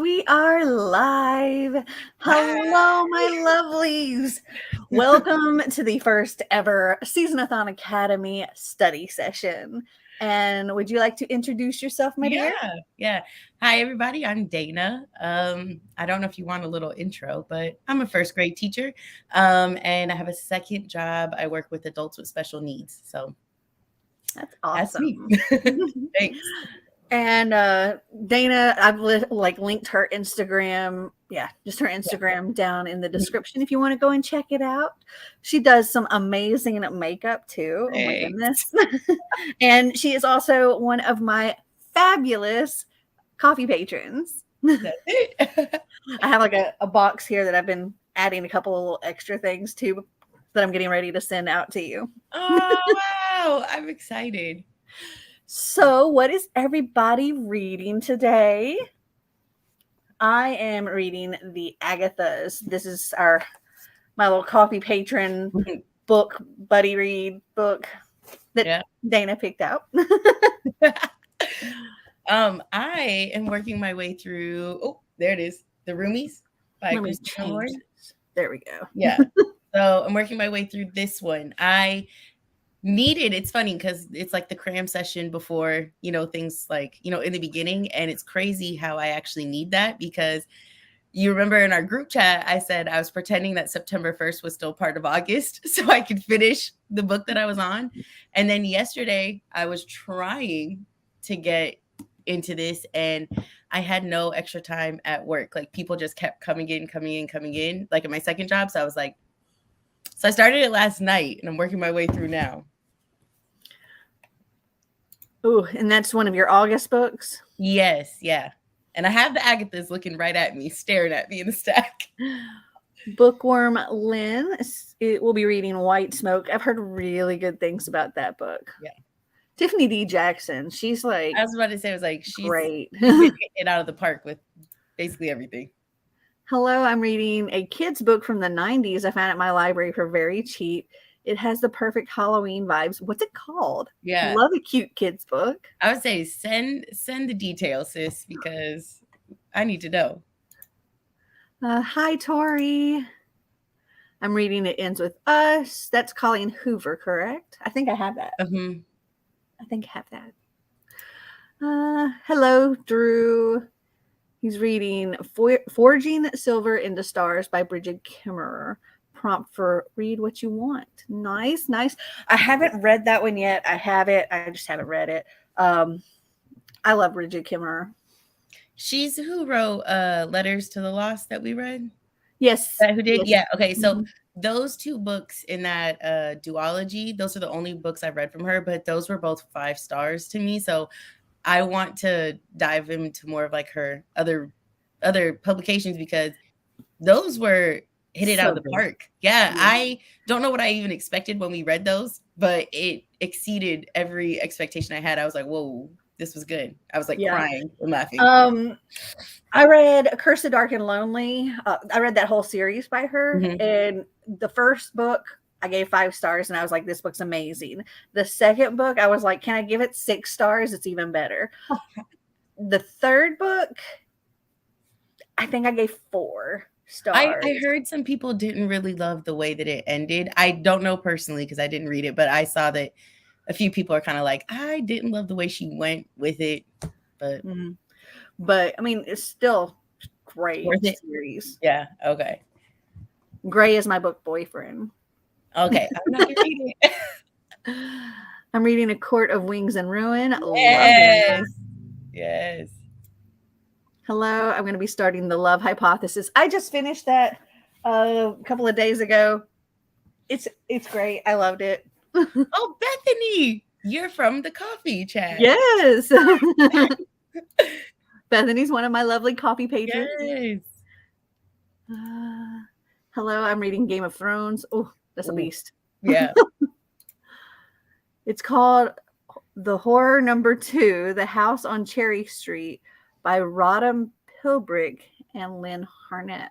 We are live. Hello, my lovelies. Welcome to the first ever SeasonAthon Academy study session. And would you like to introduce yourself, my dear? Yeah. Hi, everybody. I'm Dana. I don't know if you want a little intro, but I'm a first grade teacher. And I have a second job. I work with adults with special needs. So That's awesome. Thanks. And Dana, I've linked her Instagram. Yeah, just her Instagram down in the description if you want to go and check it out. She does some amazing makeup too. Thanks. Oh my goodness. And she is also one of my fabulous coffee patrons. That's it. I have a box here that I've been adding a couple extra things to that I'm getting ready to send out to you. Oh, wow. I'm excited. So, what is everybody reading today? I am reading the Agathas. This is my little coffee patron book, buddy read book that Dana picked out. I am working my way through. Oh, there it is. The Roomies by Christopher Lloyd. There we go. Yeah. So I'm working my way through this one. It's funny because it's like the cram session before, things like, in the beginning. And it's crazy how I actually need that because you remember in our group chat, I said I was pretending that September 1st was still part of August so I could finish the book that I was on. And then yesterday I was trying to get into this and I had no extra time at work. Like people just kept coming in, like at my second job. So I was like, so I started it last night and I'm working my way through now. Oh, and that's one of your August books? Yes, yeah. And I have the Agathas looking right at me, staring at me in the stack. Bookworm Lynn will be reading White Smoke. I've heard really good things about that book. Yeah. Tiffany D. Jackson. She's like... I was about to say, she's great. It out of the park with basically everything. Hello, I'm reading a kid's book from the 90s I found at my library for very cheap. It has the perfect Halloween vibes. What's it called? Yeah. Love a cute kid's book. I would say send the details, sis, because I need to know. Hi, Tori. I'm reading It Ends With Us. That's Colleen Hoover, correct? I think I have that. Mm-hmm. I think I have that. Hello, Drew. He's reading Forging Silver into Stars by Bridget Kimmerer. Prompt for read what you want. Nice. I haven't read that one yet. I have it. I just haven't read it. I love Bridget Kimmerer. She's who wrote Letters to the Lost that we read? Yes. Who did? Yes. Yeah. Okay. So those two books in that duology, those are the only books I've read from her, but those were both 5 stars to me. So I want to dive into more of like her other publications because those were hit it out of the park. Yeah. I don't know what I even expected when we read those, but it exceeded every expectation I had. I was like, whoa, this was good. I was like crying and laughing. I read Cursed, Dark, and Lonely. I read that whole series by her. Mm-hmm. And the first book, I gave 5 stars, and I was like, this book's amazing. The second book, I was like, can I give it 6 stars? It's even better. The third book, I think I gave 4 stars. I heard some people didn't really love the way that it ended. I don't know personally because I didn't read it, but I saw that a few people are kind of like, I didn't love the way she went with it. But I mean, it's still great series. Yeah. Okay. Gray is my book boyfriend. Okay. I'm not reading it. I'm reading A Court of Wings and Ruin. Yes. Hello. I'm going to be starting The Love Hypothesis. I just finished that a couple of days ago. It's great. I loved it. Oh, Bethany, you're from the coffee chat. Yes. Bethany's one of my lovely coffee patrons. Yes. Hello, I'm reading Game of Thrones. Oh, that's a beast. Yeah. It's called The Horror Number 2, The House on Cherry Street by Rodham Pilbrick and Lynn Harnett.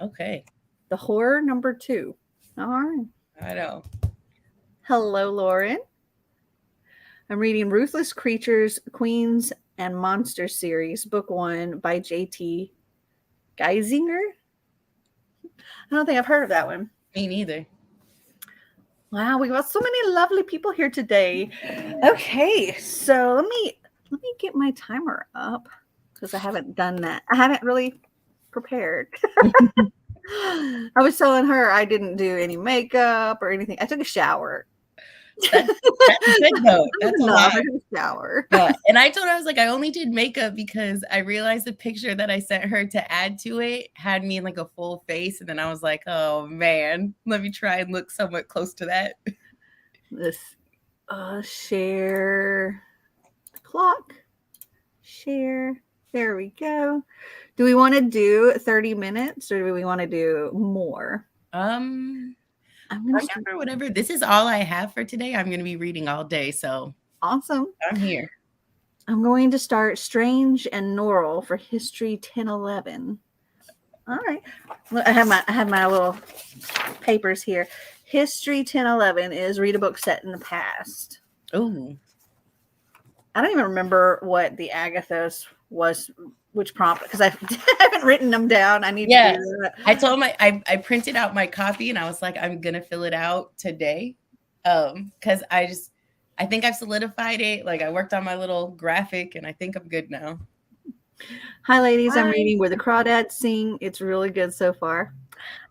Okay. The Horror Number 2. All right. I know. Hello, Lauren. I'm reading Ruthless Creatures, Queens and Monsters series, book 1 by J.T. Geisinger? I don't think I've heard of that one. Me neither. Wow, we got so many lovely people here today. Okay, so let me get my timer up because I haven't done that. I haven't really prepared. I was telling her I didn't do any makeup or anything. I took a shower. That's good though. That's a lot. I took a shower. Yeah. And I told her, I was like, I only did makeup because I realized the picture that I sent her to add to it had me in like a full face. And then I was like, oh man, let me try and look somewhat close to that. This share the clock. Share. There we go. Do we want to do 30 minutes or do we want to do more? I'm gonna start whatever. This is all I have for today. I'm gonna be reading all day, so awesome. I'm here. I'm going to start Strange and Norrell for History 1011. All right. I have my little papers here. History 1011 is read a book set in the past. Oh. I don't even remember what the Agathos was, which prompt, because I haven't written them down. I need to do that. I told I printed out my copy and I was like, I'm gonna fill it out today. Because I think I've solidified it. Like I worked on my little graphic and I think I'm good now. Hi ladies, I'm reading Where the Crawdads Sing. It's really good so far.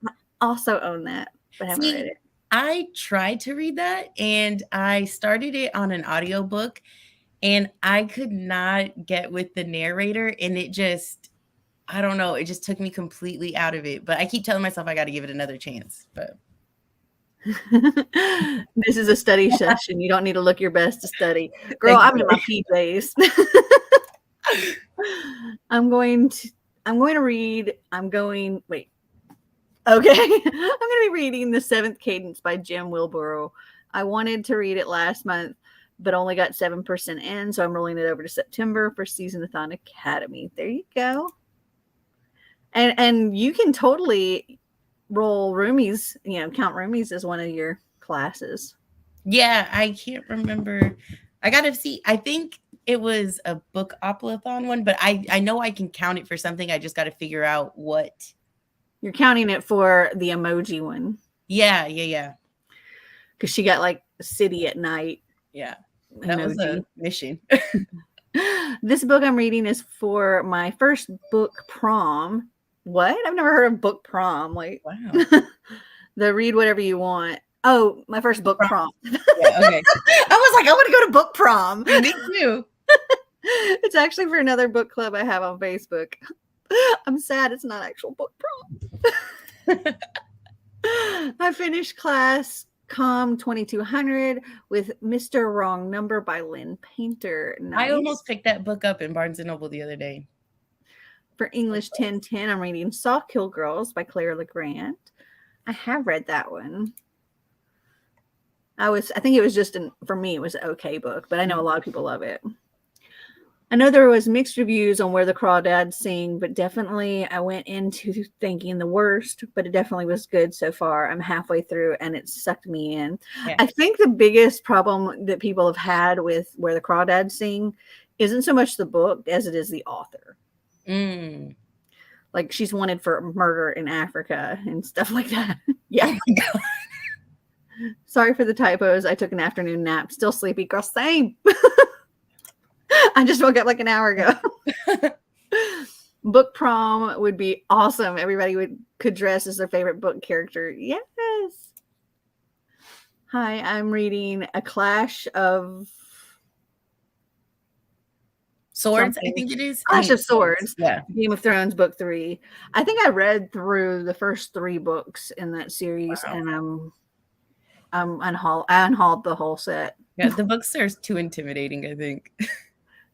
I also own that, but haven't read it. I tried to read that and I started it on an audiobook. And I could not get with the narrator, and it just, I don't know, it just took me completely out of it. But I keep telling myself I got to give it another chance. But this is a study session. You don't need to look your best to study. Girl, I'm in my PJs. I'm going to read, okay. I'm going to be reading The Seventh Cadence by Jim Wilborough. I wanted to read it last month, but only got 7% in, so I'm rolling it over to September for SeasonAthon Academy. There you go. And you can totally roll roomies, count roomies as one of your classes. Yeah, I can't remember. I got to see. I think it was a book oplathon one, but I know I can count it for something. I just got to figure out what. You're counting it for the emoji one. Yeah. Because she got like City at Night. Yeah. That was a mission. This book I'm reading is for my first book prom. What? I've never heard of book prom. Like, wow. The read whatever you want. Oh, my first book prom. Yeah, okay. I was like, I want to go to book prom. Me too. It's actually for another book club I have on Facebook. I'm sad it's not actual book prom. I finished class Com 2200 with Mr. Wrong Number by Lynn Painter. Nice. I almost picked that book up in Barnes & Noble the other day. For English 1010, I'm reading Sawkill Girls by Claire LeGrand. I have read that one. I think it was just for me, it was an okay book, but I know a lot of people love it. I know there was mixed reviews on Where the Crawdads Sing, but definitely I went into thinking the worst, but it definitely was good so far. I'm halfway through and it sucked me in. Yeah. I think the biggest problem that people have had with Where the Crawdads Sing isn't so much the book as it is the author. Like she's wanted for murder in Africa and stuff like that. Yeah. Sorry for the typos. I took an afternoon nap. Still sleepy. Girl, same. I just woke up like an hour ago. Book prom would be awesome. Everybody could dress as their favorite book character. Yes. Hi, I'm reading A Clash of Swords, I think it is. Clash of Swords. Yeah. Game of Thrones book 3. I think I read through the first 3 books in that series, and I unhauled the whole set. Yeah, the books are too intimidating, I think.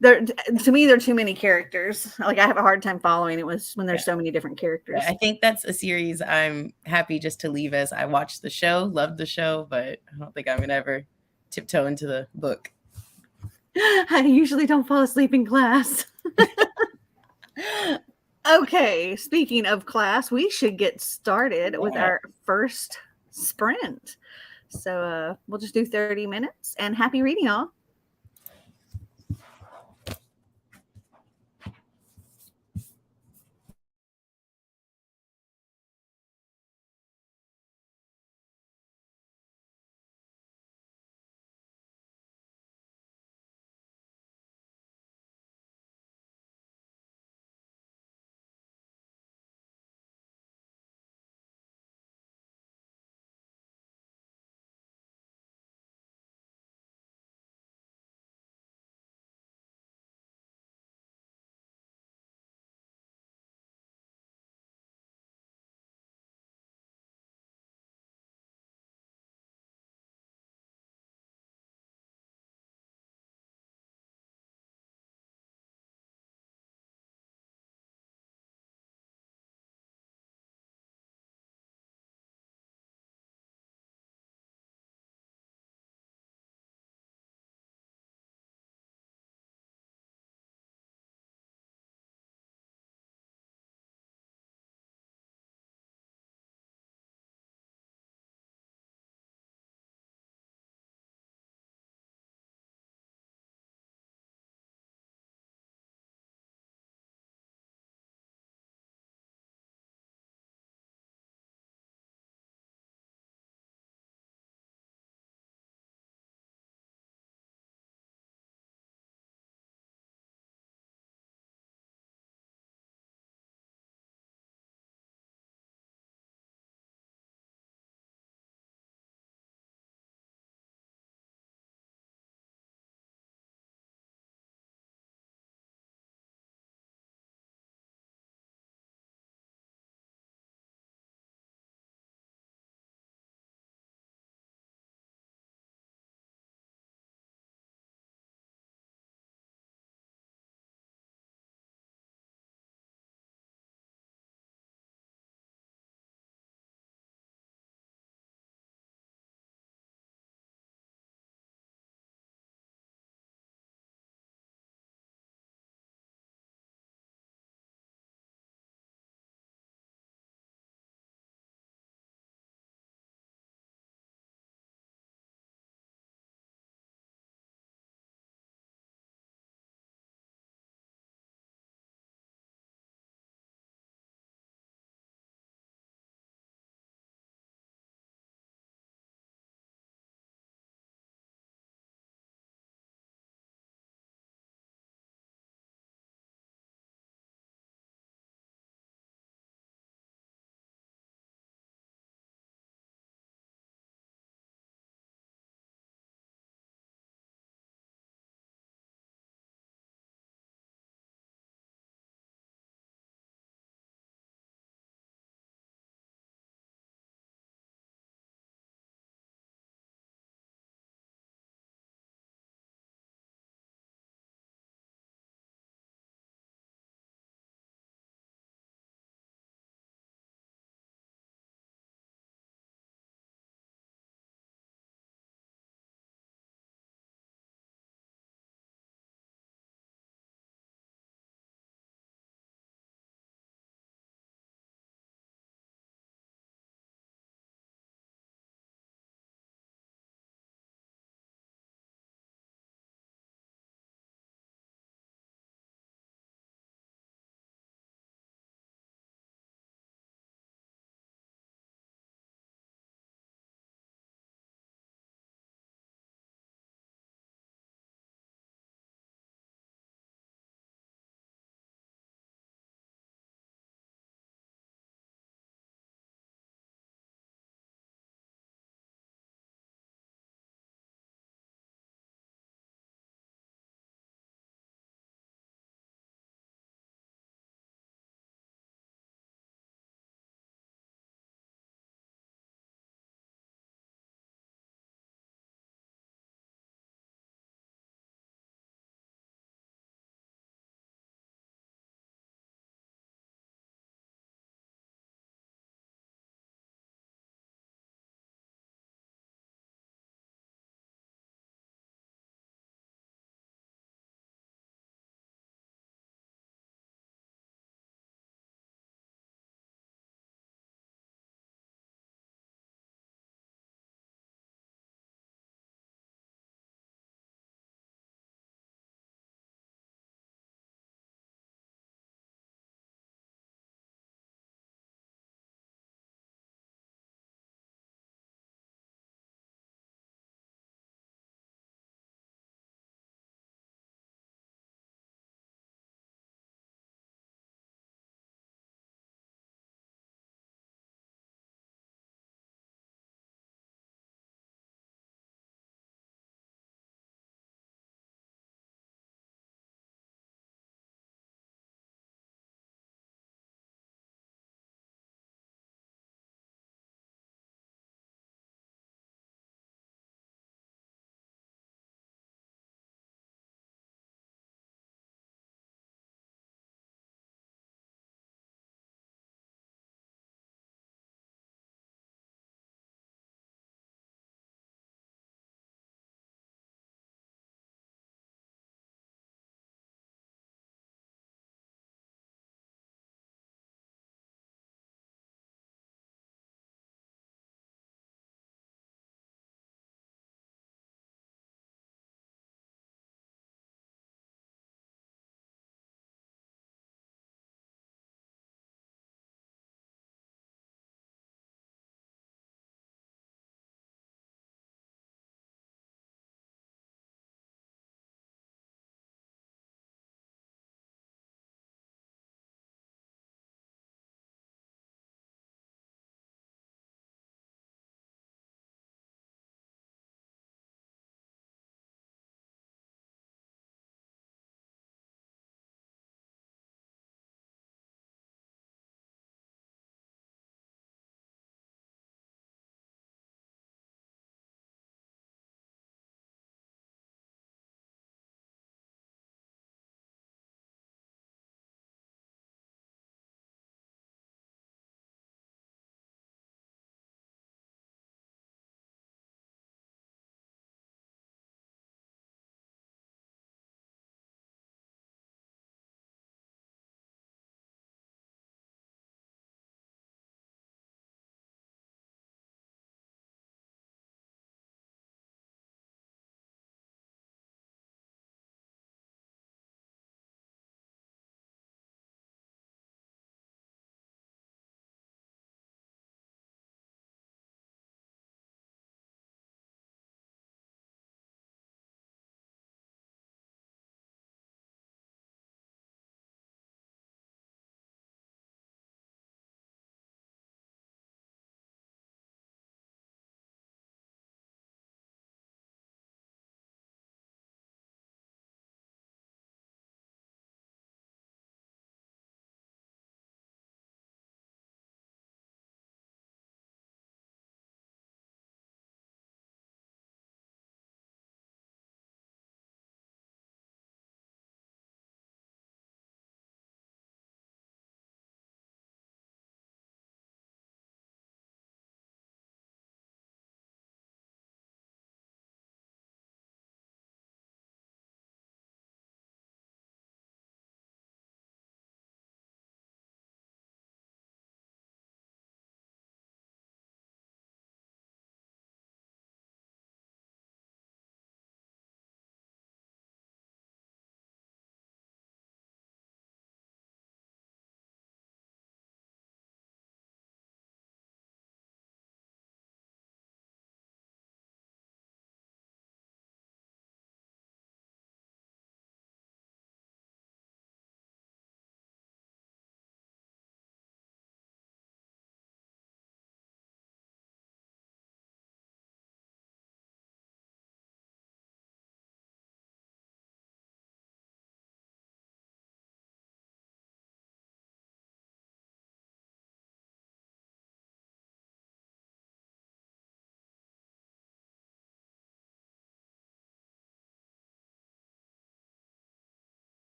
To me, there are too many characters. Like I have a hard time following it when there's so many different characters. I think that's a series I'm happy just to leave as I watched the show, loved the show, but I don't think I'm gonna ever tiptoe into the book. I usually don't fall asleep in class. Okay, speaking of class, we should get started with our first sprint. So we'll just do 30 minutes and happy reading, all.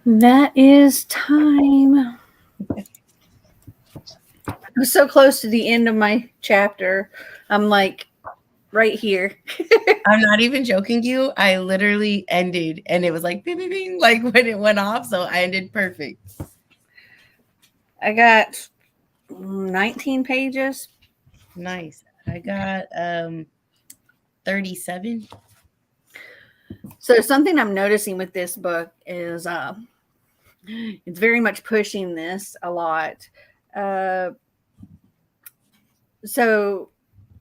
That is time. I'm so close to the end of my chapter. I'm like right here. I'm not even joking you. I literally ended and it was like bing, bing, bing, like when it went off. So I ended perfect. I got 19 pages. Nice. I got 37. So something I'm noticing with this book is it's very much pushing this a lot. So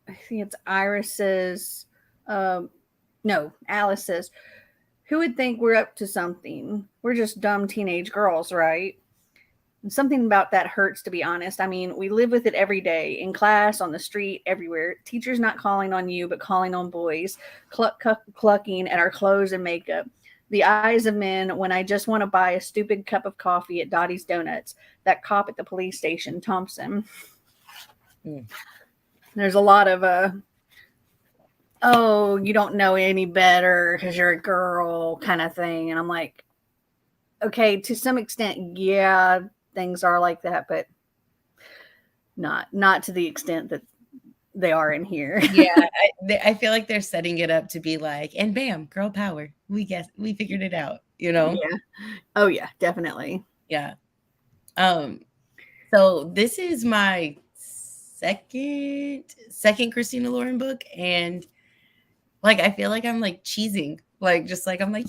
I think it's Iris's no, Alice says, who would think we're up to something? We're just dumb teenage girls, right? And something about that hurts, to be honest. I mean, we live with it every day, in class, on the street, everywhere. Teachers not calling on you, but calling on boys, clucking at our clothes and makeup. The eyes of men when I just want to buy a stupid cup of coffee at Dottie's Donuts. That cop at the police station, Thompson. There's a lot of, oh, you don't know any better because you're a girl kind of thing. And I'm like, okay, to some extent, yeah, things are like that, but not to the extent that they are in here. Yeah, I feel like they're setting it up to be like, and bam, girl power. We figured it out, you know? Yeah. Oh yeah, definitely. Yeah. So this is my second Christina Lauren book, and like I feel like I'm like cheesing. Like just like I'm like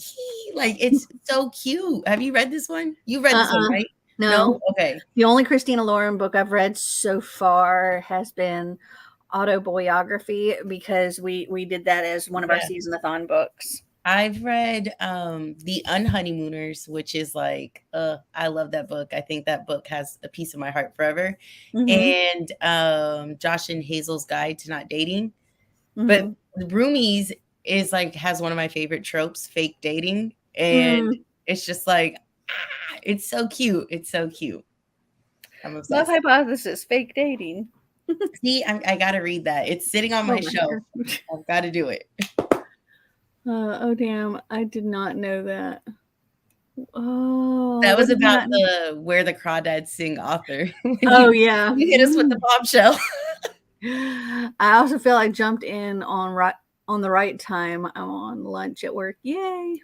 like it's so cute. Have you read this one? You read this one, right? No. Okay. The only Christina Lauren book I've read so far has been autobiography because we did that as one of our SeasonAthon books. I've read The Unhoneymooners, which is like I love that book. I think that book has a piece of my heart forever. Mm-hmm. And Josh and Hazel's Guide to Not Dating. Mm-hmm. But Roomies is like has one of my favorite tropes, fake dating. And it's just like it's so cute. It's so cute. I'm obsessed. Love Hypothesis, fake dating. See, I gotta read that. It's sitting on my shelf. I've got to do it. Oh damn! I did not know that. Oh, that was about the Where the Crawdads Sing author. Oh yeah, you hit us with the bombshell. I also feel I jumped in on the right time. I'm on lunch at work. Yay!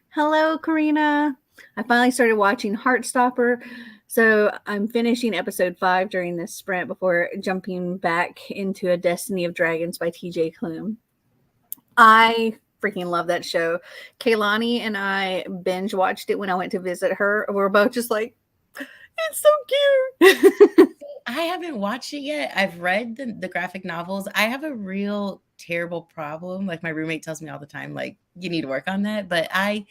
Hello, Karina. I finally started watching Heartstopper, so I'm finishing episode 5 during this sprint before jumping back into A Destiny of Dragons by T.J. Klune. I freaking love that show. Kaylani and I binge watched it when I went to visit her. We're both just like, it's so cute. I haven't watched it yet. I've read the graphic novels. I have a real terrible problem. Like my roommate tells me all the time, like, you need to work on that. But I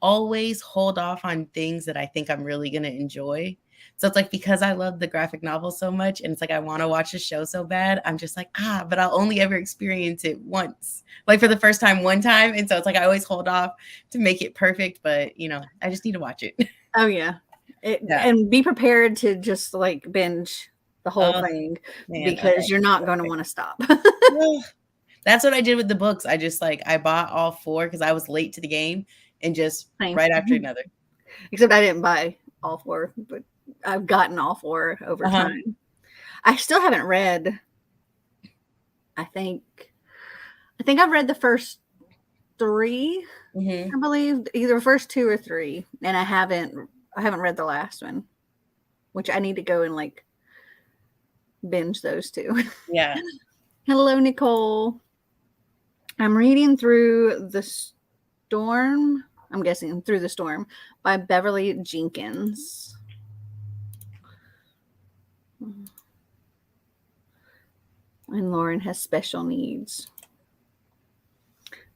always hold off on things that I think I'm really going to enjoy. So it's like, because I love the graphic novel so much and it's like, I want to watch a show so bad. I'm just like, but I'll only ever experience it once, like for the first time, one time. And so it's like, I always hold off to make it perfect, but you know, I just need to watch it. Oh yeah. And be prepared to just like binge the whole thing, man, because you're not going to want to stop. That's what I did with the books. I just like, I bought all 4 because I was late to the game and just right after another. Except I didn't buy all 4, but I've gotten all 4 over time. I still haven't read. I think I've read the first 3. I believe either first 2 or 3, and I haven't read the last one, which I need to go and like binge those 2. Yeah. Hello, Nicole. I'm reading Through the Storm. I'm guessing Through the Storm by Beverly Jenkins. And Lauren has special needs.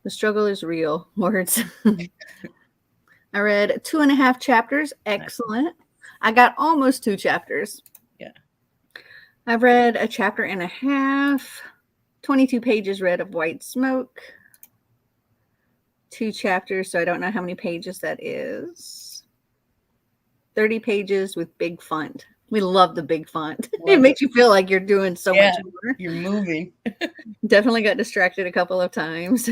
The struggle is real. Words. I read 2.5 chapters. Excellent. I got almost 2 chapters. Yeah. I've read a chapter and a half. 22 pages read of White Smoke. 2 chapters, so I don't know how many pages that is. 30 pages with big font. We love the big font. It makes you feel like you're doing so much more. You're moving. Definitely got distracted a couple of times.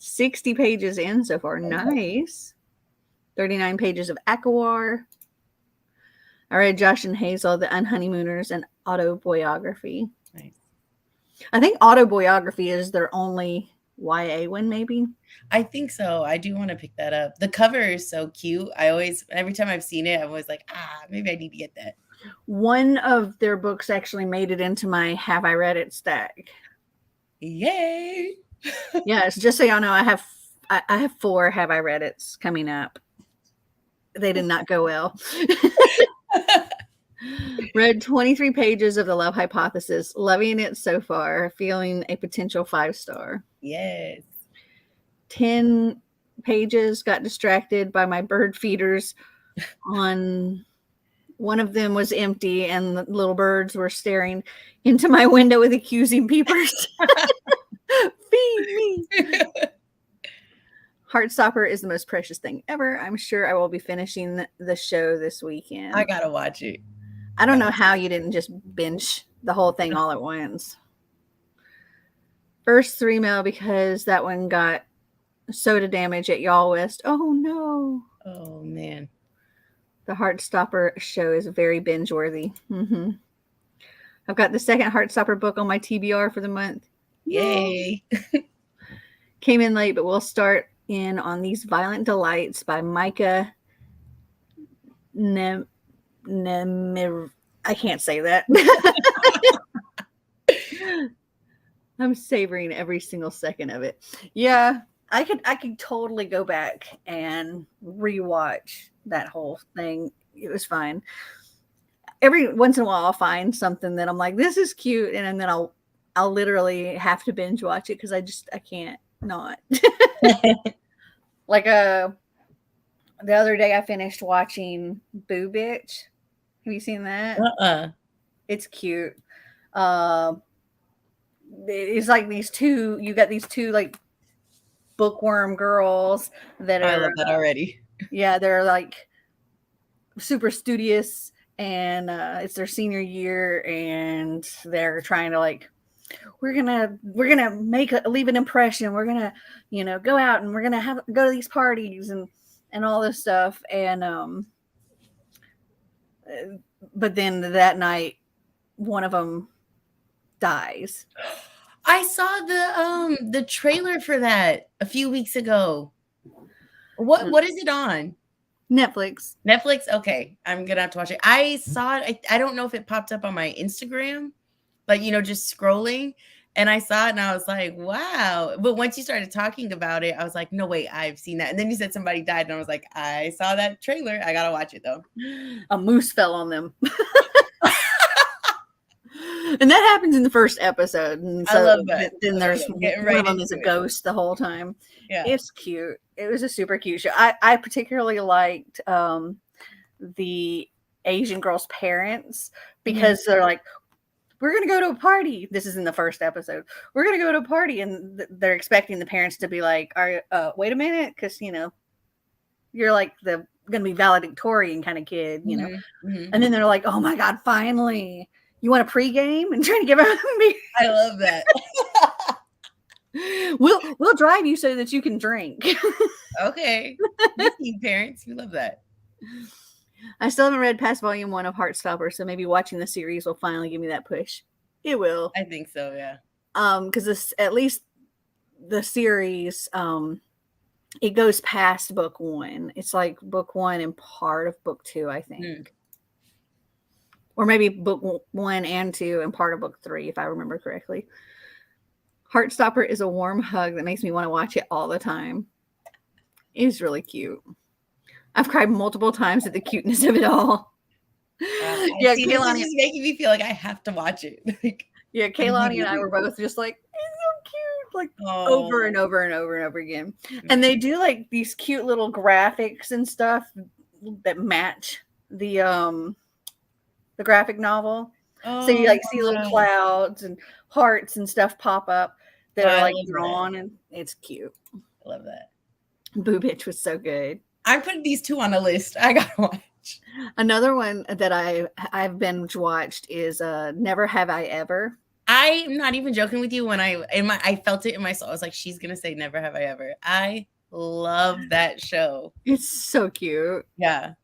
60 pages in so far. Nice. 39 pages of Akawar. I read Josh and Hazel, The Unhoneymooners, and Autobiography. Nice. I think Autobiography is their only YA one, maybe. I think so. I do want to pick that up. The cover is so cute. Every time I've seen it, I'm always like, maybe I need to get that. One of their books actually made it into my Have I Read It stack. Yay! Yes, just so y'all know, I have 4 Have I Read It's coming up. They did not go well. Read 23 pages of The Love Hypothesis. Loving it so far. Feeling a potential 5-star. Yes. 10 pages. Got distracted by my bird feeders. On one of them was empty, and the little birds were staring into my window with accusing peepers. Feed me. Heartstopper is the most precious thing ever. I'm sure I will be finishing the show this weekend. I gotta watch it. I don't know how you didn't just binge the whole thing all at once. First 3 mail because that one got soda damage at Y'all West. Oh no. Oh man. The Heartstopper show is very binge worthy. Mm-hmm. I've got the second Heartstopper book on my TBR for the month. Yay. Came in late, but we'll start in on These Violent Delights by Micah I can't say that. I'm savoring every single second of it. Yeah, I could totally go back and rewatch that whole thing. It was fine. Every once in a while I'll find something that I'm like, this is cute, and then I'll literally have to binge watch it because I can't not. Like the other day I finished watching Boo Bitch. Have you seen that? It's cute. It's like you got these two like bookworm girls that are. I love that already. Yeah, they're like super studious, and it's their senior year, and they're trying to like, we're gonna leave an impression. We're gonna, go out and we're gonna go to these parties and all this stuff. And but then that night, one of them dies. I saw the trailer for that a few weeks ago. What is it on? Netflix. Okay, I'm gonna have to watch it. I saw it. I don't know if it popped up on my Instagram, like just scrolling, and I saw it and I was like, wow. But once you started talking about it, I was like, no wait, I've seen that. And then you said somebody died, and I was like, I saw that trailer. I gotta watch it though. A moose fell on them. And that happens in the first episode. And so I love that. Then there's one of them is a ghost the whole time. Yeah. It's cute. It was a super cute show. I particularly liked the Asian girl's parents because they're like, we're going to go to a party. This is in the first episode. We're going to go to a party. And they're expecting the parents to be like, wait a minute. Because, you're like the going to be valedictorian kind of kid, Mm-hmm. And then they're like, oh my God, finally. You want a pregame and trying to give out me? I love that. We'll drive you so that you can drink. Okay. Parents, we love that. I still haven't read past volume 1 of Heartstopper, so maybe watching the series will finally give me that push. It will. I think so, yeah. Because at least the series, it goes past book 1. It's like book 1 and part of book 2, I think. Or maybe book 1 and 2 and part of book 3, if I remember correctly. Heartstopper is a warm hug that makes me want to watch it all the time. It's really cute. I've cried multiple times at the cuteness of it all. Yeah, Kaylani is making me feel like I have to watch it. Yeah, Kaylani and I were both just like, it's so cute, like over and over and over and over again. And they do like these cute little graphics and stuff that match the graphic novel. So you like see little clouds and hearts and stuff pop up that are like drawn, and it's cute. I love that. Boo Bitch was so good. I put these 2 on a list. I gotta watch. Another one that I've binge watched is Never Have I Ever. I'm not even joking with you. When I felt it in my soul. I was like, she's gonna say never have I ever. I love that show. It's so cute. Yeah.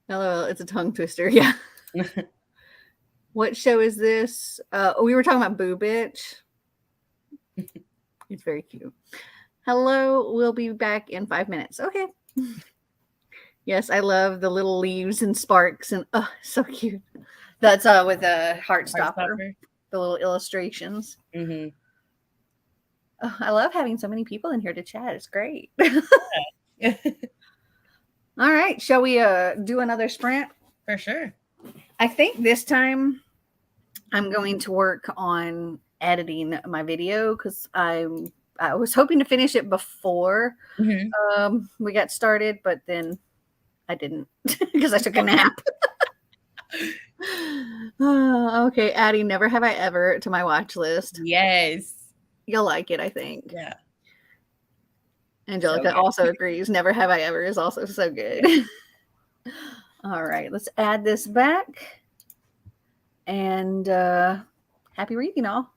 Hello, it's a tongue twister. Yeah. What show is this? We were talking about Boo Bitch. It's very cute. Hello, we'll be back in 5 minutes. Okay. Yes, I love the little leaves and sparks and oh, so cute. That's with a Heartstopper. Heartstopper. The little illustrations. Mm-hmm. Oh, I love having so many people in here to chat. It's great. Yeah. All right, shall we do another sprint? For sure. I think this time I'm going to work on editing my video because I was hoping to finish it before we got started, but then I didn't because I took a nap. Okay, adding Never Have I Ever to my watch list. Yes. You'll like it, I think. Yeah. Angelica So also agrees. Never Have I Ever is also so good. Yeah. All right, let's add this back. And happy reading, all.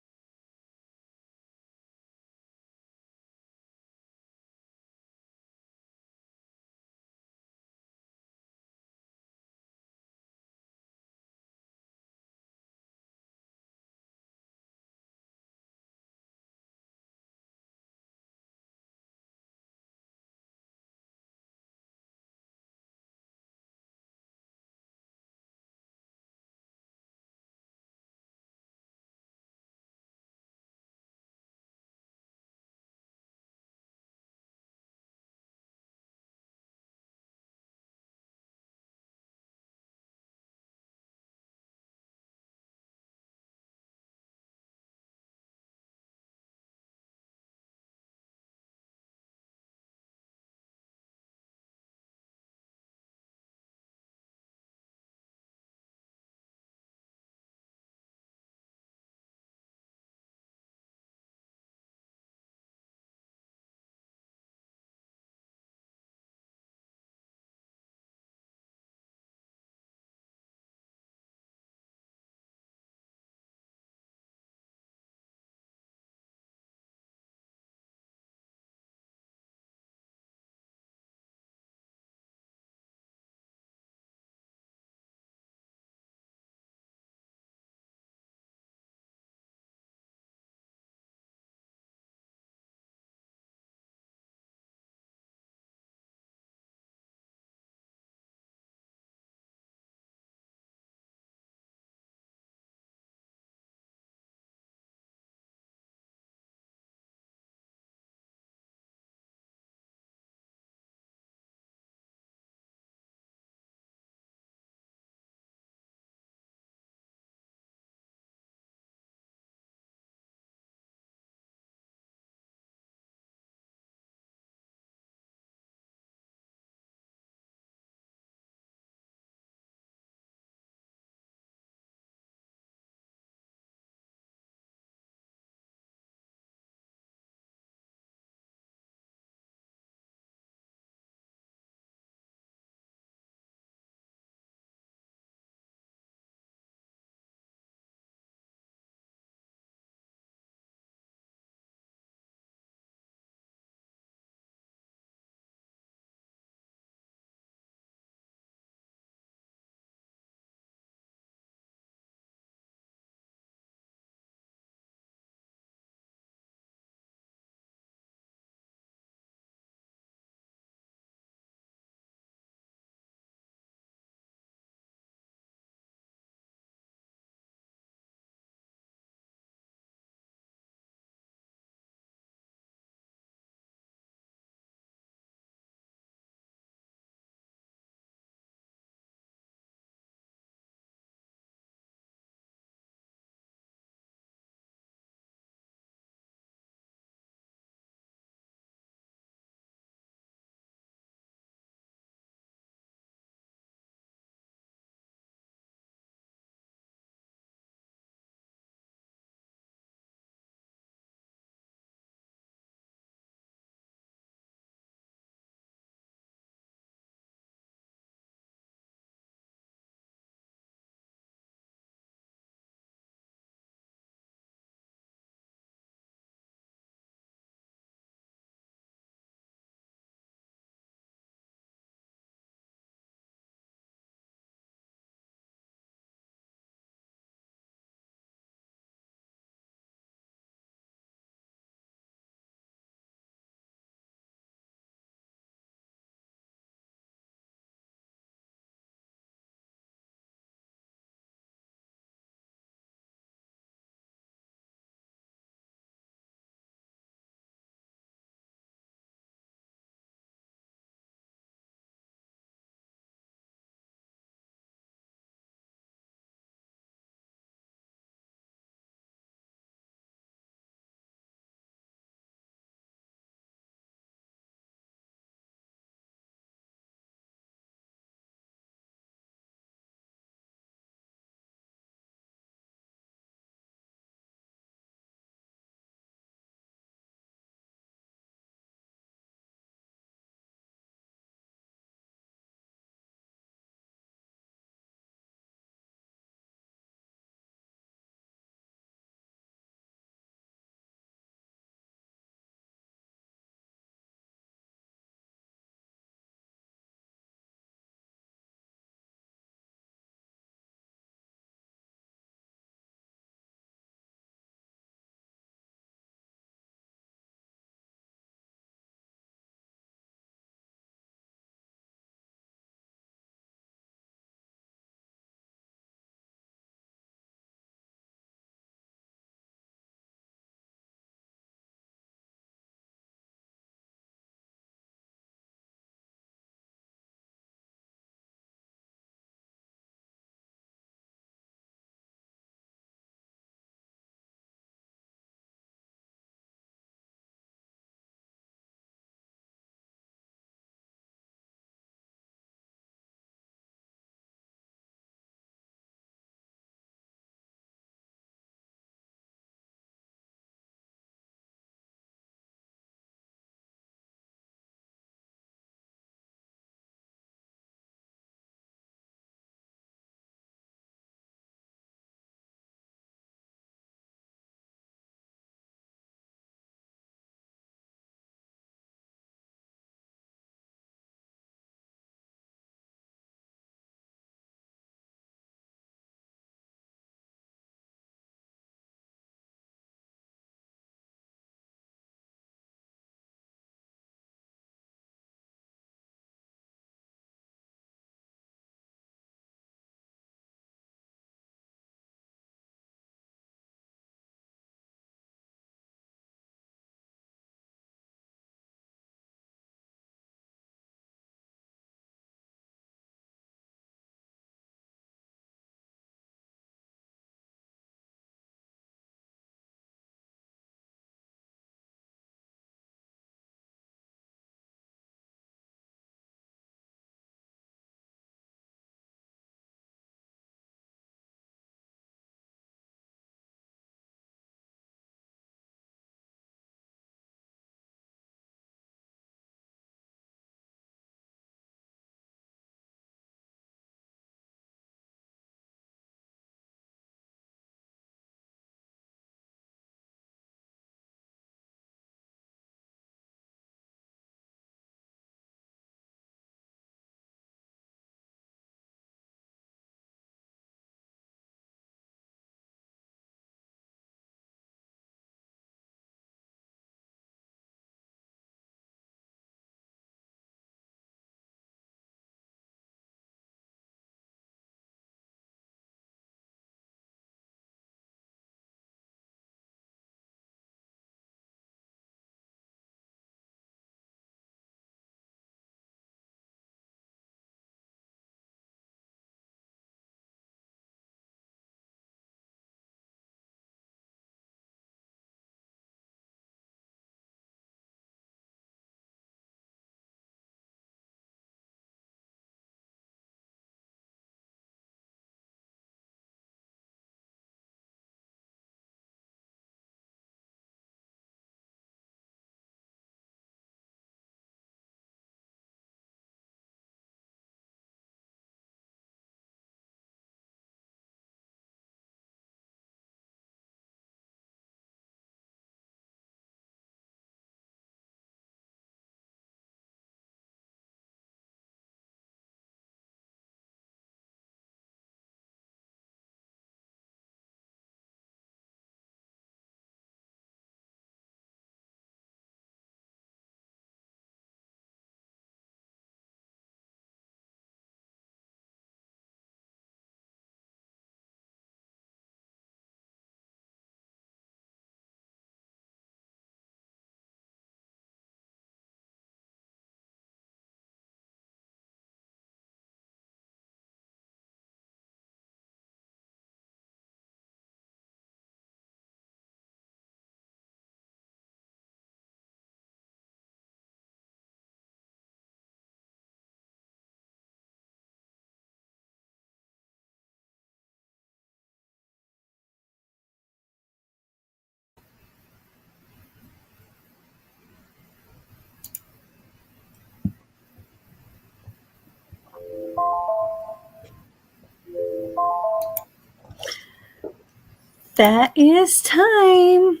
That is time.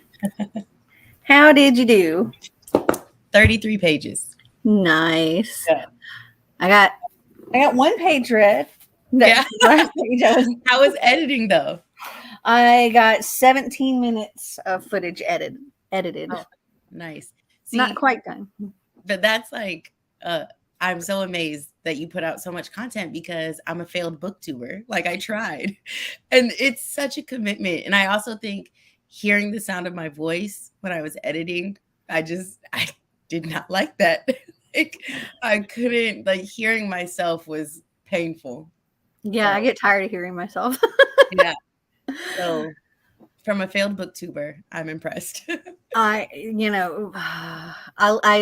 How did you do? 33 pages. Nice. Yeah. I got 1 page read. Yeah. Last page How was editing though? I got 17 minutes of footage edited. Oh, nice. Not See, quite done. but that's like I'm so amazed that you put out so much content because I'm a failed booktuber. Like I tried. And it's such a commitment. And I also think hearing the sound of my voice when I was editing, I did not like that. Like I couldn't, like, hearing myself was painful. Yeah, So, I get tired of hearing myself. yeah. So from a failed booktuber, I'm impressed. I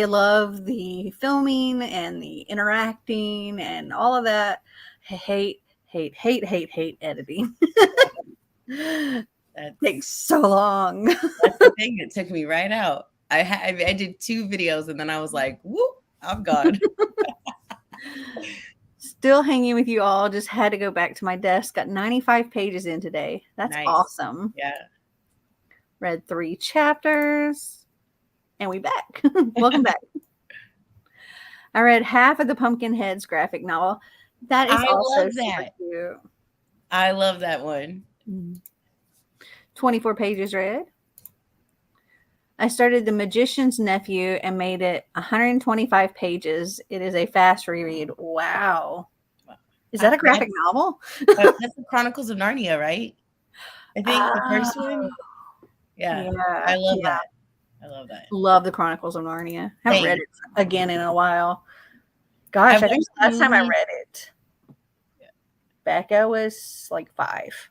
love the filming and the interacting and all of that. I hate editing. That's Takes so long. that's the thing. It took me right out. I did 2 videos and then I was like, whoop, I'm gone. Still hanging with you all. Just had to go back to my desk. Got 95 pages in today. That's Nice. awesome. Yeah. Read 3 chapters. And we back. Welcome back. I read half of the Pumpkinheads graphic novel. That is I also love super that. cute. I love that one. 24 pages read. I started The Magician's Nephew and made it 125 pages. It is a fast reread. Wow. Is that a graphic novel? That's the Chronicles of Narnia, right? I think the first one. Yeah. I love that. I love that. Love the Chronicles of Narnia. Haven't read it again in a while. I've Gosh, I think watched the last time I movies. read it, Becca was like 5.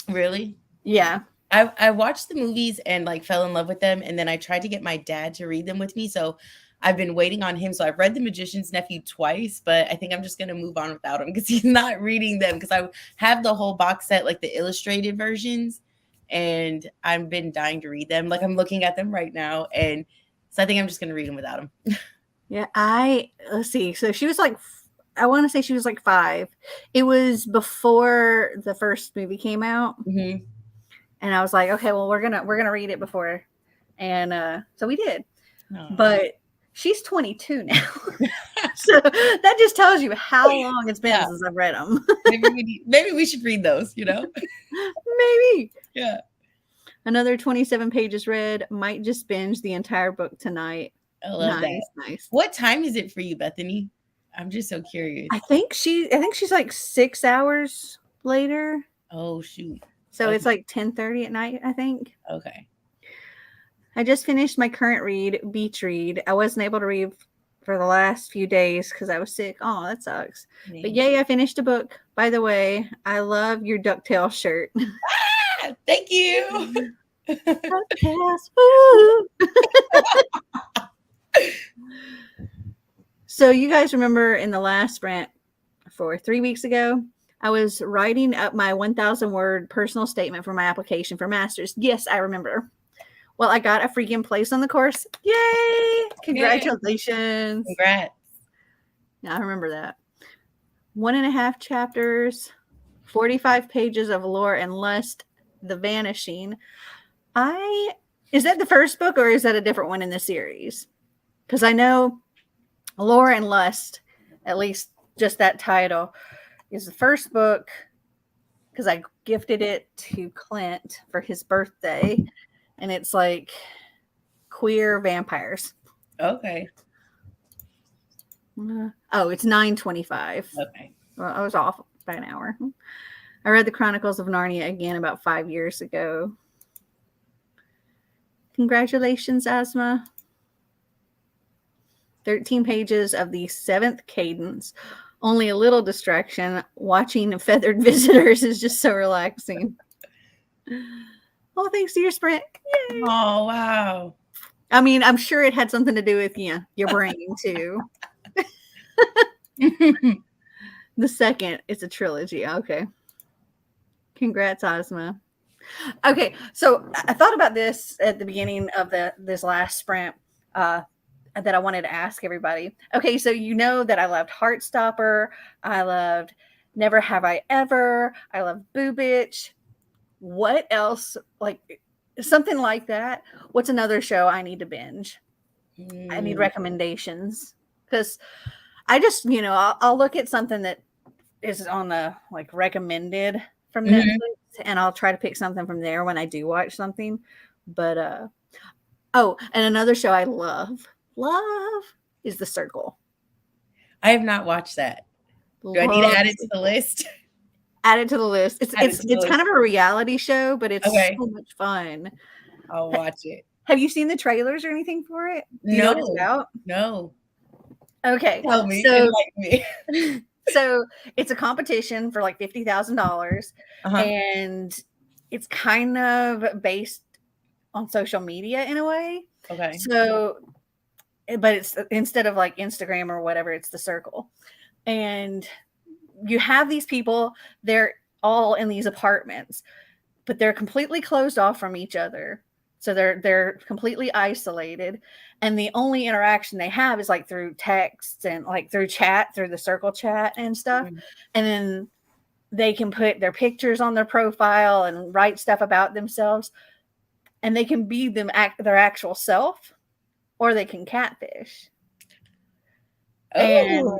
Really? Yeah. I watched the movies and like fell in love with them, and then I tried to get my dad to read them with me. So I've been waiting on him. So I've read The Magician's Nephew twice, but I think I'm just gonna move on without him because he's not reading them. Because I have the whole box set, like the illustrated versions, and I've been dying to read them. Like I'm looking at them right now, and so I think I'm just gonna read them without him. Yeah, let's see. So she was like, I want to say she was like 5. It was before the first movie came out. Mm-hmm. And I was like, okay, well, we're gonna read it before, and so we did. Aww. But she's 22 now, so that just tells you how long it's been since I've read them. maybe we should read those. Maybe. Yeah. Another 27 pages read. Might just binge the entire book tonight. I love that. Nice. What time is it for you, Bethany? I'm just so curious. I think she's like 6 hours later. Oh shoot. So it's like 10:30 at night, I think. Okay. I just finished my current read, Beach Read. I wasn't able to read for the last few days because I was sick. Oh, that sucks. Yeah. But yay, I finished a book. By the way, I love your DuckTales shirt. Ah, thank you. DuckTales. So you guys remember in the last sprint for 3 weeks ago, I was writing up my 1,000 word personal statement for my application for master's. Yes, I remember. Well, I got a freaking place on the course. Yay! Congratulations. Congrats. Yeah, I remember that. 1.5 chapters, 45 pages of lore and lust, The Vanishing. Is that the first book or is that a different one in the series? Because I know Lore and Lust, at least just that title, is the first book because I gifted it to Clint for his birthday, and it's like queer vampires. Okay. It's 9:25. Okay. Well, I was off by an hour. I read the Chronicles of Narnia again about 5 years ago. Congratulations, Asma. 13 pages of the 7th cadence. Only a little distraction. Watching feathered visitors is just so relaxing. Oh, thanks to your sprint. Yay. Oh, wow. I mean, I'm sure it had something to do with your brain too. The second, it's a trilogy. Okay. Congrats, Ozma. Okay, so I thought about this at the beginning of this last sprint that I wanted to ask everybody. Okay, so you know that I loved Heartstopper. I loved Never Have I Ever. I loved Boo Bitch. what else, like something like that. What's another show I need to binge? I need recommendations, because I just, I'll look at something that is on the like recommended from Netflix, and I'll try to pick something from there when I do watch something. But oh, and another show I love is The Circle. I have not watched that. Do I need to add it to the list? Add it to the list. It's kind of a reality show, but it's okay. so much fun. I'll watch it. Have you seen the trailers or anything for it? Do you know what it's about? No. Okay. Tell me. Enlighten me. So it's a competition for like $50,000, and it's kind of based on social media in a way. Okay. So, but it's instead of like Instagram or whatever, it's The Circle. And you have these people, they're all in these apartments, but they're completely closed off from each other. So they're completely isolated, and the only interaction they have is like through texts and like through chat, through the Circle chat and stuff. And then they can put their pictures on their profile and write stuff about themselves, and they can be their actual self, or they can catfish. And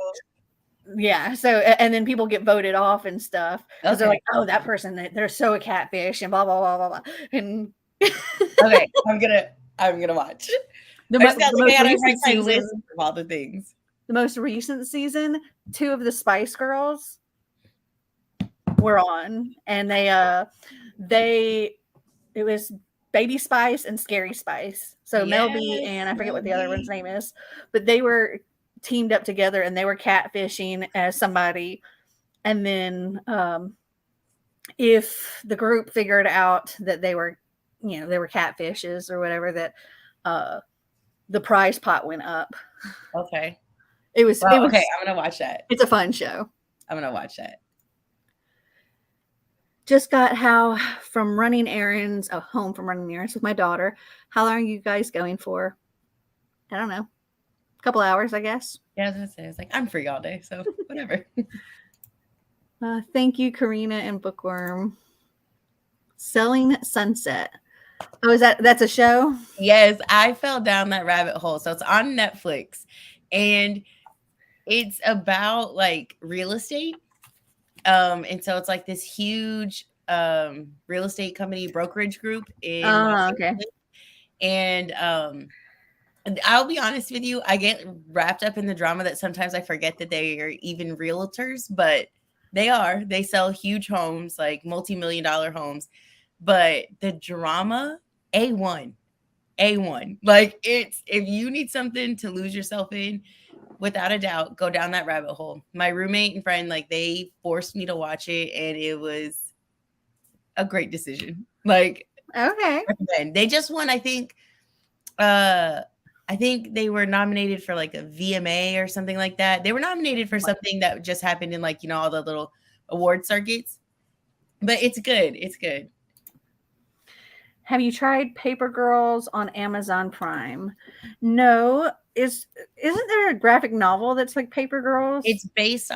yeah, so and then people get voted off and stuff because they're like, oh, that person, they're so a catfish and blah blah blah blah blah. And okay, I'm gonna watch. The most recent season of all the things. The most recent season, 2 of the Spice Girls were on, and it was Baby Spice and Scary Spice. So Mel B and I forget what the other one's name is, but they were teamed up together and they were catfishing as somebody. And then if the group figured out that they were catfishes or whatever, that the prize pot went up. Okay. It was okay. I'm gonna watch that. It's a fun show. I'm gonna watch that. Just got home from running errands with my daughter. How long are you guys going for? I don't know. A couple hours, I guess. Yeah, I was gonna say, it's like I'm free all day, so whatever. Thank you, Karina and Bookworm. Selling Sunset. Oh, that's a show? Yes, I fell down that rabbit hole. So it's on Netflix, and it's about like real estate. And so it's like this huge real estate company brokerage group in and I'll be honest with you, I get wrapped up in the drama that sometimes I forget that they are even realtors, but they sell huge homes, like multi-million-dollar homes. But the drama, A1. Like, it's, if you need something to lose yourself in, without a doubt, go down that rabbit hole. My roommate and friend, like, they forced me to watch it, and it was a great decision. Like, okay, they just won, I think they were nominated for like a VMA or something like that. They were nominated for something that just happened in like, all the little award circuits. But it's good. It's good. Have you tried Paper Girls on Amazon Prime? No. Isn't there a graphic novel that's like Paper Girls? It's based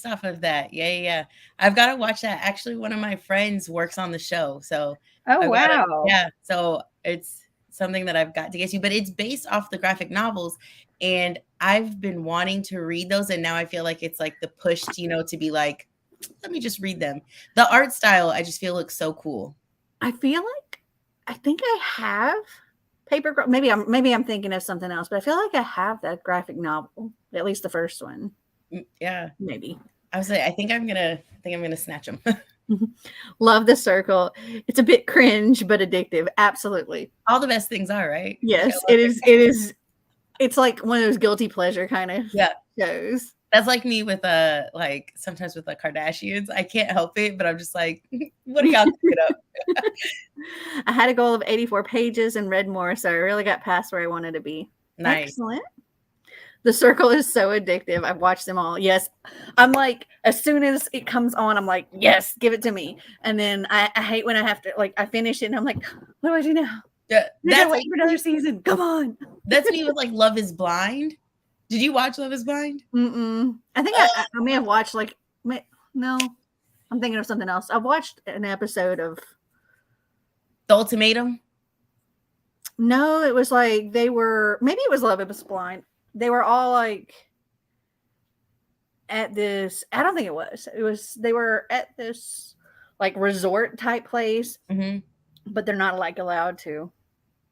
off of that. Yeah. I've got to watch that. Actually, one of my friends works on the show. So wow. So it's something that I've got to get to, but it's based off the graphic novels, and I've been wanting to read those, and now I feel like it's like the push, to be like, let me just read them. The art style, I just feel looks so cool. I think I have Paper Girl. Maybe I'm thinking of something else, but I feel like I have that graphic novel, at least the first one. Yeah, maybe. I think I'm gonna snatch them. Love The Circle. It's a bit cringe, but addictive. Absolutely. All the best things are, right? Yes, it is. It is. It's like one of those guilty pleasure kind of shows. That's like me with like sometimes with the Kardashians. I can't help it, but I'm just like, what do y'all pick up? I had a goal of 84 pages and read more, so I really got past where I wanted to be. Nice. Excellent. The Circle is so addictive. I've watched them all. Yes. I'm like, as soon as it comes on, I'm like, yes, give it to me. And then I hate when I have to, like, I finish it and I'm like, what do I do now? Yeah, that's wait for another season. Come on. That's me with like Love is Blind. Did you watch Love is Blind? I think I may have watched no, I'm thinking of something else. I watched an episode of The ultimatum? No, it was like they were, maybe it was Love is Blind. They were all like at this, I don't think it was, they were at this like resort type place, Mm-hmm. but they're not like allowed to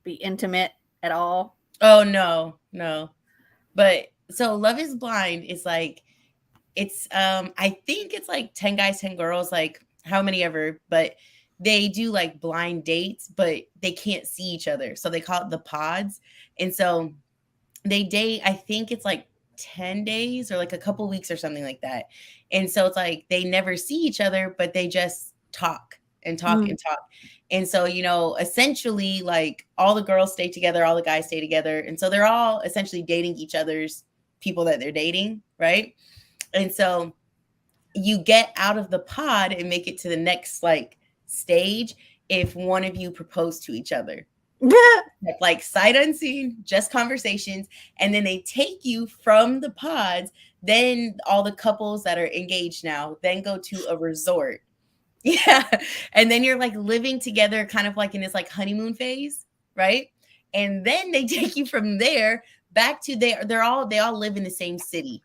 be intimate at all. Oh, no. But so Love is Blind is like, it's I think it's like 10 guys, 10 girls, like how many ever, but they do like blind dates, but they can't see each other. So they call it the pods. And so they date, I think it's like 10 days or like a couple weeks or something like that. And so it's like they never see each other, but they just talk and talk and talk. And so, essentially like all the girls stay together, all the guys stay together. And so they're all essentially dating each other's people that they're dating, right? And so you get out of the pod and make it to the next like stage if one of you propose to each other. Like sight unseen, just conversations. And then they take you from the pods. Then all the couples that are engaged now then go to a resort. Yeah. And then you're like living together kind of like in this like honeymoon phase, right? And then they take you from there back to they all live in the same city.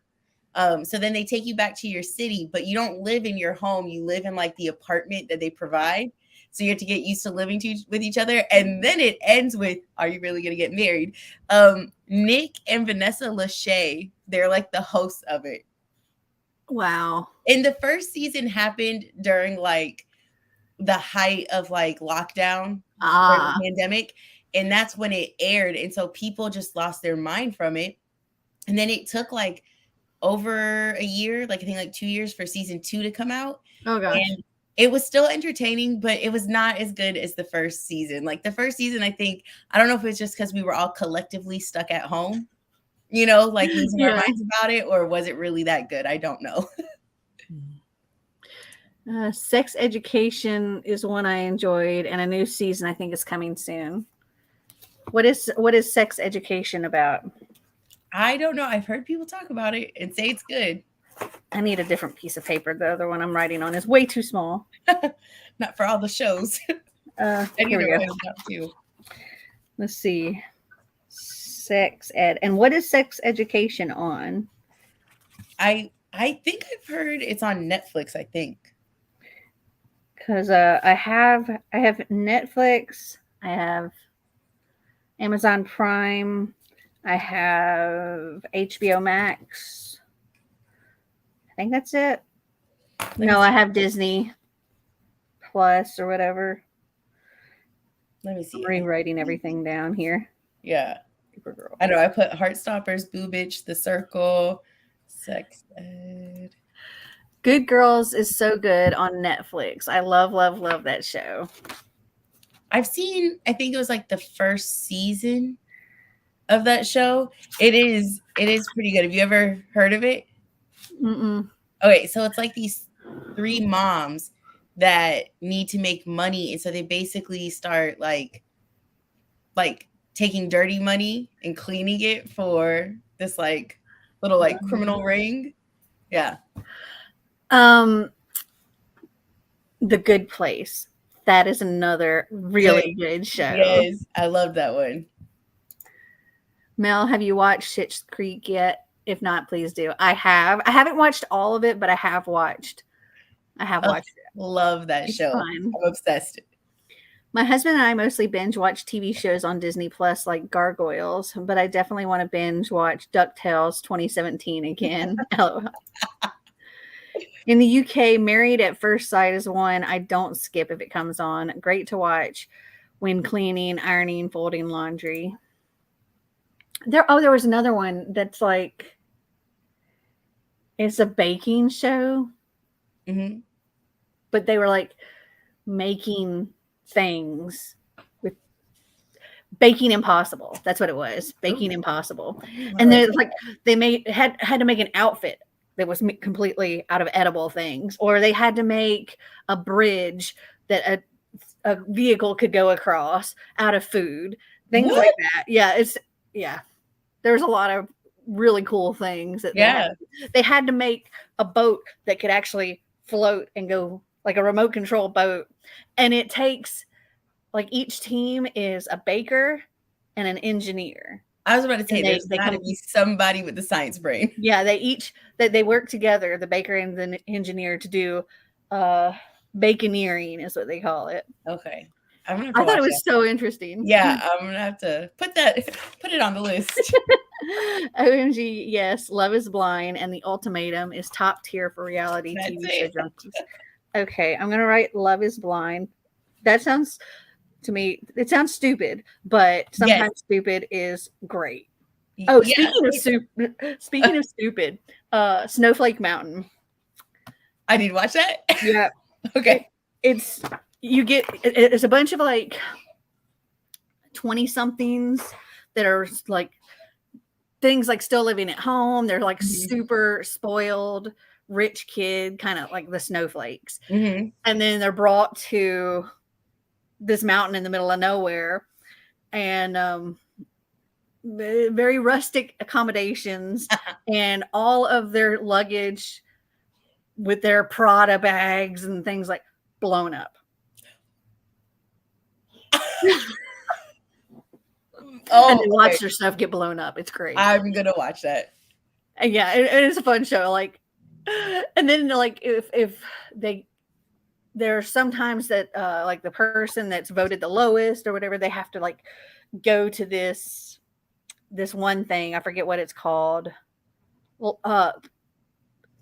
So then they take you back to your city, but you don't live in your home. You live in like the apartment that they provide. So you have to get used to living with each other. And then it ends with, are you really going to get married? Nick and Vanessa Lachey, they're like the hosts of it. Wow. And the first season happened during like the height of like lockdown during the pandemic. And that's when it aired. And so people just lost their mind from it. And then it took like over a year, like I think like 2 years for season 2 to come out. Oh gosh. And it was still entertaining, but it was not as good as the first season. Like the first season, I don't know if it's just because we were all collectively stuck at home, like losing our minds about it, or was it really that good? I don't know. Sex Education is one I enjoyed, and a new season I think is coming soon. What is Sex Education about? I don't know. I've heard people talk about it and say it's good. I need a different piece of paper. The other one I'm writing on is way too small. Not for all the shows. Here we go. Let's see. Sex ed. And what is Sex Education on? I think I've heard it's on Netflix, I think. Because I have Netflix, I have Amazon Prime, I have HBO Max. I think that's it. No, I have Disney Plus or whatever. Let me see. I'm rewriting everything down here. Yeah. I know. I put Heartstoppers, Boobage, The Circle, Sex Ed. Good Girls is so good on Netflix. I love that show. I've seen, I think it was like the first season of that show. It is pretty good. Have you ever heard of it? Mm-mm. Okay, so it's like these 3 moms that need to make money, and so they basically start like taking dirty money and cleaning it for this like little like criminal ring. Yeah. The Good Place. That is another really good show. Yes, I love that one. Mel, have you watched Schitt's Creek yet? If not, please do. I haven't watched all of it, but I have watched it. Love that show. Fun. I'm obsessed. My husband and I mostly binge watch TV shows on Disney Plus like Gargoyles, but I definitely want to binge watch DuckTales 2017 again. In the UK, Married at First Sight is one I don't skip if it comes on. Great to watch when cleaning, ironing, folding laundry. There was another one that's like, it's a baking show. Mm-hmm. But they were like making things with Baking Impossible. That's what it was. Baking Impossible. And they're like, they had to make an outfit that was completely out of edible things, or they had to make a bridge that a vehicle could go across out of food, things like that. Yeah. There's a lot of really cool things that they had to make a boat that could actually float and go, like a remote control boat. And it takes like each team is a baker and an engineer. I was about to say, And there's they got to come, be somebody with the science brain. yeah, they work together, the baker and the engineer, to do baconeering is what they call it. Okay. I'm gonna have to I thought watch it that. was so interesting. Yeah, I'm gonna have to put it on the list. OMG, yes, Love is Blind and The Ultimatum is top tier for reality That's TV show it. junkies. Okay, I'm gonna write Love is Blind. That sounds, to me, it sounds stupid, but Yes. sometimes stupid is great. Oh, Yeah. speaking of stupid, Snowflake Mountain. I need to watch that. Yeah, Okay. it's it's a bunch of like 20 somethings that are like things like still living at home. They're like super spoiled, rich kid, kind of like the snowflakes. Mm-hmm. And then they're brought to this mountain in the middle of nowhere, and very rustic accommodations, and all of their luggage with their Prada bags and things like blown up. Oh, and they watch okay. their stuff get blown up. It's great. I'm gonna watch that. And yeah, it is a fun show. Like, and then like if they there's sometimes that like the person that's voted the lowest or whatever, they have to like go to this one thing. I forget what it's called. Well,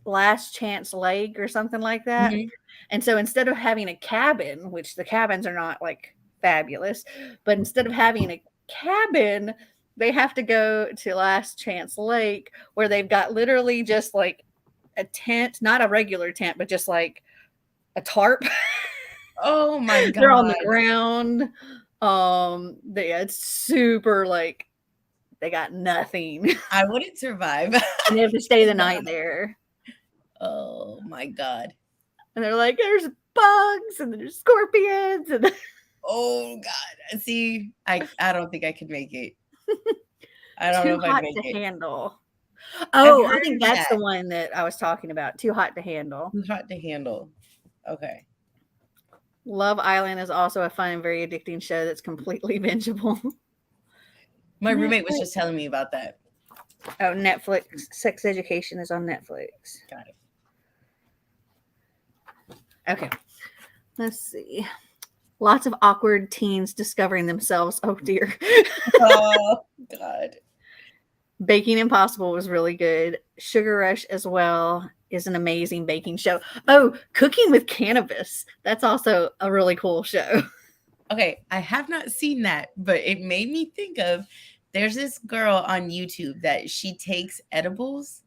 Last Chance Lake or something like that. Mm-hmm. And so instead of having a cabin, which the cabins are not like fabulous, but instead of having a cabin, they have to go to Last Chance Lake, where they've got literally just like a tent, not a regular tent, but just like a tarp. Oh my god. They're on the ground. It's super like they got nothing. I wouldn't survive. And they have to stay the night there. Oh my god. And they're like, there's bugs and there's scorpions and Oh god. See, I don't think I could make it. I don't too know if I'd hot make to it. handle. I've Oh, I heard think that's that. the one that I was talking about. Too hot to handle. Too hot to handle. Okay. Love Island is also a fun and very addicting show that's completely bingeable. My roommate was just telling me about that. Oh, Netflix. Sex Education is on Netflix. Got it. Okay. Let's see. Lots of awkward teens discovering themselves. Oh, dear. Oh, God. Baking Impossible was really good. Sugar Rush as well is an amazing baking show. Oh, Cooking with Cannabis. That's also a really cool show. Okay, I have not seen that, but it made me think of there's this girl on YouTube that she takes edibles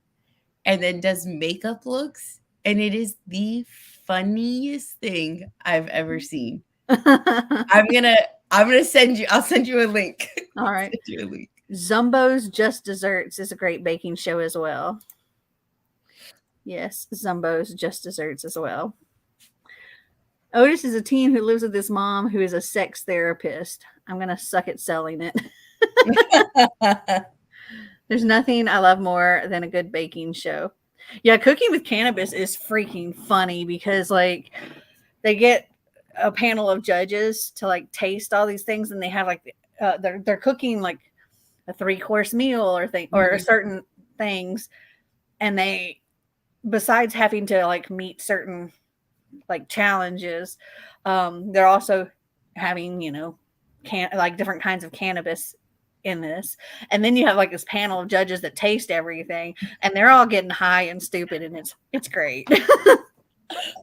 and then does makeup looks, and it is the funniest thing I've ever seen. I'm gonna send you. I'll send you a link. All right. Send you a link. Zumbo's Just Desserts is a great baking show as well. Yes, Zumbo's Just Desserts as well. Otis is a teen who lives with his mom who is a sex therapist. I'm going to suck at selling it. There's nothing I love more than a good baking show. Yeah, Cooking with Cannabis is freaking funny because like they get a panel of judges to like taste all these things, and they have like they're cooking like a 3-course meal or thing or certain things, and they, besides having to like meet certain like challenges, they're also having like different kinds of cannabis in this, and then you have like this panel of judges that taste everything, and they're all getting high and stupid, and it's great.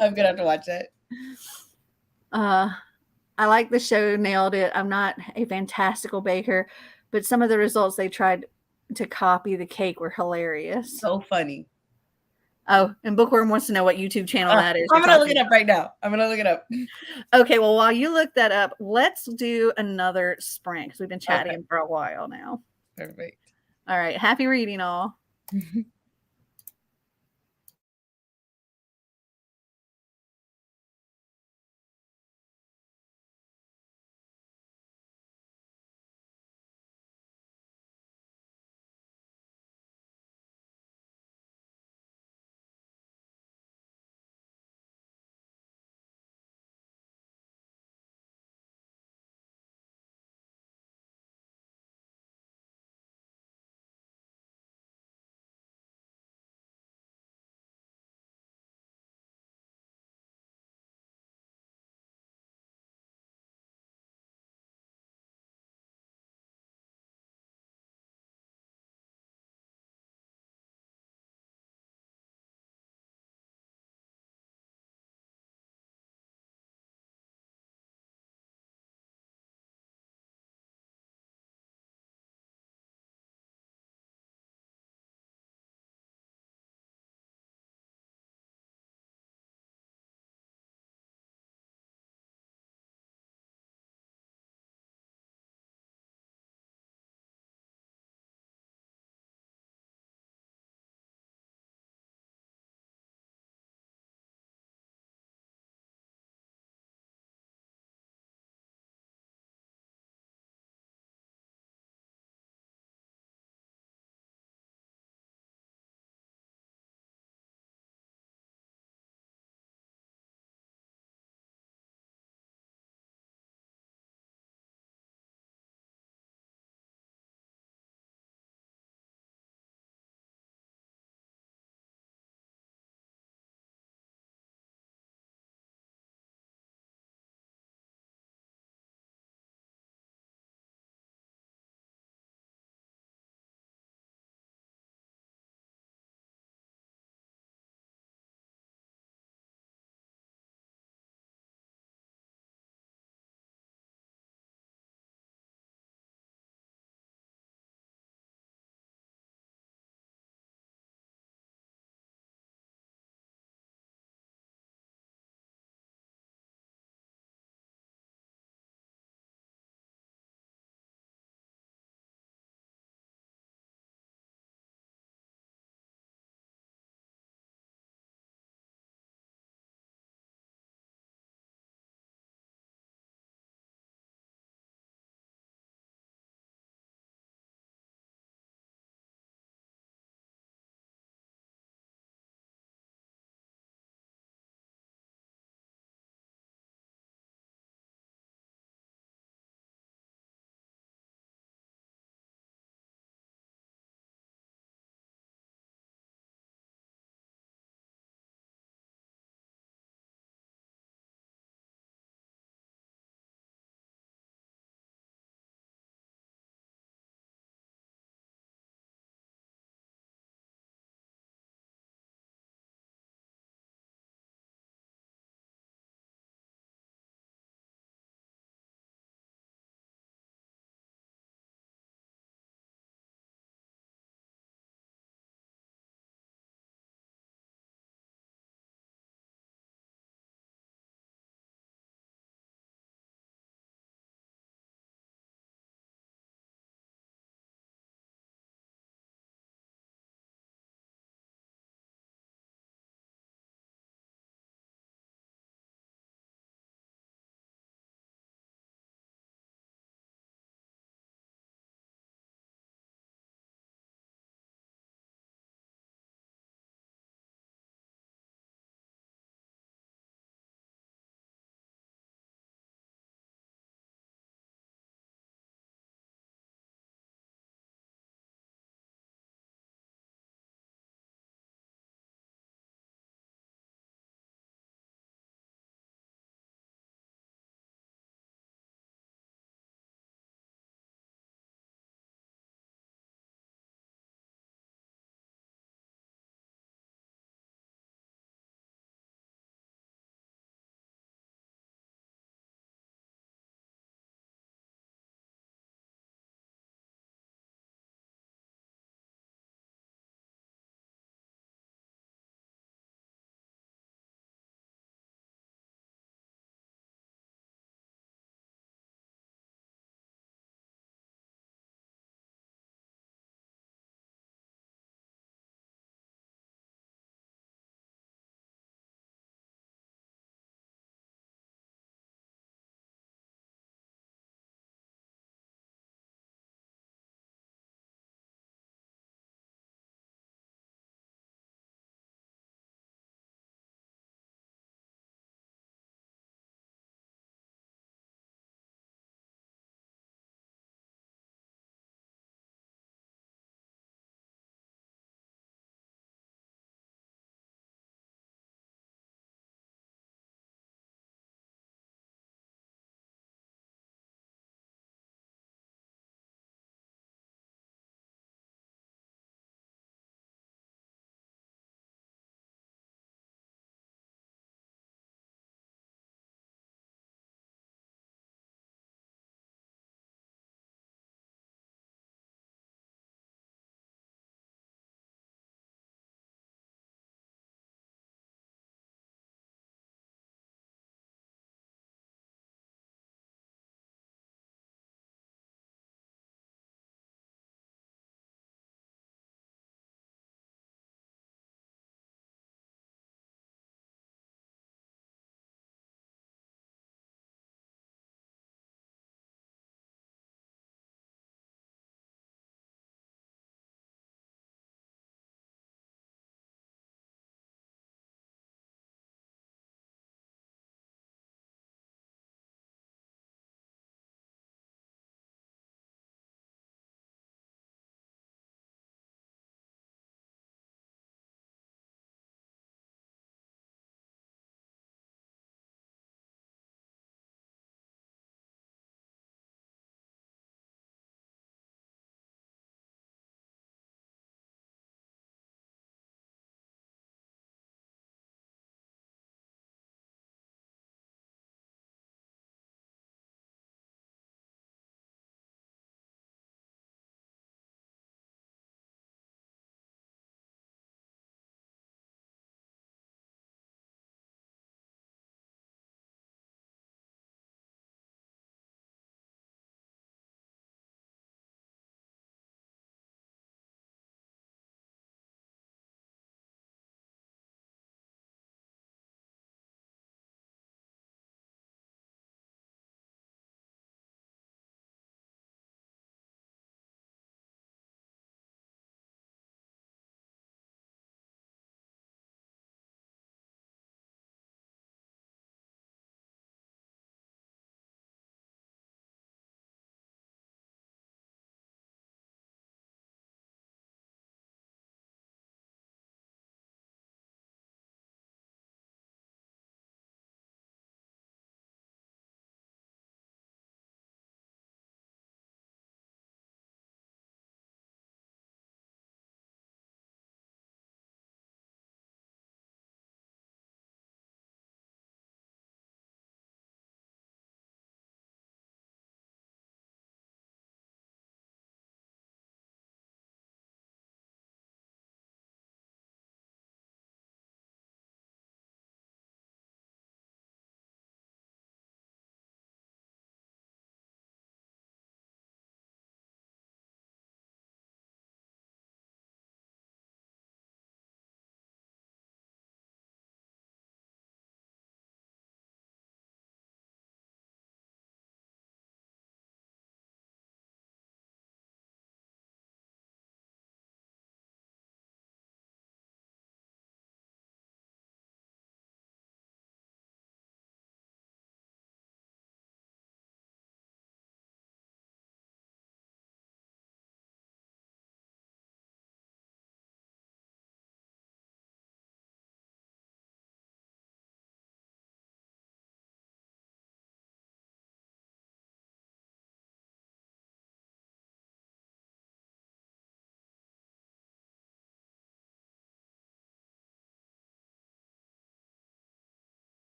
I'm gonna have to watch that. I like the show. Nailed it. I'm not a fantastical baker, but some of the results they tried to copy the cake were hilarious. So funny. Oh, and Bookworm wants to know what YouTube channel that is. I'm gonna look it up right now. I'm gonna look it up. Okay, well, while you look that up, let's do another sprint because we've been chatting for a while now. Perfect. All right. Happy reading, all.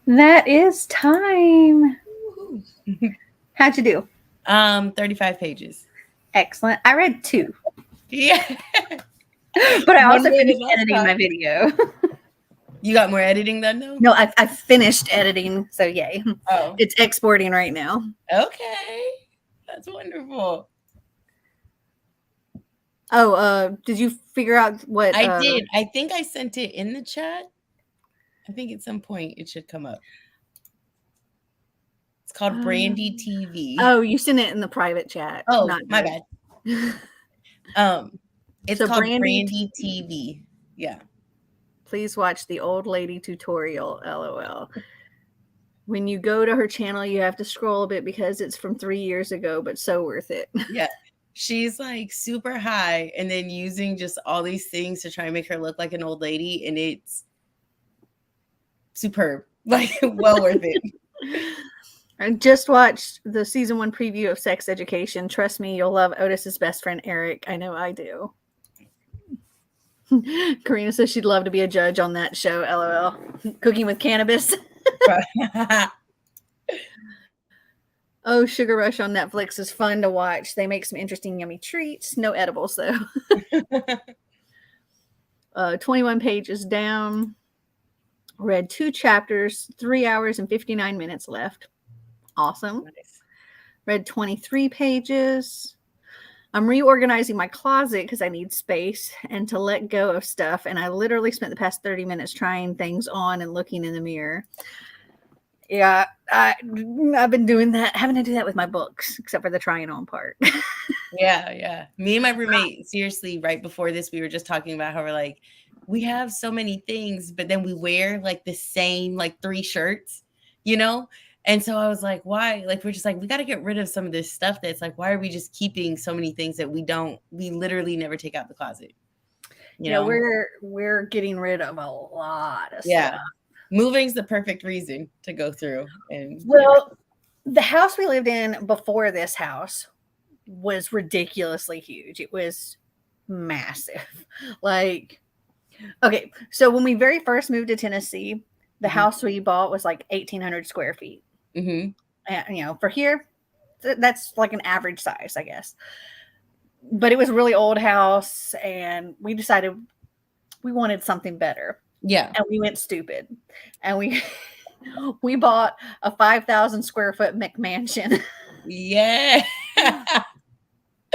That is time. How'd you do? 35 pages. Excellent. I read 2, Yeah. but I One also more finished than last editing my time. video. You got more editing done though? No, I finished editing, so yay. Oh, It's exporting right now. okay. That's wonderful. Oh, did you figure out what I did. I think I sent it in the chat. I think at some point it should come up. It's called Brandy TV. Oh, you sent it in the private chat. Oh, Not my good. bad. It's So called Brandy Brandy TV. Yeah. Please watch the old lady tutorial, LOL. When you go to her channel, you have to scroll a bit because it's from 3 years ago, but so worth it. Yeah. She's like super high and then using just all these things to try and make her look like an old lady. And it's superb. Like, well worth it. I just watched the season 1 preview of Sex Education. Trust me, you'll love Otis's best friend, Eric. I know I do. Karina says she'd love to be a judge on that show, LOL. Cooking with cannabis. Oh, Sugar Rush on Netflix is fun to watch. They make some interesting, yummy treats. No edibles, though. 21 pages down. Read 2 chapters, 3 hours and 59 minutes left. Awesome. Nice. Read 23 pages. I'm reorganizing my closet because I need space and to let go of stuff. And I literally spent the past 30 minutes trying things on and looking in the mirror. Yeah, I've been doing that, having to do that with my books, except for the trying on part. Yeah. Me and my roommate, seriously, right before this, we were just talking about how we're like, we have so many things, but then we wear like the same, like 3 shirts, you know? And so I was like, why? Like, we're just like, we got to get rid of some of this stuff that's like, why are we just keeping so many things that we literally never take out the closet? You know? We're getting rid of a lot of Yeah. stuff. Moving's the perfect reason to go through. And well, the house we lived in before this house was ridiculously huge. It was massive. Like, okay, so when we very first moved to Tennessee, the house we bought was like 1,800 square feet. Mm-hmm. And, for here, that's like an average size, I guess. But it was a really old house, and we decided we wanted something better. Yeah. And we went stupid. And we bought a 5,000 square foot McMansion. Yeah.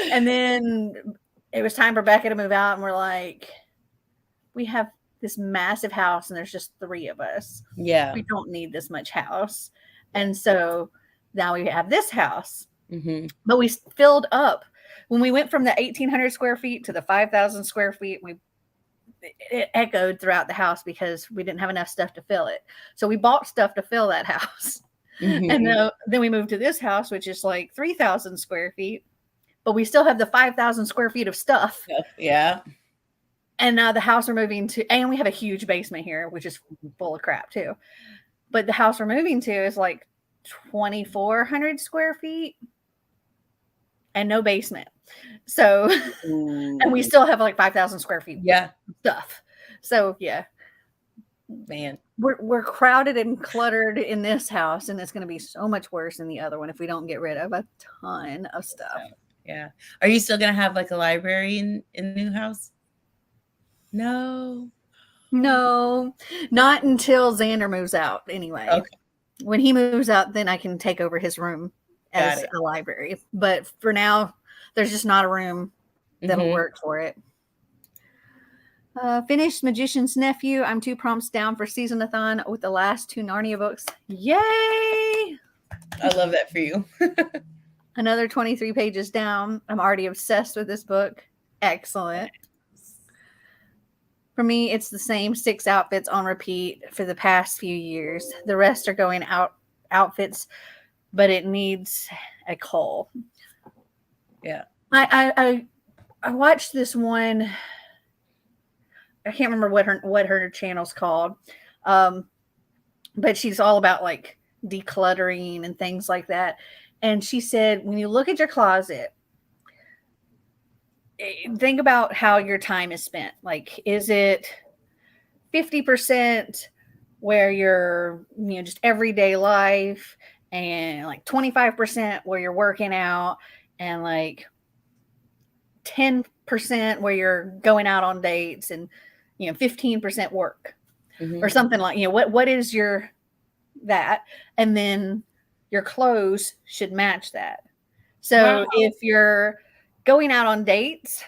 And then it was time for Becca to move out, and we're like, we have this massive house and there's just 3 of us. Yeah. We don't need this much house. And so now we have this house. Mm-hmm. But we filled up. When we went from the 1,800 square feet to the 5,000 square feet, it echoed throughout the house because we didn't have enough stuff to fill it. So we bought stuff to fill that house. Mm-hmm. And then we moved to this house, which is like 3,000 square feet. But we still have the 5,000 square feet of stuff. Yeah. And now the house we're moving to, and we have a huge basement here, which is full of crap too. But the house we're moving to is like 2,400 square feet and no basement. So, and we still have like 5,000 square feet. Yeah. Stuff. So yeah, man, we're crowded and cluttered in this house, and it's going to be so much worse in the other one if we don't get rid of a ton of stuff. Yeah. Are you still going to have like a library in the new house? No, not until Xander moves out anyway. Okay. When he moves out, then I can take over his room as a library. But for now, there's just not a room that'll work for it. Finished Magician's Nephew. I'm 2 prompts down for SeasonAthon with the last 2 Narnia books. Yay! I love that for you. Another 23 pages down. I'm already obsessed with this book. Excellent. For me, it's the same 6 outfits on repeat for the past few years. The rest are going out outfits, but it needs a call. Yeah. I watched this one. I can't remember what her channel's called. But she's all about like decluttering and things like that. And she said, when you look at your closet, think about how your time is spent. Like, is it 50% where you're, just everyday life, and like 25% where you're working out, and like 10% where you're going out on dates, and 15% work, or something like, what is your that, and then your clothes should match that. So Wow. if you're going out on dates,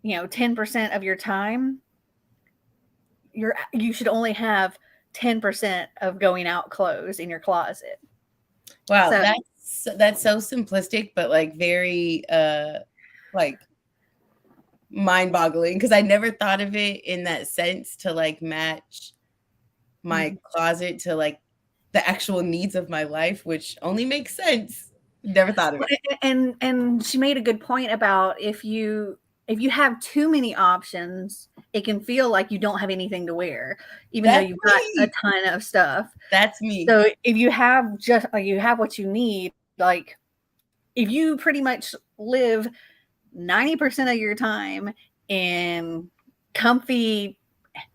10% of your time, you should only have 10% of going out clothes in your closet. Wow, So that's so simplistic, but like very like mind-boggling, because I never thought of it in that sense, to like match my closet to like the actual needs of my life, which only makes sense. Never thought of it. And she made a good point about if you have too many options, it can feel like you don't have anything to wear, even though That's you've got a me. ton of stuff. That's me. So if you have just you have what you need, like if you pretty much live 90% of your time in comfy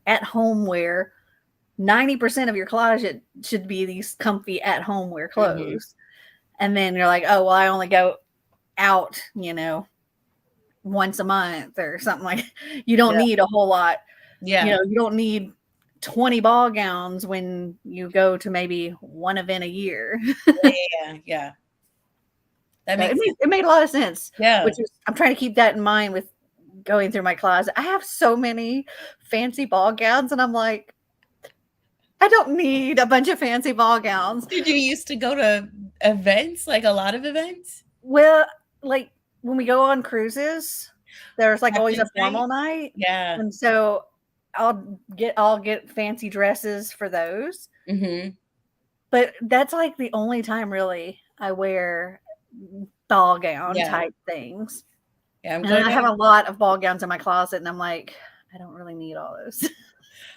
at home wear, 90% of your closet should be these comfy at home wear clothes. And then you're like, oh, well, I only go out, once a month or something like that. You don't need a whole lot. Yeah. You don't need 20 ball gowns when you go to maybe one event a year. Yeah. That So makes sense. it made a lot of sense. Yeah. Which is, I'm trying to keep that in mind with going through my closet. I have so many fancy ball gowns, and I'm like, I don't need a bunch of fancy ball gowns. Did you used to go to events, like a lot of events? Well, like when we go on cruises, there's like always a Captain's formal night? night. Yeah. And so I'll get fancy dresses for those. But that's like the only time really I wear ball gown type things. Yeah, And I have a lot of ball gowns in my closet, and I'm like, I don't really need all those.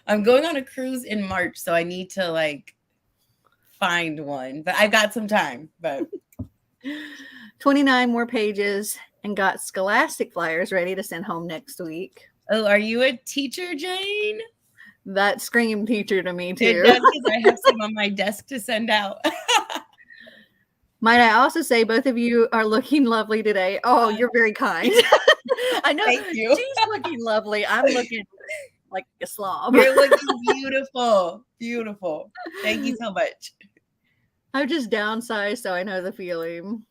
I'm going on a cruise in March, so I need to like find one. But I've got some time. But 29 more pages, and got scholastic flyers ready to send home next week. Oh, are you a teacher, Jane? That screamed teacher to me too. It does, because I have some on my desk to send out. Might I also say both of you are looking lovely today. Oh, you're very kind. I know. Thank you. She's looking lovely. I'm looking like a slob. You're looking beautiful. Beautiful. Thank you so much. I've just downsized, so I know the feeling.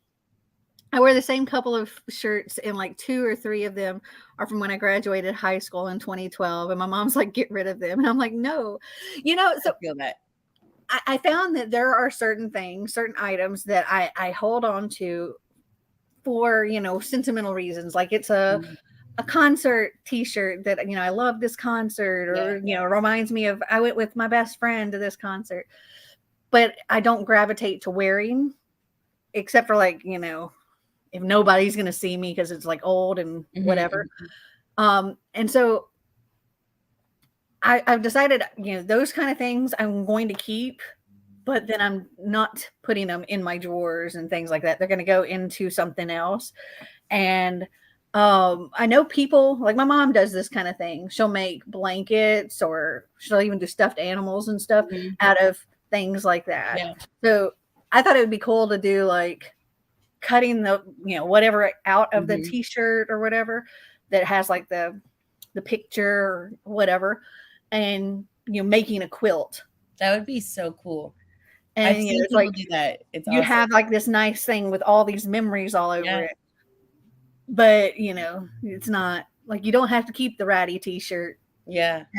I wear the same couple of shirts, and like 2 or 3 of them are from when I graduated high school in 2012. And my mom's like, get rid of them. And I'm like, no. So I feel that. I found that there are certain things, certain items that I hold on to for, sentimental reasons. Like it's a concert t-shirt that, I love this concert, or, reminds me of, I went with my best friend to this concert. But I don't gravitate to wearing, except for like, if nobody's going to see me because it's like old and whatever. And so I've decided, those kind of things I'm going to keep, but then I'm not putting them in my drawers and things like that. They're going to go into something else. And I know people, like my mom does this kind of thing. She'll make blankets, or she'll even do stuffed animals and stuff out of things like that. Yeah. So I thought it would be cool to do like cutting the, whatever out of the t-shirt or whatever that has like the picture or whatever, and making a quilt. That would be so cool. And I've seen people do that. It's you awesome. have like this nice thing with all these memories all over it. But it's not like, you don't have to keep the ratty t-shirt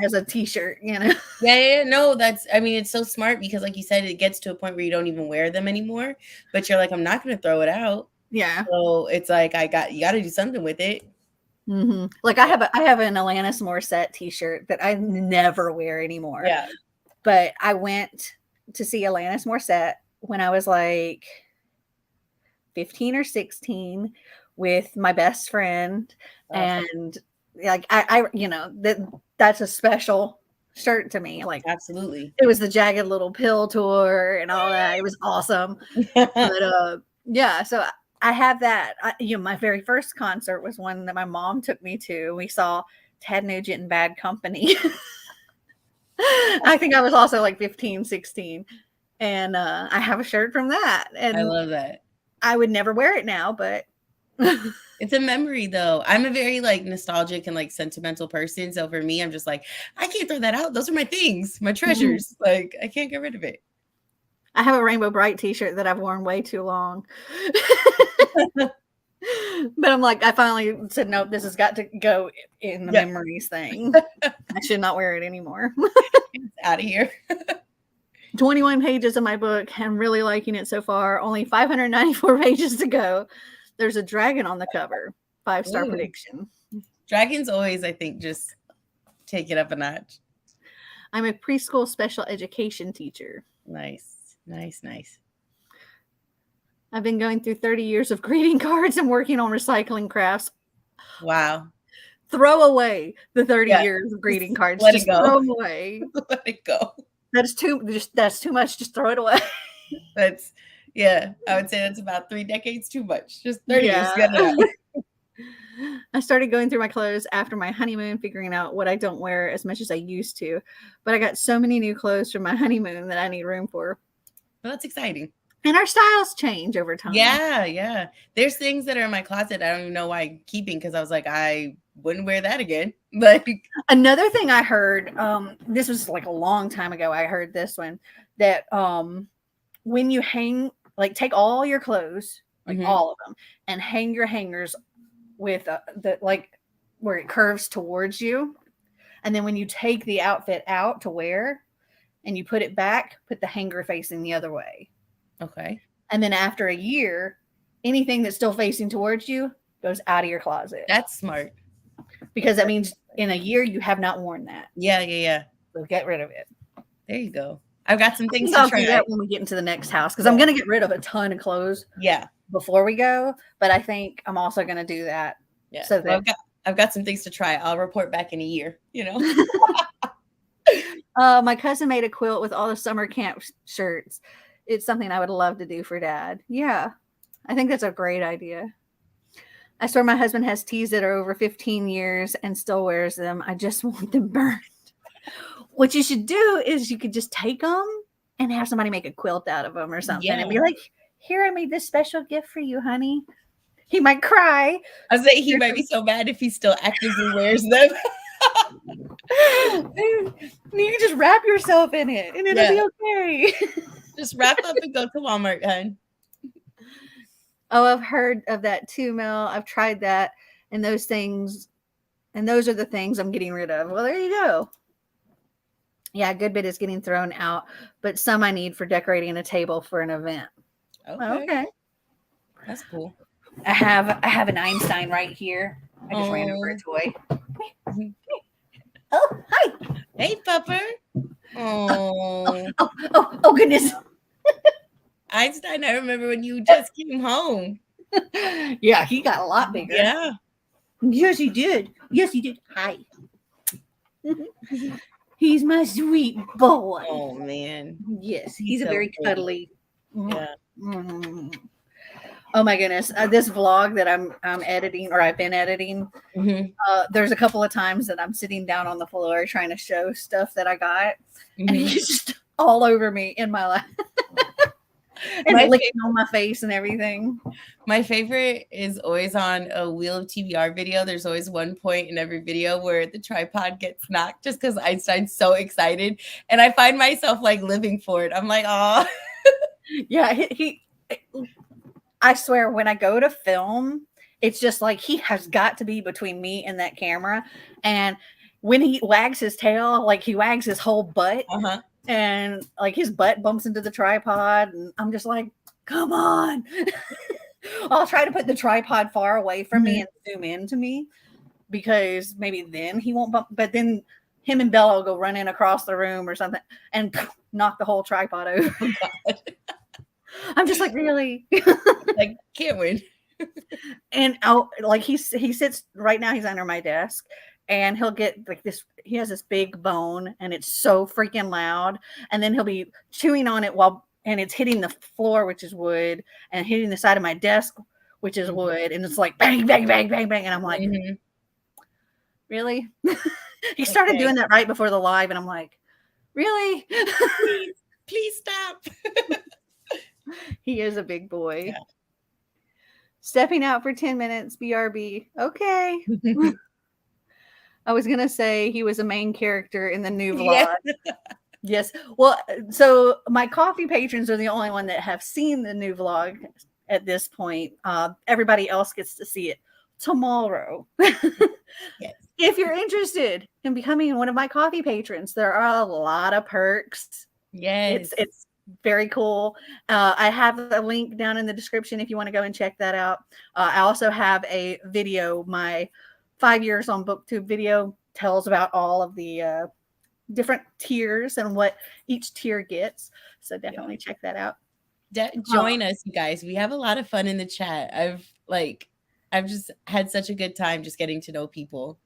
as a t-shirt. No, it's so smart, because like you said, it gets to a point where you don't even wear them anymore, but you're like, I'm not going to throw it out. So it's like, you got to do something with it. Like I have an Alanis Morissette t-shirt that I never wear anymore. But I went to see Alanis Morissette when I was like 15 or 16 with my best friend. And like I that's a special shirt to me. Like, absolutely. It was the Jagged Little Pill tour and all that. It was awesome. But so I have that. My very first concert was one that my mom took me to. We saw Ted Nugent and Bad Company. I think I was also like 15, 16. And I have a shirt from that. I And love that. I would never wear it now, but It's a memory though. I'm a very like nostalgic and like sentimental person. So for me, I'm just like, I can't throw that out. Those are my things, my treasures. Like I can't get rid of it. I have a Rainbow Bright t-shirt that I've worn way too long. But I'm like, I finally said, nope, this has got to go in the memories thing. I should not wear it anymore. It's out of here. 21 pages of my book. I'm really liking it so far. Only 594 pages to go. There's a dragon on the cover. 5-star prediction. Dragons always, I think, just take it up a notch. I'm a preschool special education teacher. Nice, nice, nice. I've been going through 30 years of greeting cards and working on recycling crafts. Wow. Throw away the 30 years of greeting cards. Just throw them away. Let it go. That's too much. Just throw it away. That's, I would say that's about 3 decades too much. Just 30 years. I started going through my clothes after my honeymoon, figuring out what I don't wear as much as I used to. But I got so many new clothes from my honeymoon that I need room for. Well, that's exciting. And our styles change over time. Yeah. There's things that are in my closet I don't even know why I'm keeping because I was like, I wouldn't wear that again. Like another thing I heard, this was like a long time ago. I heard this one that when you hang, like take all your clothes, like all of them, and hang your hangers with the like where it curves towards you, and then when you take the outfit out to wear, and you put it back, put the hanger facing the other way. Okay. And then after a year, anything that's still facing towards you goes out of your closet. That's smart. Because that means in a year you have not worn that. Yeah. So get rid of it. There you go. I've got some things I'll do that when we get into the next house because I'm going to get rid of a ton of clothes. Yeah. Before we go, but I think I'm also going to do that. Yeah. So that I've got some things to try. I'll report back in a year. My cousin made a quilt with all the summer camp shirts. It's something I would love to do for Dad. Yeah, I think that's a great idea. I swear my husband has tees that are over 15 years and still wears them. I just want them burned. What you should do is you could just take them and have somebody make a quilt out of them or something and be like, here, I made this special gift for you, honey. He might cry. I was like, he might be so mad if he still actively wears them. You can just wrap yourself in it and it'll be okay. Just wrap up and go to Walmart, hun. Oh, I've heard of that too, Mel. I've tried that and those things, and those are the things I'm getting rid of. Well, there you go. Yeah, a good bit is getting thrown out, but some I need for decorating a table for an event. Okay. That's cool. I have an Einstein right here. I just ran over a toy. Oh, hi. Hey, pupper. Oh, goodness. Einstein, I remember when you just came home. Yeah, he got a lot bigger. Yeah. Yes, he did. Hi. He's my sweet boy. Oh, man. Yes, he's a very cuddly. Yeah. Oh my goodness! This vlog that I'm editing, or I've been editing, there's a couple of times that I'm sitting down on the floor trying to show stuff that I got, and he's just all over me in my lap, and licking on my face and everything. My favorite is always on a Wheel of TBR video. There's always one point in every video where the tripod gets knocked just because Einstein's so excited, and I find myself like living for it. I'm like, oh, yeah, he I swear, when I go to film, it's just like he has got to be between me and that camera. And when he wags his tail, like he wags his whole butt, and like his butt bumps into the tripod, and I'm just like, come on. I'll try to put the tripod far away from me and zoom into me because maybe then he won't bump. But then him and Bella will go running across the room or something and knock the whole tripod over. I'm just like, really? Like, can't win. And like he sits right now, he's under my desk, and he'll get like this, he has this big bone and it's so freaking loud, and then he'll be chewing on it and it's hitting the floor, which is wood, and hitting the side of my desk, which is wood, and it's like bang, bang, bang, bang, bang, and I'm like, really? He started doing that right before the live, and I'm like, Really? Please, please stop. He is a big boy. Yeah. Stepping out for 10 minutes, BRB. Okay. I was going to say he was a main character in the new Yeah. vlog. Yes. Well, so my coffee patrons are the only one that have seen the new vlog at this point. Everybody else gets to see it tomorrow. Yes. If you're interested in becoming one of my coffee patrons, there are a lot of perks. Yes. It's very cool. I have a link down in the description if you want to go and check that out. I also have a video. My 5 years on BookTube video tells about all of the different tiers and what each tier gets. So definitely check that out. Join us, you guys. We have a lot of fun in the chat. I've just had such a good time just getting to know people.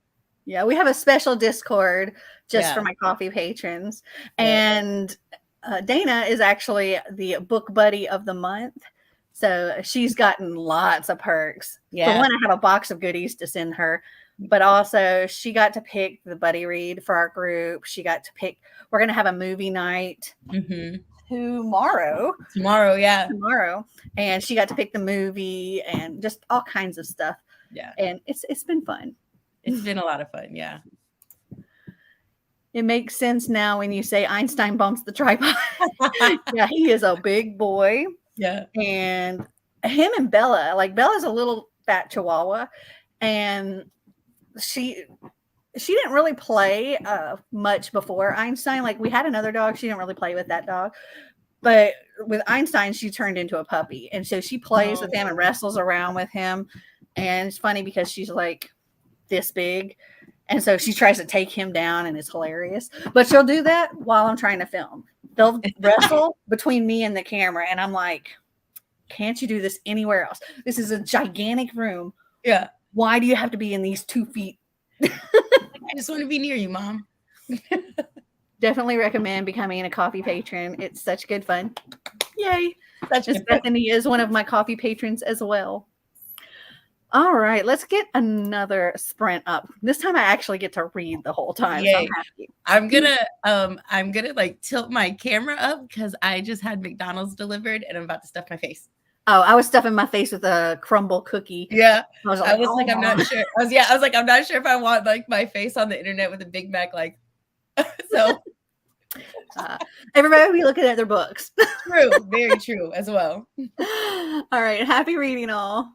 Yeah, we have a special Discord just for my coffee patrons. And Dana is actually the book buddy of the month. So she's gotten lots of perks. Yeah. For one, I have a box of goodies to send her, but also she got to pick the buddy read for our group. She got to pick, we're going to have a movie night tomorrow. Tomorrow. And she got to pick the movie and just all kinds of stuff. Yeah. And it's been fun. It's been a lot of fun. Yeah. It makes sense now when you say Einstein bumps the tripod. Yeah, he is a big boy. Yeah. And him and Bella, like Bella's a little fat chihuahua, and she didn't really play much before Einstein. Like we had another dog, she didn't really play with that dog. But with Einstein, she turned into a puppy. And so she plays with him and wrestles around with him. And it's funny because she's like this big. And so she tries to take him down and it's hilarious. But she'll do that while I'm trying to film. They'll wrestle between me and the camera. And I'm like, can't you do this anywhere else? This is a gigantic room. Yeah. Why do you have to be in these 2 feet? I just want to be near you, Mom. Definitely recommend becoming a coffee patron. It's such good fun. Yay. Miss Bethany is one of my coffee patrons as well. All right, let's get another sprint up. This time I actually get to read the whole time. Yay. So I'm happy. I'm gonna like tilt my camera up because I just had McDonald's delivered and I'm about to stuff my face. Oh, I was stuffing my face with a crumble cookie. Yeah. I was like, I'm not sure. I was like, I'm not sure if I want like my face on the internet with a Big Mac, like so. Everybody will be looking at their books. True, very true as well. All right, happy reading all.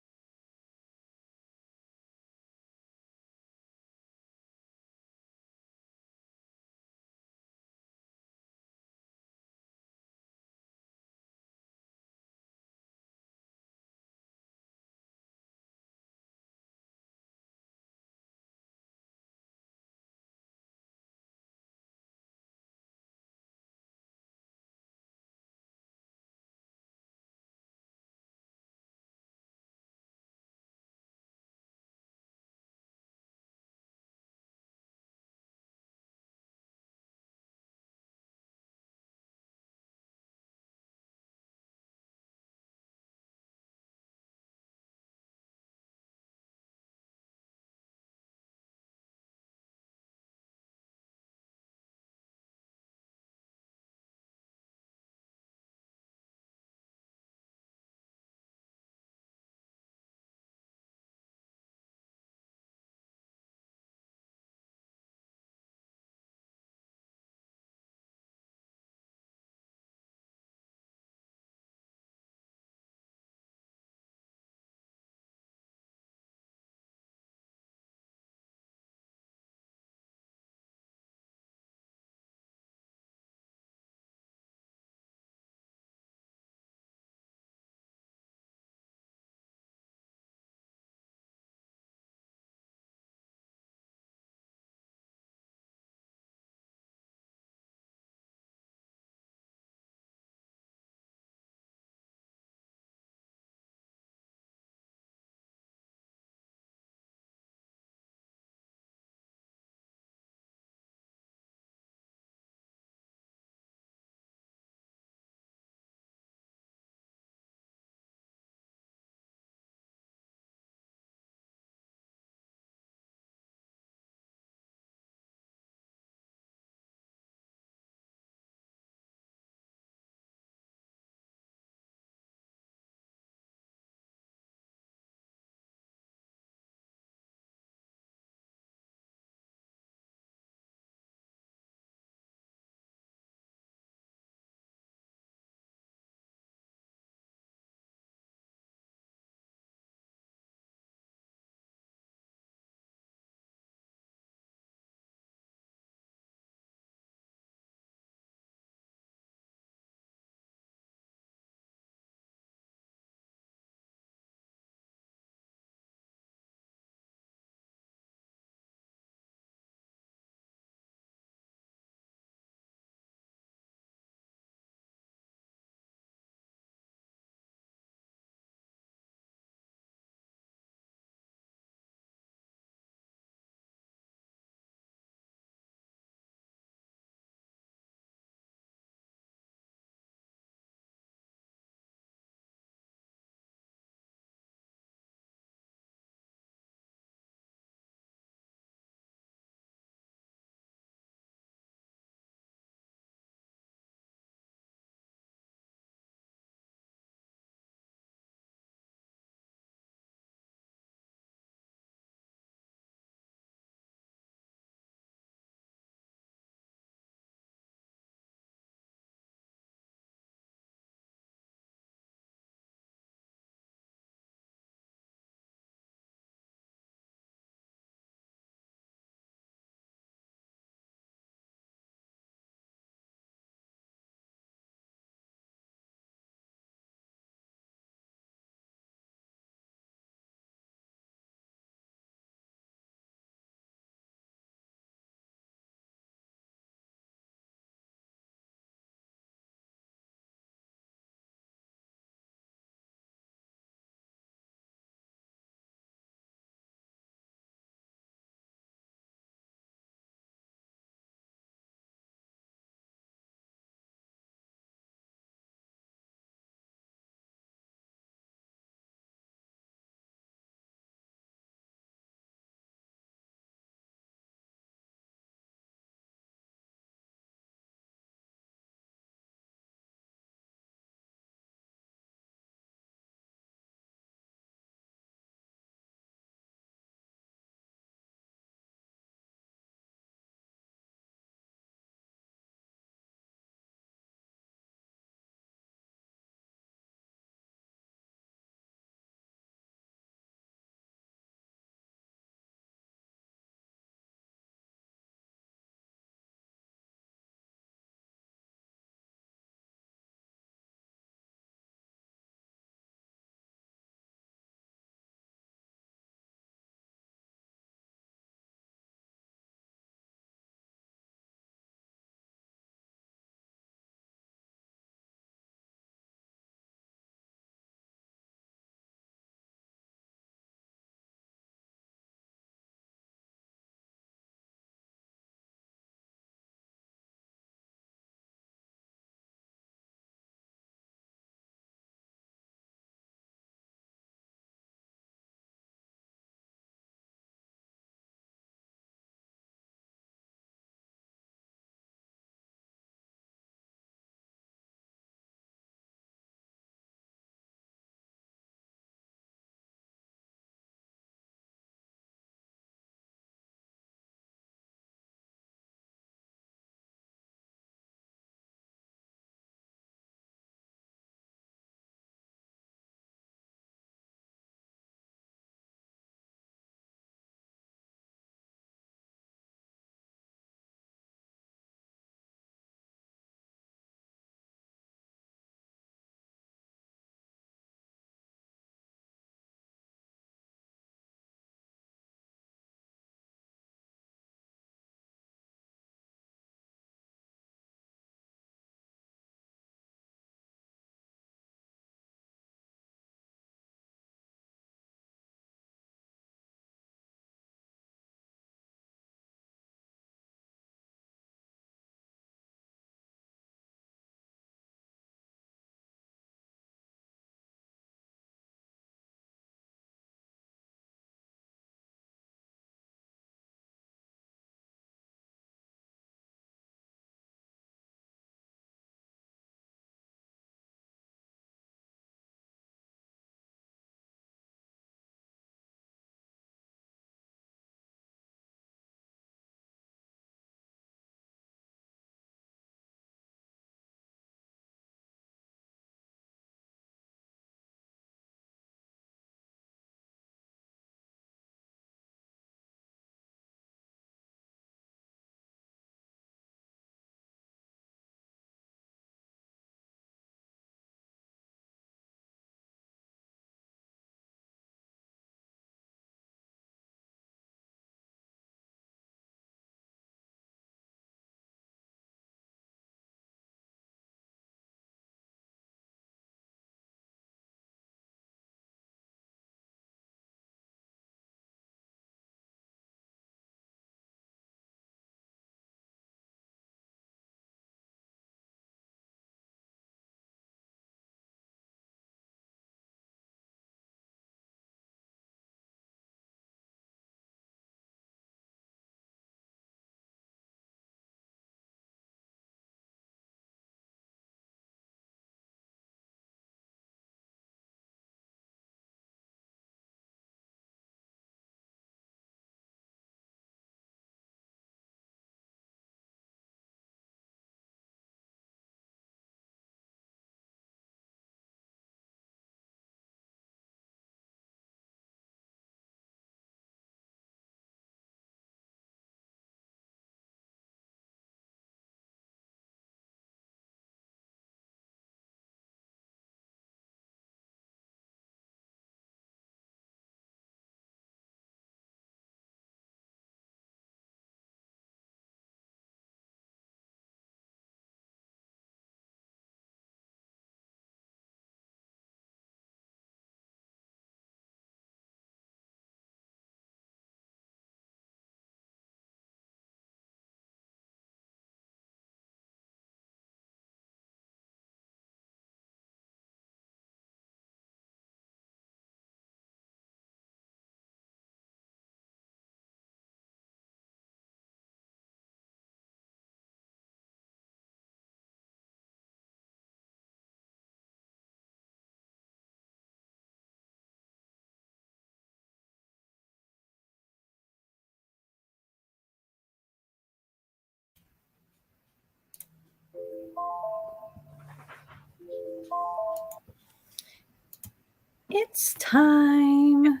It's time.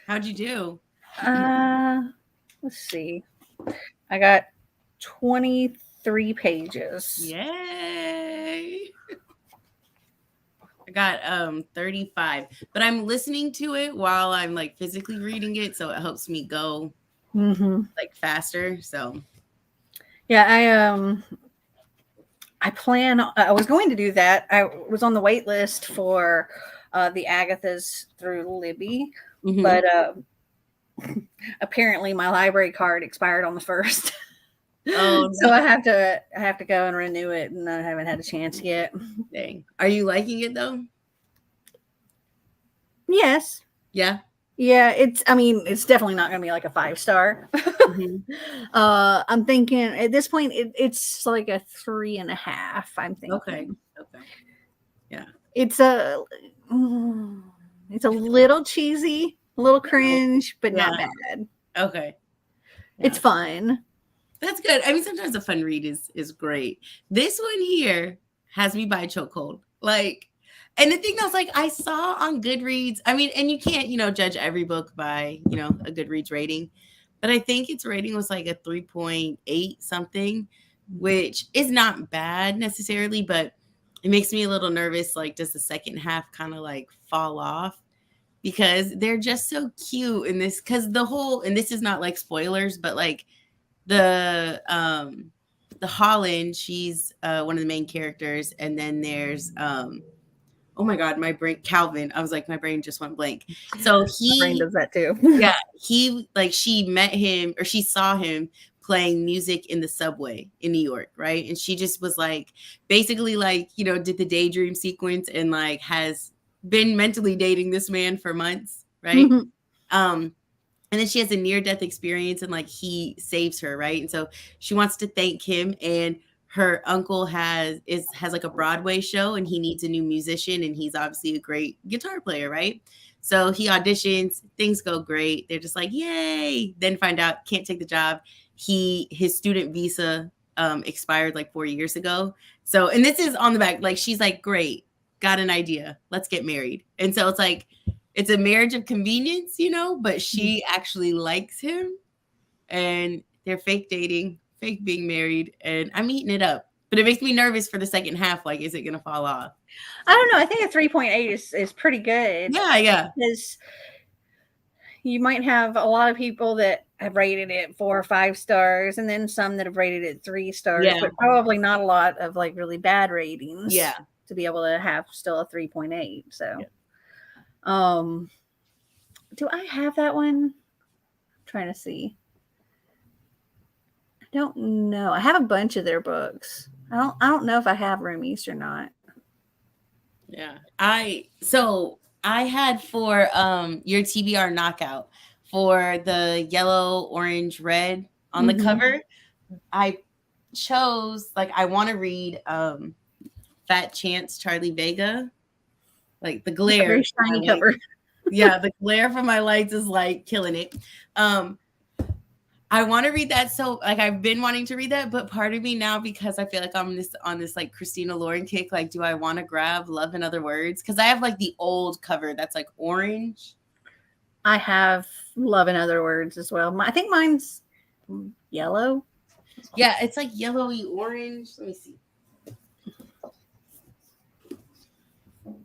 How'd you do? Let's see. I got 23 pages. Yay! I got 35, but I'm listening to it while I'm like physically reading it, so it helps me go like faster. So yeah, I was going to do that. I was on the wait list for the Agathas through Libby, but apparently my library card expired on the 1st. Oh, so I have to go and renew it, and I haven't had a chance yet. Dang. Are you liking it though? Yes. Yeah. Yeah, it's definitely not going to be like a 5-star. I'm thinking at this point it's like a 3.5. I'm thinking. Okay. Yeah. It's a little cheesy, a little cringe, but not bad. Okay. Yeah. It's fun. That's good. I mean, sometimes a fun read is great. This one here has me by a chokehold. Like, and the thing that was like, I saw on Goodreads, I mean, and you can't, judge every book by, a Goodreads rating, but I think its rating was like a 3.8 something, which is not bad necessarily, but it makes me a little nervous. Like, does the second half kind of like fall off? Because they're just so cute in this, because and this is not like spoilers, but like the Holland, she's one of the main characters, and then there's oh my god, my brain, Calvin. I was like, my brain just went blank. So my brain does that too. Yeah, she met him, or she saw him playing music in the subway in New York, right? And she just was like, basically like, did the daydream sequence, and like has been mentally dating this man for months, right? And then she has a near-death experience, and like he saves her, right? And so she wants to thank him, and her uncle has like a Broadway show, and he needs a new musician, and he's obviously a great guitar player, right? So he auditions, things go great. They're just like, yay. Then find out can't take the job. His student visa expired like 4 years ago. So, and this is on the back, like she's like, great, got an idea, let's get married. And so it's like, it's a marriage of convenience, but she actually likes him, and they're fake dating, fake being married, and I'm eating it up. But it makes me nervous for the second half. Like, is it going to fall off? I don't know. I think a 3.8 is pretty good. Yeah. Because you might have a lot of people that have rated it 4 or 5 stars, and then some that have rated it 3 stars, but probably not a lot of like really bad ratings. Yeah. To be able to have still a 3.8. So. Yeah. Do I have that one? I'm trying to see. I don't know. I have a bunch of their books. I don't know if I have Roomies or not. Yeah. I had for your TBR knockout for the yellow, orange, red on the cover. I chose, like, I want to read Fat Chance Charlie Vega. Like the glare. Very shiny cover. Yeah, the glare from my lights is like killing it. I want to read that. So like I've been wanting to read that, but part of me now, because I feel like I'm on this like Christina Lauren kick, like, do I want to grab Love in Other Words? Because I have like the old cover that's like orange. I have Love in Other Words as well. I think mine's yellow. Yeah, it's like yellowy orange. Let me see.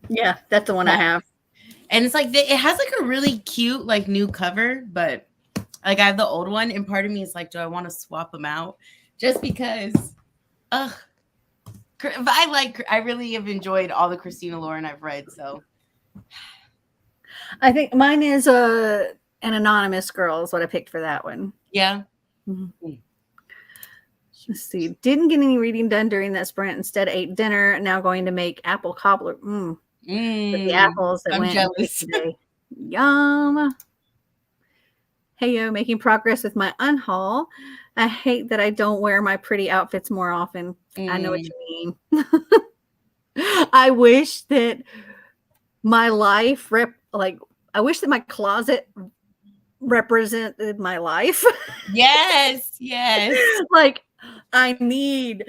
Yeah, that's the one I have. And it's like, it has like a really cute, like new cover, but like I have the old one, and part of me is like, do I want to swap them out? Just because, I really have enjoyed all the Christina Lauren I've read. So I think mine is an anonymous girl is what I picked for that one. Yeah. Let's see. Didn't get any reading done during that sprint. Instead, ate dinner. Now going to make apple cobbler. With the apples that went today. Yum. Hey, yo, making progress with my unhaul. I hate that I don't wear my pretty outfits more often. I know what you mean. I wish that my life, I wish that my closet represented my life. Yes. Like, I need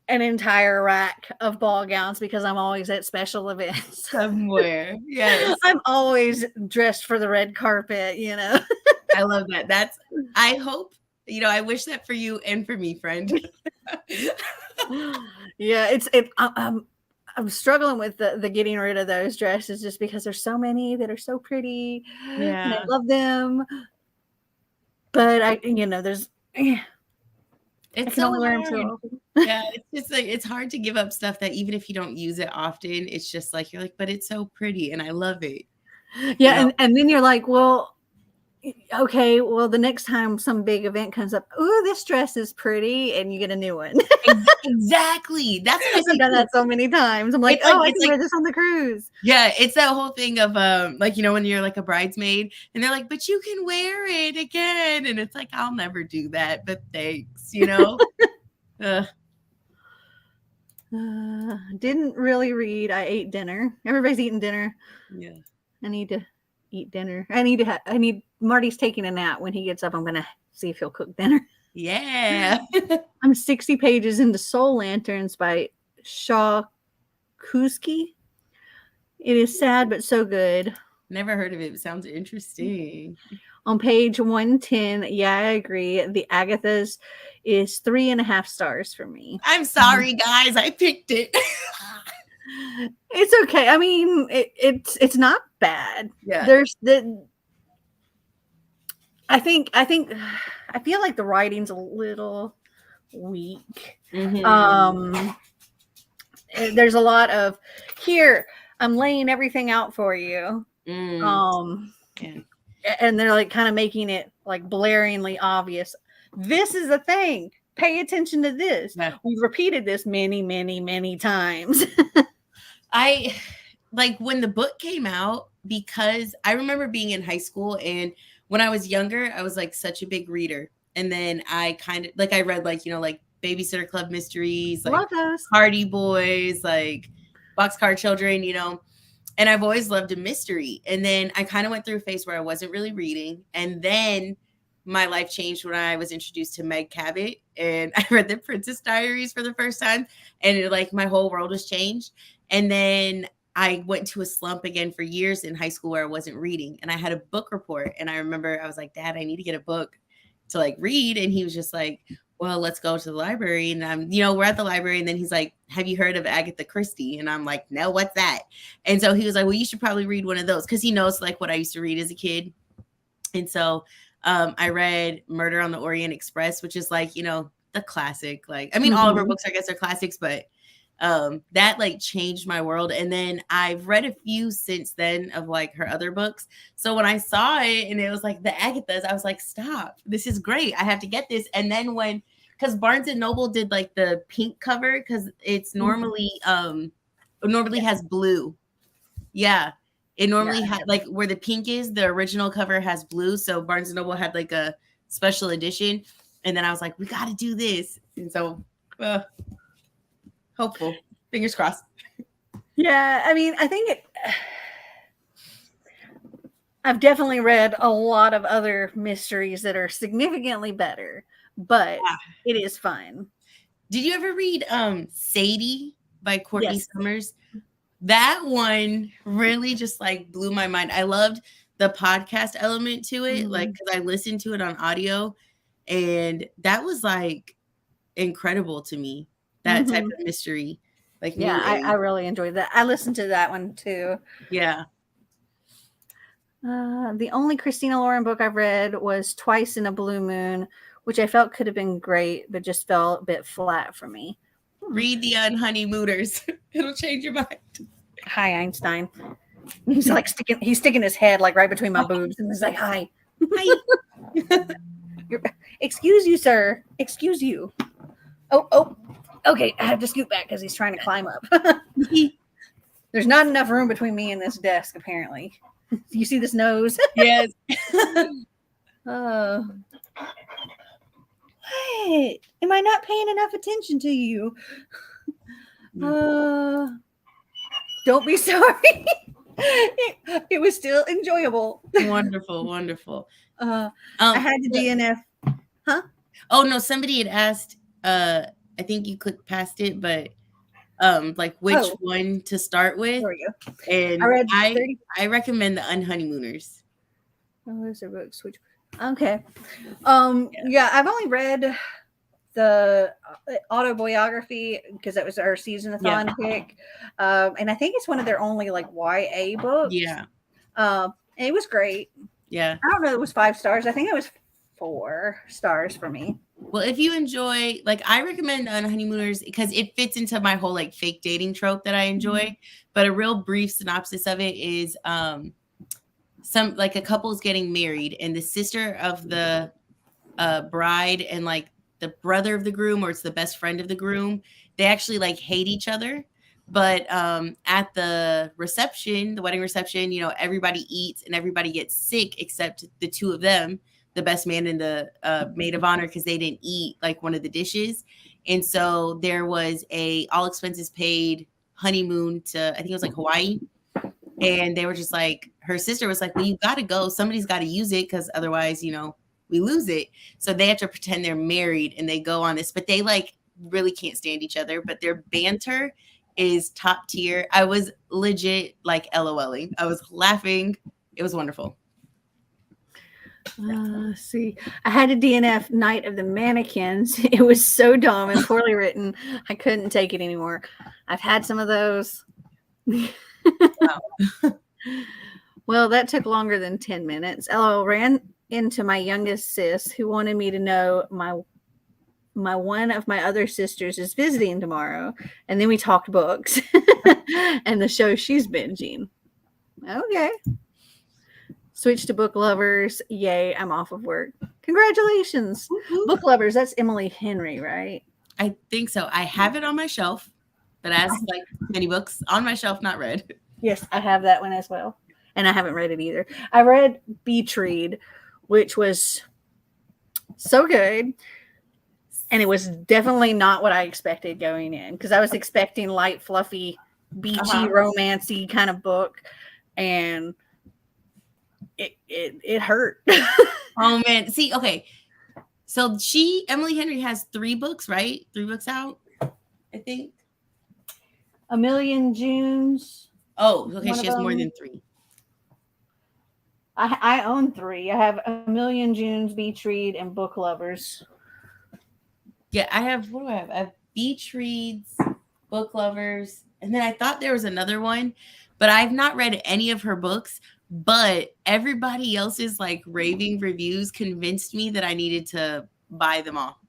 an entire rack of ball gowns because I'm always at special events. Somewhere. Yes. I'm always dressed for the red carpet, you know. I love that. I hope, I wish that for you and for me, friend. Yeah, I'm struggling with the getting rid of those dresses just because there's so many that are so pretty and I love them. But there's I It's can so only wear them so hard. often. Yeah, it's just like it's hard to give up stuff that even if you don't use it often, it's just like you're like, but it's so pretty and I love it. Yeah, and then you're like, well, okay, well, the next time some big event comes up, ooh, this dress is pretty, and you get a new one. Exactly. That's what I I've done that so many times. I'm like, I can wear this on the cruise. Yeah, it's that whole thing of when you're like a bridesmaid and they're like, but you can wear it again. And it's like, I'll never do that, but thanks, Didn't really read. I ate dinner. Everybody's eating dinner. Yeah. I need to eat dinner. Marty's taking a nap. When he gets up, I'm going to see if he'll cook dinner. Yeah. I'm 60 pages into Soul Lanterns by Shaw Kuski. It is sad, but so good. Never heard of it. It sounds interesting. On page 110, yeah, I agree. The Agathas is 3.5 stars for me. I'm sorry, guys. I picked it. It's okay. I mean, it's not bad. Yeah. There's I feel like the writing's a little weak. Mm-hmm. There's a lot of here, I'm laying everything out for you. Yeah. And they're like kind of making it like blaringly obvious. This is the thing. Pay attention to this. Yeah. We've repeated this many, many, many times. I like when the book came out, because I remember being in high school, and when I was younger, I was like such a big reader. And then I kind of like I read like Babysitter Club Mysteries, like Hardy Boys, like Boxcar Children, and I've always loved a mystery. And then I kind of went through a phase where I wasn't really reading. And then my life changed when I was introduced to Meg Cabot, and I read the Princess Diaries for the first time. And my whole world was changed. And then I went to a slump again for years in high school where I wasn't reading. And I had a book report. And I remember I was like, Dad, I need to get a book to read. And he was just like, well, let's go to the library. And I'm, we're at the library. And then he's like, have you heard of Agatha Christie? And I'm like, no, what's that? And so he was like, well, you should probably read one of those. Cause he knows what I used to read as a kid. And so I read Murder on the Orient Express, which is the classic, all of her books, I guess, are classics, but that changed my world. And then I've read a few since then of her other books. So when I saw it and it was the Agathas, I was like, stop, this is great. I have to get this. And then because Barnes and Noble did the pink cover, because it's normally has blue. Yeah. It normally had where the pink is, the original cover has blue. So Barnes and Noble had a special edition. And then I was like, we got to do this. And so hopeful. Fingers crossed. Yeah, I mean, I think I've definitely read a lot of other mysteries that are significantly better, but it is fun. Did you ever read Sadie by Courtney Summers? That one really just blew my mind. I loved the podcast element to it, because I listened to it on audio, and that was incredible to me. That type of mystery. I really enjoyed that. I listened to that one too. Yeah. The only Christina Lauren book I've read was Twice in a Blue Moon, which I felt could have been great, but just felt a bit flat for me. Read The Unhoneymooners. It'll change your mind. Hi, Einstein. He's sticking his head right between my boobs, and he's like, hi. Excuse you, sir. Excuse you. Oh. Okay, I have to scoot back because he's trying to climb up. There's not enough room between me and this desk, apparently. You see this nose? Yes. What? Am I not paying enough attention to you? Don't be sorry. It was still enjoyable. Wonderful. I had to DNF. Huh? Oh, no, somebody had asked, I think you clicked past it, but like which Oh, one to start with. there we go. I And read I 30. recommend the Unhoneymooners. Oh, there's a book switch. Okay. Yeah, I've only read the autobiography because that was our season-a-thon pick. And I think it's one of their only like YA books. Yeah. And it was great. Yeah. I don't know, it was 5 stars. I think it was 4 stars for me. Well, if you enjoy, like, I recommend Unhoneymooners because it fits into my whole like fake dating trope that I enjoy. But a real brief synopsis of it is some like a couple's getting married, and the sister of the bride and like the brother of the groom, or it's the best friend of the groom, they actually like hate each other. But at the reception, the wedding reception, you know, everybody eats and everybody gets sick except the two of them, the best man and the maid of honor, because they didn't eat like one of the dishes. And so there was a all expenses paid honeymoon to, I think it was like Hawaii. And they were just like, her sister was like, well, you got to go. Somebody's got to use it because otherwise, you know, we lose it. So they have to pretend they're married and they go on this, but they like really can't stand each other. But their banter is top tier. I was legit like LOLing. I was laughing. It was wonderful. See, I had a DNF Night of the Mannequins. It was so dumb and poorly written. I couldn't take it anymore. I've had some of those. Well, that took longer than 10 minutes. LOL, ran into my youngest sis who wanted me to know my one of my other sisters is visiting tomorrow, and then we talked books and the show she's binging. Okay. Switch to book lovers. Yay, I'm off of work. Congratulations. Woo-hoo. Book lovers, that's Emily Henry, right? I think so. I have it on my shelf, but as like many books on my shelf, not read. Yes, I have that one as well. And I haven't read it either. I read Beach Read, which was so good. And it was definitely not what I expected going in, because I was expecting light, fluffy, beachy, romancy kind of book. And it hurt. Oh man. See, okay. So Emily Henry has 3 books, right? 3 books out, I think. A Million Junes. Oh, okay. She has more than 3. I own 3. I have A Million Junes, Beach Read, and Book Lovers. Yeah, I have, what do I have? I have Beach Reads, Book Lovers, and then I thought there was another one, but I've not read any of her books. But everybody else's like raving reviews convinced me that I needed to buy them all.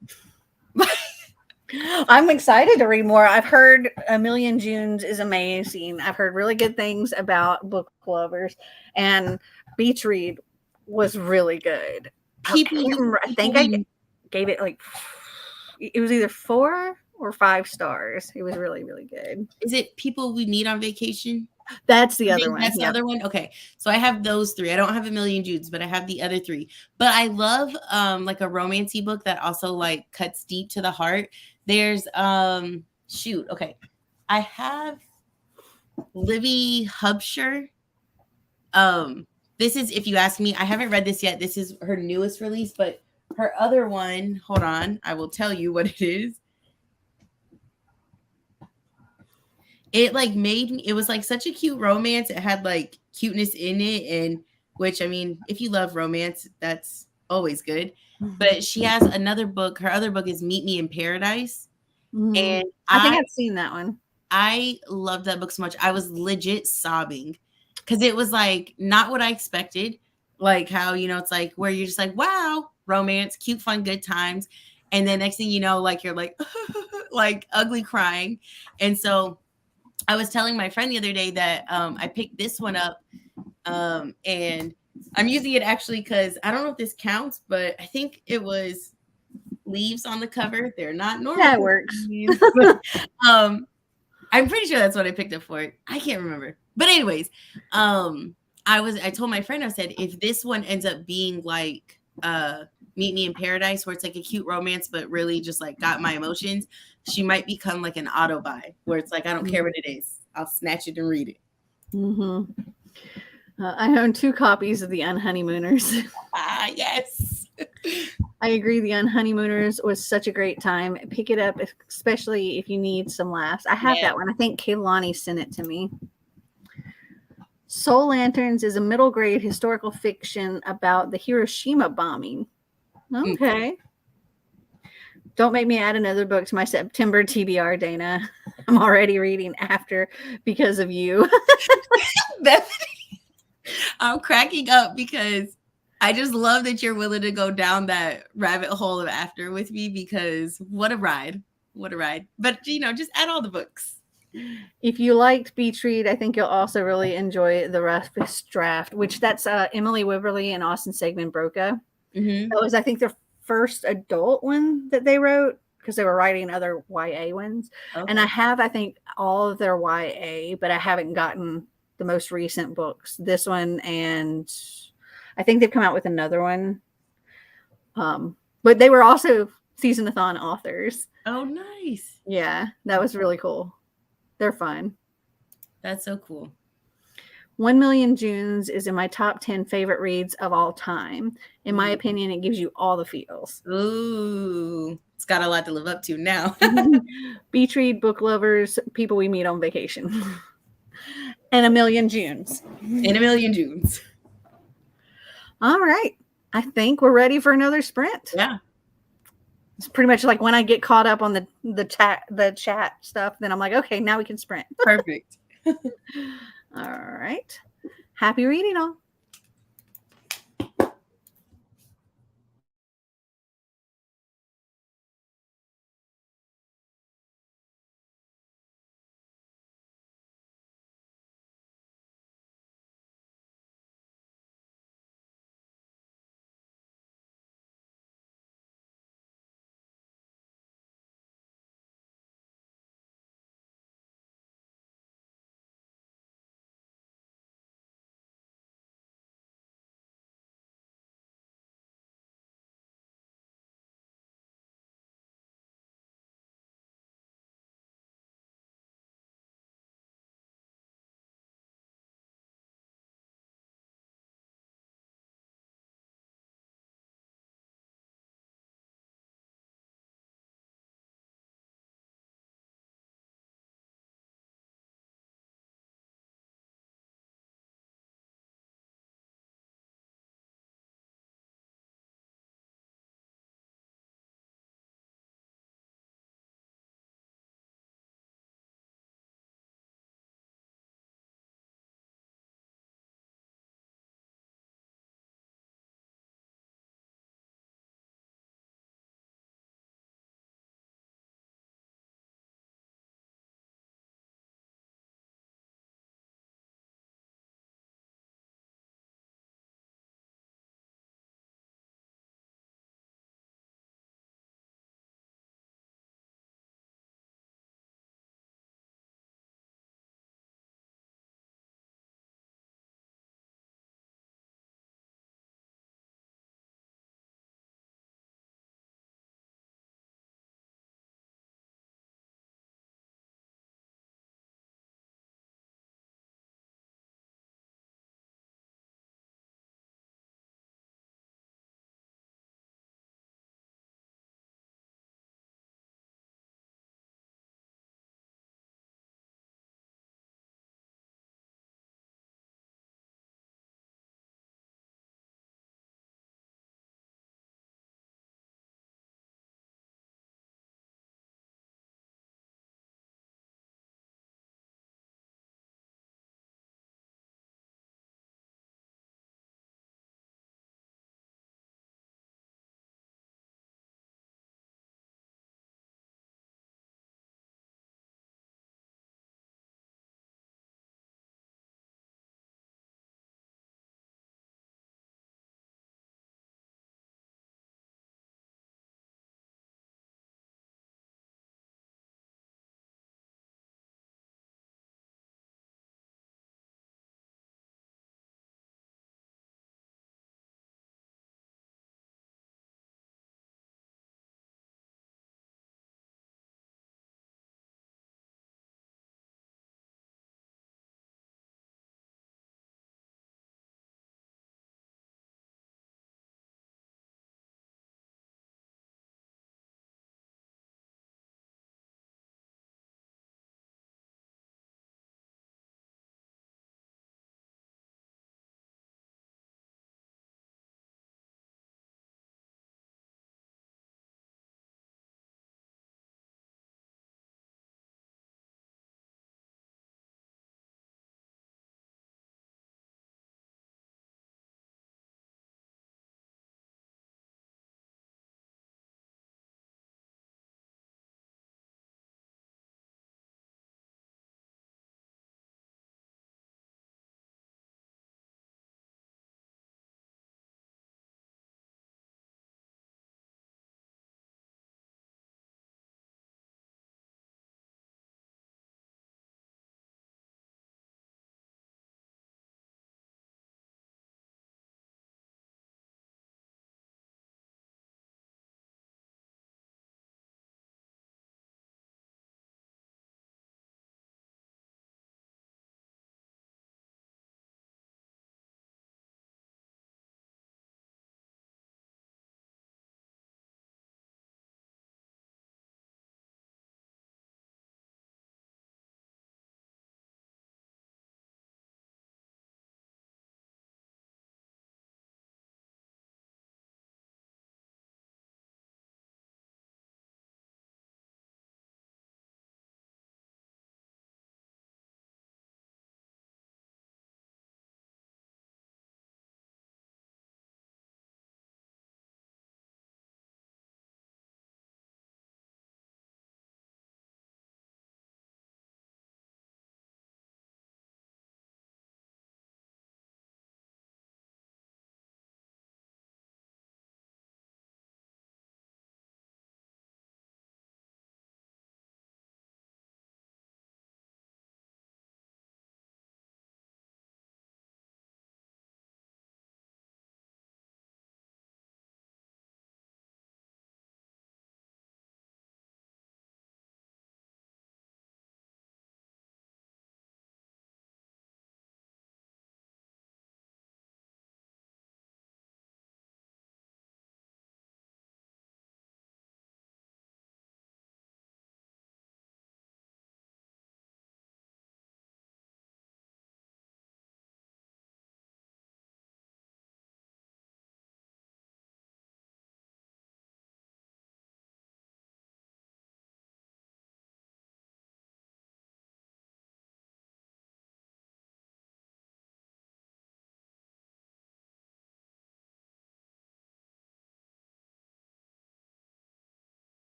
I'm excited to read more. I've heard A Million Junes is amazing. I've heard really good things about Book Lovers, and Beach Read was really good. I think I gave it like, it was either 4 or 5 stars. It was really, really good. Is it People We Meet on Vacation? That's the other one. That's the other one. Okay, so I have those 3. I don't have A Million Junes, but I have the other 3. But I love like a romancy book that also like cuts deep to the heart. There's okay, I have Livy Hubsher. This is, if you ask me, I haven't read this yet. This is her newest release, but her other one, hold on, I will tell you what it is. It like made me, it was like such a cute romance. It had like cuteness in it, and which, I mean, if you love romance, that's always good. But she has another book. Her other book is Meet Me in Paradise. And I think I've seen that one. I loved that book so much. I was legit sobbing because it was like not what I expected. Like how, you know, it's like where you're just like, wow, romance, cute, fun, good times. And then next thing you know, like you're like, like ugly crying. And so I was telling my friend the other day that I picked this one up, and I'm using it actually because I don't know if this counts, but I think it was leaves on the cover. They're not normal. That works. I'm pretty sure that's what I picked up for it. I can't remember. But anyways, I told my friend, I said, if this one ends up being like Meet Me in Paradise, where it's like a cute romance, but really just like got my emotions, she might become like an auto buy where it's like, I don't care what it is. I'll snatch it and read it. I own 2 copies of the Unhoneymooners. Yes. I agree. The Unhoneymooners was such a great time. Pick it up, especially if you need some laughs. I have Yeah. that one. I think Kaylani sent it to me. Soul Lanterns is a middle grade historical fiction about the Hiroshima bombing. Okay. Don't make me add another book to my September TBR, Dana. I'm already reading After because of you. I'm cracking up because I just love that you're willing to go down that rabbit hole of After with me, because what a ride. What a ride. But, just add all the books. If you liked Beach Read, I think you'll also really enjoy The Roughest Draft, which that's Emily Wibberley and Austin Segman Broca. Mm-hmm. That was, I think, their first adult one that they wrote, because they were writing other YA ones. Okay. And I have, I think, all of their YA, but I haven't gotten the most recent books. This one, and I think they've come out with another one. But they were also SeasonAthon authors. Oh, nice. Yeah, that was really cool. They're fun. That's so cool. 1 Million Junes is in my top 10 favorite reads of all time. In my opinion, it gives you all the feels. Ooh, it's got a lot to live up to now. Beach read, book lovers, people we meet on vacation. And 1 Million Junes. In 1 Million Junes. All right. I think we're ready for another sprint. Yeah. It's pretty much like when I get caught up on the chat stuff, then I'm like, okay, now we can sprint. Perfect. All right. Happy reading all.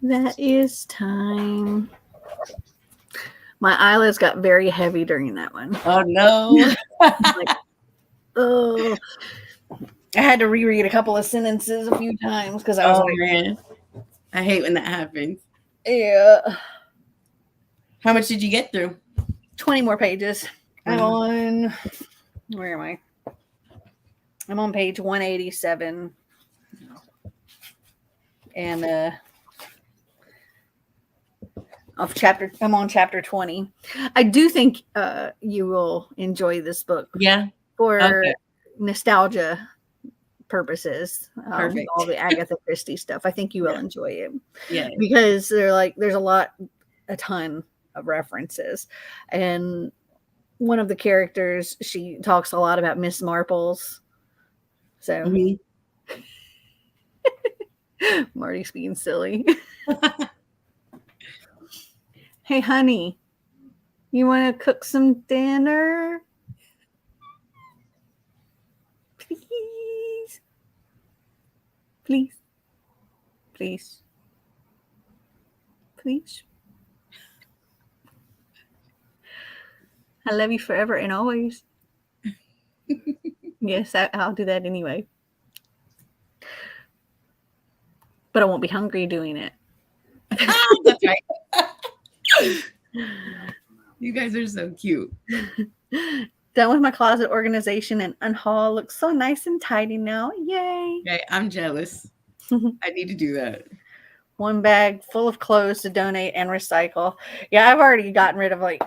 That is time. My eyelids got very heavy during that one. Oh no. Like, oh, I had to reread a couple of sentences a few times because I was Oh like, man. I hate when that happens. yeah. How much did you get through? 20 more pages. I'm on, where am I? I'm on page 187. And I'm on chapter 20. I do think you will enjoy this book. Yeah. For Okay. nostalgia purposes, Perfect. all the Agatha Christie stuff. I think you will Yeah. enjoy it. Yeah. Because there's a ton of references. And one of the characters, she talks a lot about Miss Marples. So Mhm. Marty's being silly. Hey, honey, you want to cook some dinner? Please. Please. Please. Please. I love you forever and always. Yes, I'll do that anyway. But I won't be hungry doing it. That's right. You guys are so cute. Done with my closet organization and unhaul. Looks so nice and tidy now. Yay. Okay, I'm jealous. I need to do that. One bag full of clothes to donate and recycle. Yeah, I've already gotten rid of I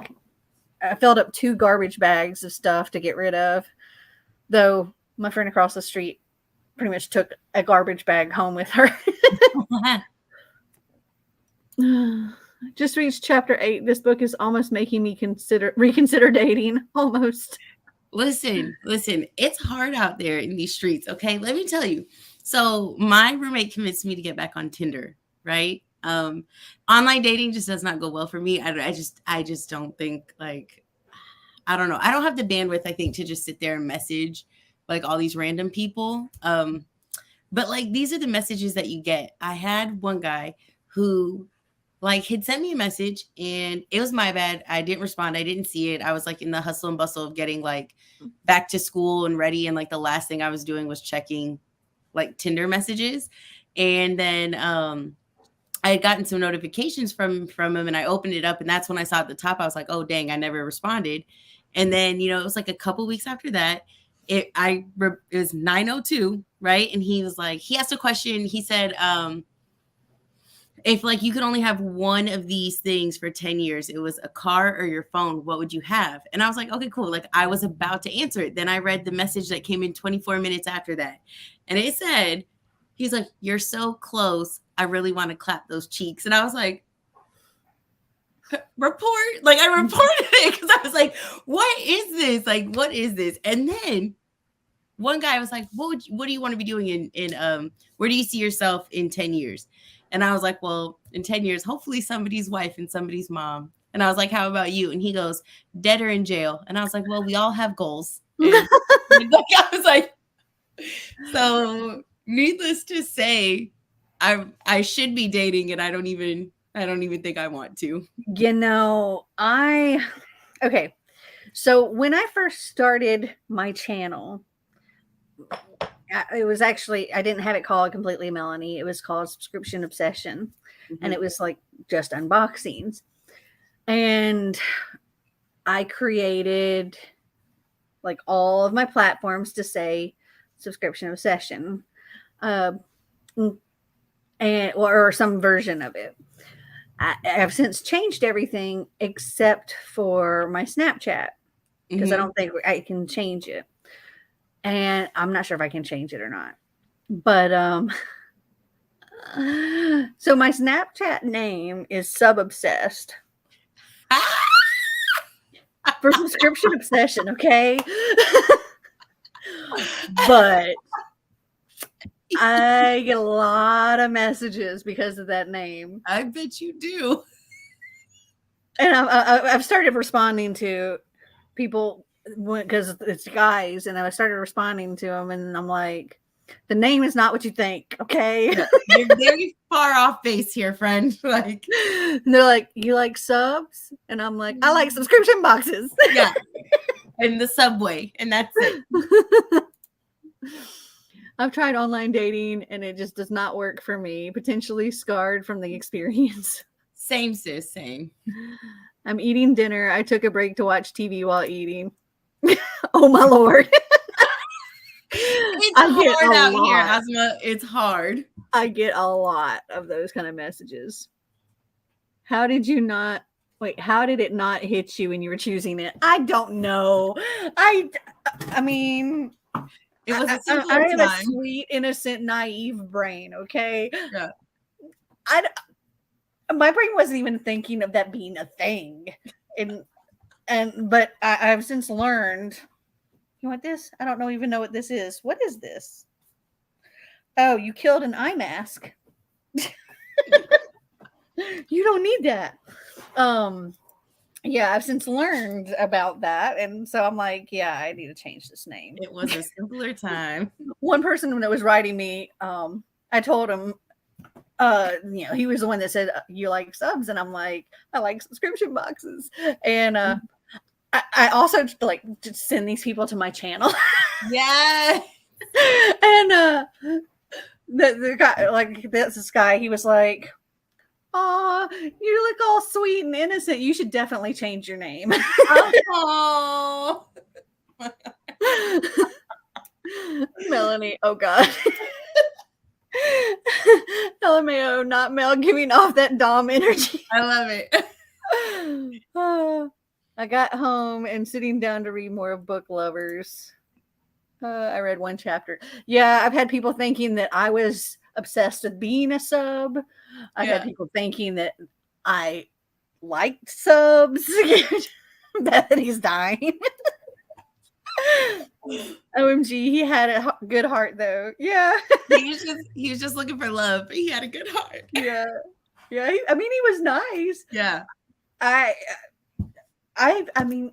filled up 2 garbage bags of stuff to get rid of. Though my friend across the street pretty much took a garbage bag home with her. Just reached chapter 8. This book is almost making me reconsider dating. Almost. Listen, it's hard out there in these streets, okay? Let me tell you. So my roommate convinced me to get back on Tinder, right? Online dating just does not go well for me. I just don't think I don't know. I don't have the bandwidth, I think, to just sit there and message like all these random people. But like these are the messages that you get. I had one guy who like he'd sent me a message and it was my bad. I didn't respond. I didn't see it. I was like in the hustle and bustle of getting like back to school and ready. And like the last thing I was doing was checking like Tinder messages. And then I had gotten some notifications from him and I opened it up and that's when I saw at the top, I was like, oh dang, I never responded. And then, you know, it was like a couple weeks after that, it was 9:02, right? And he was like, he asked a question. He said, if like you could only have one of these things for 10 years, it was a car or your phone, what would you have? And I was like, okay, cool. Like I was about to answer it. Then I read the message that came in 24 minutes after that. And it said, he's like, you're so close. I really want to clap those cheeks. And I was like, report. Like I reported it because I was like, what is this? Like, what is this? And then one guy was like, what do you want to be doing in where do you see yourself in 10 years? And I was like, well, in 10 years, hopefully somebody's wife and somebody's mom. And I was like, how about you? And he goes, dead or in jail. And I was like, well, we all have goals. And I was like, so needless to say, I should be dating and I don't even think I want to. You know, okay. So when I first started my channel, it was actually, I didn't have it called Completely Melanie. It was called Subscription Obsession. Mm-hmm. And it was like just unboxings. And I created like all of my platforms to say Subscription Obsession. Or some version of it. I have since changed everything except for my Snapchat because mm-hmm. I don't think I can change it. And I'm not sure if I can change it or not. But so my Snapchat name is Sub-Obsessed. For Subscription Obsession, okay? But I get a lot of messages because of that name. I bet you do. And I've started responding to people because it's guys, and I started responding to them, and I'm like, The name is not what you think, okay? Yeah, you're very far off base here, friend. Like, and they're like, you like subs? And I'm like, I like subscription boxes. yeah. In the subway, and that's it. I've tried online dating and it just does not work for me. Potentially scarred from the experience. Same, sis, same. I'm eating dinner. I took a break to watch TV while eating. Oh my Lord. It's hard out here, Asma. It's hard. I get a lot of those kind of messages. How did it not hit you when you were choosing it? I don't know. I mean, it was I have a sweet, innocent, naive brain, okay? Yeah. My brain wasn't even thinking of that being a thing. But I've since learned. You want this? I don't even know what this is. What is this? Oh, you killed an eye mask. You don't need that. Yeah, I've since learned about that. And so I'm like, yeah, I need to change this name. It was a simpler time. One person that was writing me, I told him, he was the one that said, you like subs? And I'm like, I like subscription boxes. And I also like to send these people to my channel. Yeah. And the guy, like this guy, he was like, "Oh, you look all sweet and innocent. You should definitely change your name." Oh. Melanie, oh God. LMAO, not Mel, giving off that Dom energy. I love it. I got home and sitting down to read more of Book Lovers. I read one chapter. Yeah, I've had people thinking that I was obsessed with being a sub. I've had people thinking that I liked subs. Bethany's dying. OMG, he had a good heart though. Yeah. he was just looking for love, but he had a good heart. Yeah. Yeah. He was nice. Yeah. I mean,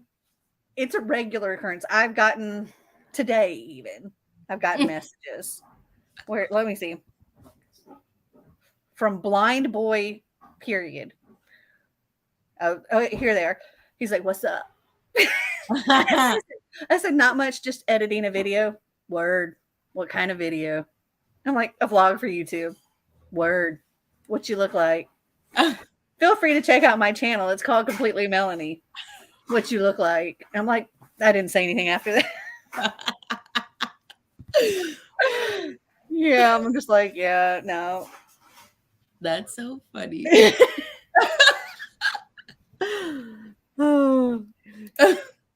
it's a regular occurrence. I've gotten today even. I've gotten messages where, let me see, from Blind Boy, period. Oh, here they are. He's like, "What's up?" I said, "Not much, just editing a video." Word. What kind of video? I'm like, "A vlog for YouTube." Word. What you look like? Feel free to check out my channel. It's called Completely Melanie. What you look like? I'm like, I didn't say anything after that. Yeah, I'm just like, yeah, no. That's so funny. Oh.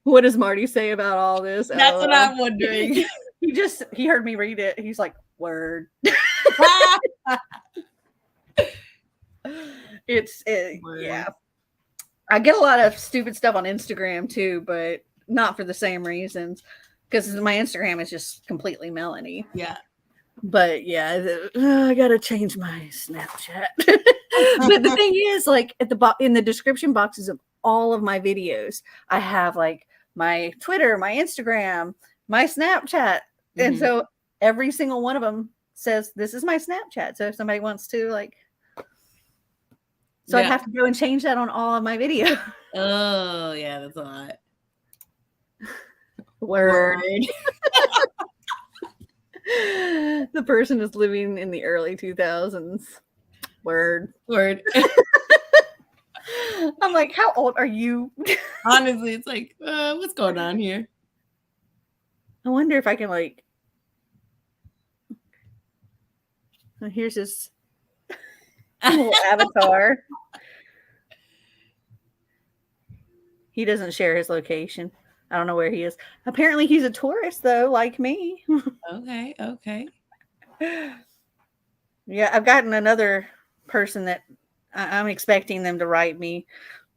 What does Marty say about all this? That's what I'm wondering. He heard me read it. He's like, word. Yeah. I get a lot of stupid stuff on Instagram too, but not for the same reasons. Because my Instagram is just completely Melanie. Yeah. But yeah, I gotta change my Snapchat. But the thing is, like in the description boxes of all of my videos, I have like my Twitter, my Instagram, my Snapchat, and so every single one of them says this is my Snapchat. So if somebody wants to I'd have to go and change that on all of my videos. Oh yeah, that's a lot. Word. The person is living in the early 2000s. Word. I'm like, how old are you? Honestly, it's like, what's going on here? I wonder if I can here's his little avatar. He doesn't share his location. I don't know where he is. Apparently he's a tourist though, like me. Okay. Yeah, I've gotten another person that I'm expecting them to write me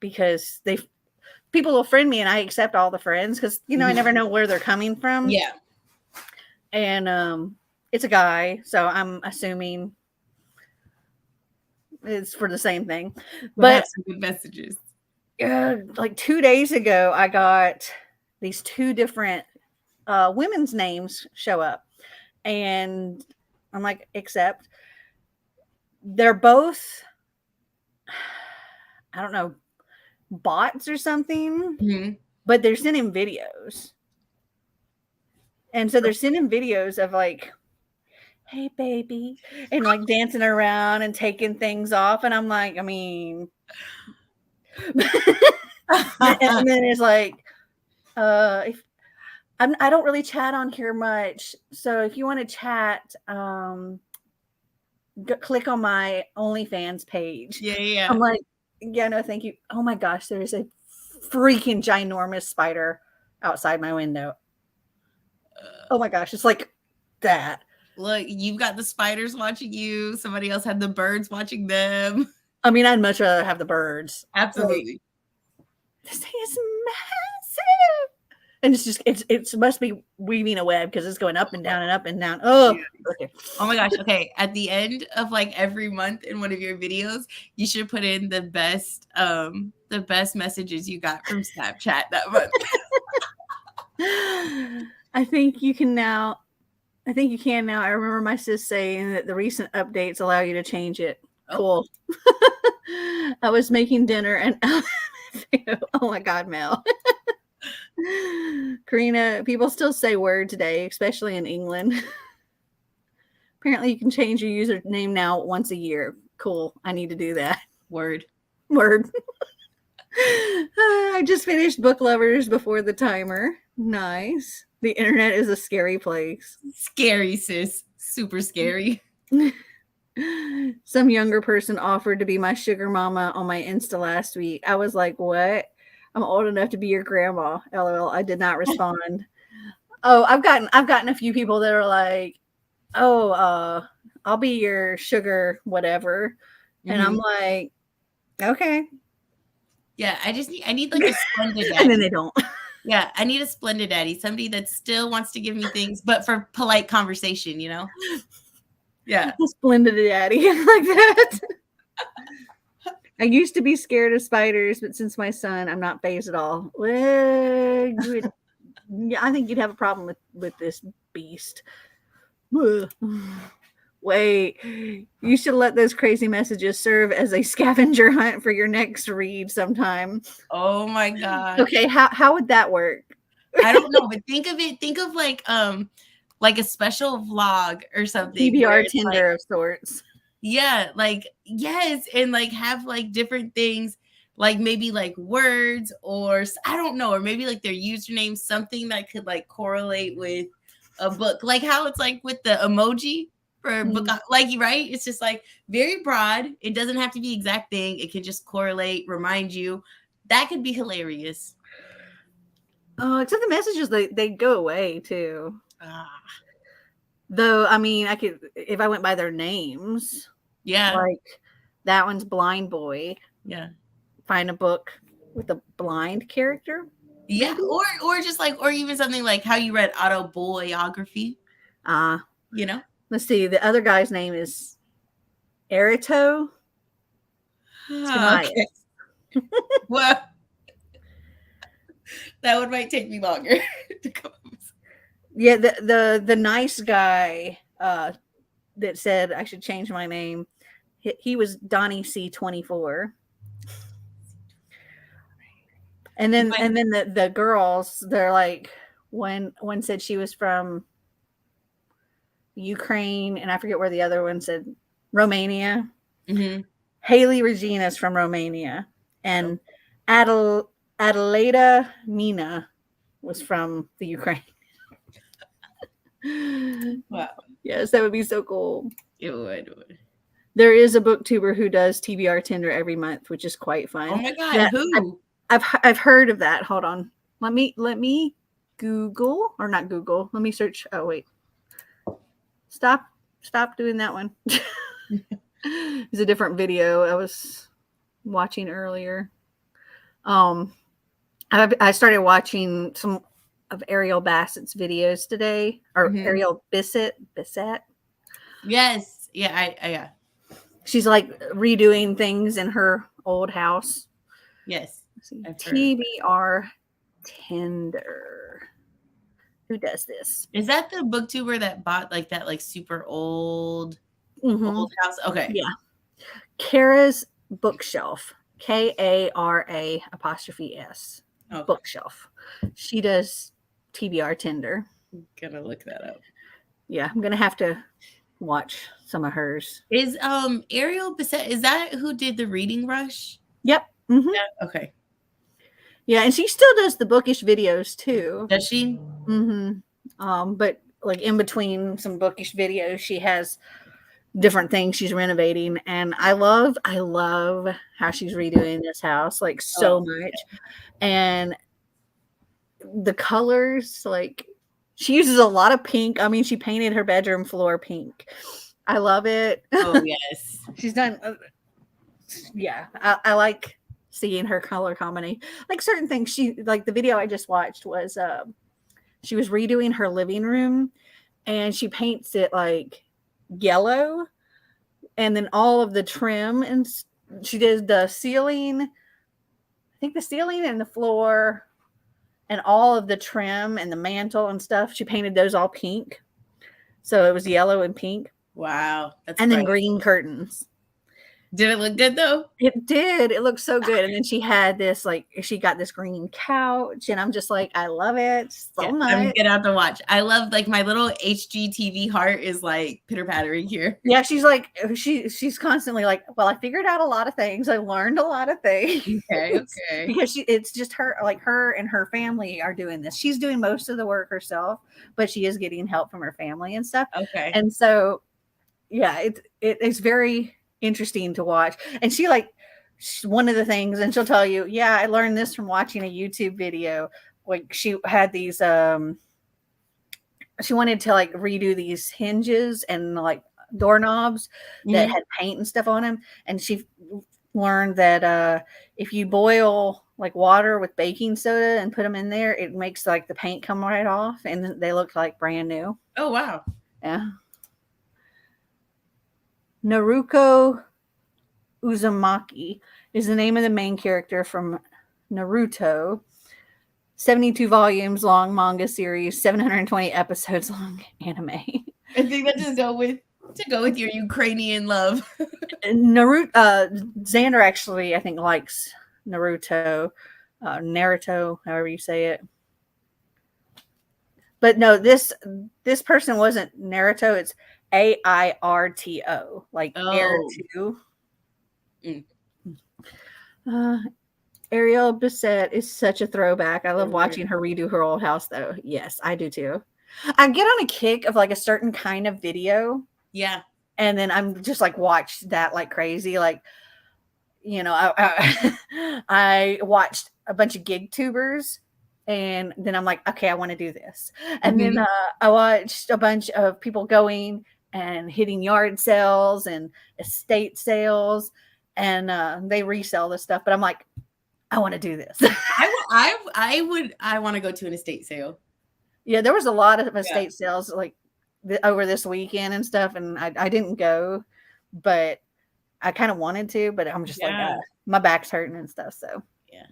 because people will friend me and I accept all the friends because I never know where they're coming from. Yeah. And it's a guy, so I'm assuming it's for the same thing. But have some good messages. Like 2 days ago, I got these two different women's names show up. And I'm like, except they're both, I don't know, bots or something, but they're sending videos. And so they're sending videos of like, hey, baby, and like dancing around and taking things off. And I'm like, I mean, and then it's like, if I don't really chat on here much. So if you want to chat, click on my OnlyFans page. Yeah. I'm like, yeah, no, thank you. Oh my gosh, there's a freaking ginormous spider outside my window. Oh my gosh, it's like that. Look, you've got the spiders watching you. Somebody else had the birds watching them. I mean, I'd much rather have the birds. Absolutely. Like, this thing is massive. And it's just, it must be weaving a web because it's going up and down and up and down. Oh, yeah. Okay. Oh my gosh. Okay. At the end of like every month in one of your videos, you should put in the best messages you got from Snapchat that month. I think you can now. I remember my sis saying that the recent updates allow you to change it. Cool. I was making dinner and oh my God, Mel. Karina, people still say word today, especially in England. Apparently you can change your username now once a year. Cool. I need to do that. Word. I just finished Book Lovers Before the Timer. Nice. The internet is a scary place. Scary, sis. Super scary. Some younger person offered to be my sugar mama on my Insta last week. I was like, what? I'm old enough to be your grandma. LOL. I did not respond. Oh, I've gotten a few people that are like, oh, I'll be your sugar whatever. And I'm like, okay. Yeah, I need like a splendid daddy. And then they don't. Yeah, I need a splendid daddy, somebody that still wants to give me things, but for polite conversation, you know? Yeah. A splendid daddy like that. I used to be scared of spiders, but since my son, I'm not phased at all. Well, I think you'd have a problem with this beast. Wait, you should let those crazy messages serve as a scavenger hunt for your next read sometime. Oh my God. Okay, how would that work? I don't know, but think of like a special vlog or something. TBR Tinder of sorts. Yeah, like yes, and like have like different things, like maybe like words or I don't know, or maybe like their username, something that could like correlate with a book, like how it's like with the emoji for a book, like right? It's just like very broad. It doesn't have to be exact thing. It can just correlate, remind you. That could be hilarious. Oh, except the messages they go away too. Though, I mean, I could, if I went by their names. Yeah. Like that one's Blind Boy. Yeah. Find a book with a blind character. Yeah. Maybe? Or just like, or even something like how you read autobiography. You know? Let's see. The other guy's name is Erito. Okay. Well, that one might take me longer to come up with. Yeah, the nice guy that said I should change my name. He was Donnie C24. And then the girls, they're like, one said she was from Ukraine, and I forget where the other one said Romania. Mm-hmm. Haley Regina's from Romania, and Adelaida Mina was from the Ukraine. Wow. Yes, that would be so cool. It would. There is a booktuber who does TBR Tinder every month, which is quite fun. Oh my God, who? I've heard of that. Hold on. Let me Google, or not Google. Let me search. Oh wait. Stop doing that one. It's a different video I was watching earlier. I started watching some of Ariel Bassett's videos today, or Ariel Bissett. Yes. Yeah. Yeah. She's like redoing things in her old house. Yes. TBR Tinder. who does this. Is that the booktuber that bought like that like super old house? Okay. Yeah. Kara's Bookshelf. Kara apostrophe S. Okay. Bookshelf. She does TBR Tinder. Gonna look that up. Yeah, I'm gonna have to watch some of hers. Is Ariel Bissett, is that who did the Reading Rush? Yep. Mm-hmm. Yeah. Okay. Yeah, and she still does the bookish videos too. Does she? Mm-hmm. But like in between some bookish videos, she has different things she's renovating, and I love how she's redoing this house like so much. And the colors, like she uses a lot of pink. I mean, she painted her bedroom floor pink. I love it. Oh yes. She's done yeah, I like seeing her color combination. Like certain things she like the video I just watched was she was redoing her living room and she paints it like yellow, and then all of the trim, and she did the ceiling, I think the ceiling and the floor and all of the trim and the mantle and stuff, she painted those all pink. So it was yellow and pink. Wow. That's and bright. Then green curtains. Did it look good though? It did. It looked so good. And then she had this, like, she got this green couch, and I'm just like, I love it so much. I'm gonna have to watch. I love, like, my little HGTV heart is like pitter pattering here. Yeah, she's like, she's constantly like, well, I figured out a lot of things. I learned a lot of things. Okay. Because it's just her, like her and her family are doing this. She's doing most of the work herself, but she is getting help from her family and stuff. Okay. And so, yeah, it's very interesting to watch. And she like one of the things, and she'll tell you, yeah, I learned this from watching a YouTube video. Like she had these she wanted to like redo these hinges and like doorknobs that had paint and stuff on them, and she learned that if you boil like water with baking soda and put them in there, it makes like the paint come right off and they look like brand new. Oh wow. Yeah. Naruko Uzumaki is the name of the main character from Naruto. 72 volumes long manga series, 720 episodes long anime. I think that just go with your Ukrainian love. Naruto, Xander actually, I think, likes Naruto, Naruto, however you say it. But no, this person wasn't Naruto. It's AIRTO, like Air 2. Ariel Bissett is such a throwback. I love watching her redo her old house, though. Yes, I do too. I get on a kick of like a certain kind of video. Yeah. And then I'm just like watch that like crazy. Like, you know, I watched a bunch of gig tubers, and then I'm like, okay, I want to do this. And then I watched a bunch of people going and hitting yard sales and estate sales, and they resell this stuff. But I'm like, I want to do this. I want to go to an estate sale. Yeah, there was a lot of estate sales like over this weekend and stuff, and I didn't go, but I kind of wanted to, but I'm just like, my back's hurting and stuff. So yeah.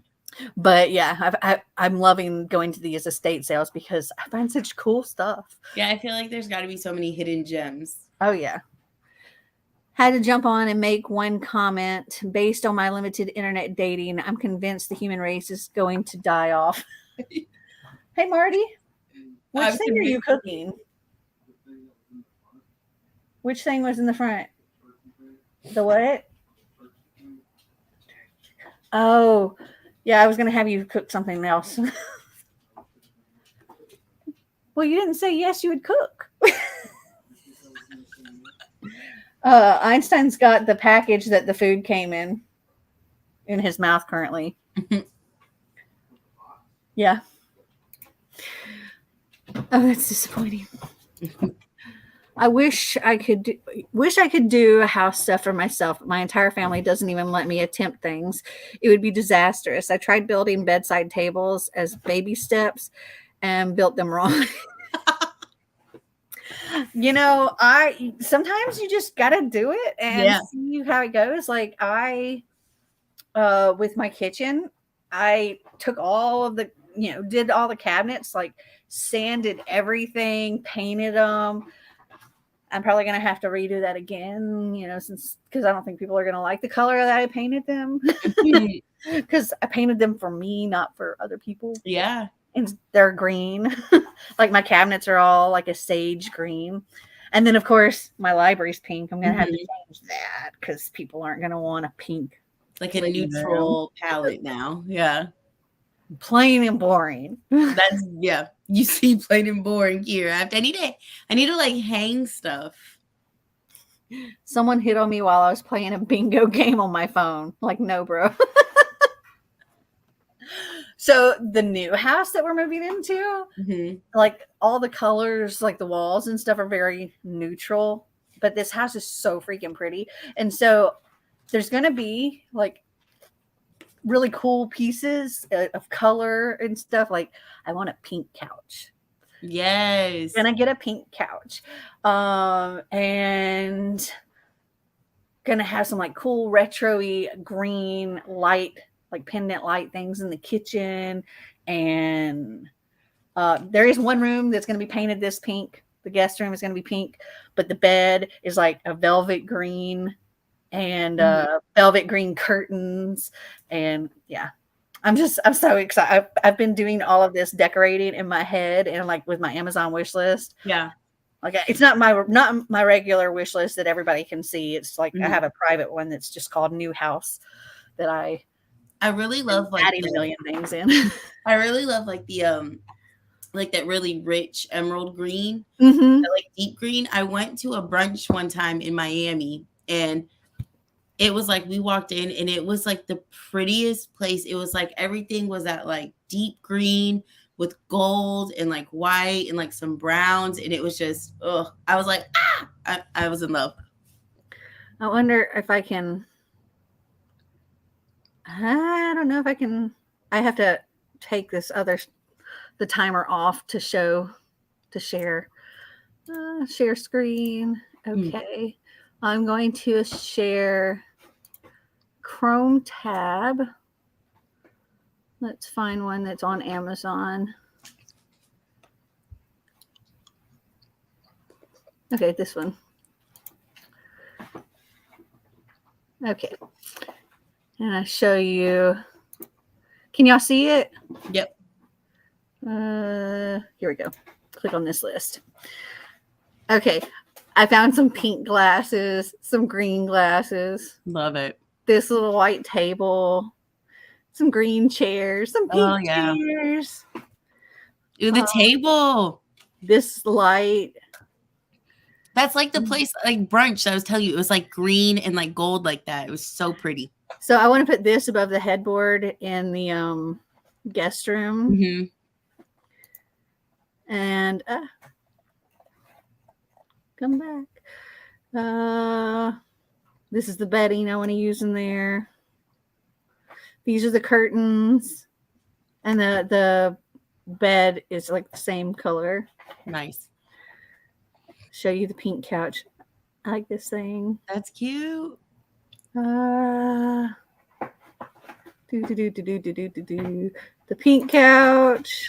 But yeah, I'm loving going to these estate sales because I find such cool stuff. Yeah, I feel like there's got to be so many hidden gems. Oh yeah. Had to jump on and make one comment. Based on my limited internet dating, I'm convinced the human race is going to die off. Hey, Marty. Which thing are you cooking? Which thing was in the front? The what? Oh, yeah, I was going to have you cook something else. Well, you didn't say yes, you would cook. Einstein's got the package that the food came in his mouth currently. Yeah. Oh, that's disappointing. I wish I could do house stuff for myself. My entire family doesn't even let me attempt things. It would be disastrous. I tried building bedside tables as baby steps and built them wrong. You know, sometimes you just gotta do it and see how it goes. Like with my kitchen, I took all of the, did all the cabinets, like sanded everything, painted them. I'm probably going to have to redo that again, because I don't think people are going to like the color that I painted them. Because I painted them for me, not for other people. Yeah. And they're green. Like my cabinets are all like a sage green. And then, of course, my library's pink. I'm going to have to change that because people aren't going to want a pink. Like a neutral palette now. Yeah. Plain and boring. That's, yeah. You see plain and boring here. I need to like hang stuff. Someone hit on me while I was playing a bingo game on my phone. Like, no, bro. So the new house that we're moving into, like all the colors, like the walls and stuff are very neutral, but this house is so freaking pretty. And so there's going to be like really cool pieces of color and stuff. Like I want a pink couch. Yes. Gonna get a pink couch. And gonna have some like cool retro-y green light, like pendant light things in the kitchen. And there is one room that's going to be painted this pink. The guest room is going to be pink, but the bed is like a velvet green and velvet green curtains. And yeah, I'm so excited. I've been doing all of this decorating in my head and like with my Amazon wish list. Yeah. Like it's not my regular wish list that everybody can see. It's like I have a private one that's just called New House that I really love like adding a million things in. I really love like the like that really rich emerald green, like deep green. I went to a brunch one time in Miami and it was like we walked in and it was like the prettiest place. It was like everything was that like deep green with gold and like white and like some browns. And it was just, I was like, I was in love. I wonder if I can, I don't know if I can, I have to take the timer off to share screen. Okay. I'm going to share Chrome tab. Let's find one that's on Amazon. Okay, this one. Okay. And I show you. Can y'all see it? Yep. Here we go. Click on this list. Okay. I found some pink glasses, some green glasses. Love it. This little white table, some green chairs, some pink chairs. Ooh, the table. This light. That's like the place, like brunch. I was telling you, it was like green and like gold like that. It was so pretty. So I want to put this above the headboard in the guest room. And come back. This is the bedding I want to use in there. These are the curtains. And the bed is like the same color. Nice. Show you the pink couch. I like this thing. That's cute. The pink couch.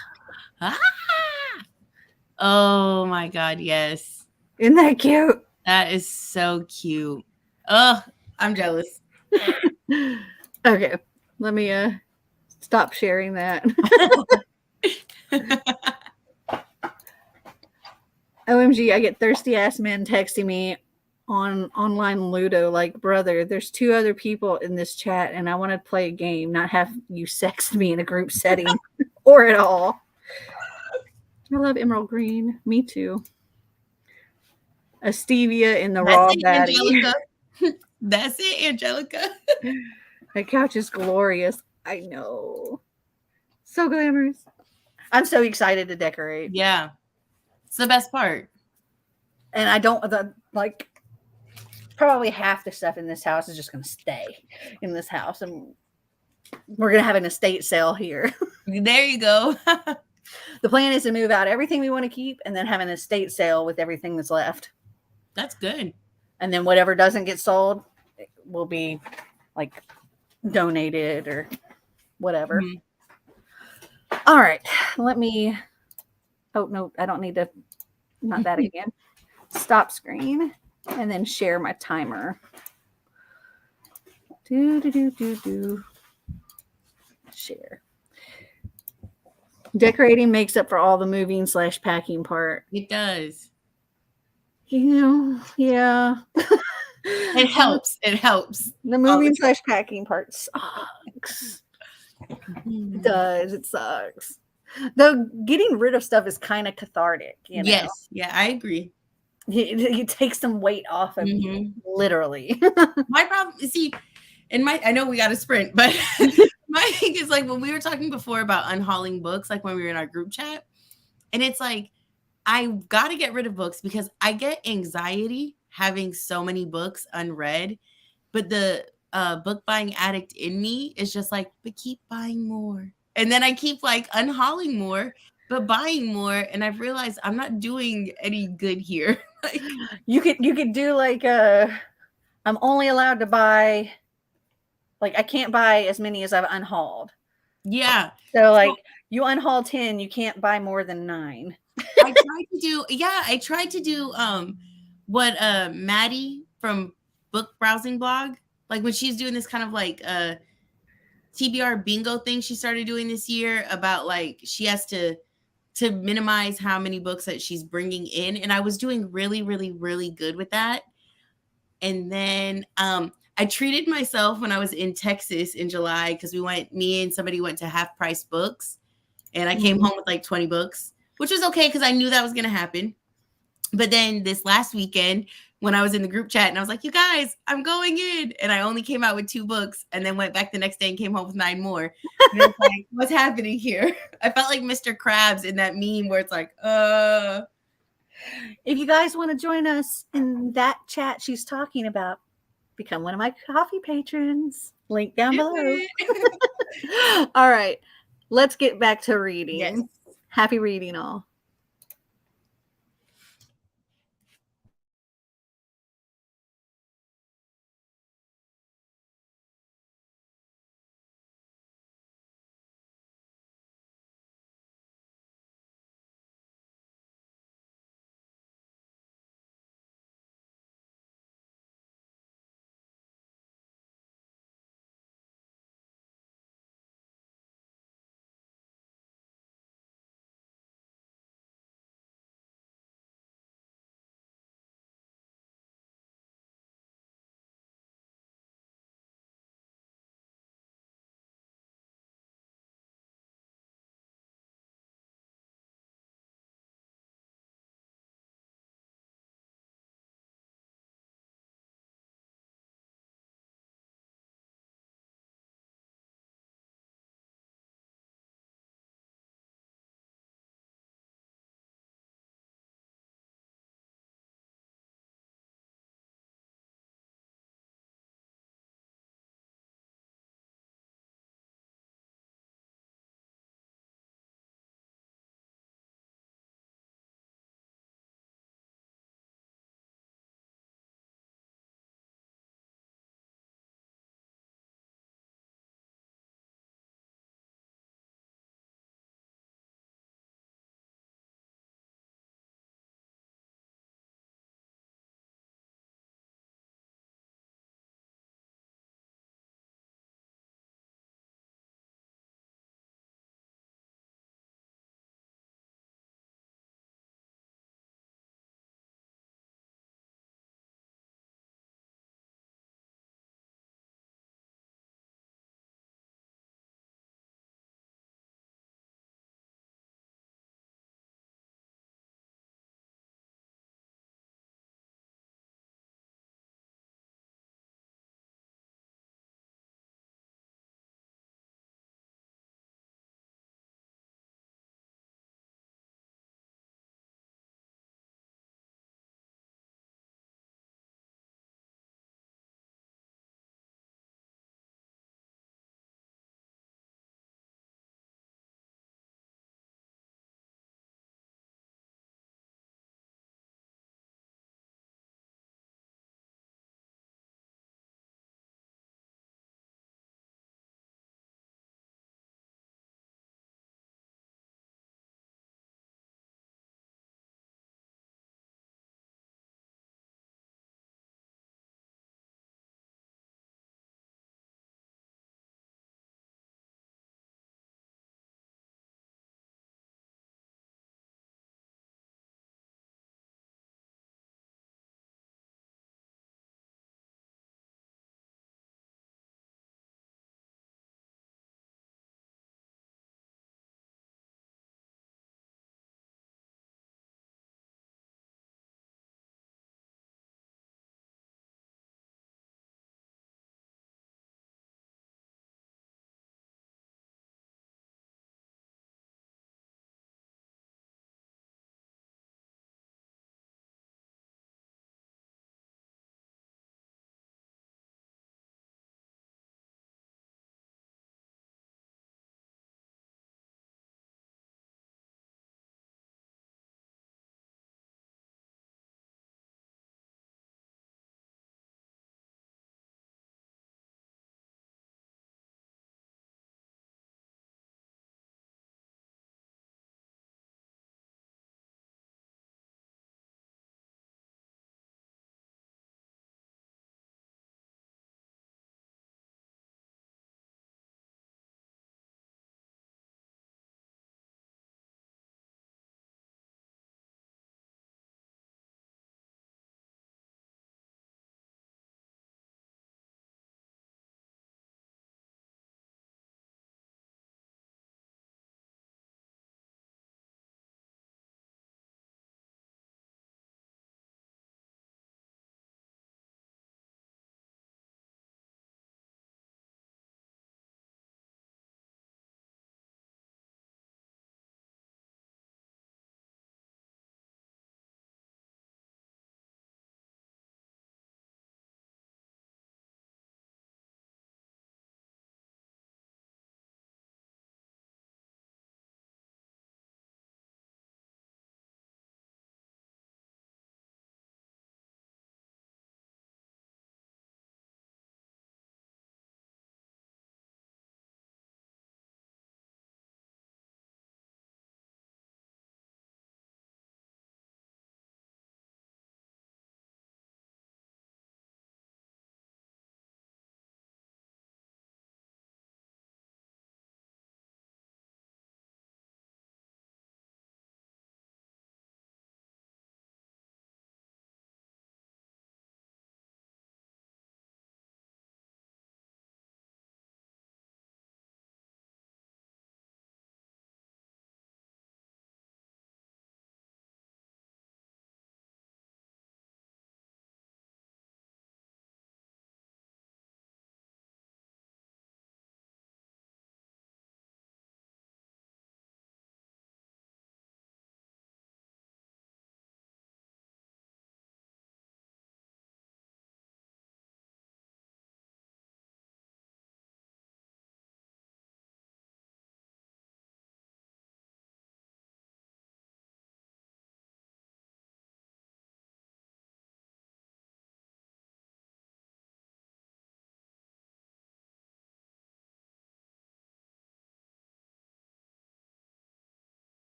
Oh my God, yes. Isn't that cute? That is so cute. Oh, I'm jealous. Okay, let me stop sharing that. OMG, I get thirsty ass men texting me on online Ludo like, brother, there's 2 other people in this chat and I want to play a game, not have you sext me in a group setting or at all. I love emerald green. Me too. A stevia in the raw baddie. That's it, Angelica. That couch is glorious. I know. So glamorous. I'm so excited to decorate. Yeah. It's the best part. And I don't, probably half the stuff in this house is just going to stay in this house. And we're going to have an estate sale here. There you go. The plan is to move out everything we want to keep and then have an estate sale with everything that's left. That's good. And then whatever doesn't get sold will be like donated or whatever. All right. Oh, no, I don't need to. Not that again. Stop screen and then share my timer. Do. Share. Decorating makes up for all the moving / packing part. It does. Yeah. It helps. It helps. The moving / packing part sucks. It does. It sucks. Though getting rid of stuff is kind of cathartic, Yes. Yeah, I agree. You take some weight off of you, literally. My problem, see, I know we got to sprint, but my thing is like when we were talking before about unhauling books, like when we were in our group chat, and it's like, I got to get rid of books because I get anxiety having so many books unread, but the book buying addict in me is just like, but keep buying more. And then I keep like unhauling more, but buying more. And I've realized I'm not doing any good here. Like, you could do like I'm only allowed to buy, like I can't buy as many as I've unhauled. yeah. So like you unhaul 10, you can't buy more than 9. I tried to do what Maddie from Book Browsing Blog, like when she's doing this kind of like TBR bingo thing she started doing this year about like she has to minimize how many books that she's bringing in, and I was doing really really really good with that. And then I treated myself when I was in Texas in July because me and somebody went to Half Price Books, and I came home with like 20 books, which was okay because I knew that was going to happen. But then this last weekend, when I was in the group chat and I was like, you guys, I'm going in. And I only came out with 2 books and then went back the next day and came home with 9 more. And it's like, what's happening here? I felt like Mr. Krabs in that meme where it's like, If you guys want to join us in that chat she's talking about, become one of my coffee patrons. Link down below. All right. Let's get back to reading. Yes. Happy reading all.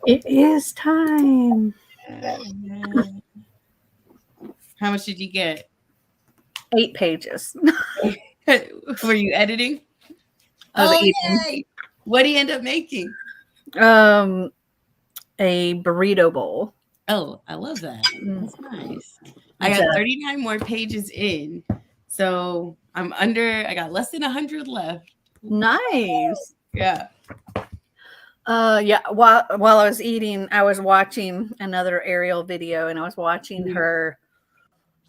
It is time. How much did you get? 8 pages. Were you editing? I was Oh, eating. yay! What do you end up making? A burrito bowl. Oh, I love that. That's nice. I It's got a 39 more pages in. So I'm under, I got less than 100 left. nice. Yeah. Yeah. While I was eating, I was watching another Ariel video, and I was watching her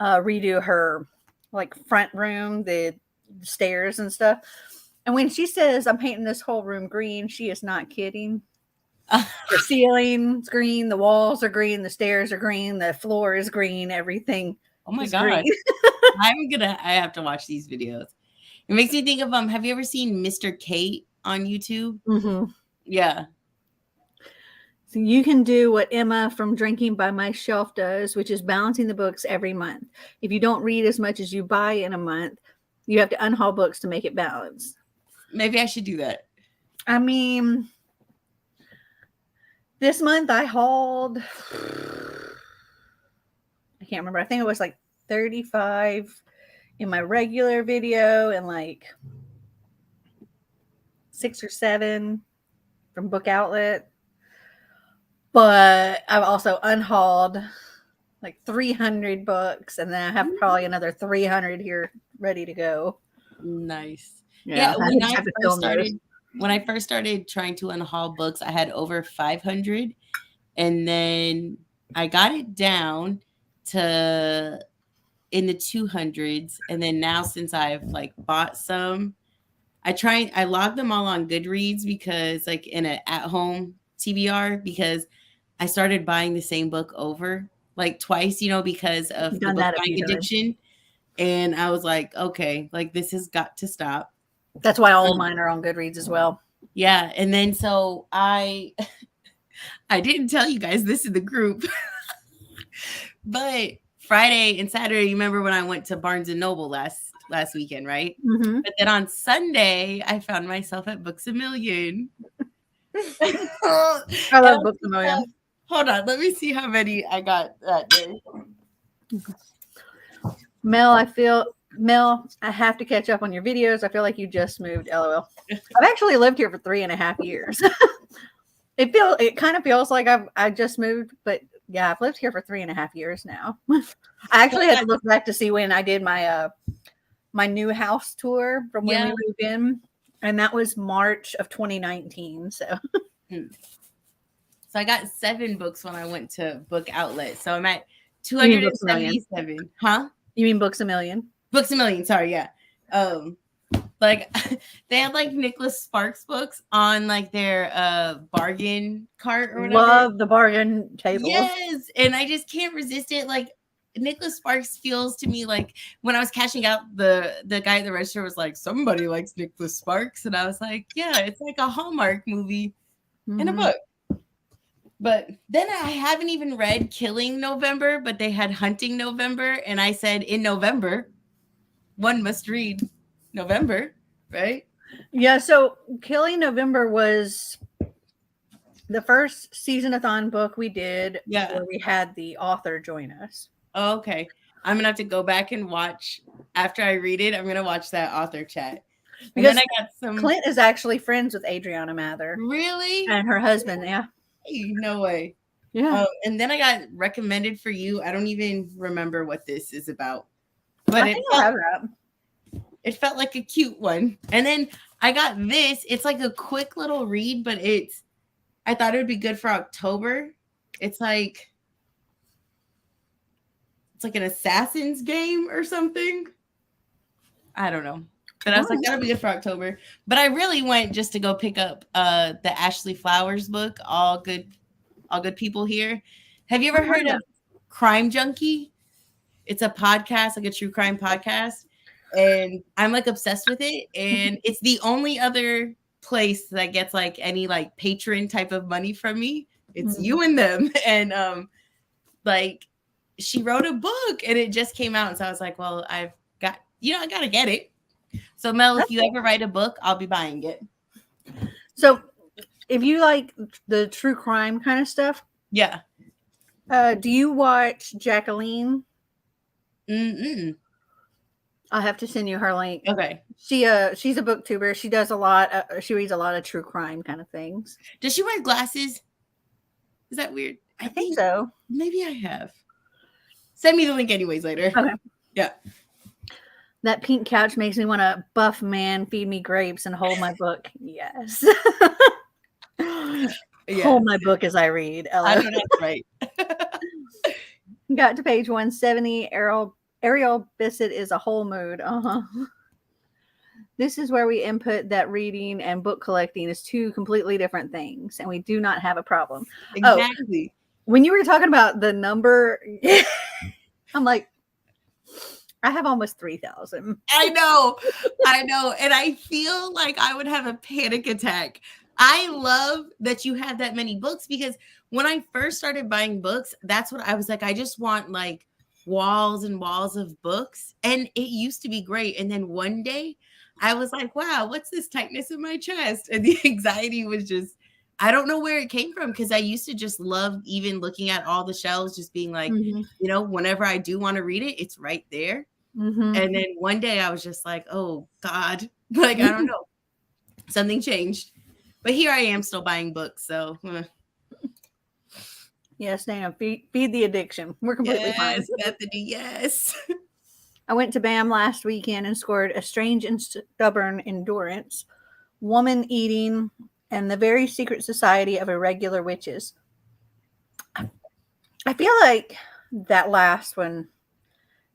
redo her like front room, the stairs and stuff. And when she says, "I'm painting this whole room green," she is not kidding. The ceiling's green, the walls are green, the stairs are green, the floor is green, everything Oh my is God. green. I have to watch these videos. It makes me think of, have you ever seen Mr. Kate on YouTube? Mm-hmm. Yeah. So you can do what Emma from Drinking by My Shelf does, which is balancing the books every month. If you don't read as much as you buy in a month, you have to unhaul books to make it balance. Maybe I should do that. I mean, this month I hauled, I can't remember. I think it was like 35 in my regular video and like 6 or 7 from Book Outlet. But I've also unhauled like 300 books, and then I have probably another 300 here ready to go. Nice. Yeah, Yeah, when I first started trying to unhaul books, I had over 500, and then I got it down to in the 200s, and then now since I've like bought some, I log them all on Goodreads because like in an at-home TBR, because I started buying the same book over like twice, because of the book buying addiction. And I was like, okay, like this has got to stop. That's why all of mine are on Goodreads as well. Yeah. And then so I didn't tell you guys this in the group, but Friday and Saturday, you remember when I went to Barnes and Noble last weekend, right? Mm-hmm. But then on Sunday, I found myself at Books A Million. I love Books A Million. Hold on, let me see how many I got that day. Mel, I have to catch up on your videos. I feel like you just moved. LOL. I've actually lived here for 3.5 years. It kind of feels like I just moved, but yeah, I've lived here for 3.5 years now. I actually had to look back to see when I did my my new house tour from when we moved in, and that was March of 2019. So I got 7 books when I went to Book Outlet. So I'm at 277. Huh? You mean Books A Million? Books A Million. Sorry, yeah. Like they had like Nicholas Sparks books on like their bargain cart or whatever. Love the bargain table. Yes, and I just can't resist it. Like Nicholas Sparks feels to me like when I was cashing out, the guy at the register was like, somebody likes Nicholas Sparks, and I was like, yeah, it's like a Hallmark movie in a book. But then I haven't even read Killing November, but they had Hunting November, and I said in November, one must read November, right? Yeah, so Killing November was the first SeasonAthon book we did where we had the author join us. Oh, okay. I'm going to have to go back and watch. After I read it, I'm going to watch that author chat. Because Clint is actually friends with Adriana Mather. Really? And her husband, yeah. Hey, no way. Yeah. And then I got recommended for you. I don't even remember what this is about. But it felt like a cute one. And then I got this. It's like a quick little read, but I thought it would be good for October. It's like an assassin's game or something. I don't know. But I was like, that'll be good for October. But I really went just to go pick up the Ashley Flowers book, All Good People Here. Have you ever heard of Crime Junkie? It's a podcast, like a true crime podcast. And I'm like obsessed with it. And it's the only other place that gets like any like patron type of money from me. It's you and them. And like she wrote a book and it just came out. And so I was like, well, I got to get it. So Mel, if you ever write a book, I'll be buying it. So if you like the true crime kind of stuff, Yeah. do you watch Jacqueline? Mm-mm. I'll have to send you her link. Okay. She's a booktuber. She does a lot. She reads a lot of true crime kind of things. Does she wear glasses? Is that weird? I think so. Maybe I have. Send me the link anyways later. Okay. Yeah. That pink couch makes me want to buff man, feed me grapes, and hold my book. Yes. Hold my book as I read. I know that's right. Got to page 170. Ariel Bissett is a whole mood. This is where we input that reading and book collecting is two completely different things, and we do not have a problem. Exactly. When you were talking about the number, I'm like, I have almost 3,000. I know. And I feel like I would have a panic attack. I love that you have that many books because when I first started buying books, that's what I was like. I just want like walls and walls of books. And it used to be great. And then one day I was like, wow, what's this tightness in my chest? And the anxiety was just, I don't know where it came from because I used to just love even looking at all the shelves, just being like, you know, whenever I do want to read it, it's right there. And then one day I was just like, oh God, like, I don't know. Something changed. But here I am still buying books. So yes, Dana, feed the addiction. We're completely fine. Bethany, yes. I went to BAM last weekend and scored A Strange and Stubborn Endurance, Woman Eating, and The Very Secret Society of Irregular Witches. I feel like that last one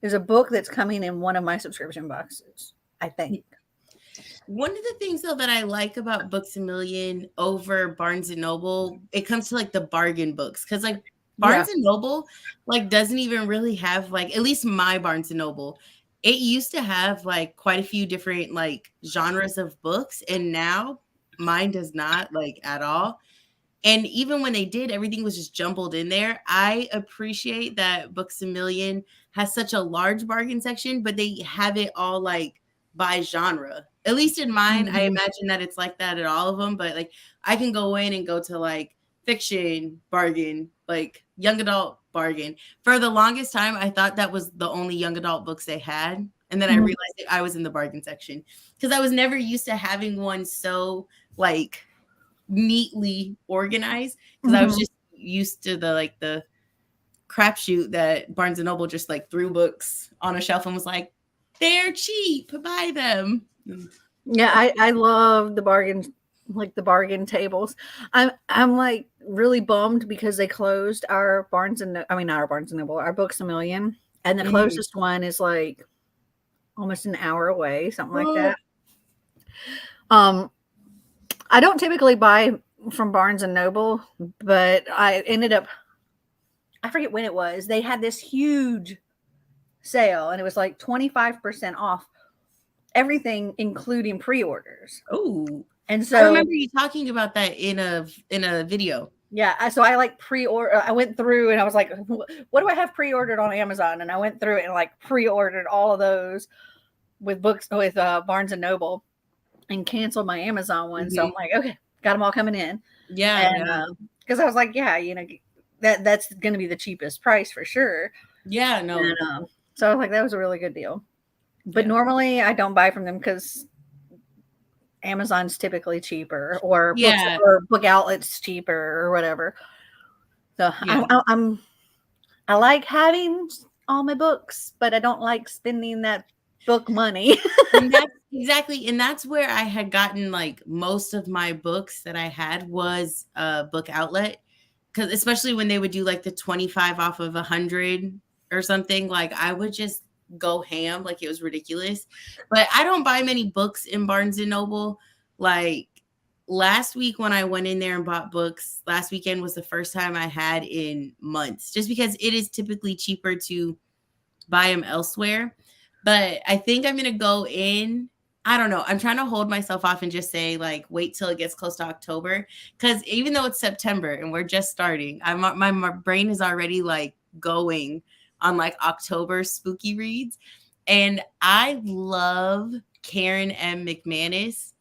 is a book that's coming in one of my subscription boxes, I think. One of the things though that I like about Books A Million over Barnes and Noble, it comes to like the bargain books because like Barnes and Noble like doesn't even really have like, at least my Barnes and Noble, it used to have like quite a few different like genres of books, and now mine does not, like, at all. And even when they did, everything was just jumbled in there. I appreciate that Books A Million has such a large bargain section, but they have it all like by genre. At least in mine, I imagine that it's like that at all of them. But like I can go in and go to like fiction bargain, like young adult bargain. For the longest time, I thought that was the only young adult books they had. And then I realized that I was in the bargain section because I was never used to having one so like neatly organized because I was just used to the crapshoot that Barnes and Noble just like threw books on a shelf and was like, they're cheap, buy them. Yeah, I love the bargains, like the bargain tables. I'm like really bummed because they closed our not our Barnes and Noble, our Books A Million, and the closest one is like almost an hour away, something like that. I don't typically buy from Barnes and Noble, but I ended up, I forget when it was, they had this huge sale and it was like 25% off everything, including pre-orders. Oh, and so I remember you talking about that in a video. Yeah, so I like pre-order. I went through and I was like, what do I have pre-ordered on Amazon? And I went through it and like pre-ordered all of those with books with Barnes and Noble and canceled my Amazon one. So I'm like, okay, got them all coming in. Yeah, and because I was like, yeah, you know, that's going to be the cheapest price for sure. Yeah, no. And, so I was like, that was a really good deal. But normally I don't buy from them because Amazon's typically cheaper, or book outlets cheaper, or whatever. So I like having all my books, but I don't like spending that book money. And that's where I had gotten like most of my books that I had was a book outlet, because especially when they would do like the 25 off of 100 or something, like I would just go ham, like it was ridiculous. But I don't buy many books in Barnes and Noble. Like last week when I went in there and bought books, last weekend was the first time I had in months, just because it is typically cheaper to buy them elsewhere. But I think I'm going to go in. I don't know. I'm trying to hold myself off and just say like, wait till it gets close to October. Because even though it's September and we're just starting, my brain is already like going on like October spooky reads. And I love Karen M. McManus.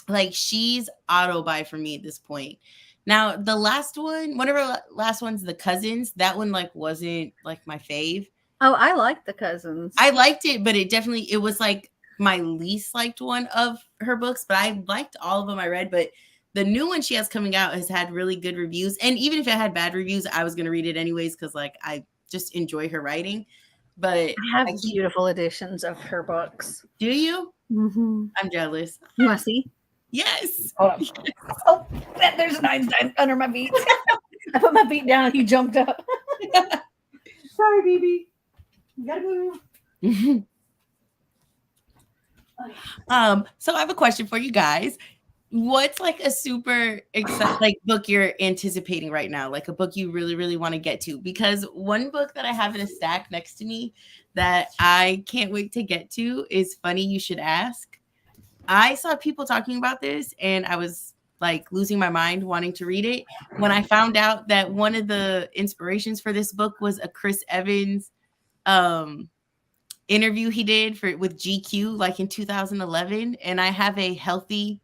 Like, she's auto buy for me at this point. Now, the last one, one of our last ones, The Cousins, that one like wasn't like my fave. Oh, I like The Cousins. I liked it, but it was like my least liked one of her books, but I liked all of them I read. But the new one she has coming out has had really good reviews. And even if it had bad reviews, I was going to read it anyways because like I just enjoy her writing. But I have beautiful editions of her books. Do you? Mm-hmm. I'm jealous. You want to see? Yes. Hold on. Oh, there's an Einstein under my feet. I put my feet down and he jumped up. Sorry, BB. You gotta move. So I have a question for you guys. What's like a super like book you're anticipating right now? Like a book you really, really want to get to? Because one book that I have in a stack next to me that I can't wait to get to is Funny You Should Ask. I saw people talking about this and I was like losing my mind wanting to read it when I found out that one of the inspirations for this book was a Chris Evans interview he did with GQ like in 2011, and I have a healthy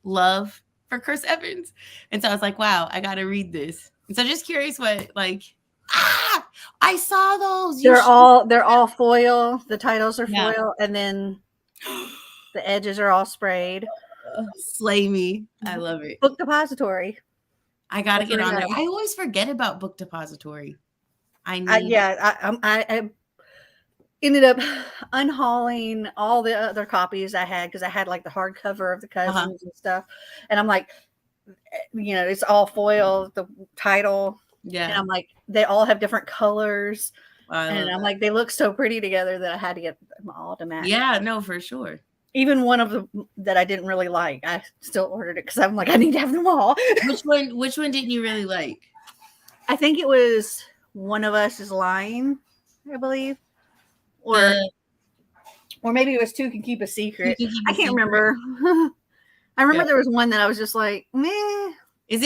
love for Chris Evans, and so I was like, wow, I gotta read this. And so just curious what like I saw those. They're all foil. The titles are foil, and then the edges are all sprayed. Slay me. I love it. Book Depository. I gotta get on there. I always forget about Book Depository. I ended up unhauling all the other copies I had because I had like the hardcover of The Cousins and stuff, and I'm like, you know, it's all foil, the title, and I'm like, they all have different colors, and I'm like, they look so pretty together that I had to get them all to match. Yeah, no, for sure. Even one of them that I didn't really like, I still ordered it because I'm like, I need to have them all. Which one didn't you really like? I think it was One of Us Is Lying, I believe. Or maybe it was Two Can Keep a Secret. I can't remember. I remember there was one that I was just like, meh. Is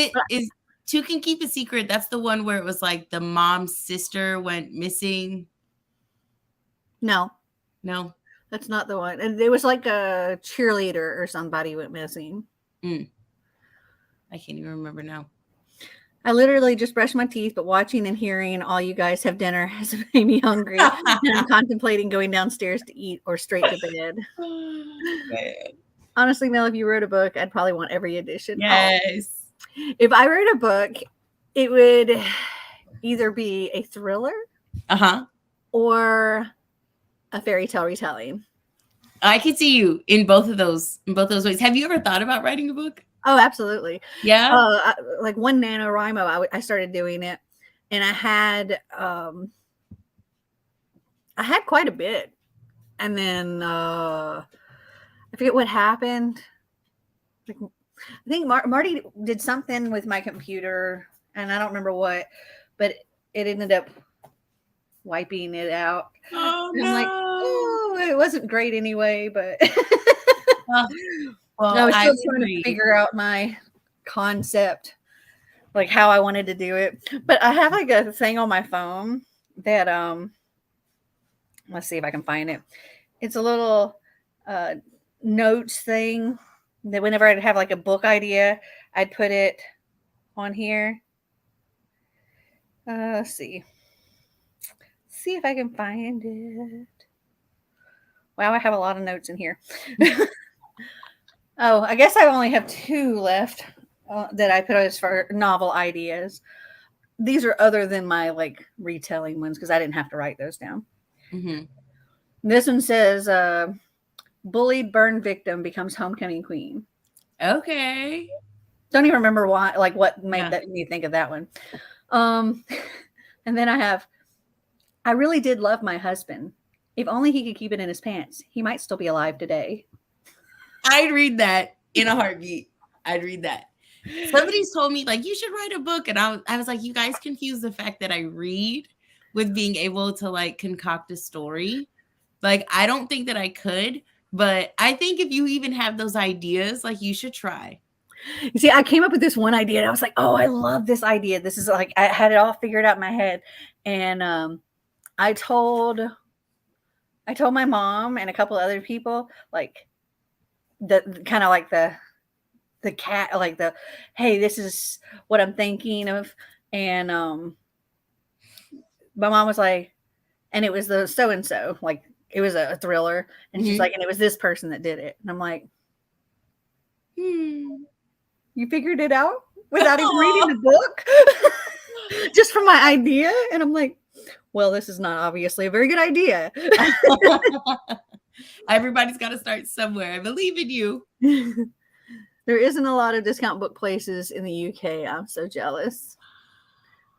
Two Can Keep a Secret? That's the one where it was like the mom's sister went missing. No. That's not the one. And it was like a cheerleader or somebody went missing. I can't even remember now. I literally just brushed my teeth, but watching and hearing all you guys have dinner has made me hungry. And I'm contemplating going downstairs to eat or straight to bed. Honestly, Mel, if you wrote a book, I'd probably want every edition. Yes. If I wrote a book, it would either be a thriller or a fairy tale retelling. I could see you in both of those ways. Have you ever thought about writing a book? Oh, absolutely. Yeah. Like one NaNoWriMo, I started doing it, and I had quite a bit, and then I forget what happened. Like, I think Marty did something with my computer, and I don't remember what, but it ended up wiping it out. Oh, and I'm like, oh, it wasn't great anyway, but well, I was still trying to figure out my concept, like how I wanted to do it. But I have like a thing on my phone that let's see if I can find it. It's a little notes thing that whenever I'd have like a book idea, I'd put it on here. Let's see if I can find it. Wow, I have a lot of notes in here. Oh, I guess I only have 2 left that I put as for novel ideas. These are other than my like retelling ones because I didn't have to write those down. This one says, bullied burn victim becomes homecoming queen. Okay. Don't even remember why, like what made me think of that one. And then I have, I really did love my husband. If only he could keep it in his pants, he might still be alive today. I'd read that in a heartbeat. I'd read that. Somebody's told me like you should write a book, and I was like, you guys confuse the fact that I read with being able to like concoct a story. Like I don't think that I could, but I think if you even have those ideas, like you should try. You see, I came up with this one idea, and I was like, oh, I love this idea. This is like I had it all figured out in my head, and I told my mom and a couple other people like the kind of like the the cat, like hey, this is what I'm thinking of. And my mom was like, and it was the so and so, like it was a thriller, and she's like, and it was this person that did it, and I'm like, you figured it out without even reading the book, just from my idea, and I'm like, well, this is not obviously a very good idea. Everybody's got to start somewhere. I believe in you. There isn't a lot of discount book places in the UK. I'm so jealous.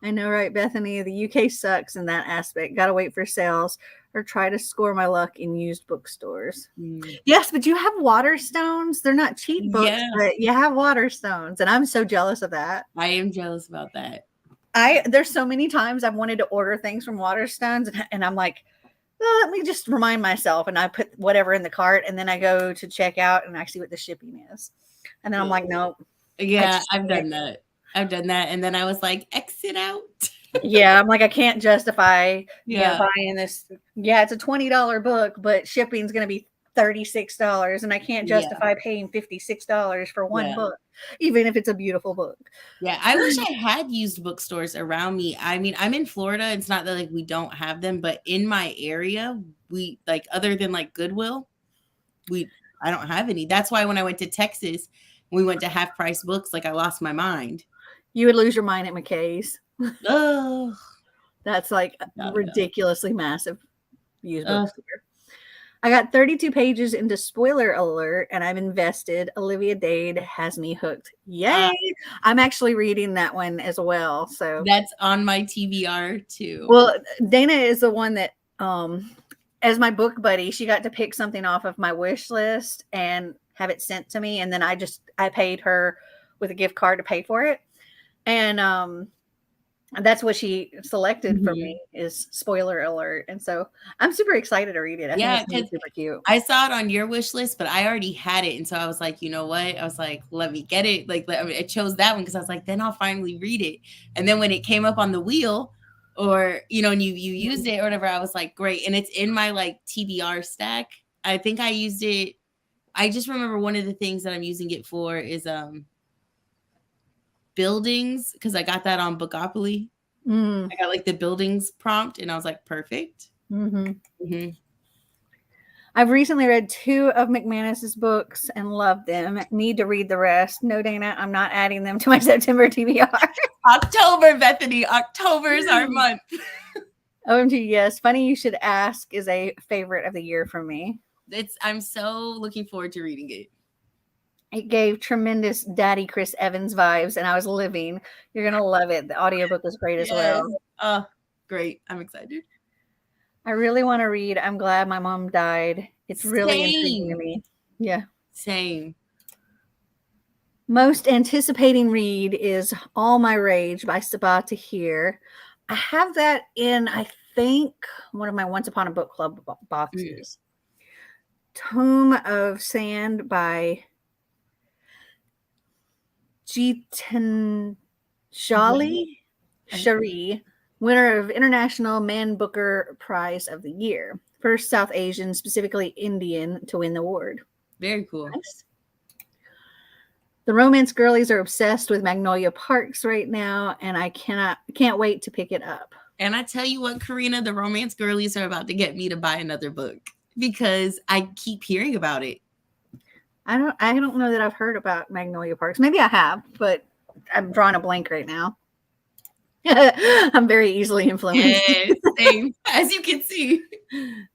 I know, right, Bethany? The UK sucks in that aspect. Gotta wait for sales or try to score my luck in used bookstores. Yes, but you have Waterstones. They're not cheap books, but you have Waterstones, and I'm so jealous of that. I am jealous about that. There's so many times I've wanted to order things from Waterstones, and I'm like, well, let me just remind myself, and I put whatever in the cart, and then I go to check out, and I see what the shipping is, and then I'm like, nope. Yeah, I've done that. And then I was like, exit out. Yeah, I'm like, I can't justify buying this. Yeah, it's a $20 book, but shipping's going to be $36, and I can't justify paying $56 for one book, even if it's a beautiful book. Yeah, I wish I had used bookstores around me. I mean, I'm in Florida. It's not that like we don't have them, but in my area, we like other than like Goodwill, I don't have any. That's why when I went to Texas, we went to Half Price Books, like I lost my mind. You would lose your mind at McKay's. Oh, that's like ridiculously massive used bookstore. I got 32 pages into spoiler alert, and I'm invested. Olivia Dade has me hooked. Yay! I'm actually reading that one as well. So that's on my TBR too. Well, Dana is the one that, as my book buddy, she got to pick something off of my wish list and have it sent to me, and then I paid her with a gift card to pay for it, and that's what she selected for me is spoiler alert. And so I'm super excited to read it. I think it's super cute. I saw it on your wish list, but I already had it. And so I was like, you know what? I was like, let me get it. Like, I chose that one because I was like, then I'll finally read it. And then when it came up on the wheel or, you know, and you used it or whatever, I was like, great. And it's in my like TBR stack. I think I used it. I just remember one of the things that I'm using it for is buildings, because I got that on Bookopoly. I got like the buildings prompt, and I was like, perfect. I've recently read 2 of McManus's books and loved them. Need to read the rest. No, Dana, I'm not adding them to my September TBR. October, Bethany. October is our month. OMG, yes. Funny You Should Ask is a favorite of the year for me. I'm so looking forward to reading it. It gave tremendous Daddy Chris Evans vibes, and I was living. You're going to love it. The audiobook was great as well. Great. I'm excited. I really want to read I'm Glad My Mom Died. It's really intriguing to me. Yeah. Same. Most anticipating read is All My Rage by Sabah Tahir. I have that in, I think, one of my Once Upon a Book Club boxes. Tomb of Sand by Jitan Shari, winner of International Man Booker Prize of the Year. First South Asian, specifically Indian, to win the award. Very cool. Nice. The romance girlies are obsessed with Magnolia Parks right now, and I can't wait to pick it up. And I tell you what, Karina, the romance girlies are about to get me to buy another book because I keep hearing about it. I don't know that I've heard about Magnolia Parks. Maybe I have, but I'm drawing a blank right now. I'm very easily influenced. Yeah, same, as you can see.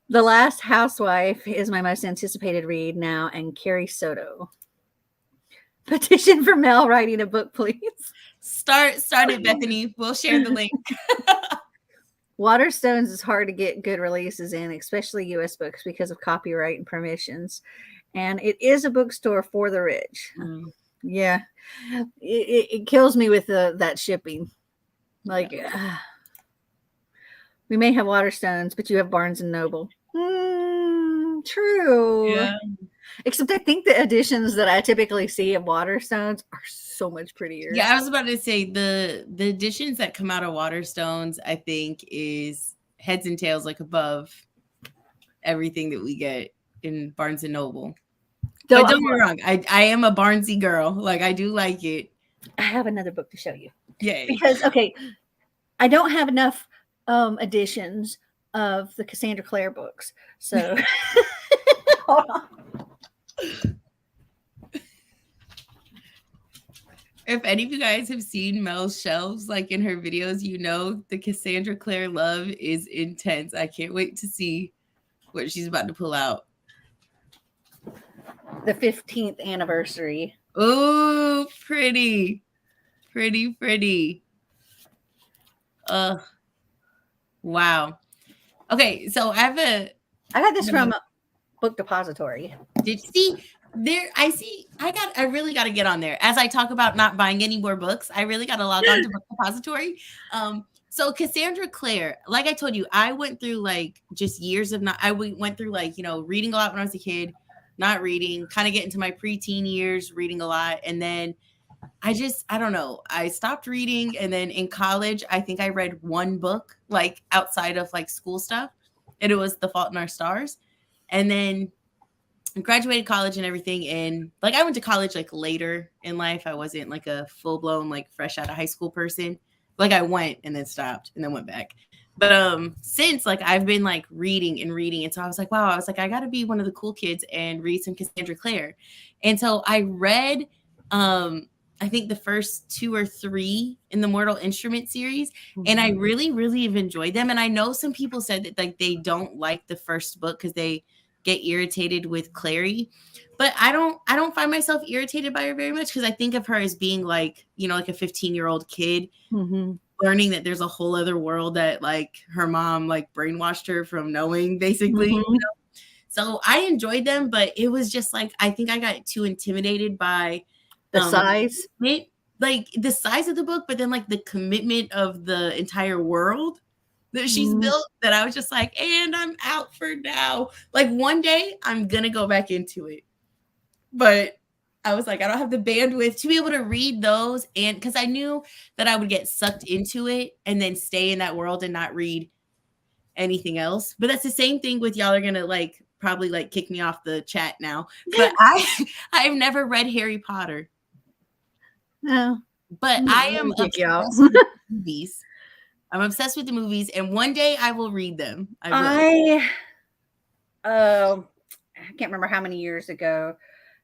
The Last Housewife is my most anticipated read now, and Carrie Soto. Petition for Mel writing a book, please. Start it, Bethany. We'll share the link. Waterstones is hard to get good releases in, especially U.S. books, because of copyright and permissions. And it is a bookstore for the rich. Yeah. It kills me with that shipping. Like, we may have Waterstones, but you have Barnes and Noble. True. Yeah. Except I think the editions that I typically see of Waterstones are so much prettier. Yeah, I was about to say the editions that come out of Waterstones, I think, is heads and tails like above everything that we get in Barnes and Noble. But don't get me wrong, I am a Barnesy girl. Like, I do like it. I have another book to show you. Yay. Because, okay, I don't have enough editions of the Cassandra Clare books. So, hold on. If any of you guys have seen Mel's shelves, like in her videos, you know the Cassandra Clare love is intense. I can't wait to see what she's about to pull out. The 15th anniversary. Oh, pretty. Pretty, pretty. Wow. Okay, so I got this from Book Depository. Did you see there? I really got to get on there. As I talk about not buying any more books, I really got to log on to Book Depository. So Cassandra Clare, like I told you, I went through like just years of went through like, you know, reading a lot when I was a kid, not reading, kind of get into my preteen years, reading a lot. And then I don't know. I stopped reading. And then in college, I think I read one book, like outside of like school stuff. And it was The Fault in Our Stars. And then I graduated college and everything. And like, I went to college like later in life. I wasn't like a full blown, like fresh out of high school person. Like I went and then stopped and then went back. But since like I've been like reading. And so I was like, wow, I got to be one of the cool kids and read some Cassandra Clare. And so I read, I think the first 2 or 3 in the Mortal Instrument series. Mm-hmm. And I really, really have enjoyed them. And I know some people said that like they don't like the first book because they get irritated with Clary. But I don't find myself irritated by her very much because I think of her as being like, you know, like a 15-year-old kid learning that there's a whole other world that like her mom like brainwashed her from knowing, basically. You know? So I enjoyed them, but it was just like, I think I got too intimidated by the size, like the size of the book, but then like the commitment of the entire world that she's built, that I was just like, and I'm out for now. Like one day I'm going to go back into it. But I was like, I don't have the bandwidth to be able to read those. And because I knew that I would get sucked into it and then stay in that world and not read anything else. But that's the same thing with y'all are going to like probably like kick me off the chat now. But I've never read Harry Potter. No. But I am obsessed with the movies. I'm obsessed with the movies, and one day I will read them. I can't remember how many years ago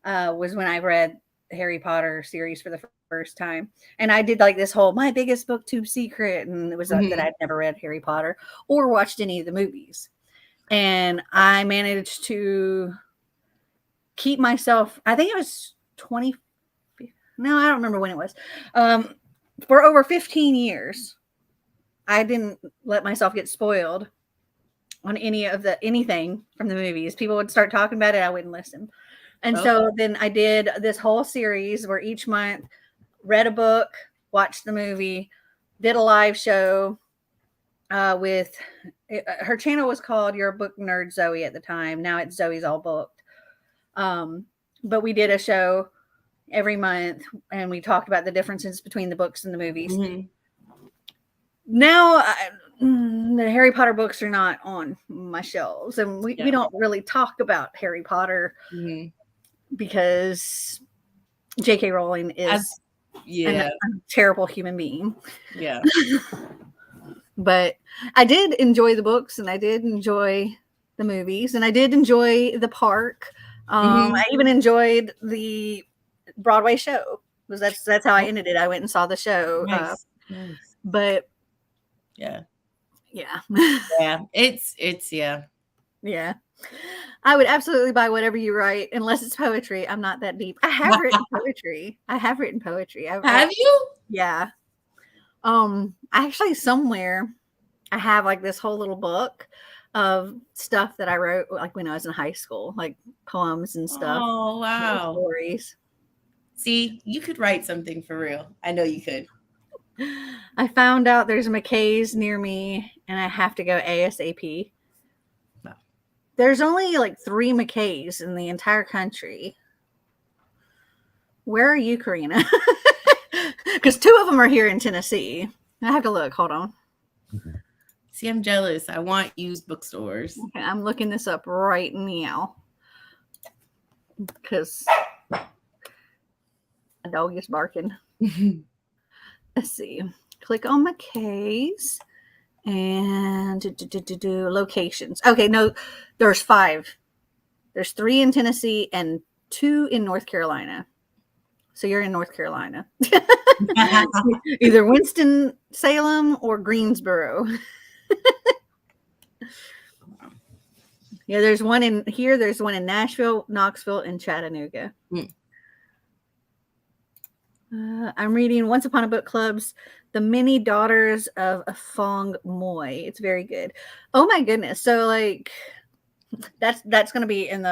was when I read the Harry Potter series for the first time. And I did like this whole my biggest booktube secret, and it was that I'd never read Harry Potter or watched any of the movies. And I managed to keep myself, I think it was 20. No, I don't remember when it was. For over 15 years, I didn't let myself get spoiled on anything from the movies. People would start talking about it, I wouldn't listen. And so then I did this whole series where each month read a book, watched the movie, did a live show with her channel was called Your Book Nerd Zoe at the time. Now it's Zoe's All Booked. But we did a show every month and we talked about the differences between the books and the movies. Now the Harry Potter books are not on my shelves, and we don't really talk about Harry Potter because J.K. Rowling is a terrible human being. Yeah. But I did enjoy the books, and I did enjoy the movies, and I did enjoy the park. I even enjoyed the Broadway show. That's how I ended it. I went and saw the show. Nice. But yeah. It's yeah. I would absolutely buy whatever you write, unless it's poetry. I'm not that deep. I have written poetry. Have you? Yeah. Actually, somewhere I have like this whole little book of stuff that I wrote like when I was in high school, like poems and stuff. Oh wow. Stories. See, you could write something for real. I know you could. I found out there's a McKay's near me and I have to go ASAP. No. There's only like 3 McKay's in the entire country. Where are you, Karina? Because 2 of them are here in Tennessee. I have to look. Hold on. See, I'm jealous. I want used bookstores. Okay, I'm looking this up right now. because a dog is barking. Let's see. Click on my case and locations. Okay, no, there's 5. There's 3 in Tennessee and 2 in North Carolina. So you're in North Carolina. Either Winston-Salem or Greensboro. Yeah, there's one in here. There's one in Nashville, Knoxville, and Chattanooga. I'm reading Once Upon a Book Club's The Many Daughters of Fong Moy. It's very good. Oh my goodness. So like that's going to be in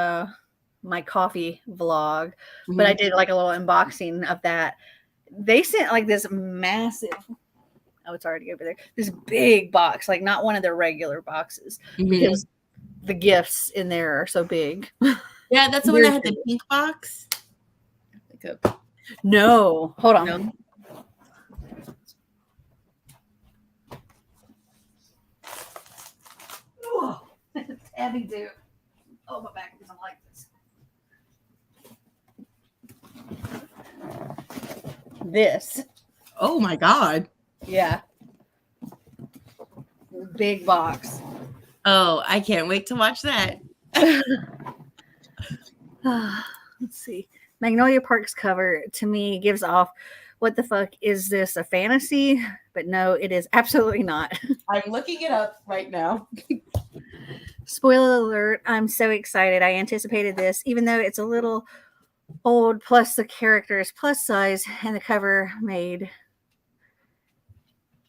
my coffee vlog, but I did like a little unboxing of that. They sent like this massive, oh, it's already over there, this big box, like not one of their regular boxes, because the gifts in there are so big. Yeah, that's the one that had the pink box. No, hold on. No. Oh, it's heavy, dude. Oh, my back doesn't like this. This. Oh my God. Yeah. Big box. Oh, I can't wait to watch that. Let's see. Magnolia Park's cover to me gives off, what the fuck is this, a fantasy? But no, it is absolutely not. I'm looking it up right now. Spoiler alert, I'm so excited. I anticipated this, even though it's a little old, plus the character is plus size, and the cover made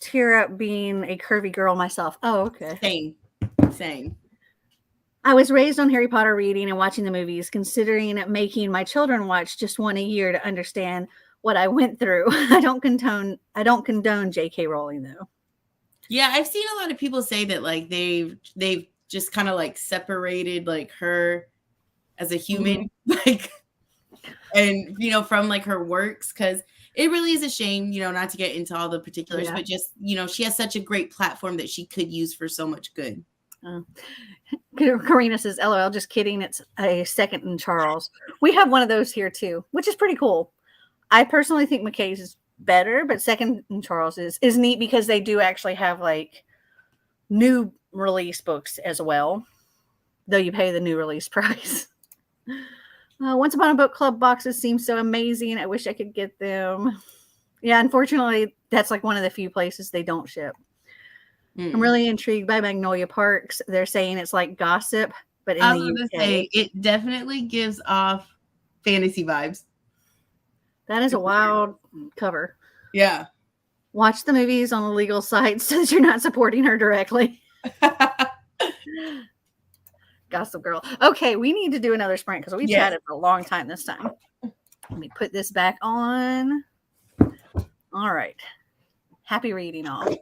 tear up being a curvy girl myself. Oh, okay. Same. I was raised on Harry Potter reading and watching the movies, considering making my children watch just one a year to understand what I went through. I don't condone J.K. Rowling though. Yeah, I've seen a lot of people say that like they've just kind of like separated like her as a human, like, and from like her works, because it really is a shame, not to get into all the particulars, but just she has such a great platform that she could use for so much good. Karina says, LOL, just kidding. It's a second in Charles. We have one of those here too, which is pretty cool. I personally think McKay's is better, but second in Charles is neat because they do actually have like new release books as well, though you pay the new release price. Once Upon a Book Club boxes seem so amazing. I wish I could get them. Yeah, unfortunately, that's like one of the few places they don't ship. I'm really intrigued by Magnolia Parks. They're saying it's like gossip, but in the UK. Say, it definitely gives off fantasy vibes. That is a wild cover. Yeah. Watch the movies on a legal site so that you're not supporting her directly. Gossip Girl. Okay, we need to do another sprint because we chatted for a long time this time. Let me put this back on. All right. Happy reading, all.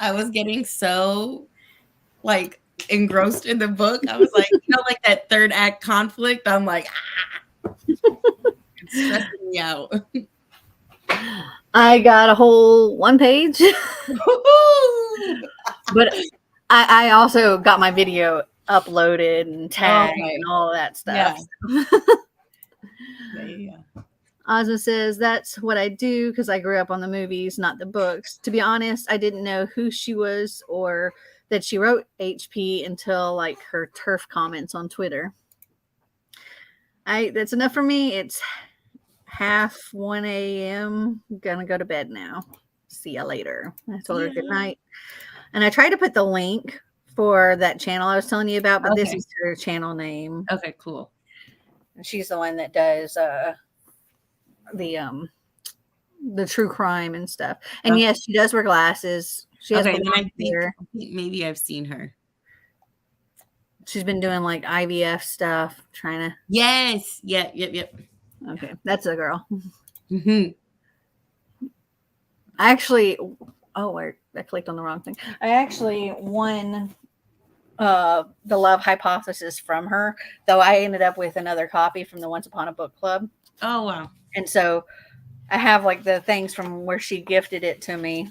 I was getting so like engrossed in the book. I was like, like that third act conflict. I'm like, it's stressing me out. I got a whole one page, but I also got my video uploaded and tagged and all that stuff. Yeah. Yeah. Ozma says, that's what I do because I grew up on the movies, not the books. To be honest, I didn't know who she was or that she wrote HP until like her turf comments on Twitter. That's enough for me. It's half 1 a.m. Gonna go to bed now. See ya later. I told her good night. And I tried to put the link for that channel I was telling you about, but this is her channel name. Okay, cool. And she's the one that does the true crime and stuff. And yes, she does wear glasses. She has then I think maybe I've seen her. She's been doing like IVF stuff, trying to. Yes. Yep. Okay, that's the girl. Mm-hmm. I actually, I clicked on the wrong thing. I actually won the Love Hypothesis from her, though I ended up with another copy from the Once Upon a Book Club. Oh, wow. And so I have like the things from where she gifted it to me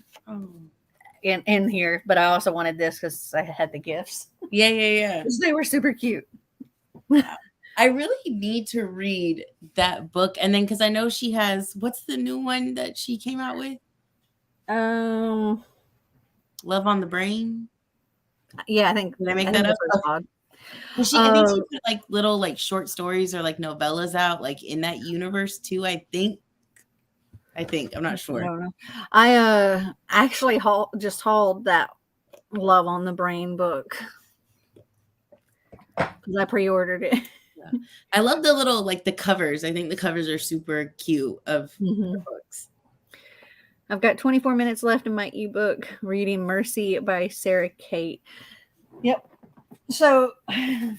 in here, but I also wanted this because I had the gifts. Yeah. They were super cute. I really need to read that book. And then, because I know she has, what's the new one that she came out with? Love on the Brain. Yeah, I think. Did I make that up? Well, I think she put like little like short stories or like novellas out like in that universe too. I think. I'm not sure. I don't know. I actually just hauled that Love on the Brain book because I pre-ordered it. Yeah. I love the little like the covers. I think the covers are super cute of the books. I've got 24 minutes left in my ebook reading Mercy by Sarah Kate. Yep. So I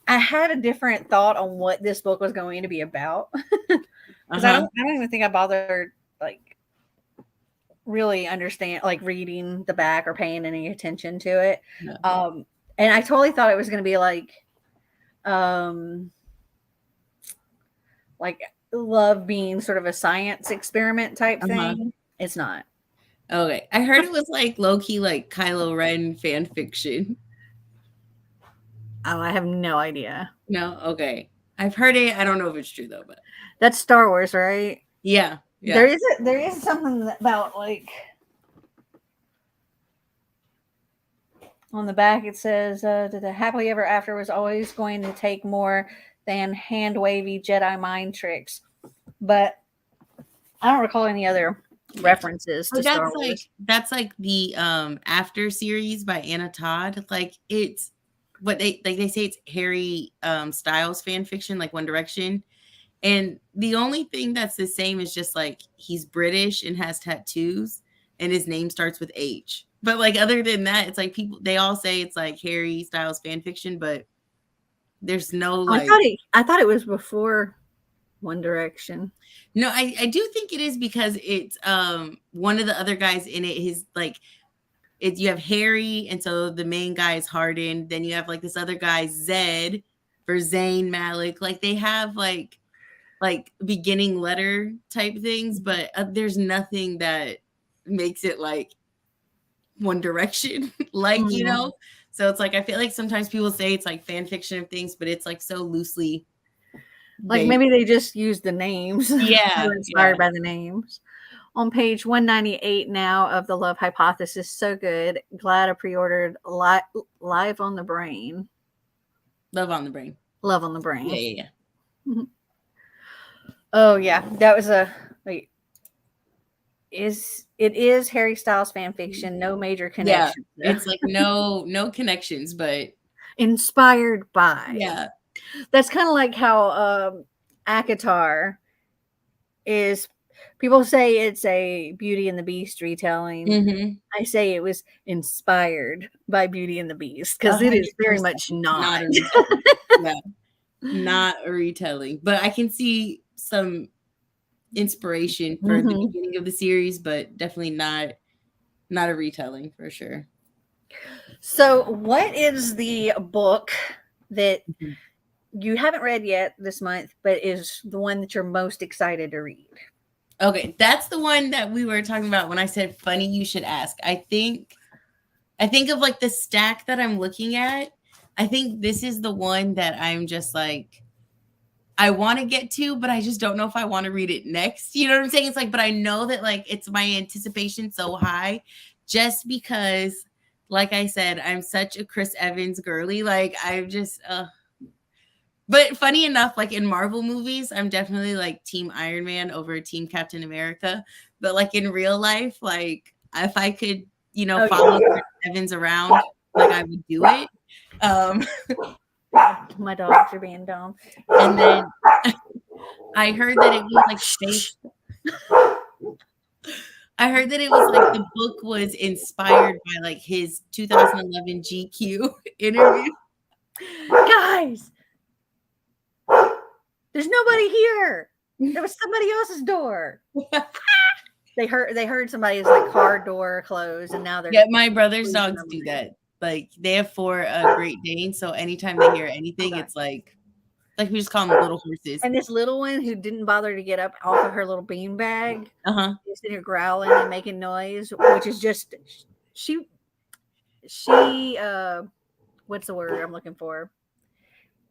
had a different thought on what this book was going to be about. Because I don't even think I bothered like really understand like reading the back or paying any attention to it. And I totally thought it was going to be like love being sort of a science experiment type thing. It's not. Okay. I heard it was like low-key like Kylo Ren fan fiction. Oh, I have no idea. No? Okay. I've heard it. I don't know if it's true though, but that's Star Wars, right? Yeah. There is something about like on the back it says that the happily ever after was always going to take more than hand wavy Jedi mind tricks, but I don't recall any other references to Star Wars. That's like the After series by Anna Todd. Like it's what they say it's Harry Styles fan fiction, like One Direction. And the only thing that's the same is just like he's British and has tattoos and his name starts with H. But like other than that, it's like they all say it's like Harry Styles fan fiction, but there's no like I thought it was before One Direction. No, I do think it is because it's one of the other guys in it is like you have Harry, and so the main guy is Harden. Then you have like this other guy, Zed, for Zayn Malik. Like they have like beginning letter type things, but there's nothing that makes it like One Direction, like, so it's like, I feel like sometimes people say it's like fan fiction of things, but it's like so loosely. Like maybe they just use the names. Yeah. Inspired by the names. On page 198 now of the Love Hypothesis. So good. Glad I pre-ordered Live on the Brain. Love on the Brain. Love on the Brain. Yeah. Mm-hmm. Oh yeah, that was it is Harry Styles fan fiction, no major connections. Yeah, it's like no connections, but inspired by. Yeah. That's kind of like how ACOTAR is. People say it's a Beauty and the Beast retelling. Mm-hmm. I say it was inspired by Beauty and the Beast because it is very much not. Not a retelling, but I can see some inspiration for the beginning of the series, but definitely not Not a retelling for sure. So, what is the book that you haven't read yet this month, but is the one that you're most excited to read? Okay, that's the one that we were talking about when I said funny you should ask. I think of like the stack that I'm looking at. I think this is the one that I'm just like I want to get to, but I just don't know if I want to read it next. You know what I'm saying? It's like, but I know that like it's my anticipation so high just because, like I said, I'm such a Chris Evans girly. Like I'm just, but funny enough, like in Marvel movies, I'm definitely like Team Iron Man over Team Captain America. But like in real life, like if I could, follow Chris Evans around, like I would do it. My dogs are being dumb. And then I heard that it was like based. I heard that it was like the book was inspired by like his 2011 GQ interview. Guys, there's nobody here. There was somebody else's door. They heard somebody's like car door close, and now they're my brother's dogs do that. Like they have 4 Great Danes, so anytime they hear anything, it's like we just call them little horses. And this little one who didn't bother to get up off of her little bean bag, is sitting here growling and making noise, which is just she what's the word I'm looking for?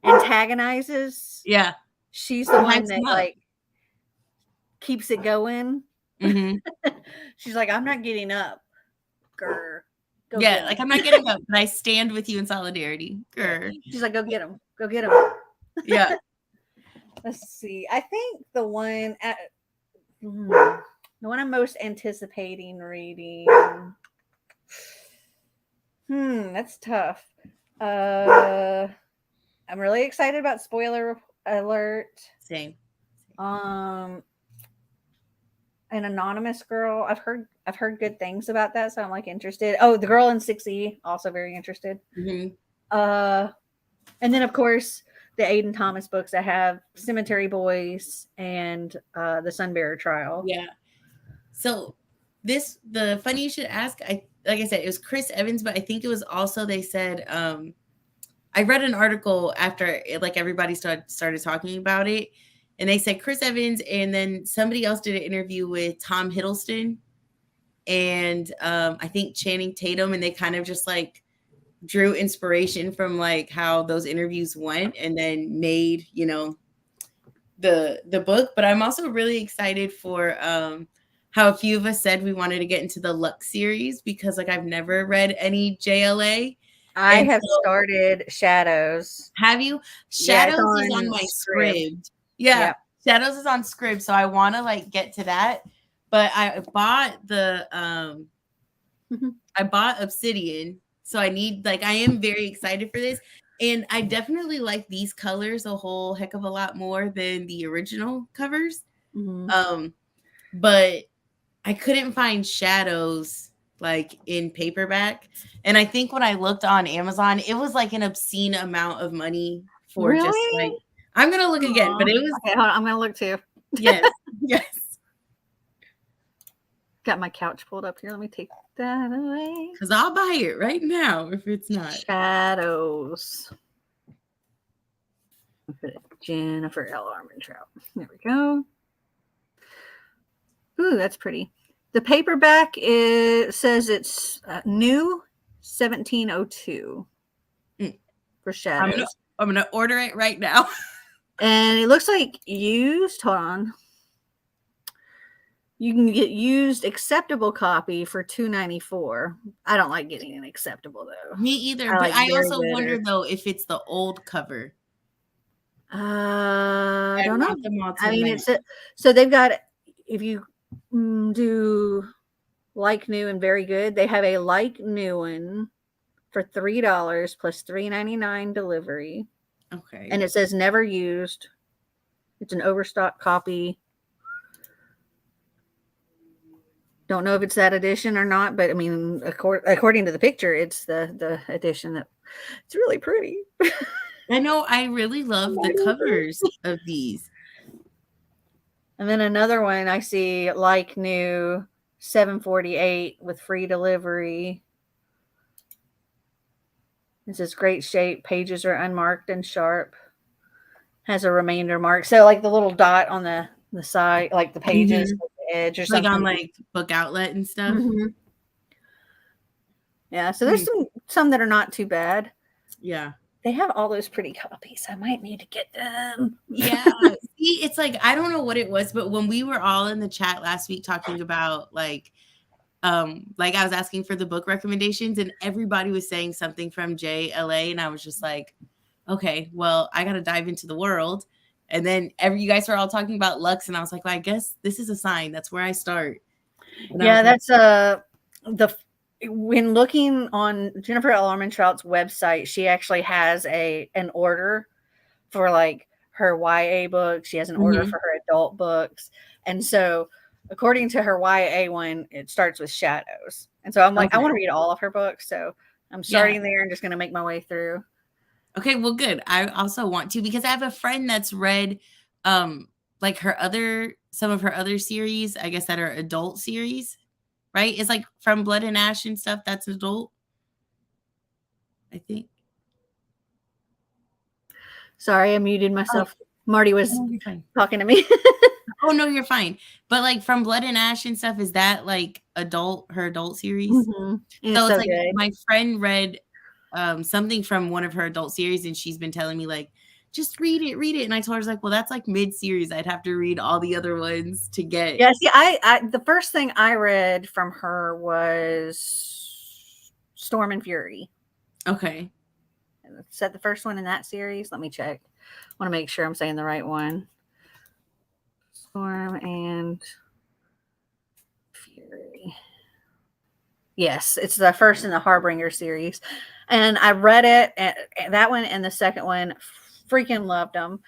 Antagonizes. Yeah, she's the one that like keeps it going. Mm-hmm. She's like, I'm not getting up. Grr. Go yeah, like I'm not getting up, but I stand with you in solidarity. Grr. She's like, go get him. Go get him. Yeah. Let's see. I think the one I'm most anticipating reading. That's tough. I'm really excited about Spoiler Alert. Same. An Anonymous Girl. I've heard good things about that, so I'm like interested. Oh, The Girl in 6E, also very interested. Mm-hmm. And then of course the Aiden Thomas books that have Cemetery Boys and the Sunbearer Trial. Yeah. So the funny you should ask, like I said, it was Chris Evans, but I think it was also, they said, I read an article after like everybody started talking about it, and they said Chris Evans, and then somebody else did an interview with Tom Hiddleston and I think Channing Tatum, and they kind of just like drew inspiration from like how those interviews went and then made, the book. But I'm also really excited for how a few of us said we wanted to get into the Lux series, because like I've never read any JLA. I have started Shadows. Have you? Shadows is on my script. Yeah. Shadows is on script, so I want to like get to that. But I bought I bought Obsidian, so I am very excited for this. And I definitely like these colors a whole heck of a lot more than the original covers. Mm-hmm. But I couldn't find Shadows like in paperback. And I think when I looked on Amazon, it was like an obscene amount of money for just like, I'm going to look again, but it was. Okay, hold on, I'm going to look too. Yes. Yes. Got my couch pulled up here. Let me take that away. Because I'll buy it right now if it's not. Shadows. Jennifer L. Armentrout. There we go. Ooh, that's pretty. The paperback says it's new 1702 for Shadows. I'm gonna order it right now. And it looks like used. Hold on. You can get used acceptable copy for $2.94. I don't like getting an acceptable though. Me either. But I also wonder though if it's the old cover. I don't know. I mean, it's so they've got, if you do like new and very good, they have a like new one for $3 plus $3.99 delivery. Okay. And it says never used. It's an overstock copy. Don't know if it's that edition or not, but I mean, according to the picture, it's the edition that it's really pretty. I know. I really love the covers of these. And then another one I see like new $7.48 with free delivery. This is great shape. Pages are unmarked and sharp. Has a remainder mark. So like the little dot on the side, like the pages, Mhm. like the edge or Like something. on like Book Outlet and stuff. Mhm. Yeah, so there's some that are not too bad. Yeah. They have all those pretty copies. I might need to get them. Yeah. See, it's like, I don't know what it was, but when we were all in the chat last week talking about like I was asking for the book recommendations and everybody was saying something from JLA and I was just like, okay, well, I got to dive into the world. And then you guys were all talking about Lux and I was like, well, I guess this is a sign. That's where I start. And Yeah, like, that's when looking on Jennifer L. Armentrout's website, she actually has an order for like her YA books. She has an order for her adult books. And so according to her YA one, it starts with Shadows. And so I'm like, I want to read all of her books. So I'm starting there and just going to make my way through. Okay, well, good. I also want to because I have a friend that's read like some of her other series, I guess that are adult series, right? It's like From Blood and Ash and stuff. That's adult, I think. Sorry, I muted myself. Marty was talking to me. Oh no, you're fine. But like From Blood and Ash and stuff, is that like her adult series? Mm-hmm. So it's like good. my friend read something from one of her adult series, and she's been telling me like, just read it. And I told her, I was like, well, that's like mid-series. I'd have to read all the other ones to get. Yeah, see, I the first thing I read from her was Storm and Fury. Okay. Is that the first one in that series? Let me check. I want to make sure I'm saying the right one. Storm and Fury. Yes, it's the first in the Harbinger series. And I read it, and that one and the second one, freaking loved them.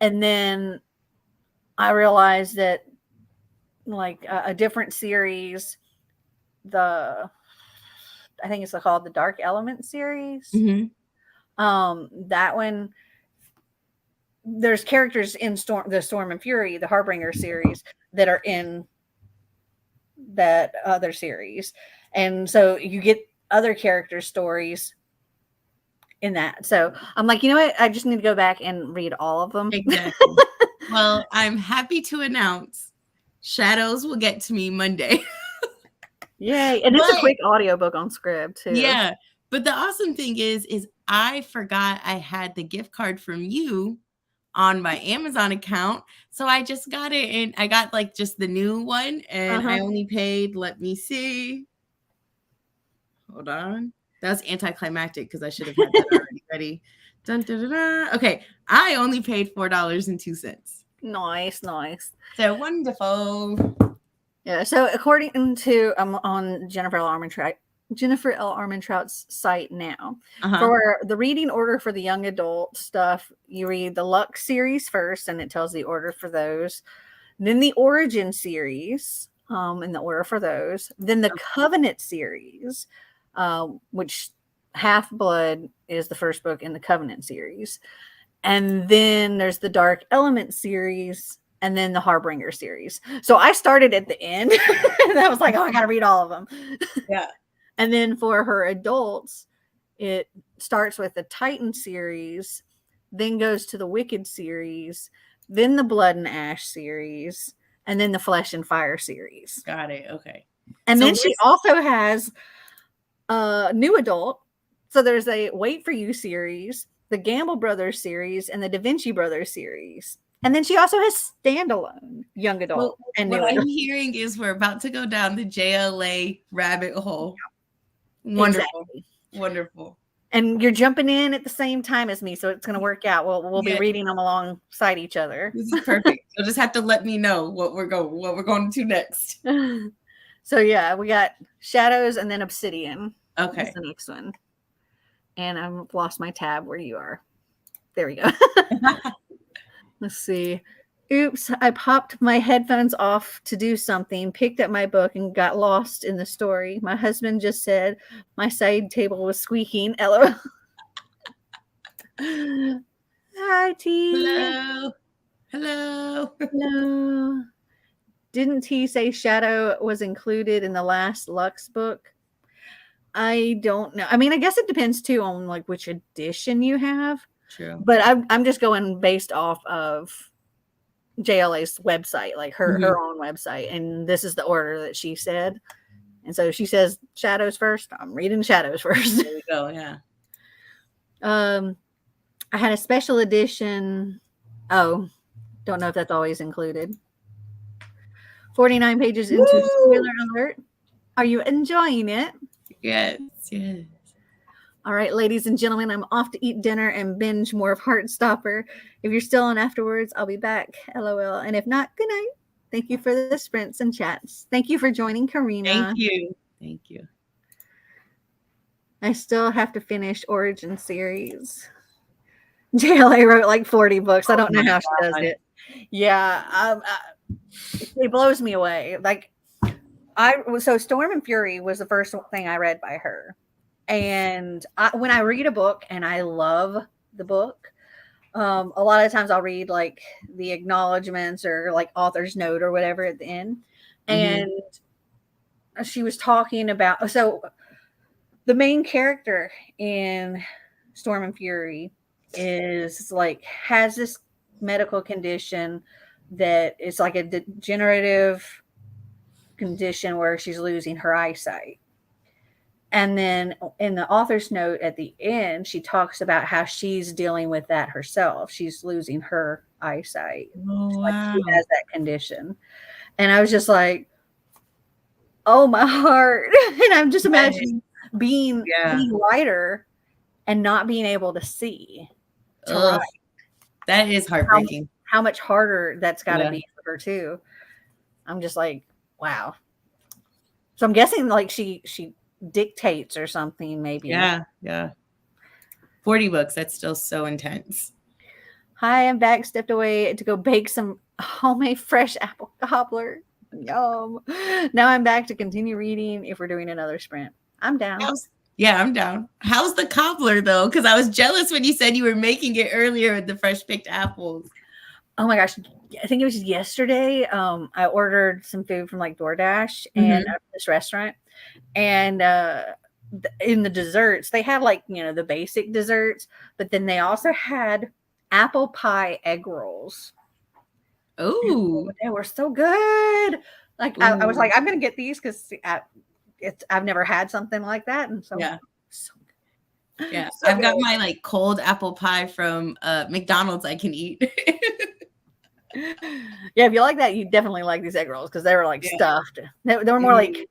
And then I realized that like a different series, I think it's called the Dark Element series. That one, there's characters in the Storm and Fury, the Harbinger series, that are in that other series, and so you get other character stories in that. So I'm like, you know what? I just need to go back and read all of them. Exactly. Well, I'm happy to announce Shadows will get to me Monday. Yay. And it's a quick audiobook on Scrib too. Yeah. But the awesome thing is I forgot I had the gift card from you on my Amazon account. So I just got it and I got like just the new one and I only paid, let me see. Hold on. That was anticlimactic because I should have had that already ready. Dun, dun, dun, dun. Okay. I only paid $4.02. Nice. So wonderful. Yeah. So according to on Jennifer L. Armentrout's site now, for the reading order for the young adult stuff, you read the Lux series first, and it tells the order for those. Then the Origin series, in the order for those. Then the Covenant series, which Half-Blood is the first book in the Covenant series. And then there's the Dark Element series, and then the Harbinger series. So I started at the end, and I was like, oh, I got to read all of them. Yeah. And then for her adults, it starts with the Titan series, then goes to the Wicked series, then the Blood and Ash series, and then the Flesh and Fire series. Got it. Okay. And then she also has a new adult. So there's a Wait For You series, the Gamble Brothers series, and the Da Vinci Brothers series. And then she also has standalone young adult and new adult. What I'm adult. hearing is we're about to go down the JLA rabbit hole. Wonderful. Exactly. Wonderful. And you're jumping in at the same time as me, so it's going to work out. We'll be reading them alongside each other. This is perfect. You'll just have to let me know what we're going to next. So yeah, we got Shadows and then Obsidian. Okay. That's the next one. And I've lost my tab where you are. There we go. Let's see. Oops, I popped my headphones off to do something, picked up my book, and got lost in the story. My husband just said my side table was squeaking. LOL. Hi, T. Hello. Hello. Didn't he say Shadow was included in the last Lux book? I don't know. I mean, I guess it depends too on like which edition you have. True. But I'm just going based off of JLA's website, like her own website, and this is the order that she said. And so she says Shadows first. I'm reading Shadows first. There we go. Yeah. I had a special edition. Oh, don't know if that's always included. 49 pages into spoiler alert. Are you enjoying it? Yes. Yes. All right, ladies and gentlemen, I'm off to eat dinner and binge more of Heartstopper. If you're still on afterwards, I'll be back. LOL. And if not, good night. Thank you for the sprints and chats. Thank you for joining, Karina. Thank you. Thank you. I still have to finish Origin series. JLA wrote like 40 books. I don't know how she does it. Yeah, it blows me away. Like, so Storm and Fury was the first thing I read by her. And when I read a book and I love the book, a lot of times I'll read like the acknowledgments or like author's note or whatever at the end. And she was talking about, so the main character in Storm and Fury is like, has this medical condition that is like a degenerative condition where she's losing her eyesight. And then in the author's note at the end, she talks about how she's dealing with that herself. She's losing her eyesight. Oh, like she has that condition. And I was just like, oh, my heart. And I'm just imagining being a writer and not being able to see. To write. That is heartbreaking. How much harder that's got to be for her too. I'm just like, wow. So I'm guessing like she dictates or something, maybe. Yeah. 40 books. That's still so intense. Hi, I'm back. Stepped away to go bake some homemade fresh apple cobbler. Yum. Now I'm back to continue reading if we're doing another sprint. I'm down. I'm down. How's the cobbler though? Because I was jealous when you said you were making it earlier with the fresh picked apples. Oh my gosh. I think it was yesterday. I ordered some food from like DoorDash and this restaurant. And in the desserts, they had like, the basic desserts, but then they also had apple pie egg rolls. Oh, they were so good. Like I was like, I'm gonna get these because I've never had something like that. And so so good. Yeah, so I've got my like cold apple pie from McDonald's I can eat. Yeah, if you like that, you definitely like these egg rolls because they were like stuffed. They were more like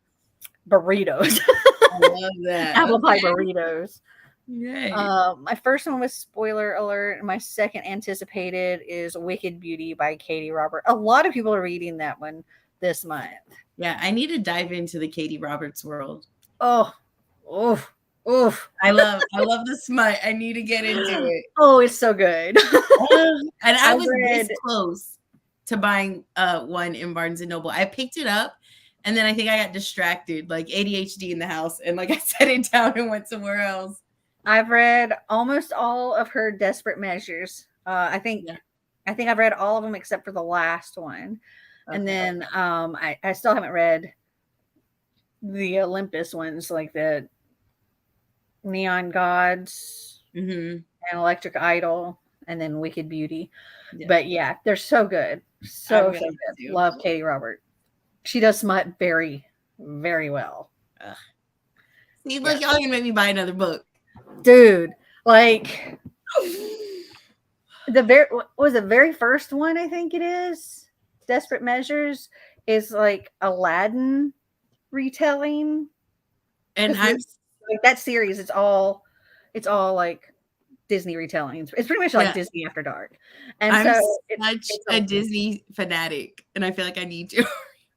burritos. I love that. Apple pie burritos. Yay. My first one was spoiler alert. My second anticipated is Wicked Beauty by Katie Robert. A lot of people are reading that one this month. Yeah, I need to dive into the Katie Roberts world. Oof. I love the smut. I need to get into it. Oh, it's so good. And I was this close to buying one in Barnes and Noble. I picked it up and then I think I got distracted, like ADHD in the house, and like I set it down and went somewhere else. I've read almost all of her Desperate Measures. I think I've read all of them except for the last one. Okay. And then I still haven't read the Olympus ones, like the Neon Gods and Electric Idol, and then Wicked Beauty. Yeah. But yeah, they're so good. So good. Love Katie Robert. She does smut very, very well. See, look, y'all gonna make me buy another book. Dude, like the very first one, I think it is, Desperate Measures, is like Aladdin retelling. And I'm like that series, it's all like Disney retellings. It's pretty much like Disney After Dark. And I'm such a Disney fanatic, and I feel like I need to.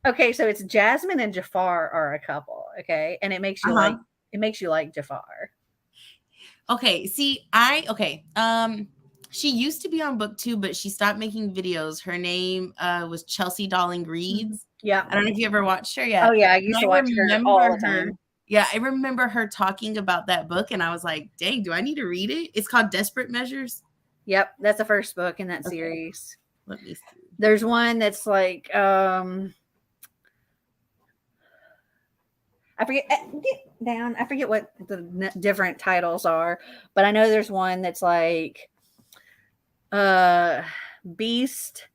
Okay, so it's Jasmine and Jafar are a couple, okay? And it makes you like Jafar. Okay, see, she used to be on book 2, but she stopped making videos. Her name was Chelsea Darling Reads. Yeah. I don't know if you ever watched her yet. Oh yeah, I used to watch her all the time. Yeah, I remember her talking about that book, and I was like, dang, do I need to read it? It's called Desperate Measures. Yep, that's the first book in that series. Let me see. There's one that's like I forget. Get down. I forget what the different titles are, but I know there's one that's like Beast,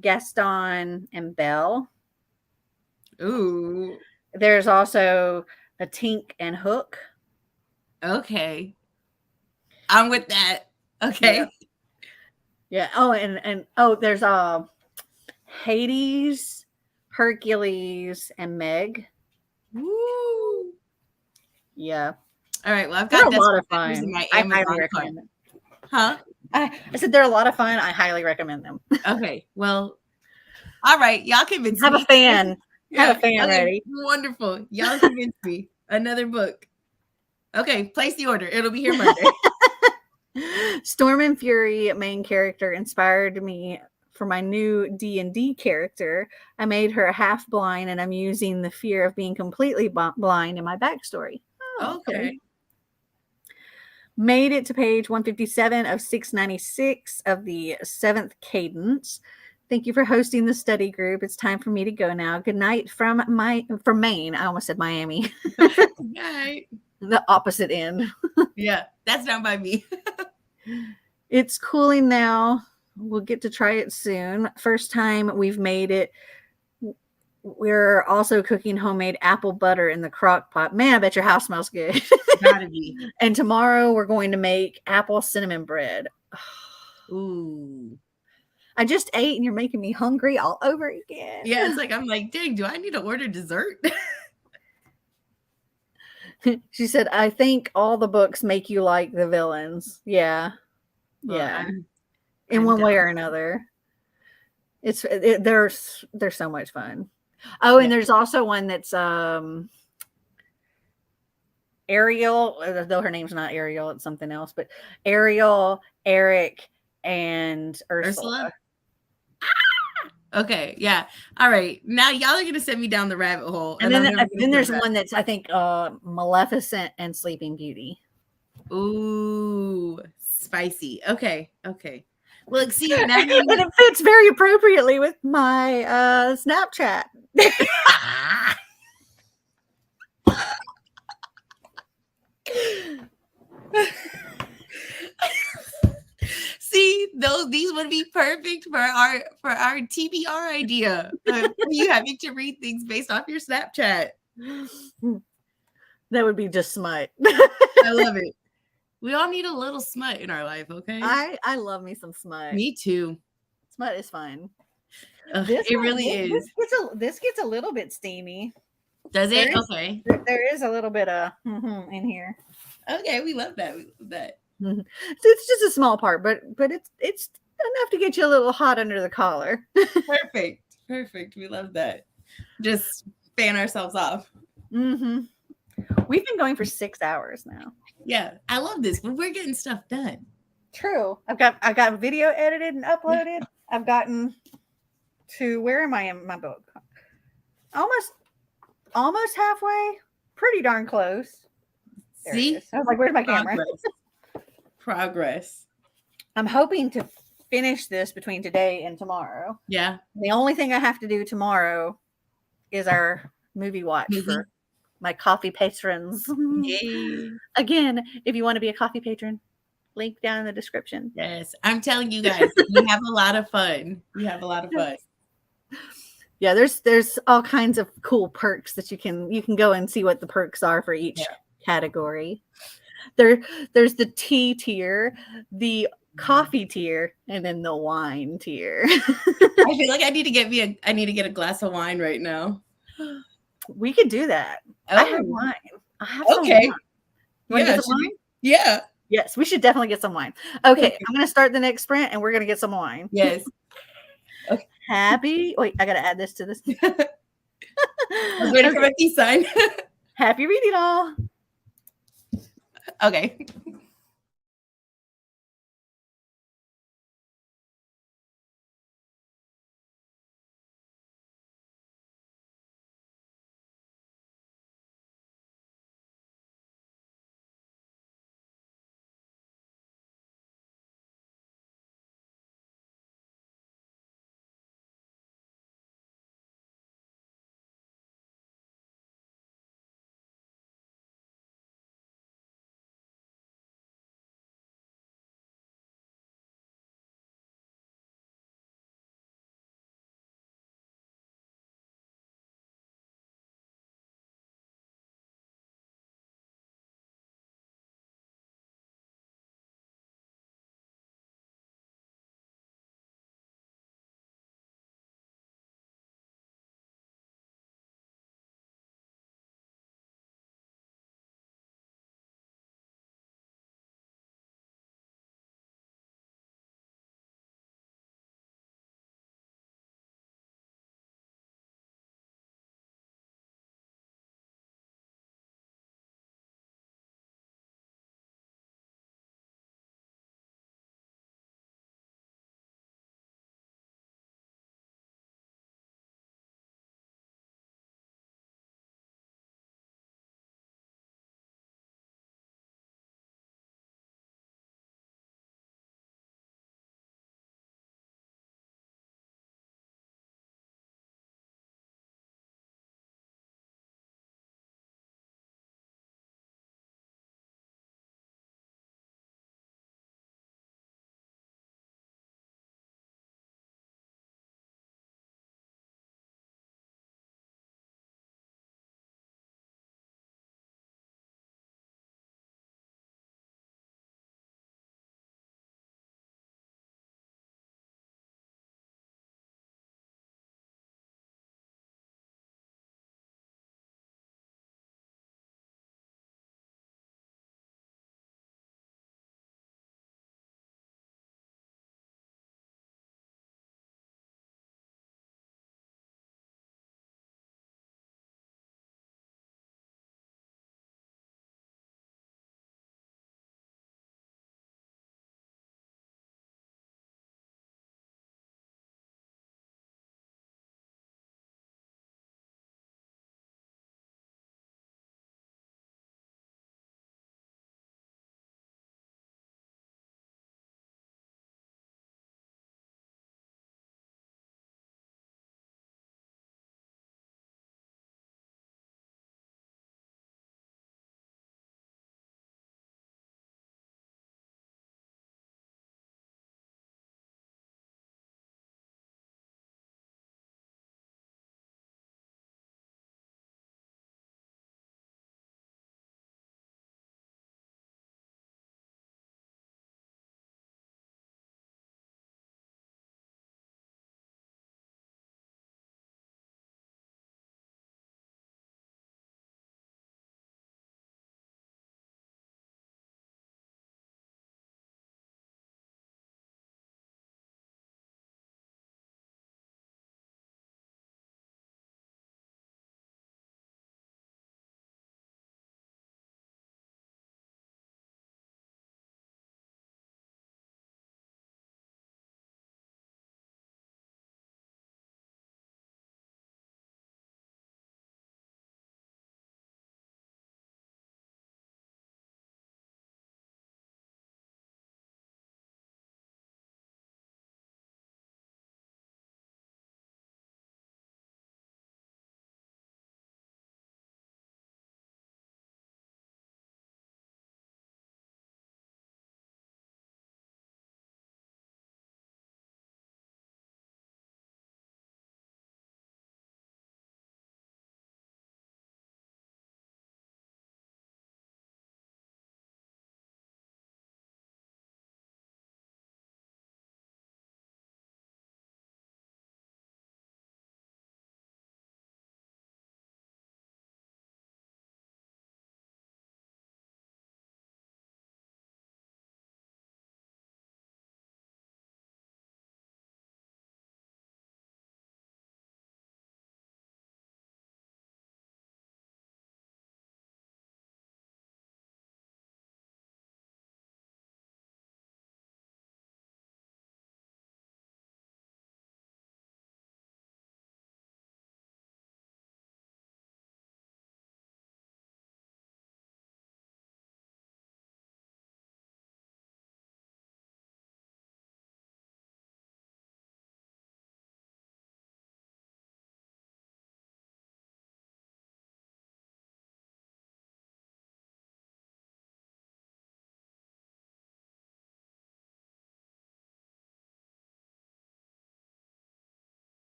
Gaston, and Belle. Ooh. There's also a Tink and Hook. Okay. I'm with that. Okay. Yeah. Oh, and there's Hades, Hercules, and Meg. Woo. Yeah. All right. Well, I've They're got a lot of Desperate in fun. my I highly Amazon cart. recommend them. Huh? I said they're a lot of fun. I highly recommend them. Okay. Well, all right. Y'all convinced Have me. a fan. Yeah. Have a fan Okay. ready. Wonderful. Y'all convinced me. Another book. Okay. Place the order. It'll be here Monday. Storm and Fury main character inspired me for my new D&D character. I made her half blind, and I'm using the fear of being completely blind in my backstory. Okay. Made it to page 157 of 696 of the 7th cadence. Thank you for hosting the study group. It's time for me to go now. Good night from Maine. I almost said Miami. Right. The opposite end. Yeah, that's down by me. It's cooling now. We'll get to try it soon. First time we've made it. We're also cooking homemade apple butter in the crock pot. Man, I bet your house smells good. Gotta be. And tomorrow we're going to make apple cinnamon bread. Ooh. I just ate and you're making me hungry all over again. Yeah, it's like, I'm like, dang, do I need to order dessert? She said, I think all the books make you like the villains. Yeah. Well, Yeah. In I'm one way down. or another. They're so much fun. Oh, and there's also one that's Ariel, though her name's not Ariel, it's something else, but Ariel, Eric, and Ursula. Okay, yeah. All right. Now y'all are gonna send me down the rabbit hole. And then there's one that's I think Maleficent and Sleeping Beauty. Ooh, spicy. Okay. Well, see now And it fits very appropriately with my Snapchat. see these would be perfect for our TBR idea. You having to read things based off your Snapchat. That would be just smut. I love it. We all need a little smut in our life, okay? I love me some smut. Me too. Smut is fun. It really is. This gets a little bit steamy. Does it? Okay. There is a little bit of in here. Okay, we love that. So it's just a small part, but it's enough to get you a little hot under the collar. Perfect. We love that. Just fan ourselves off. Mm-hmm. We've been going for 6 hours now. Yeah, I love this, but we're getting stuff done. True. I got video edited and uploaded. I've gotten to where am I in my book? Almost halfway. Pretty darn close. There See? I was like, where's my camera? Progress. I'm hoping to finish this between today and tomorrow. Yeah. The only thing I have to do tomorrow is our movie watch for my coffee patrons. Yay. Again, if you want to be a coffee patron, link down in the description. Yes. I'm telling you guys, we have a lot of fun. Yeah, there's all kinds of cool perks that you can go and see what the perks are for each category. There's the tea tier, the coffee tier, and then the wine tier. I feel like I need to get a glass of wine right now. We could do that. Oh. I have wine. I have some wine. You want to get some wine? Yeah. Yes, we should definitely get some wine. Okay, I'm going to start the next sprint, and we're going to get some wine. Yes. Okay. Wait, I got to add this to this. I was waiting for my peace sign. Happy reading all. Okay.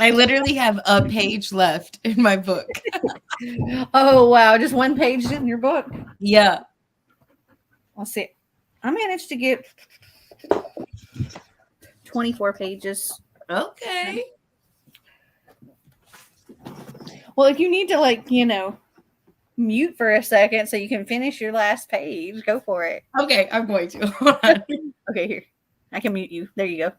I literally have a page left in my book. Oh, wow. Just one page in your book. Yeah. Let's see. I managed to get 24 pages. Okay. Well, if you need to, like, mute for a second so you can finish your last page, go for it. Okay, I'm going to. Hold on. Okay, here. I can mute you. There you go.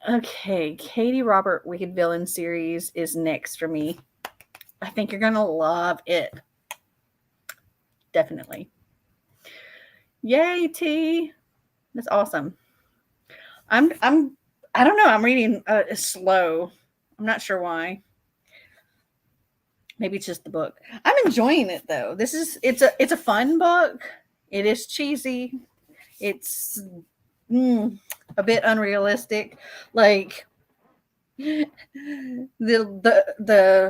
Okay, Katie Robert Wicked Villain series is next for me. I think you're gonna love it. Definitely. Yay, T. That's awesome. I don't know. I'm reading slow. I'm not sure why. Maybe it's just the book. I'm enjoying it though. It's a fun book. It is cheesy. It's a bit unrealistic. Like the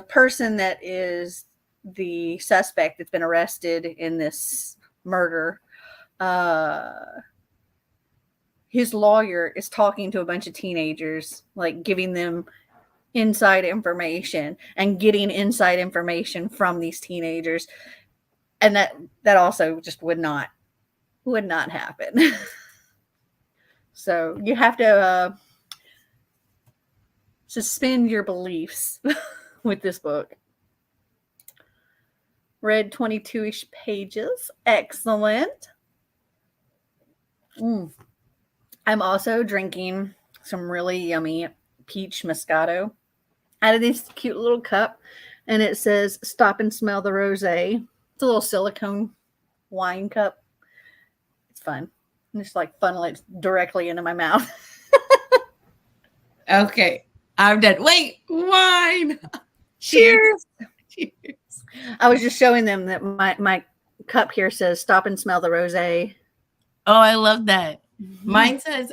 person that is the suspect that's been arrested in this murder, his lawyer is talking to a bunch of teenagers, like giving them inside information and getting inside information from these teenagers, and that also just would not happen. So you have to suspend your beliefs with this book. Read 22-ish pages. Excellent. I'm also drinking some really yummy peach Moscato out of this cute little cup, and it says "Stop and smell the rosé." It's a little silicone wine cup. It's fun. I'm just like funnel it directly into my mouth. Okay, I'm done. Wait, wine. Cheers. Cheers. I was just showing them that my cup here says "Stop and smell the rosé." Oh, I love that. Mine says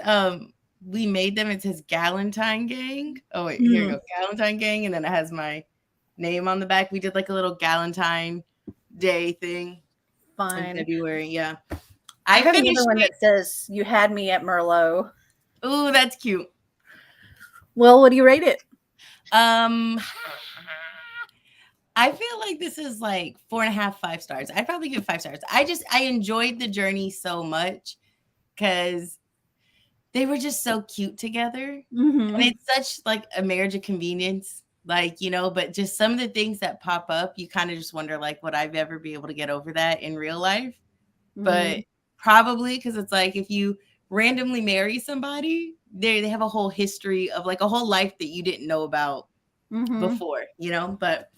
we made them. It says Galentine Gang. Oh wait, here you go, Galentine Gang, and then it has my name on the back. We did like a little Galentine Day thing. Fun. In February. Yeah. I have another one that says "You had me at Merlot." Ooh, that's cute. Well, what do you rate it? I feel like this is like 4.5, 5 stars. I'd probably give 5 stars. I enjoyed the journey so much because they were just so cute together. And it's such like a marriage of convenience, like, but just some of the things that pop up, you kind of just wonder, like, would I ever be able to get over that in real life? But probably, because it's like if you randomly marry somebody, they have a whole history of like a whole life that you didn't know about before, but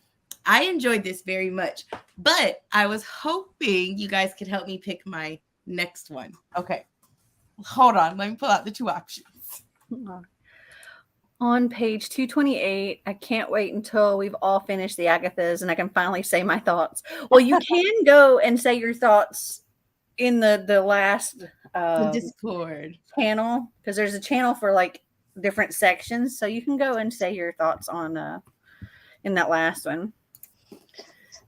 I enjoyed this very much. But I was hoping you guys could help me pick my next one. Okay. Hold on. Let me pull out the 2 options. On page 228, I can't wait until we've all finished the Agathas and I can finally say my thoughts. Well, you can go and say your thoughts in the last the Discord channel, because there's a channel for like different sections, so you can go and say your thoughts on in that last one.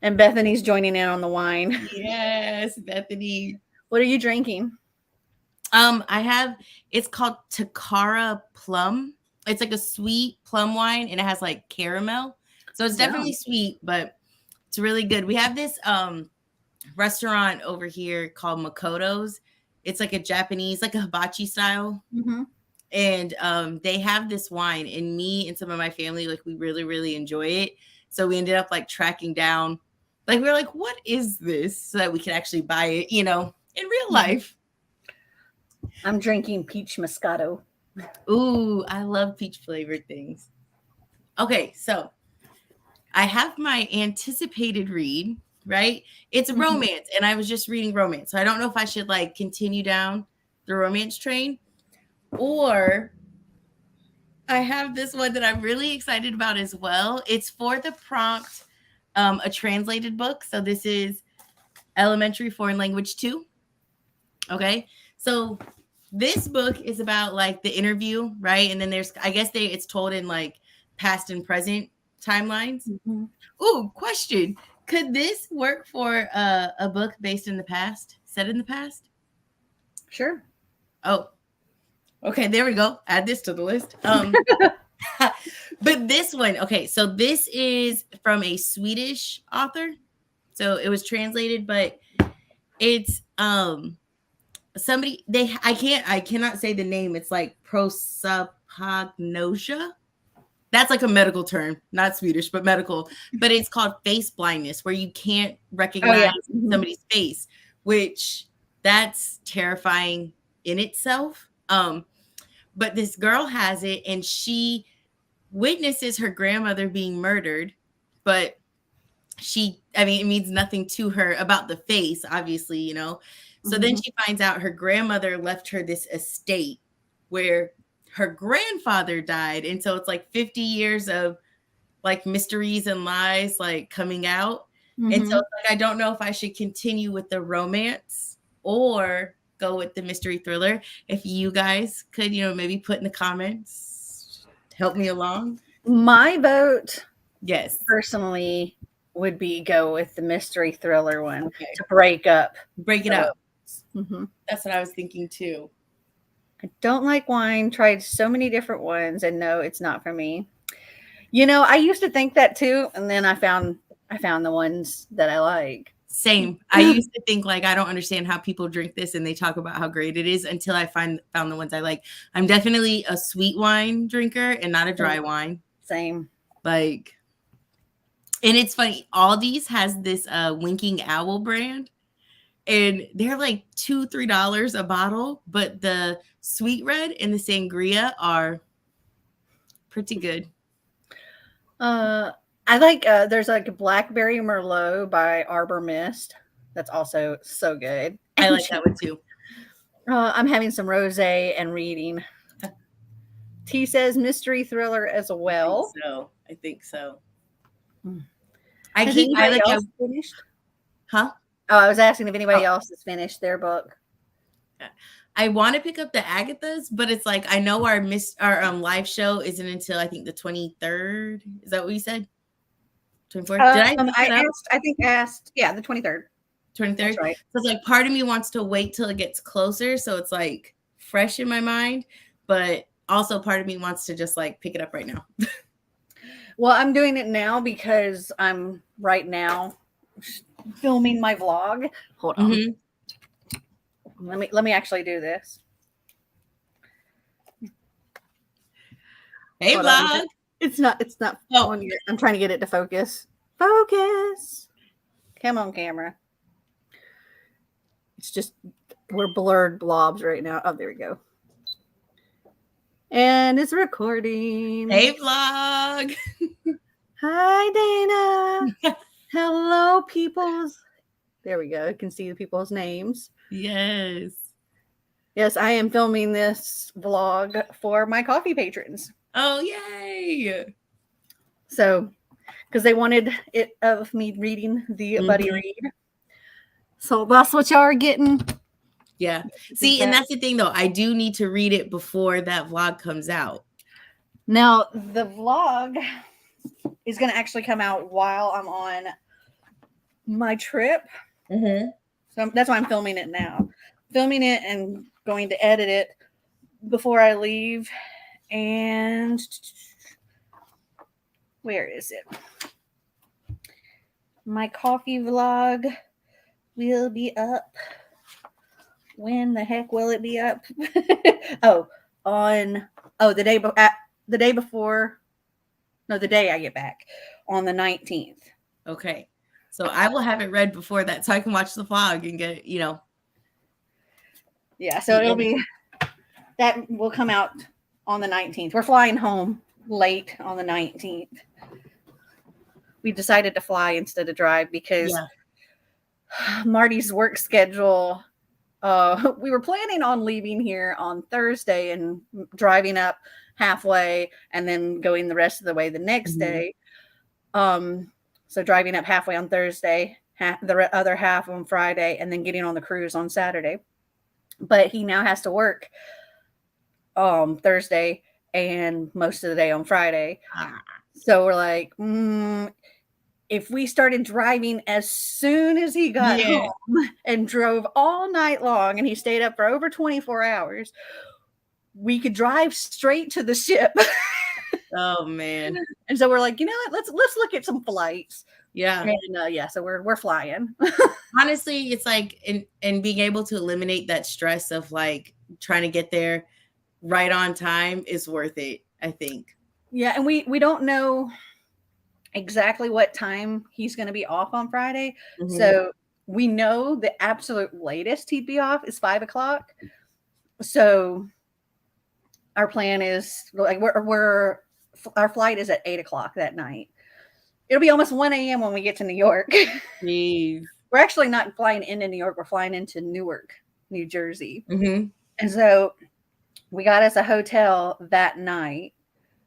And Bethany's joining in on the wine. Yes, Bethany. What are you drinking? It's called Takara Plum. It's like a sweet plum wine, and it has like caramel, so it's definitely sweet, but it's really good. We have this restaurant over here called Makoto's. It's like a Japanese, like a hibachi style. And they have this wine, and me and some of my family, like, we really, really enjoy it. So we ended up like tracking down, like, we were like, what is this? So that we can actually buy it, in real life. I'm drinking peach Moscato. Ooh, I love peach flavored things. Okay, so I have my anticipated read, right? It's romance, and I was just reading romance. So I don't know if I should like continue down the romance train, or I have this one that I'm really excited about as well. It's for the prompt, a translated book. So this is Elementary Foreign Language 2. Okay, so this book is about like the interview, right? And then there's, I guess it's told in like past and present timelines. Ooh, question. Could this work for a book based in the past, set in the past? Sure. Oh, okay. There we go. Add this to the list. But this one, okay. So this is from a Swedish author. So it was translated, but it's somebody I cannot say the name. It's like prosopagnosia. That's like a medical term, not Swedish, but medical. But it's called face blindness, where you can't recognize somebody's face, which that's terrifying in itself. But this girl has it, and she witnesses her grandmother being murdered, but it means nothing to her about the face, obviously, you know. So then she finds out her grandmother left her this estate where her grandfather died. And so it's like 50 years of like mysteries and lies like coming out. And so it's like, I don't know if I should continue with the romance or go with the mystery thriller. If you guys could, you know, maybe put in the comments, help me along. My vote, yes, personally, would be go with the mystery thriller one to break it up. That's what I was thinking too. I don't like wine. Tried so many different ones, and no, it's not for me. You know, I used to think that too, and then I found the ones that I like. Same. I used to think like I don't understand how people drink this, and they talk about how great it is until I found the ones I like. I'm definitely a sweet wine drinker and not a dry wine. Same. Like, and it's funny. Aldi's has this Winking Owl brand, and they're like $2-3 a bottle, but the sweet red and the sangria are pretty good. I like there's like a blackberry merlot by Arbor Mist. That's also so good. I like that one too. I'm having some rosé and reading. T says mystery thriller as well. I think so. Has anybody else finished? Huh? Oh, I was asking if anybody else has finished their book. I want to pick up the Agathas, but it's like I know our live show isn't until I think the 23rd. Is that what you said? 24th? Did I asked, yeah, the 23rd. 23rd. That's right. So it's like part of me wants to wait till it gets closer, so it's like fresh in my mind, but also part of me wants to just like pick it up right now. Well, I'm doing it now because I'm right now filming my vlog. Hold on. Let me actually do this. Hey, vlog. It's not on your, I'm trying to get it to focus. Focus. Come on, camera. It's just we're blurred blobs right now. Oh, there we go. And it's recording. Hey, vlog. Hi, Dana. Hello, peoples. There we go. You can see the people's names. Yes. Yes, I am filming this vlog for my coffee patrons. Oh, yay. So, because they wanted it of me reading the buddy read. So that's what y'all are getting. Yeah. See, and that's the thing, though. I do need to read it before that vlog comes out. Now, the vlog is going to actually come out while I'm on my trip. So that's why I'm filming it now. Filming it and going to edit it before I leave. And where is it? My coffee vlog will be up. When the heck will it be up? The day before. No, the day I get back on the 19th. Okay. So I will have it read before that so I can watch the vlog and get, you know. Yeah, so that will come out on the 19th. We're flying home late on the 19th. We decided to fly instead of drive because Marty's work schedule. We were planning on leaving here on Thursday and driving up halfway and then going the rest of the way the next day. So driving up halfway on Thursday, the other half on Friday, and then getting on the cruise on Saturday. But he now has to work Thursday and most of the day on Friday. So we're like, if we started driving as soon as he got Yeah. home and drove all night long and he stayed up for over 24 hours, we could drive straight to the ship. Oh man. And so we're like, you know what? Let's look at some flights. Yeah. And yeah, so we're flying. Honestly, it's like and being able to eliminate that stress of like trying to get there right on time is worth it, I think. Yeah, and we don't know exactly what time he's going to be off on Friday. Mhm. So we know the absolute latest he'd be off is 5:00. So our plan is like our flight is at 8:00 that night. It'll be almost 1 a.m. when we get to New York. Jeez. We're actually not flying into New York. We're flying into Newark, New Jersey. Mm-hmm. And so we got us a hotel that night,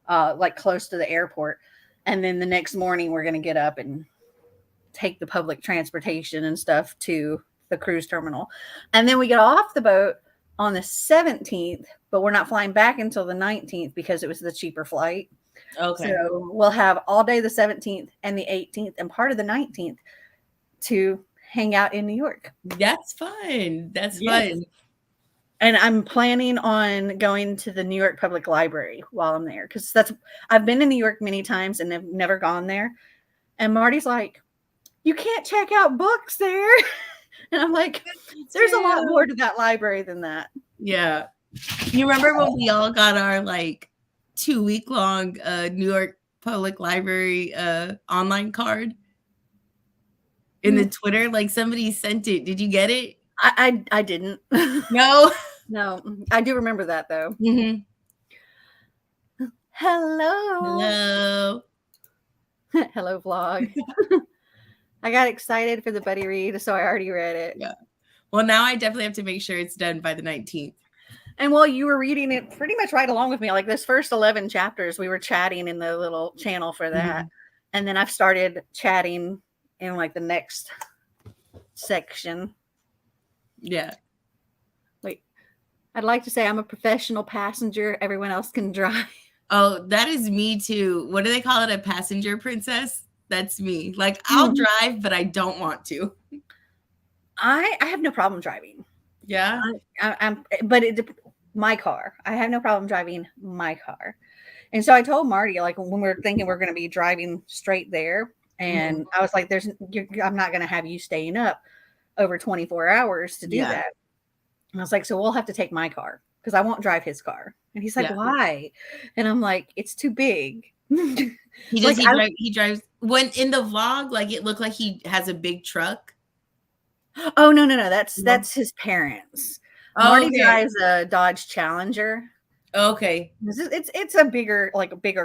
like close to the airport. And then the next morning, we're going to get up and take the public transportation and stuff to the cruise terminal. And then we get off the boat on the 17th, but we're not flying back until the 19th because it was the cheaper flight. Okay. So we'll have all day the 17th and the 18th and part of the 19th to hang out in New York. That's fun. That's Yes. fun. And I'm planning on going to the New York Public Library while I'm there because I've been in New York many times and have never gone there. And Marty's like, you can't check out books there. And I'm like, there's a lot more to that library than that. Yeah. You remember when we all got our like 2-week-long New York Public Library online card in the Twitter? Like somebody sent it. Did you get it? I didn't. No. No, I do remember that though. Mm-hmm. Hello. Hello. Hello, vlog. I got excited for the buddy read, so I already read it. Yeah. Well, now I definitely have to make sure it's done by the 19th. And while you were reading it pretty much right along with me, like this first 11 chapters, we were chatting in the little channel for that. Mm-hmm. And then I've started chatting in like the next section. Yeah. Wait, I'd like to say I'm a professional passenger. Everyone else can drive. Oh, that is me too. What do they call it? A passenger princess? That's me. Like I'll drive, but I don't want to. I have no problem driving. Yeah. But my car. I have no problem driving my car. And so I told Marty, like when we were thinking we're going to be driving straight there, and I was like, I'm not going to have you staying up over 24 hours to do that. And I was like, so we'll have to take my car because I won't drive his car. And he's like, why? And I'm like, it's too big. He drives when in the vlog, like it looked like he has a big truck. Oh, no. That's his parents. Marty drives a Dodge Challenger. Okay. It's a bigger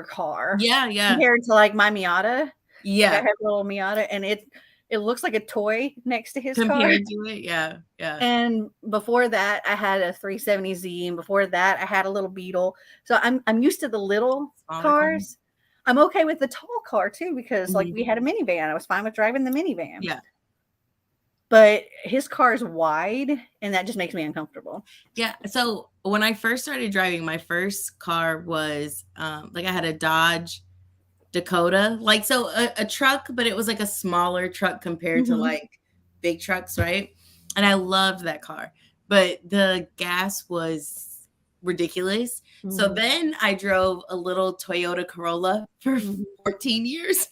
car. Yeah. Compared to like my Miata. Yeah. Like I have a little Miata and it looks like a toy next to his car. Compared to it, yeah. And before that, I had a 370Z, and before that, I had a little Beetle. So I'm used to the little cars. I'm okay with the tall car too because like we had a minivan. I was fine with driving the minivan. Yeah. But his car is wide, and that just makes me uncomfortable. Yeah. So when I first started driving, my first car was like I had a Dodge Dakota, like so a truck, but it was like a smaller truck compared to like big trucks, right? And I loved that car, but the gas was ridiculous. So then I drove a little Toyota Corolla for 14 years.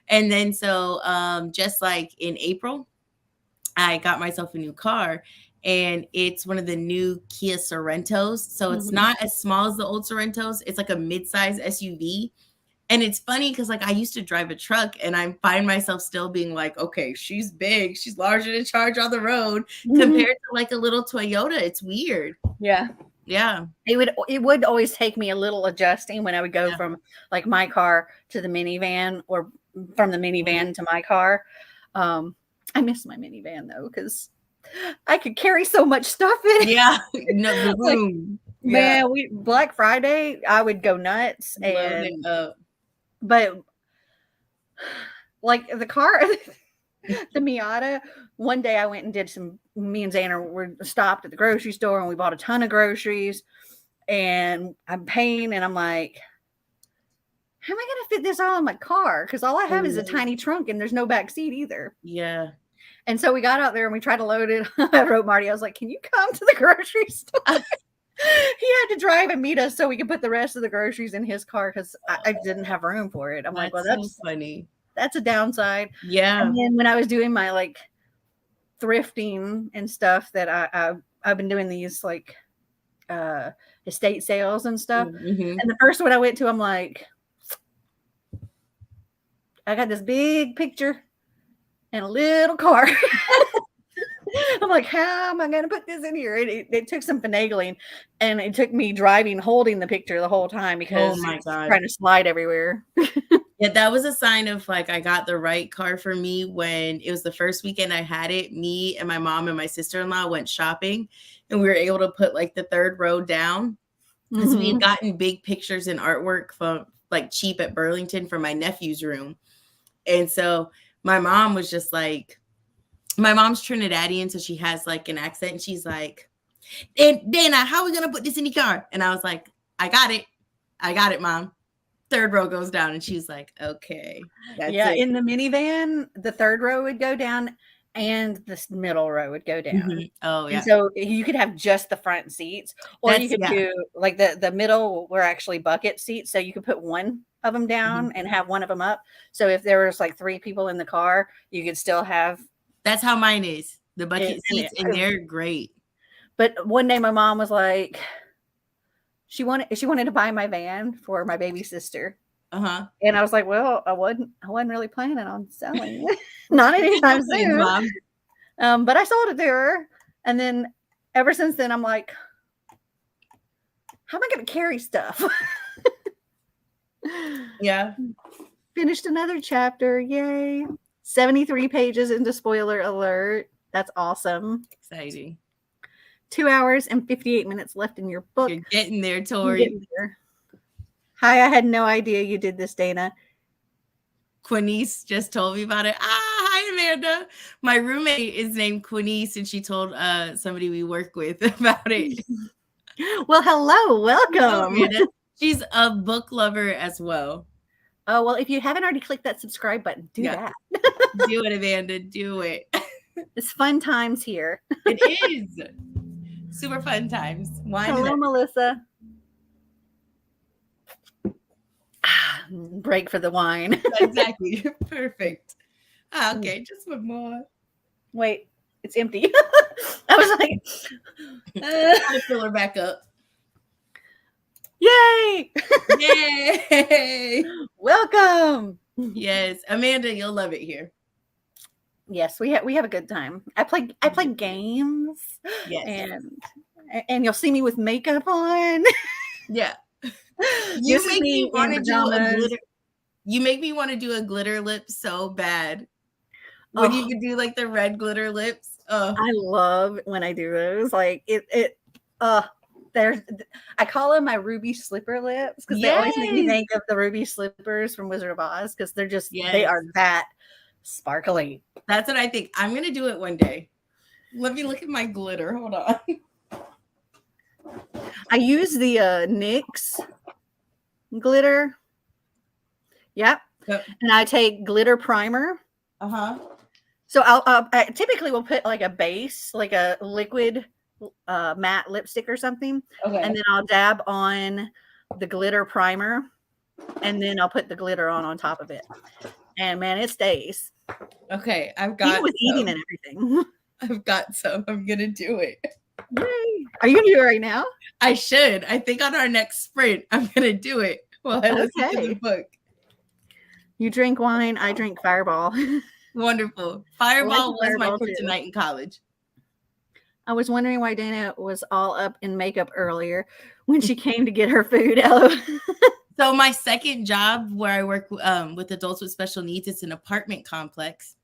And then so just like in April, I got myself a new car, and it's one of the new Kia Sorentos. So it's not as small as the old Sorentos. It's like a mid-size SUV. And it's funny because like I used to drive a truck, and I find myself still being like, okay, she's big, she's larger than charge on the road compared to like a little Toyota. It's weird. Yeah. It would always take me a little adjusting when I would go from like my car to the minivan or from the minivan to my car. I miss my minivan though because I could carry so much stuff in it. Yeah, no, the room. Man, Black Friday, I would go nuts. But like the car, the Miata, one day I went and did me and Xander were stopped at the grocery store and we bought a ton of groceries, and I'm paying and I'm like, how am I going to fit this all in my car? Because all I have is a Mhm. tiny trunk and there's no back seat either. Yeah. And so we got out there and we tried to load it. I wrote Marty, I was like, can you come to the grocery store? He had to drive and meet us so we could put the rest of the groceries in his car because I didn't have room for it. I'm like, well, That's so funny. that's a downside. Yeah. And then when I was doing my like thrifting and stuff that I've been doing these like estate sales and stuff. Mm-hmm. And the first one I went to, I'm like, I got this big picture and a little car. I'm like, how am I going to put this in here? It took some finagling, and it took me driving, holding the picture the whole time because Oh my it's God. trying to slide everywhere. Yeah, that was a sign of like I got the right car for me when it was the first weekend I had it. Me and my mom and my sister-in-law went shopping, and we were able to put like the third row down because we had gotten big pictures and artwork from like cheap at Burlington for my nephew's room. And so my mom was just like, my mom's Trinidadian, so she has like an accent, and she's like, Dana, how are we gonna put this in the car? And I was like, I got it, Mom. Third row goes down, and she's like, okay, that's it. In the minivan, the third row would go down and the middle row would go down. Mm-hmm. Oh yeah. And so you could have just the front seats, or you could do like the middle were actually bucket seats, so you could put one of them down and have one of them up. So if there was like 3 people in the car, you could still have. That's how mine is. The bucket seats, and they're great. But one day my mom was like, she wanted to buy my van for my baby sister. Uh-huh. And I was like, well, I wasn't really planning on selling it. Not anytime soon. Mom. But I sold it to her. And then ever since then, I'm like, how am I going to carry stuff? Yeah. Finished another chapter. Yay. 73 pages into spoiler alert. That's awesome. Exciting. 2 hours and 58 minutes left in your book. You're getting there, Tori. Hi, I had no idea you did this, Dana. Quinice just told me about it. Hi, Amanda. My roommate is named Quinice, and she told somebody we work with about it. Well, hello. Welcome. Amanda. She's a book lover as well. Oh, well, if you haven't already clicked that subscribe button, do that. Do it, Amanda. Do it. It's fun times here. It is. Super fun times. Hello, Melissa. Break for the wine. Exactly. Perfect. Okay, just one more. Wait, it's empty. I was like, I'll fill her back up. Yay! Yay! Welcome. Yes, Amanda, you'll love it here. Yes, we have a good time. I play games. Yes. And you'll see me with makeup on. Yeah. You make me want to do a glitter. You make me want to do a glitter lip so bad. When you could do like the red glitter lips. I love when I do those. Like I call them my ruby slipper lips because they always make me think of the ruby slippers from Wizard of Oz because they're just they are that sparkly. That's what I think. I'm gonna do it one day. Let me look at my glitter. Hold on. I use the NYX glitter. Yep. And I take glitter primer. So I typically will put like a base, like a liquid matte lipstick or something. And then I'll dab on the glitter primer, and then I'll put the glitter on top of it. And man, it stays. Okay, I've got even with eating and everything. I've got some. I'm gonna do it. Yay. Are you gonna do it right now? I should. I think on our next sprint, I'm gonna do it while I listen to the book. You drink wine, I drink Fireball. Wonderful. Fireball was my kryptonite in college. I was wondering why Dana was all up in makeup earlier when she came to get her food. So my second job where I work with adults with special needs, it's an apartment complex.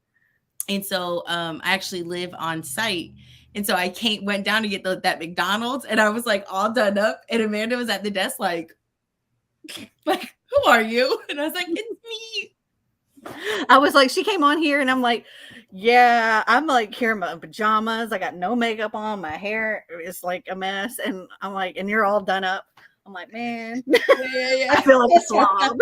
And so I actually live on site. And so I went down to get that McDonald's, and I was like all done up. And Amanda was at the desk like, who are you? And I was like, it's me. I was like, she came on here and I'm like, yeah, I'm like here in my pajamas. I got no makeup on. My hair is like a mess. And I'm like, and you're all done up. I'm like, man, I feel like a slob.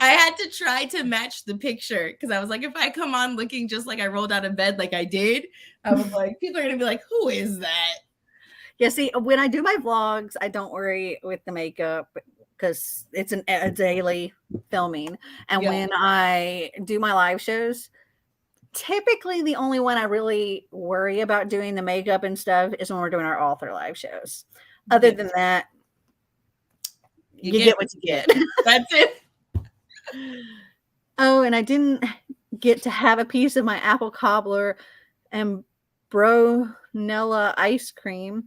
I had to try to match the picture because I was like, if I come on looking just like I rolled out of bed like I did, I was like, people are going to be like, who is that? Yeah, see, when I do my vlogs, I don't worry with the makeup because it's a daily filming. And when I do my live shows, typically the only one I really worry about doing the makeup and stuff is when we're doing our author live shows. Other than that, you get what you get. That's it. Oh, and I didn't get to have a piece of my apple cobbler and Bronella ice cream,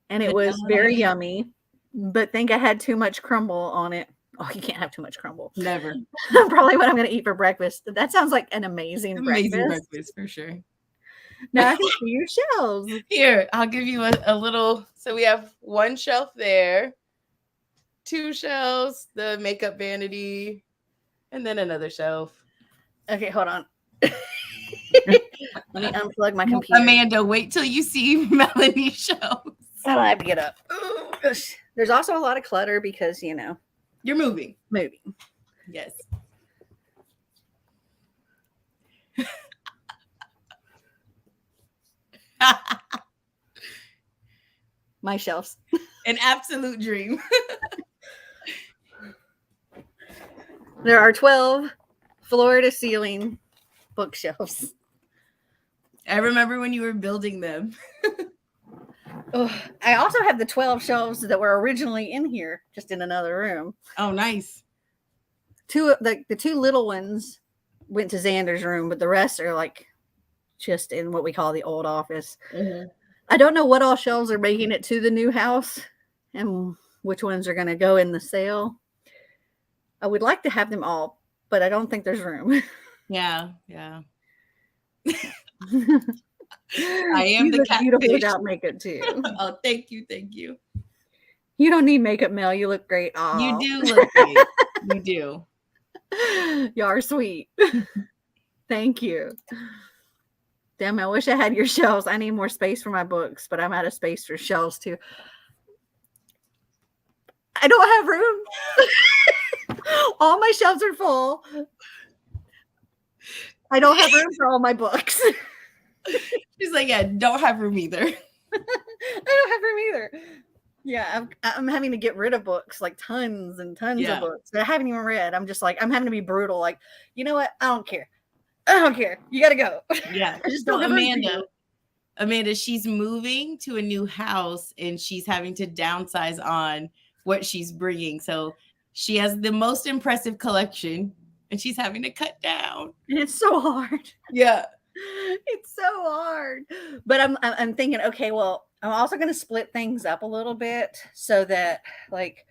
and it was very yummy, but think I had too much crumble on it. Oh, you can't have too much crumble. Never. Probably what I'm going to eat for breakfast. That sounds like an amazing breakfast for sure. Now I can see your shelves. Here, I'll give you a little. So we have one shelf there, two shelves, the makeup vanity, and then another shelf. Okay, hold on. Let me unplug my computer. Amanda, wait till you see Melanie's shelves. Oh, I have to get up. Oh, gosh. There's also a lot of clutter because, you know. You're moving. Yes. My shelves. An absolute dream. There are 12 floor to ceiling bookshelves. I remember when you were building them. I also have the 12 shelves that were originally in here, just in another room. Oh, nice. The two little ones went to Xander's room, but the rest are like just in what we call the old office. Mm-hmm. I don't know what all shelves are making it to the new house and which ones are going to go in the sale. I would like to have them all, but I don't think there's room. Yeah. I am the catfish. Beautiful without makeup too. Oh, thank you. You don't need makeup, Mel. You look great. Oh. You do look great. You do. You are sweet. Thank you. Damn, I wish I had your shelves. I need more space for my books, but I'm out of space for shelves too. I don't have room. All my shelves are full. I don't have room for all my books. She's like, yeah, don't have room either. I don't have room either. Yeah, I'm having to get rid of books, like tons and tons of books that I haven't even read. I'm just like, I'm having to be brutal. Like, you know what? I don't care. You got to go. Yeah. I just don't have Amanda, she's moving to a new house and she's having to downsize on what she's bringing. So she has the most impressive collection and she's having to cut down. And it's so hard. Yeah. It's so hard. But I'm thinking, okay, well, I'm also going to split things up a little bit so that, like,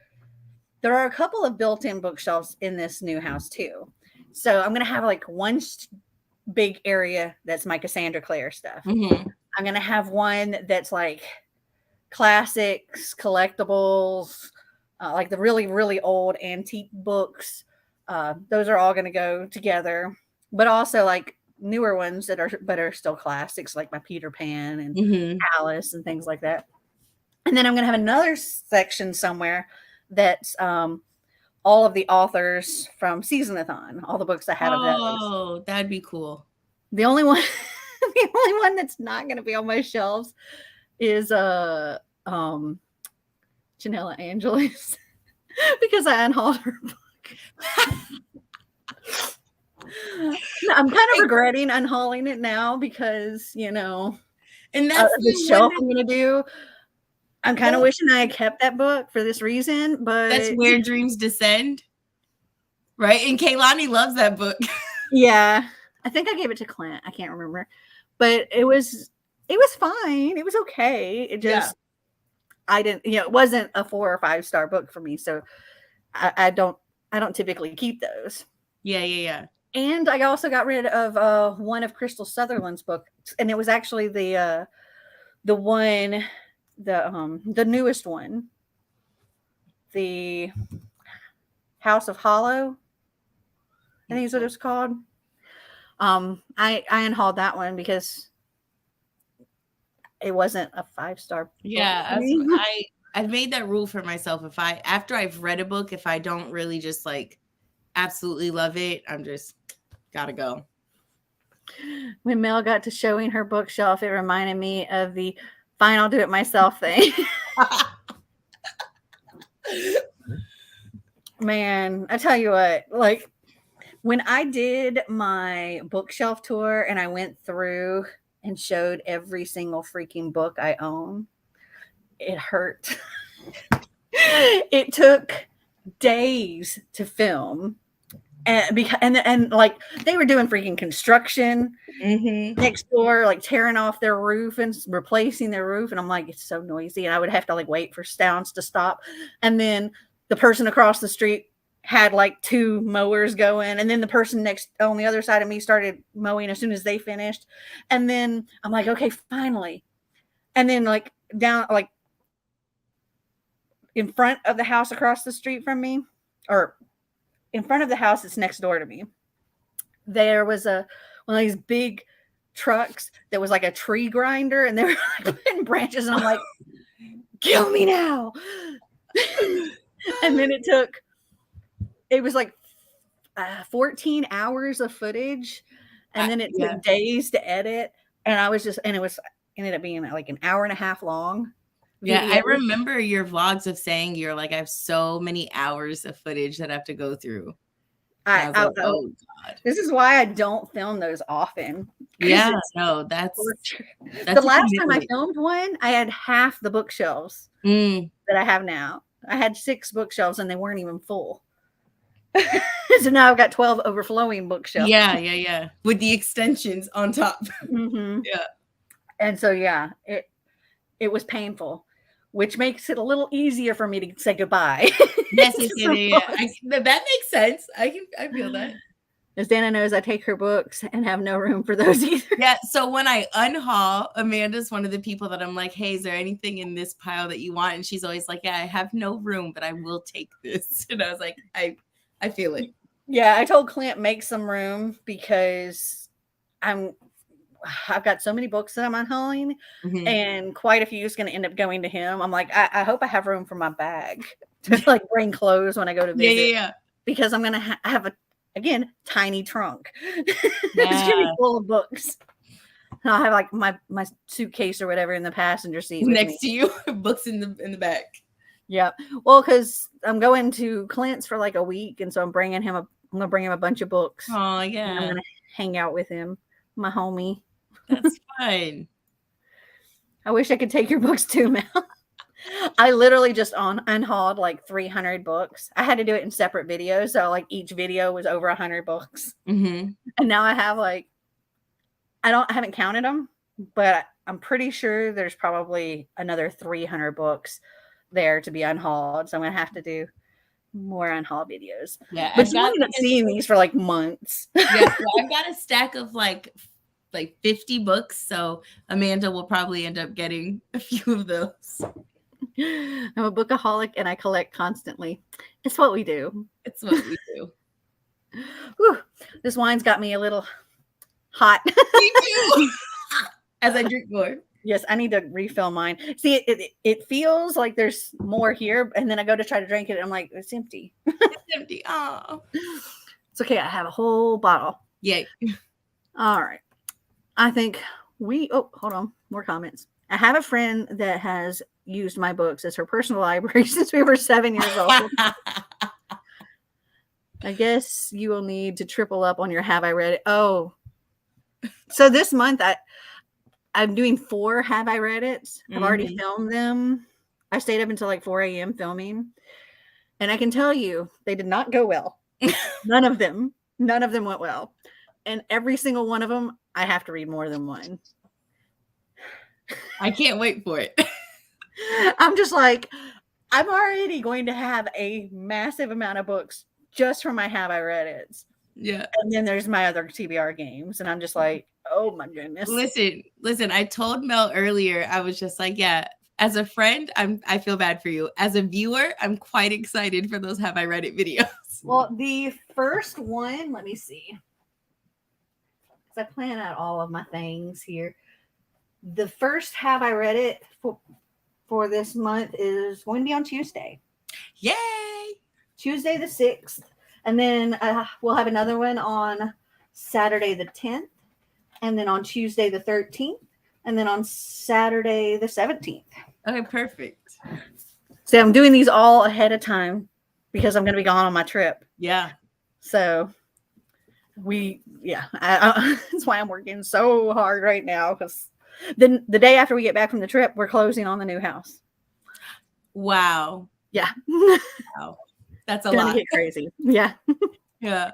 there are a couple of built-in bookshelves in this new house too. So I'm going to have like one big area that's my Cassandra Clare stuff. Mm-hmm. I'm going to have one that's like classics, collectibles, like the really, really old antique books. Those are all going to go together, but also like newer ones that are still classics, like my Peter Pan and Alice and things like that. And then I'm going to have another section somewhere that's all of the authors from SeasonAthon, all the books I had of those. Oh, that'd be cool. The only one that's not going to be on my shelves is Janella Angeles because I unhauled her book. I'm kind of regretting unhauling it now because, you know, and that's the shelf I'm going to do. I'm kind of wishing I had kept that book for this reason, but that's Where Dreams Descend, right? And Kaylani loves that book. Yeah, I think I gave it to Clint. I can't remember, but it was fine. It was okay. It just I didn't, it wasn't a 4 or 5 star book for me, so I don't typically keep those. Yeah. And I also got rid of one of Crystal Sutherland's books, and it was actually the one. The newest one, the House of Hollow, I think is what it's called. I unhauled that one because it wasn't a 5 star. Yeah, I've made that rule for myself. After I've read a book, if I don't really just like absolutely love it, I'm just gotta go. When Mel got to showing her bookshelf, it reminded me of the fine, I'll do it myself thing. Man, I tell you what, like when I did my bookshelf tour and I went through and showed every single freaking book I own, it hurt. It took days to film. And like they were doing freaking construction next door, like tearing off their roof and replacing their roof. And I'm like, it's so noisy. And I would have to like wait for sounds to stop. And then the person across the street had like 2 mowers going. And then the person next on the other side of me started mowing as soon as they finished. And then I'm like, okay, finally. And then like down, like in front of the house across the street from me, or in front of the house that's next door to me, there was one of these big trucks that was like a tree grinder, and they were like putting branches, and I'm like, kill me now. And then it was like 14 hours of footage, and then it took days to edit, and it ended up being like an hour and a half long. Yeah, I remember your vlogs of saying you're like, I have so many hours of footage that I have to go through. Oh God! This is why I don't film those often. Yeah, no, that's the last time I filmed one. I had half the bookshelves that I have now. I had 6 bookshelves, and they weren't even full. So now I've got 12 overflowing bookshelves. Yeah, with the extensions on top. Yeah, and so it was painful, which makes it a little easier for me to say goodbye. Yes, that makes sense. I feel that. As Dana knows, I take her books and have no room for those either. Yeah, so when I unhaul, Amanda's one of the people that I'm like, hey, is there anything in this pile that you want? And she's always like, yeah, I have no room, but I will take this. And I was like, I feel it. Yeah, I told Clint, make some room, because I've got so many books that I'm unhauling, and quite a few is going to end up going to him. I'm like, I hope I have room for my bag to like bring clothes when I go to visit. Yeah. Because I'm going to have again, tiny trunk. It's going to be full of books. And I'll have like my suitcase or whatever in the passenger seat next to you, books in the back. Yeah. Well, because I'm going to Clint's for like a week, and so I'm going to bring him a bunch of books. Oh yeah. And I'm going to hang out with him, my homie. That's fun. I wish I could take your books too, Mel. I literally just unhauled like 300 books. I had to do it in separate videos, so like each video was over 100 books. And now I have like, I haven't counted them, but I'm pretty sure there's probably another 300 books there to be unhauled. So I'm gonna have to do more unhaul videos. Yeah, but you ended up seeing these for like months. Yeah, I've got a stack of like 50 books, so Amanda will probably end up getting a few of those. I'm a bookaholic, and I collect constantly. It's what we do. It's what we do. Whew, this wine's got me a little hot. Me too. As I drink more. Yes, I need to refill mine. See, it feels like there's more here, and then I go to try to drink it, and I'm like, it's empty. It's empty. Oh, it's okay. I have a whole bottle. Yay. All right. I think hold on. More comments. I have a friend that has used my books as her personal library since we were 7 years old. I guess you will need to triple up on your Have I Read It? Oh, so this month I'm doing 4 Have I Read It? I've already filmed them. I stayed up until like 4 a.m. filming, and I can tell you they did not go well. None of them went well, and every single one of them I have to read more than one. I can't wait for it. I'm just like, I'm already going to have a massive amount of books just from my Have I Read It. Yeah. And then there's my other TBR games. And I'm just like, oh my goodness. Listen, I told Mel earlier, I was just like, yeah, as a friend, I feel bad for you. As a viewer, I'm quite excited for those Have I Read It videos. Well, the first one, let me see. Because I plan out all of my things here. The first Have I Read It for for this month is going to be on Tuesday. Yay! Tuesday the 6th. And then we'll have another one on Saturday the 10th. And then on Tuesday the 13th. And then on Saturday the 17th. Okay, perfect. So I'm doing these all ahead of time because I'm going to be gone on my trip. Yeah. So that's why I'm working so hard right now, because then the day after we get back from the trip, we're closing on the new house. Wow. Yeah. Wow. That's a It's gonna lot. get crazy. Yeah. Yeah.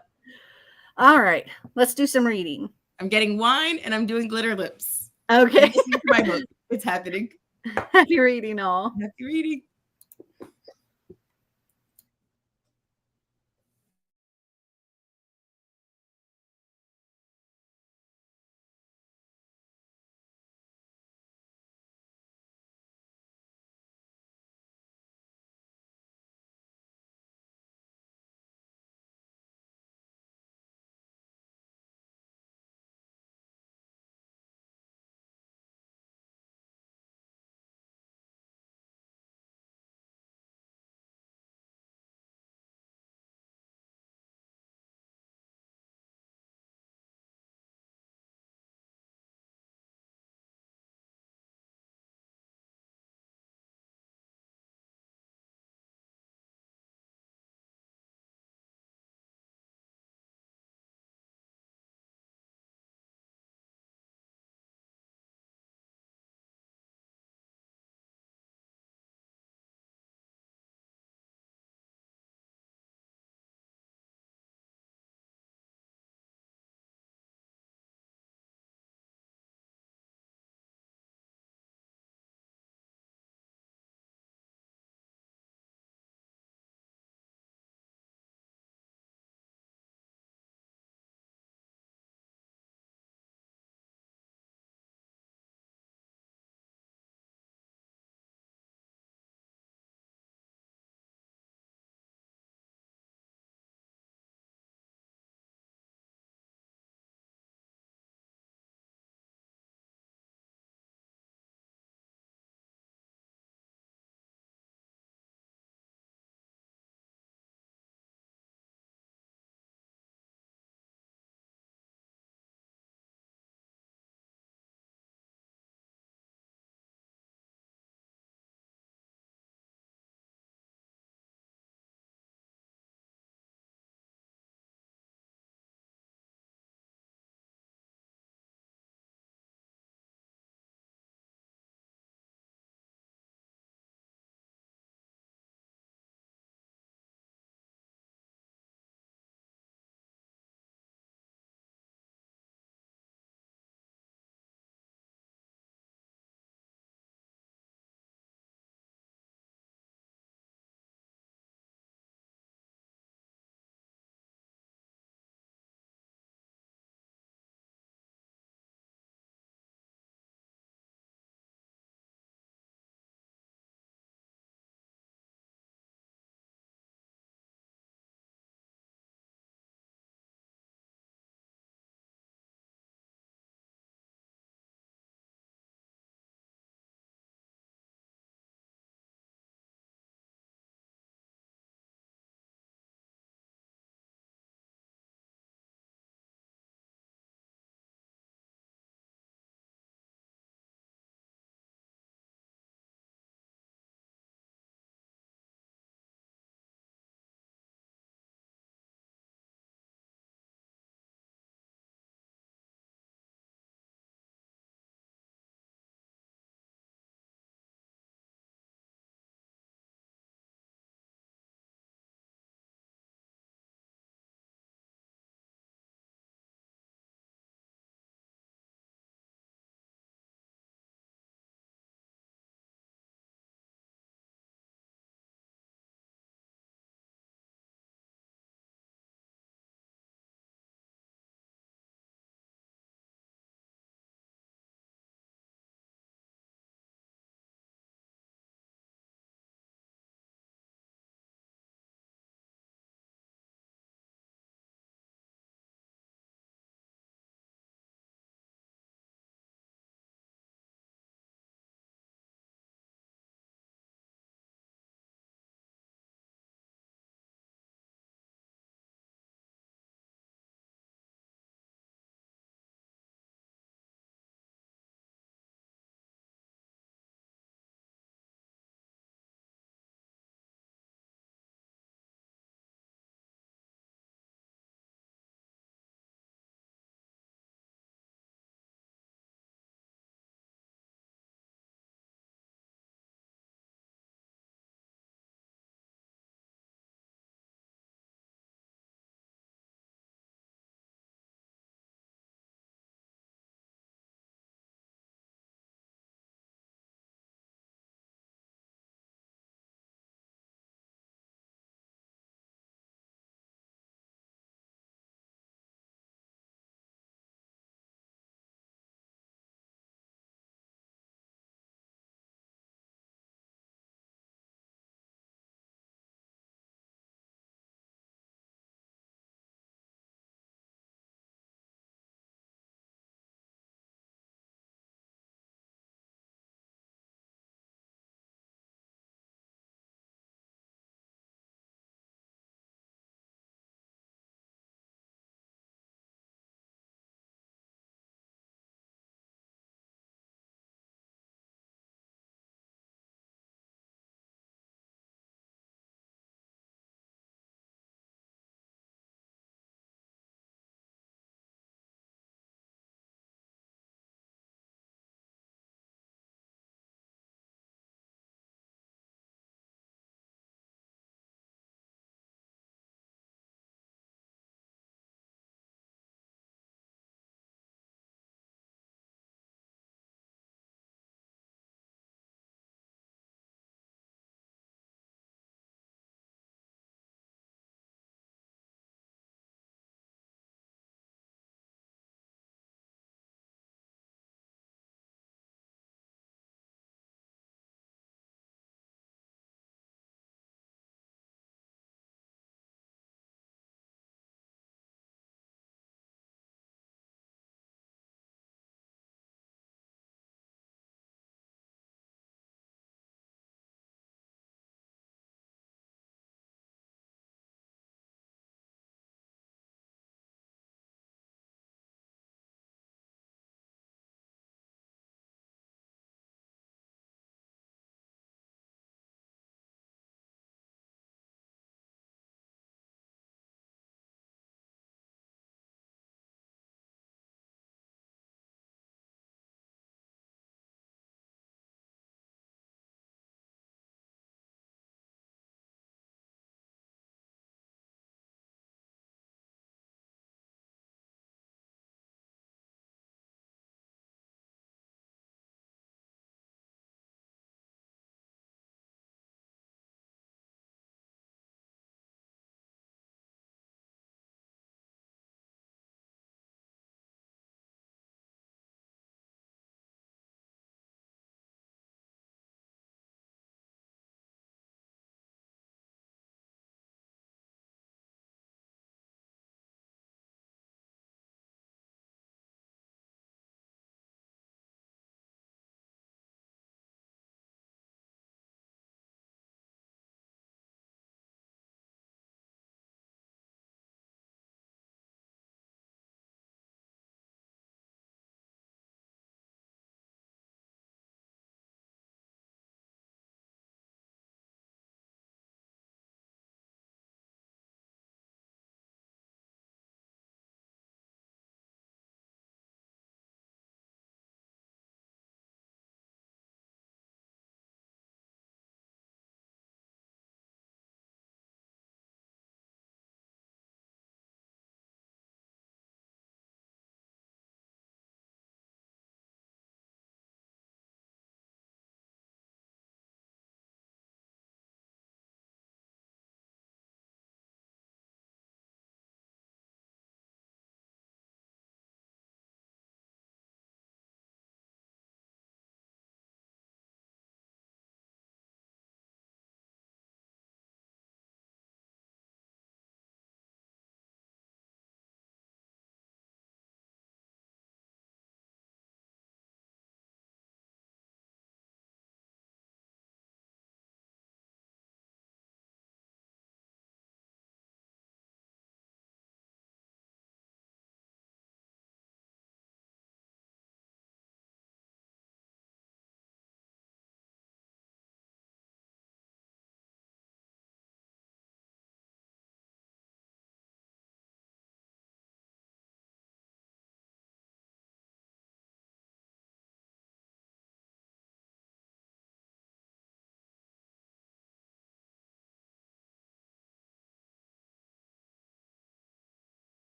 All right. Let's do some reading. I'm getting wine and I'm doing glitter lips. Okay. I'm listening to my book. It's happening. Happy reading all. Happy reading.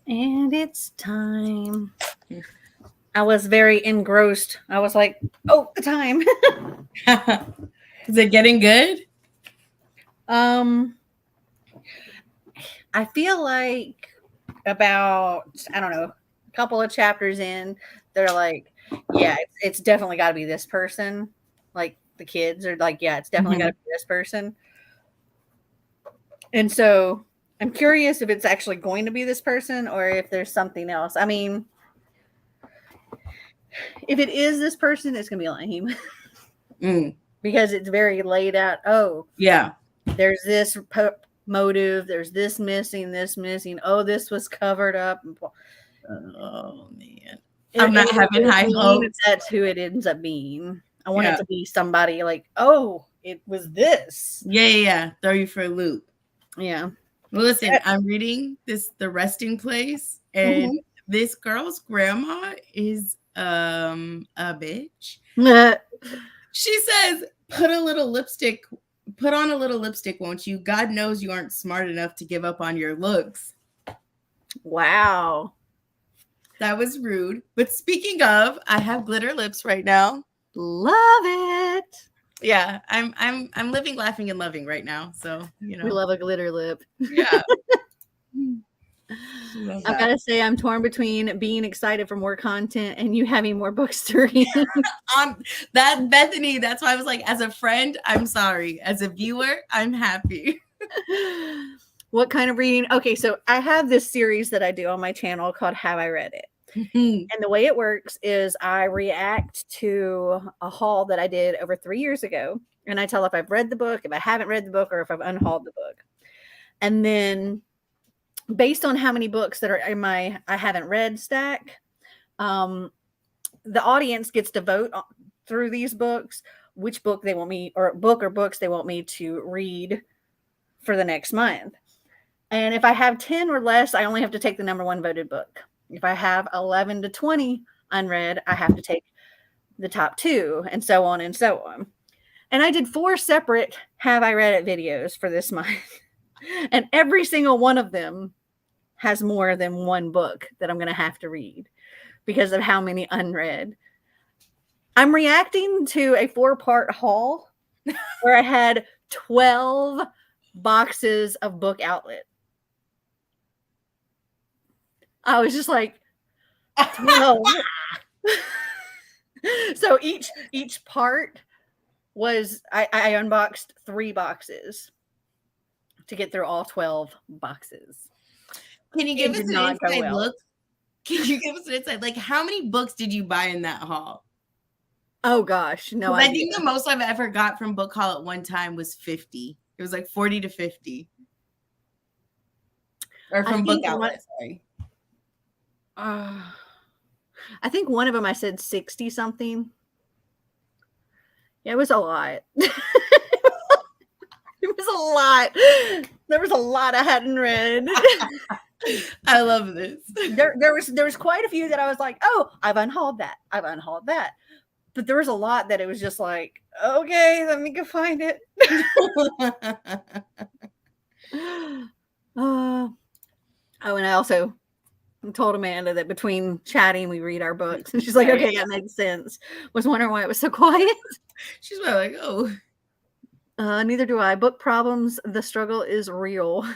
And it's time. I was very engrossed. I was like, oh, the time. Is it getting good? I feel like about, I don't know, a couple of chapters in, they're like, yeah, it's definitely got to be this person. Like the kids are like, yeah, it's definitely got to be this person. And so I'm curious if it's actually going to be this person or if there's something else. I mean, if it is this person, it's going to be lame because it's very laid out. Oh, yeah. There's this motive. There's this missing. Oh, this was covered up. Oh man, I'm not having high hopes. That's who it ends up being. I want it to be somebody like, oh, it was this. Yeah. Throw you for a loop. Yeah. Well, listen, I'm reading The Resting Place, and this girl's grandma is a bitch. She says, put on a little lipstick, won't you? God knows you aren't smart enough to give up on your looks. Wow. That was rude. But speaking of, I have glitter lips right now. Love it. Yeah, I'm living, laughing, and loving right now. So, we love a glitter lip. Yeah. I've got to say, I'm torn between being excited for more content and you having more books to read. That Bethany, that's why I was like, as a friend, I'm sorry. As a viewer, I'm happy. What kind of reading? Okay, so I have this series that I do on my channel called Have I Read It? And the way it works is I react to a haul that I did over 3 years ago. And I tell if I've read the book, if I haven't read the book, or if I've unhauled the book. And then based on how many books that are in my I haven't read stack, the audience gets to vote through these books which book they want me, or books they want me to read for the next month. And if I have 10 or less, I only have to take the number one voted book. If I have 11 to 20 unread, I have to take the top 2, and so on and so on. And I did 4 separate Have I Read It videos for this month. And every single one of them has more than one book that I'm going to have to read because of how many unread. I'm reacting to a 4-part haul where I had 12 boxes of Book Outlet. I was just like, 12. So each part was, I unboxed 3 boxes to get through all 12 boxes. Can you give us an inside look? Can you give us an insight? Like, how many books did you buy in that haul? Oh gosh, no idea. I think the most I've ever got from book haul at one time was 50. It was like 40 to 50. Or from Book Outlet, sorry. I think one of them I said 60 something. Yeah, it was a lot. It was a lot. There was a lot I hadn't read. I love this. There was quite a few that I was like, oh, I've unhauled that. But there was a lot that it was just like, okay, let me go find it. Oh, and I also told Amanda that between chatting, we read our books. And she's like, okay, that makes sense. Was wondering why it was so quiet. She's like, oh. Neither do I. Book problems. The struggle is real.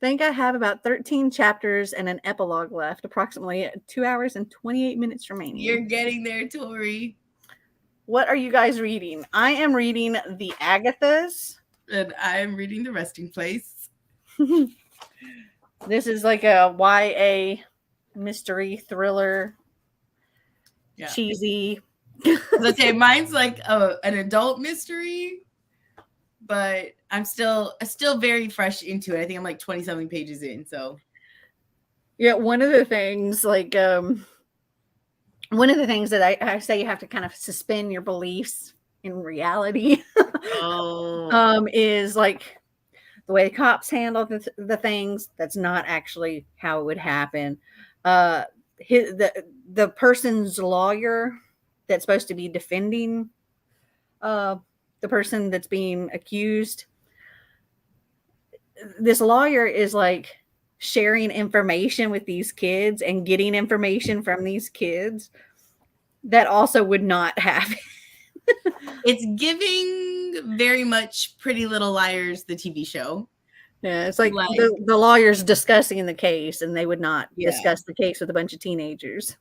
Think I have about 13 chapters and an epilogue left. Approximately 2 hours and 28 minutes remaining. You're getting there, Tori. What are you guys reading? I am reading the Agathas. And I am reading The Resting Place. This is like a YA mystery thriller. Yeah. Cheesy. Let's say mine's like an adult mystery, but I'm still very fresh into it. I think I'm like 20-something pages in. So yeah, one of the things that I say you have to kind of suspend your beliefs in reality. Is like the way the cops handle the things. That's not actually how it would happen. The person's lawyer that's supposed to be defending the person that's being accused. This lawyer is like sharing information with these kids and getting information from these kids that also would not happen. It's giving very much Pretty Little Liars, the TV show. Yeah, it's like the lawyers discussing the case, and they would not discuss the case with a bunch of teenagers.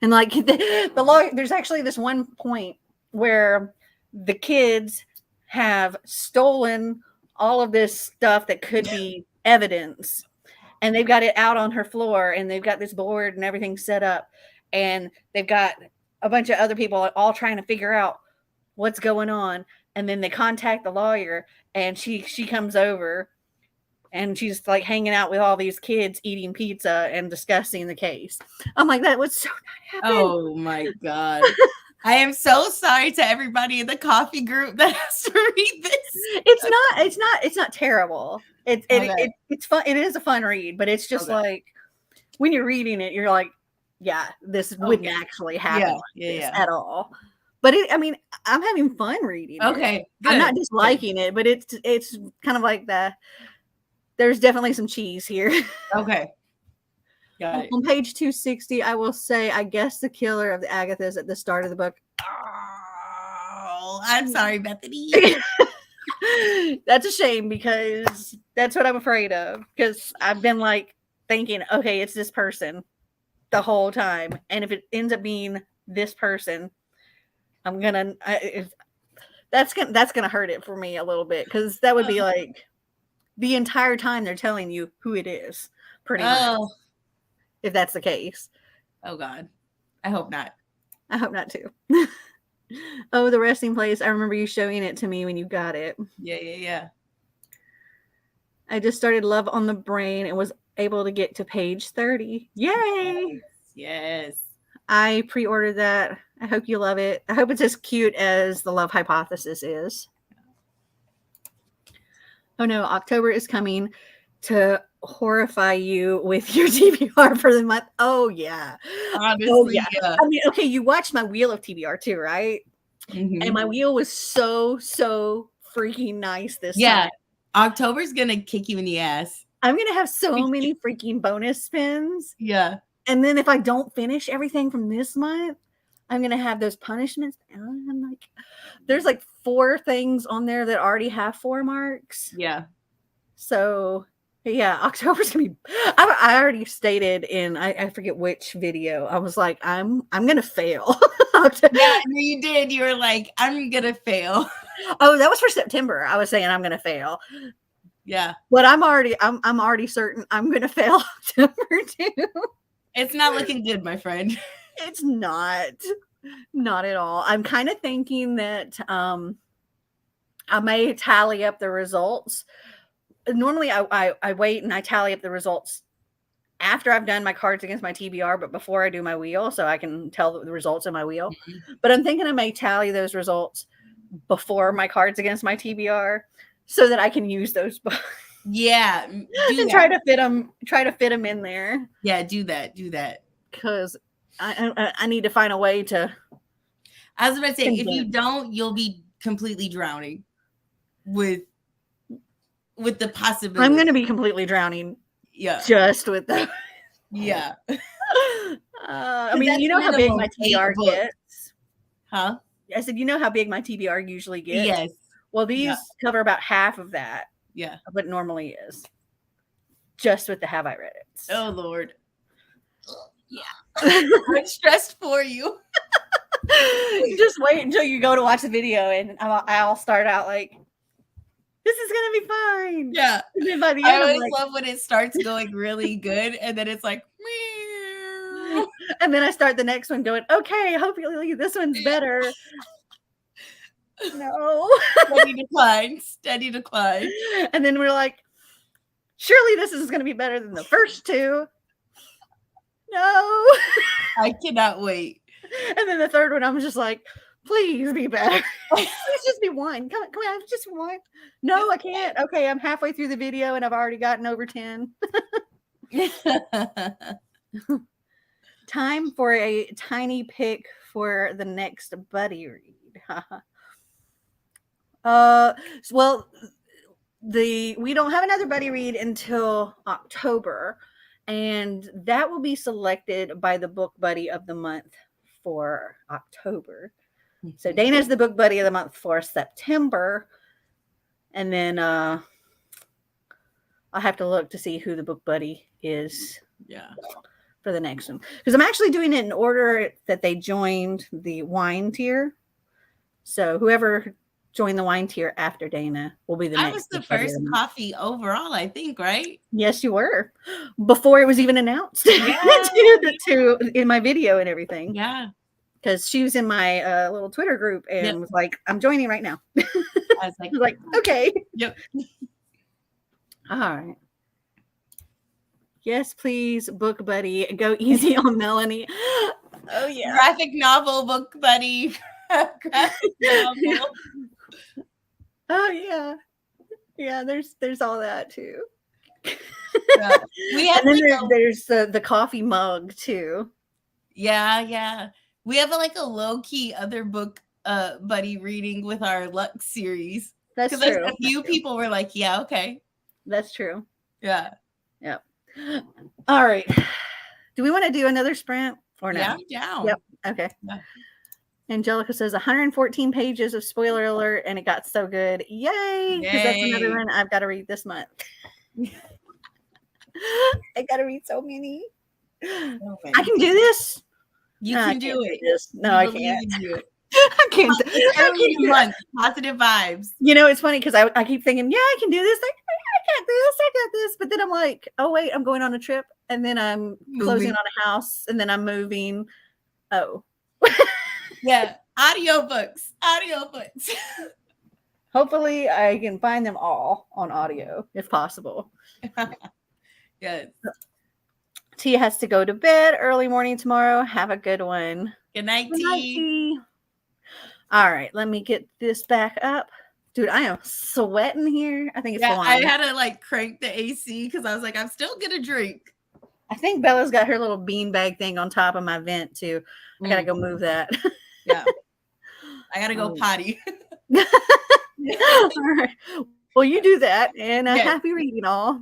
And like the lawyer, there's actually this one point where the kids have stolen all of this stuff that could be evidence, and they've got it out on her floor, and they've got this board and everything set up, and they've got a bunch of other people all trying to figure out what's going on. And then they contact the lawyer, and she comes over, and she's like hanging out with all these kids eating pizza and discussing the case. I'm like, that would so not happen. Oh my God. I am so sorry to everybody in the coffee group that has to read this. It's not terrible. It's fun. It is a fun read, but it's just like when you're reading it, you're like, yeah, this wouldn't actually happen at all. But I'm having fun reading it. Okay. Good. I'm not disliking it, but it's kind of like there's definitely some cheese here. Okay. Got it. On page 260, I will say, I guess the killer of the Agathas at the start of the book. Oh, I'm sorry, Bethany. That's a shame, because that's what I'm afraid of. Because I've been like thinking, okay, it's this person the whole time, and if it ends up being this person, that's gonna hurt it for me a little bit, because that would be like the entire time they're telling you who it is, pretty much. If that's the case. Oh God, I hope not. I hope not too. Oh, the resting place. I remember you showing it to me when you got it. Yeah. I just started Love on the Brain and was able to get to page 30. Yay! Yes. I pre-ordered that. I hope you love it. I hope it's as cute as The Love Hypothesis is. Oh no, October is coming to horrify you with your TBR for the month. Oh yeah. Honestly, yeah. Okay, you watched my wheel of TBR too, right? Mm-hmm. And my wheel was so freaking nice this time. October's gonna kick you in the ass. I'm gonna have so many freaking bonus spins. Yeah. And then if I don't finish everything from this month, I'm gonna have those punishments. And I'm like, there's like 4 things on there that already have 4 marks. Yeah. So yeah, October's gonna be. I already stated in I forget which video. I was like, I'm gonna fail. Yeah, you did. You were like, I'm gonna fail. Oh, that was for September. I was saying I'm gonna fail. Yeah, but I'm already certain I'm gonna fail October too. It's not looking good, my friend. It's not at all. I'm kind of thinking that I may tally up the results. Normally I wait and I tally up the results after I've done my cards against my TBR, but before I do my wheel, so I can tell the results of my wheel. Mm-hmm. But I'm thinking I may tally those results before my cards against my TBR, so that I can use those. Yeah, and try to fit them in there. Yeah, do that. Because I need to find a way to. I was about to say, if you don't, you'll be completely drowning with the possibility. I'm going to be completely drowning. Yeah. Just with that. Yeah. I mean, you know how big my TBR gets? Huh? I said, you know how big my TBR usually gets? Yes. Well, these cover about half of that. Yeah. Of what it normally is. Just with the Have I Read It. Oh, Lord. Yeah. I'm stressed for you. Just wait until you go to watch the video, and I'll start out like, this is gonna be fine. Yeah. And then by the end, I always love when it starts going really good, and then it's like, meow. And then I start the next one going, okay, hopefully this one's better. No. Steady decline. And then we're like, surely this is gonna be better than the first 2. No. I cannot wait. And then the third one, I'm just like, please be better. Please just be 1. Come on, just 1. No, I can't. Okay, I'm halfway through the video and I've already gotten over 10. Time for a tiny pick for the next buddy read. Well, we don't have another buddy read until October, and that will be selected by the book buddy of the month for October. So Dana's the book buddy of the month for September, and then I'll have to look to see who the book buddy is. Yeah. For the next one, because I'm actually doing it in order that they joined the wine tier. So whoever joined the wine tier after Dana will be the next. I was the first coffee overall, I think, right? Yes, you were. Before it was even announced. Yeah. to in my video and everything. Yeah. Because she was in my little Twitter group and was like, "I'm joining right now." I was like, "Okay." Yep. All right. Yes, please, book buddy. Go easy on Melanie. Oh yeah. Graphic novel book buddy. Graphic novel. Oh yeah. Yeah, there's all that too. Yeah. We have and then there's the coffee mug too. Yeah. We have a low-key other book buddy reading with our luck series. That's true. A few people were like, yeah, okay. That's true. Yeah. Yep. All right. Do we want to do another sprint or no? Yeah, I'm down. Yep. Okay. Yeah. Angelica says 114 pages of spoiler alert, and it got so good. Yay! Because that's another one I've got to read this month. I got to read so many. Okay. I can do this. You can do it. No, I can't. Do it. I can't. Month. Positive vibes. You know, it's funny because I keep thinking, yeah, I can do this. I got this. But then I'm like, oh, wait, I'm going on a trip. And then I'm closing on a house. And then I'm moving. Oh. Yeah. Audiobooks. Hopefully I can find them all on audio if possible. Yes. Tia has to go to bed early morning tomorrow. Have a good one. Good night, T. All right, let me get this back up. Dude, I am sweating here. I think it's flying. I had to crank the AC because I was like, I'm still gonna drink. I think Bella's got her little beanbag thing on top of my vent too. I gotta go move that. Yeah. I gotta go potty. All right. Well, you do that, and happy reading all.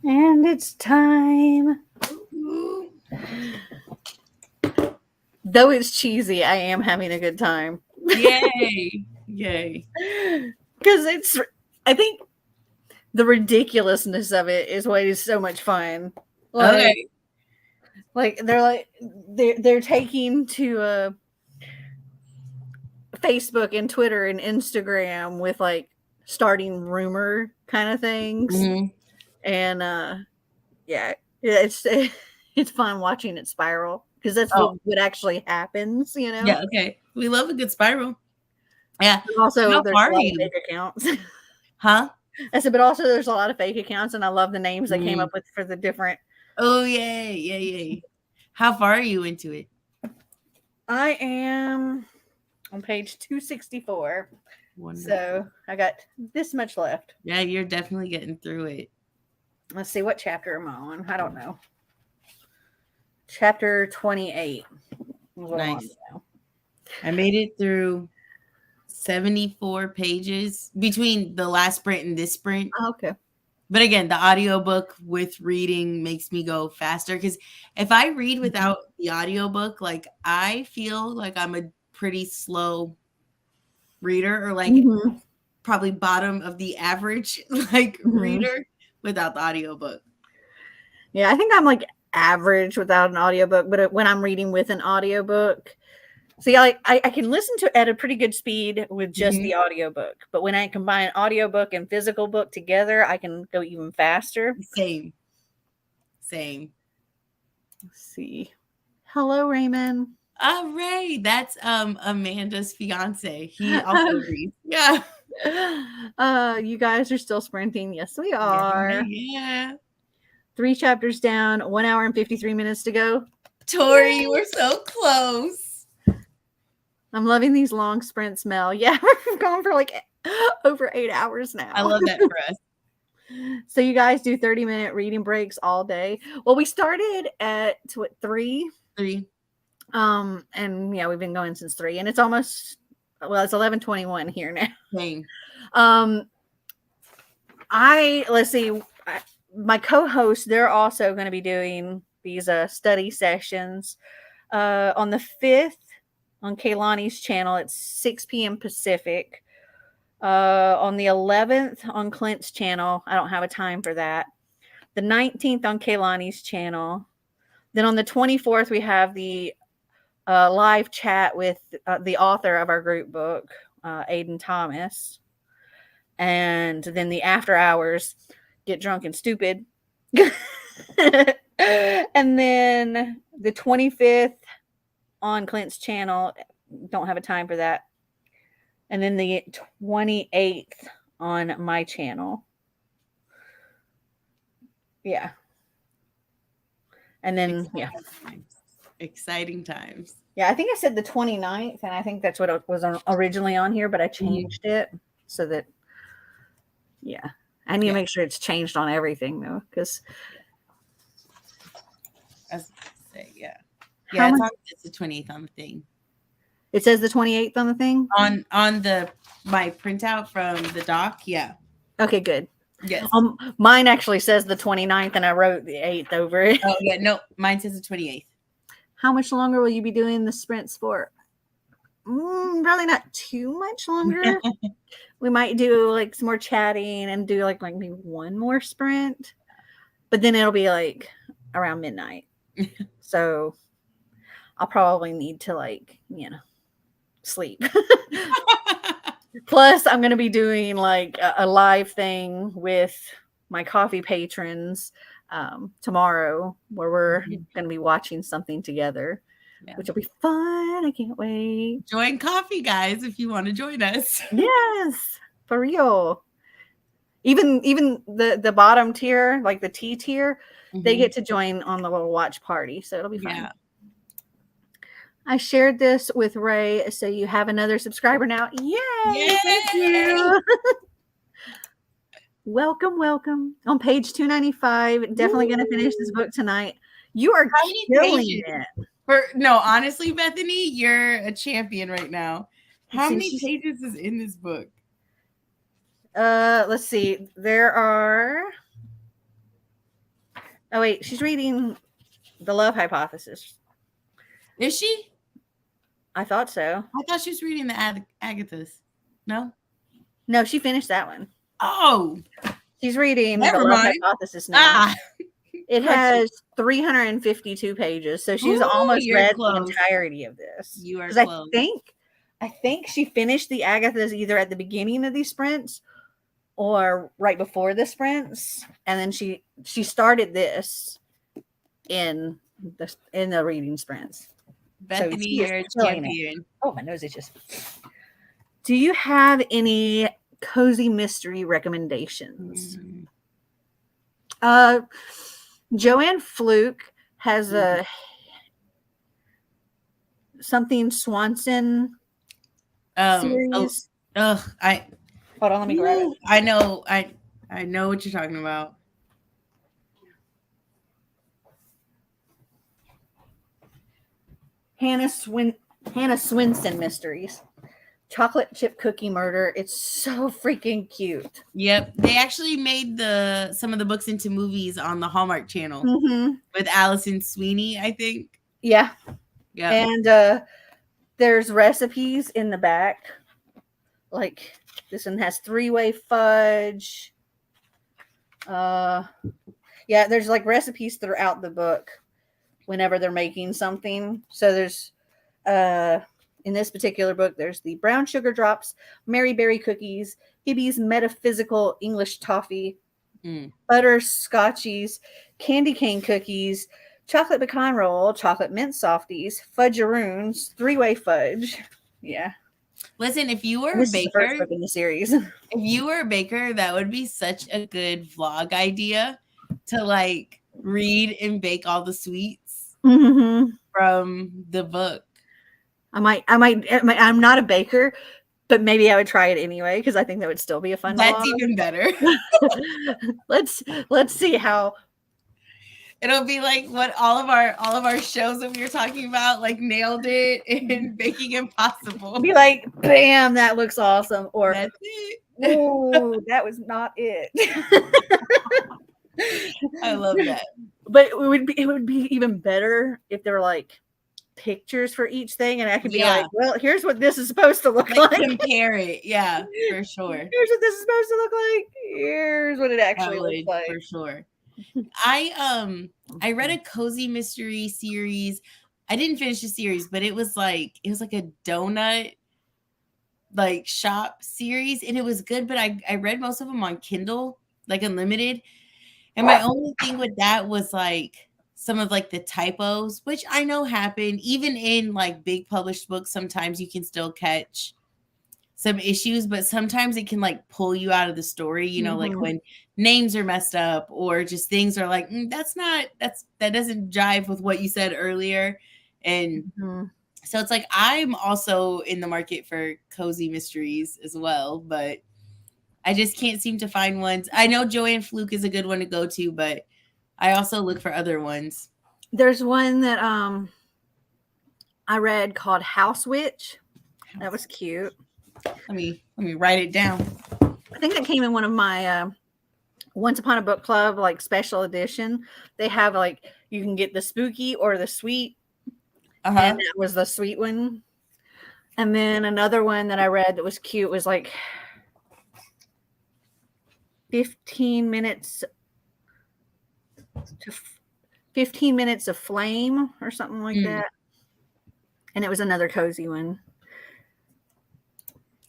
And it's time. Though it's cheesy, I am having a good time. Yay. Yay. Because I think the ridiculousness of it is what is so much fun. Okay. Like they're taking to Facebook and Twitter and Instagram with like starting rumor kind of things. Mhm. And yeah, it's it's fun watching it spiral because that's what actually happens, you know. Yeah, okay. We love a good spiral. Yeah. But also, How there's far a are lot of you? fake accounts. Huh? I said, but also there's a lot of fake accounts, and I love the names they came Mm. up with for the different. Oh, yay. Yay, yay. How far are you into it? I am on page 264. Wonderful. So I got this much left. Yeah, you're definitely getting through it. Let's see, what chapter am I on? I don't know. Chapter 28. Nice. I made it through 74 pages between the last sprint and this sprint. Oh, okay. But again, the audiobook with reading makes me go faster because if I read without the audiobook, like I feel like I'm a pretty slow reader, or like probably bottom of the average reader without the audiobook. Yeah, I think I'm like average without an audiobook, but when I'm reading with an audiobook, see, I can listen to it at a pretty good speed with just the audiobook. But when I combine audiobook and physical book together, I can go even faster. Same. Let's see. Hello, Raymond. Ray, that's Amanda's fiance. He also reads. Yeah. You guys are still sprinting. Yes, we are. Yeah. 3 chapters down, 1 hour and 53 minutes to go. Tori, we're so close. I'm loving these long sprints, Mel. Yeah, we've gone for like over 8 hours now. I love that for us. So you guys do 30-minute reading breaks all day. Well, we started at 3. 3. And yeah, we've been going since 3, and it's almost, well, it's 11:21 here now. Same. Let's see, my co-hosts, they're also going to be doing these study sessions on the 5th on Kaylani's channel. It's 6 p.m. Pacific. On the 11th on Clint's channel, I don't have a time for that. The 19th on Kaylani's channel. Then on the 24th, we have the live chat with the author of our group book, Aiden Thomas. And then the after hours, Get Drunk and Stupid. And then the 25th on Clint's channel, don't have a time for that. And then the 28th on my channel. Yeah. And then, Exciting times. Yeah, I think I said the 29th, and I think that's what it was originally on here, but I changed it so that, yeah. I need to make sure it's changed on everything, though, because. Yeah, it's the 28th on the thing. It says the 28th on the thing? On my printout from the doc, yeah. Okay, good. Yes. Mine actually says the 29th, and I wrote the 8th over it. Oh, yeah, no, mine says the 28th. How much longer will you be doing the sprint sport? Probably not too much longer. We might do like some more chatting and do like maybe one more sprint, but then it'll be like around midnight. So I'll probably need to sleep. Plus, I'm going to be doing like a live thing with my coffee patrons tomorrow, where we're going to be watching something together, which will be fun. I can't wait. Join coffee, guys, if you want to join us. Yes, for real. Even the bottom tier, like the T tier, they get to join on the little watch party, so it'll be fun. Yeah. I shared this with Ray, so you have another subscriber now. Yay! Thank you. Welcome. On page 295, definitely going to finish this book tonight. You are killing it. No, honestly, Bethany, you're a champion right now. How many pages is in this book? Let's see. There are Oh wait, she's reading The Love Hypothesis. Is she? I thought so. I thought she was reading the Agathas. No? No, she finished that one. Oh, She's reading never The Love mind. Hypothesis now. Ah, It has 352 pages, so she's Ooh, almost you're read close. the entirety of this. You are 'Cause close. I think she finished the Agathas either at the beginning of these sprints or right before the sprints, and then she started this in the reading sprints. Bethany, she is you're a killing it. champion. Oh, my nose is just. Do you have any cozy mystery recommendations? Joanne Fluke has a something Swanson series. Hold on, let me grab it. I know what you're talking about. Hannah Swinson Mysteries. Chocolate chip cookie murder. It's so freaking cute. Yep. They actually made some of the books into movies on the Hallmark Channel with Allison Sweeney, I think. Yeah. Yeah. And there's recipes in the back. Like this one has 3-way fudge. Yeah, there's like recipes throughout the book whenever they're making something. So there's in this particular book, there's the brown sugar drops, Mary Berry cookies, Hibby's metaphysical English toffee, butter scotchies, candy cane cookies, chocolate pecan roll, chocolate mint softies, fudgeroons, 3-way fudge. Yeah. Listen, if you were this a baker, is the first book in the series. If you were a baker, that would be such a good vlog idea to like read and bake all the sweets from the book. I'm not a baker, but maybe I would try it anyway because I think that would still be a fun. That's even better. Let's see how. It'll be like what all of our shows that we were talking about, like Nailed It and Baking Impossible. Be like, bam, that looks awesome. Or that's it. Oh, that was not it. I love that. But it would be even better if there were like pictures for each thing, and I could be like, well, here's what this is supposed to look like. Compare it, yeah, for sure. Here's what this is supposed to look like. Here's what it actually looks like. For sure. I read a cozy mystery series. I didn't finish the series, but it was like a donut like shop series, and it was good. But I read most of them on Kindle, like unlimited. And my only thing with that was like some of like the typos, which I know happen even in like big published books. Sometimes you can still catch some issues, but sometimes it can like pull you out of the story, you know, like when names are messed up or just things are like, that doesn't jive with what you said earlier. And so it's like, I'm also in the market for cozy mysteries as well, but I just can't seem to find ones. I know Joanne Fluke is a good one to go to, but I also look for other ones. There's one that I read called House Witch. That was cute. Let me write it down. I think that came in one of my Once Upon a Book Club like special edition. They have like you can get the spooky or the sweet. And that was the sweet one. And then another one that I read that was cute was like 15 minutes of flame or something like that. And it was another cozy one.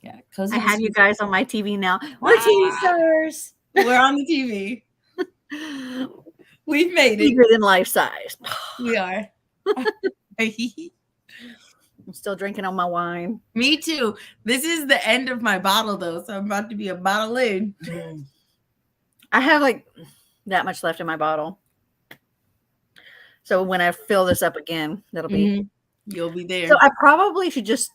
Yeah, cozy. I have you guys on my TV now. We're TV stars. We're on the TV. We've made it. Bigger than life size. We are. I'm still drinking on my wine. Me too. This is the end of my bottle though, so I'm about to be a bottle in. I have like that much left in my bottle. So when I fill this up again, that'll be you'll be there. So I probably should just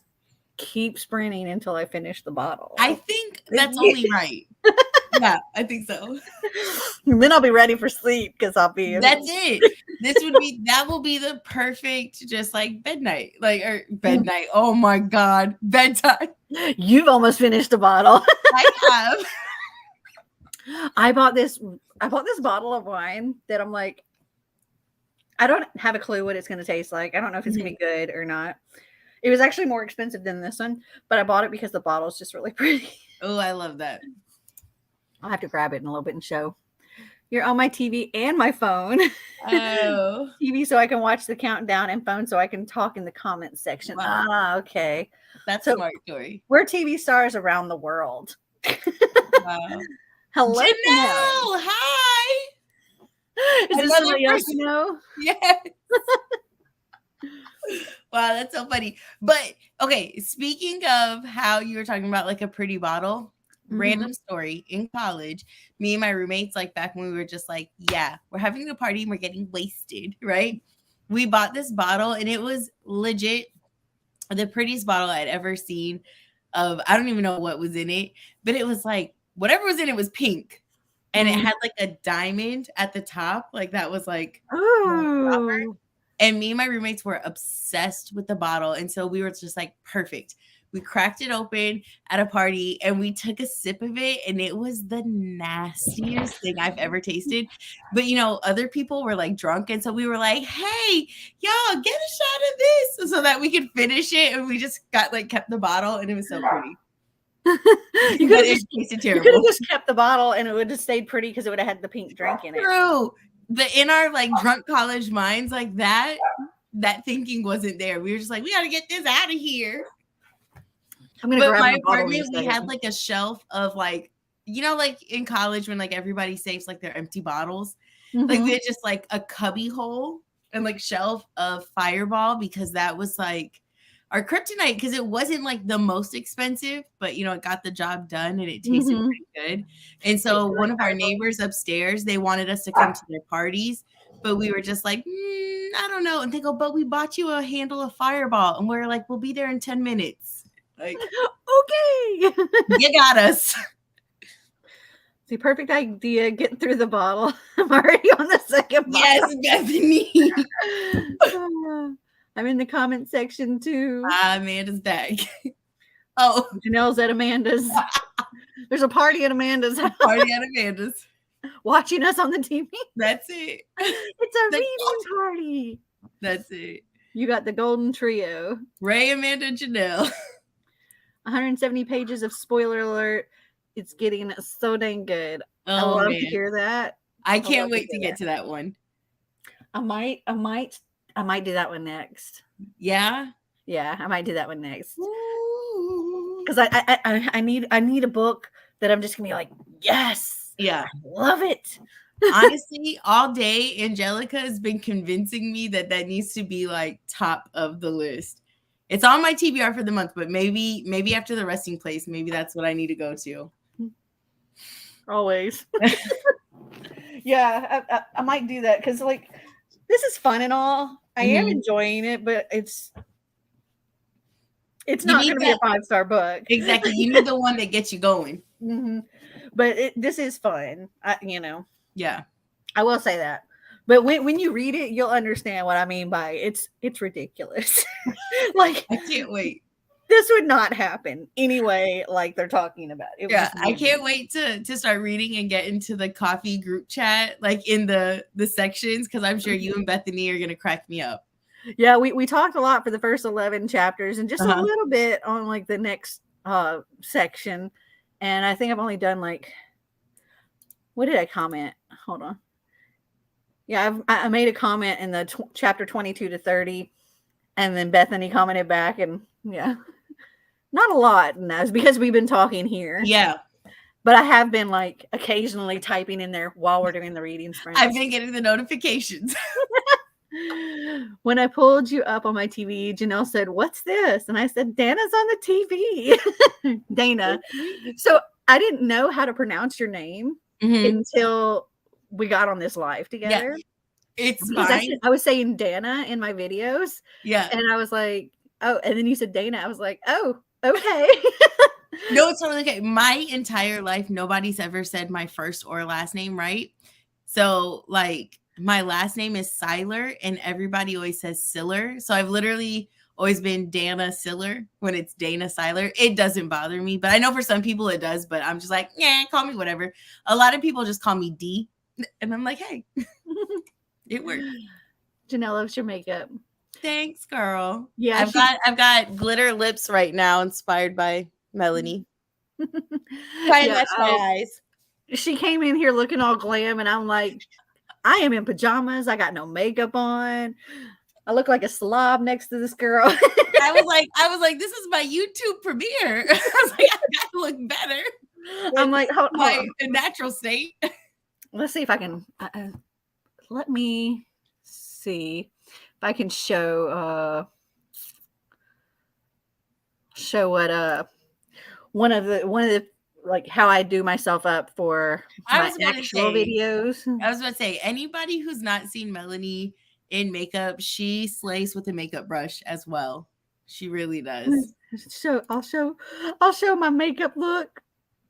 keep sprinting until I finish the bottle. I think that's only right. Yeah, I think so. And then I'll be ready for sleep because I'll be. That's it. That will be the perfect, just like bed night, bed night. Oh my God, bedtime. You've almost finished a bottle. I have. I bought this bottle of wine that I'm like, I don't have a clue what it's going to taste like. I don't know if it's going to be good or not. It was actually more expensive than this one, but I bought it because the bottle is just really pretty. Oh, I love that. I'll have to grab it in a little bit and show. You're on my TV and my phone. Oh. TV so I can watch the countdown, and phone so I can talk in the comments section. Wow. Ah, okay. That's So smart, Tori. we're TV stars around the world. Wow. Hello, Janelle! Hi! Is this Another somebody else person. you know? Yes. Wow, that's so funny. But okay, speaking of how you were talking about like a pretty bottle, random story in college, me and my roommates, like back when we were just like, yeah, we're having a party and we're getting wasted, right? We bought this bottle and it was legit the prettiest bottle I'd ever seen of, I don't even know what was in it, but it was like whatever was in it was pink. And it had like a diamond at the top, like that was like Oh. and me and my roommates were obsessed with the bottle. And so we were just like, perfect. We cracked it open at a party and we took a sip of it. And it was the nastiest thing I've ever tasted. But, you know, other people were like drunk. And so we were like, hey, y'all, get a shot of this so that we could finish it. And we just got like kept the bottle and it was so pretty. You could have terrible. just kept the bottle and it would have stayed pretty because it would have had the pink drink in it. True. But in our like drunk college minds, like that thinking wasn't there. We were just like, we got to get this out of here. I'm gonna grab my my bottle. apartment, we had like a shelf of like, you know, like in college when like everybody saves like their empty bottles, like we had just like a cubby hole and like shelf of Fireball because that was like our kryptonite because it wasn't like the most expensive, but you know, it got the job done and it tasted pretty good. And so one of our neighbors upstairs, they wanted us to come to their parties, but we were just like, I don't know. And they go, but we bought you a handle of Fireball. And we're like, we'll be there in 10 minutes. Like, okay. You got us. The perfect idea, getting through the bottle. I'm already on the second bottle. Yes, Bethany. I'm in the comment section too. Amanda's back. Oh. Janelle's at Amanda's. There's a party at Amanda's house. Party at Amanda's. Watching us on the TV. That's it. It's a reading party. That's it. You got the golden trio. Ray, Amanda, and Janelle. 170 pages of spoiler alert. It's getting so dang good. Oh, I love to hear that. I can't wait to get to that one. I might do that one next. Yeah? Yeah, I might do that one next. Because I need a book that I'm just gonna be like, yes. Yeah. I love it. Honestly, all day Angelica has been convincing me that needs to be like top of the list. It's on my TBR for the month, but maybe after the resting place, maybe that's what I need to go to. Always. Yeah, I might do that because like this is fun and all. I am enjoying it, but it's not going to be a 5-star book. Exactly. You need the one that gets you going. But this is fun. Yeah. I will say that. But when you read it, you'll understand what I mean by it's ridiculous. Like I can't wait. This would not happen anyway, like they're talking about. I can't wait to start reading and get into the coffee group chat, like in the sections, because I'm sure you and Bethany are gonna crack me up. Yeah, we talked a lot for the first 11 chapters and just a little bit on like the next section. And I think I've only done like, what did I comment? Hold on. Yeah, I made a comment in the chapter 22 to 30, and then Bethany commented back, and yeah, not a lot. And that's because we've been talking here. Yeah. But I have been like occasionally typing in there while we're doing the reading sprints. I've been getting the notifications. When I pulled you up on my TV, Janelle said, "What's this?" And I said, "Dana's on the TV." Dana. So I didn't know how to pronounce your name until we got on this live together. Yeah. It's fine. I was saying Dana in my videos. Yeah. And I was like, oh, and then you said Dana. I was like, oh, okay. No, it's totally okay. My entire life, nobody's ever said my first or last name right. So like my last name is Seiler and everybody always says Siller. So I've literally always been Dana Siller when it's Dana Seiler. It doesn't bother me, but I know for some people it does, but I'm just like, yeah, call me whatever. A lot of people just call me D. And I'm like, hey, it worked. Janelle loves your makeup. Thanks, girl. Yeah, I've got glitter lips right now, inspired by Melanie. Trying to yeah. match my eyes. She came in here looking all glam, and I'm like, I am in pajamas. I got no makeup on. I look like a slob next to this girl. I was like, this is my YouTube premiere. I was like, I gotta look better. I'm like, hold my on. natural state. Let's see if I can. Let me see if I can show what one of the like how I do myself up for my actual videos. I was about to say, anybody who's not seen Melanie in makeup, she slays with a makeup brush as well. She really does. I'll show my makeup look.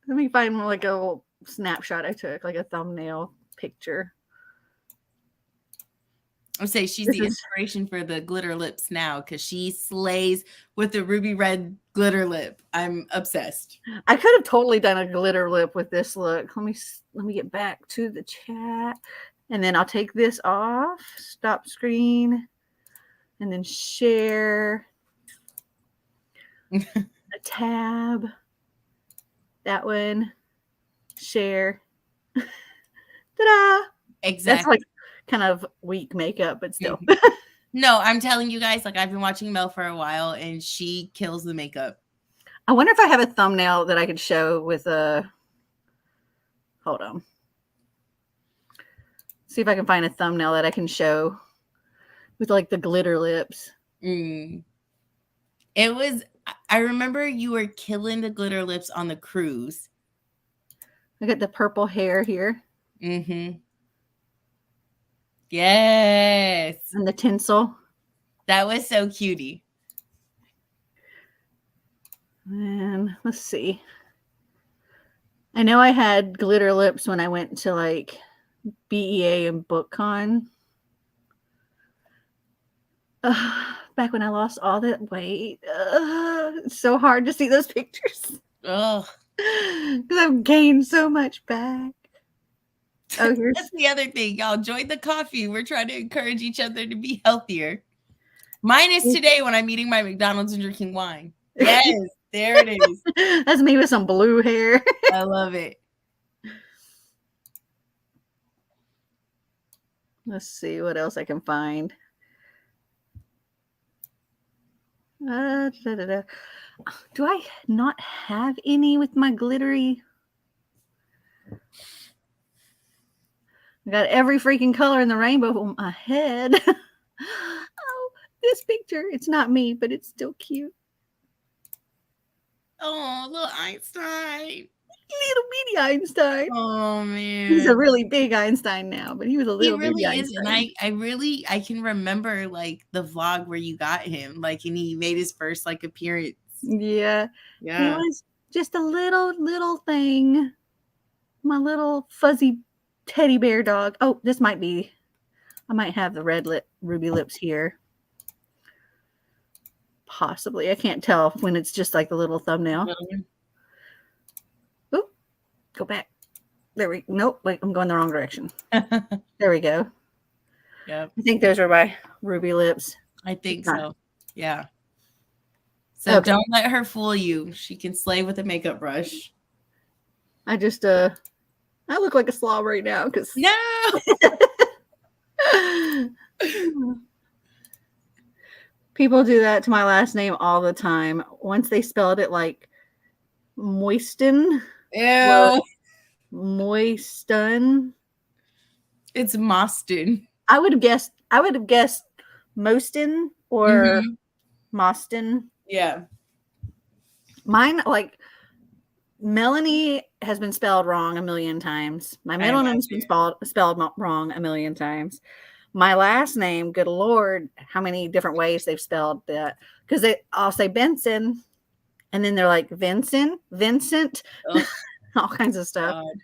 Let me find like a little snapshot I took, like a thumbnail picture. I would say she's the inspiration for the glitter lips now, because she slays with the ruby red glitter lip. I'm obsessed. I could have totally done a glitter lip with this look. Let me get back to the chat, and then I'll take this off, stop screen, and then share a tab. That one, share. Ta-da! Exactly. That's like kind of weak makeup, but still. No, I'm telling you guys, like, I've been watching Mel for a while, and she kills the makeup. I wonder if I have a thumbnail that I could show with a. Hold on. See if I can find a thumbnail that I can show with like the glitter lips. It was. I remember you were killing the glitter lips on the cruise. I got the purple hair here. Mm-hmm. Yes. And the tinsel. That was so cutie. And let's see. I know I had glitter lips when I went to like BEA and BookCon. Back when I lost all that weight. It's so hard to see those pictures. Ugh. Because I've gained so much back. Oh, That's the other thing. Y'all join the coffee. We're trying to encourage each other to be healthier. Mine is today when I'm eating my McDonald's and drinking wine. Yes, there it is. That's me with some blue hair. I love it. Let's see what else I can find. Do I not have any with my glittery? I got every freaking color in the rainbow on my head. Oh, this picture. It's not me, but it's still cute. Oh, little Einstein. Little bitty Einstein. Oh, man. He's a really big Einstein now, but he was a little bitty Einstein. And I can remember like the vlog where you got him, like, and he made his first like appearance. Yeah. He was just a little thing. My little fuzzy teddy bear dog. Oh, this might be. I might have the red ruby lips here. Possibly. I can't tell when it's just like the little thumbnail. Oop. Go back. There we go. Nope. Wait, I'm going the wrong direction. There we go. Yep. I think those are my ruby lips. I think so. Yeah. So okay. Don't let her fool you. She can slay with a makeup brush. I just I look like a slob right now because no. People do that to my last name all the time. Once they spelled it like Moisten. Ew. Moisten. It's Moston. I would have guessed Moston or Moston. Yeah. Mine, like, Melanie has been spelled wrong a million times. My middle name's been spelled wrong a million times. My last name, good Lord, how many different ways they've spelled that. Because I'll say Benson, and then they're like Vincent, all kinds of stuff. God.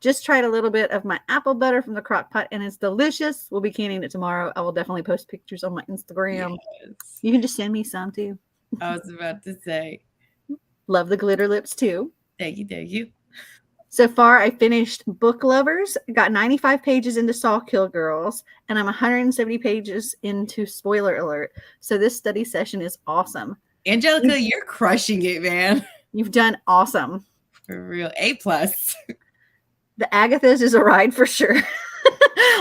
Just tried a little bit of my apple butter from the crock pot, and it's delicious. We'll be canning it tomorrow. I will definitely post pictures on my Instagram. Yes. You can just send me some, too. I was about to say. Love the glitter lips, too. Thank you. So far, I finished Book Lovers, got 95 pages into Saw Kill Girls, and I'm 170 pages into Spoiler Alert. So this study session is awesome. Angelica, you're crushing it, man. You've done awesome. For real. A+. The Agathas is a ride for sure.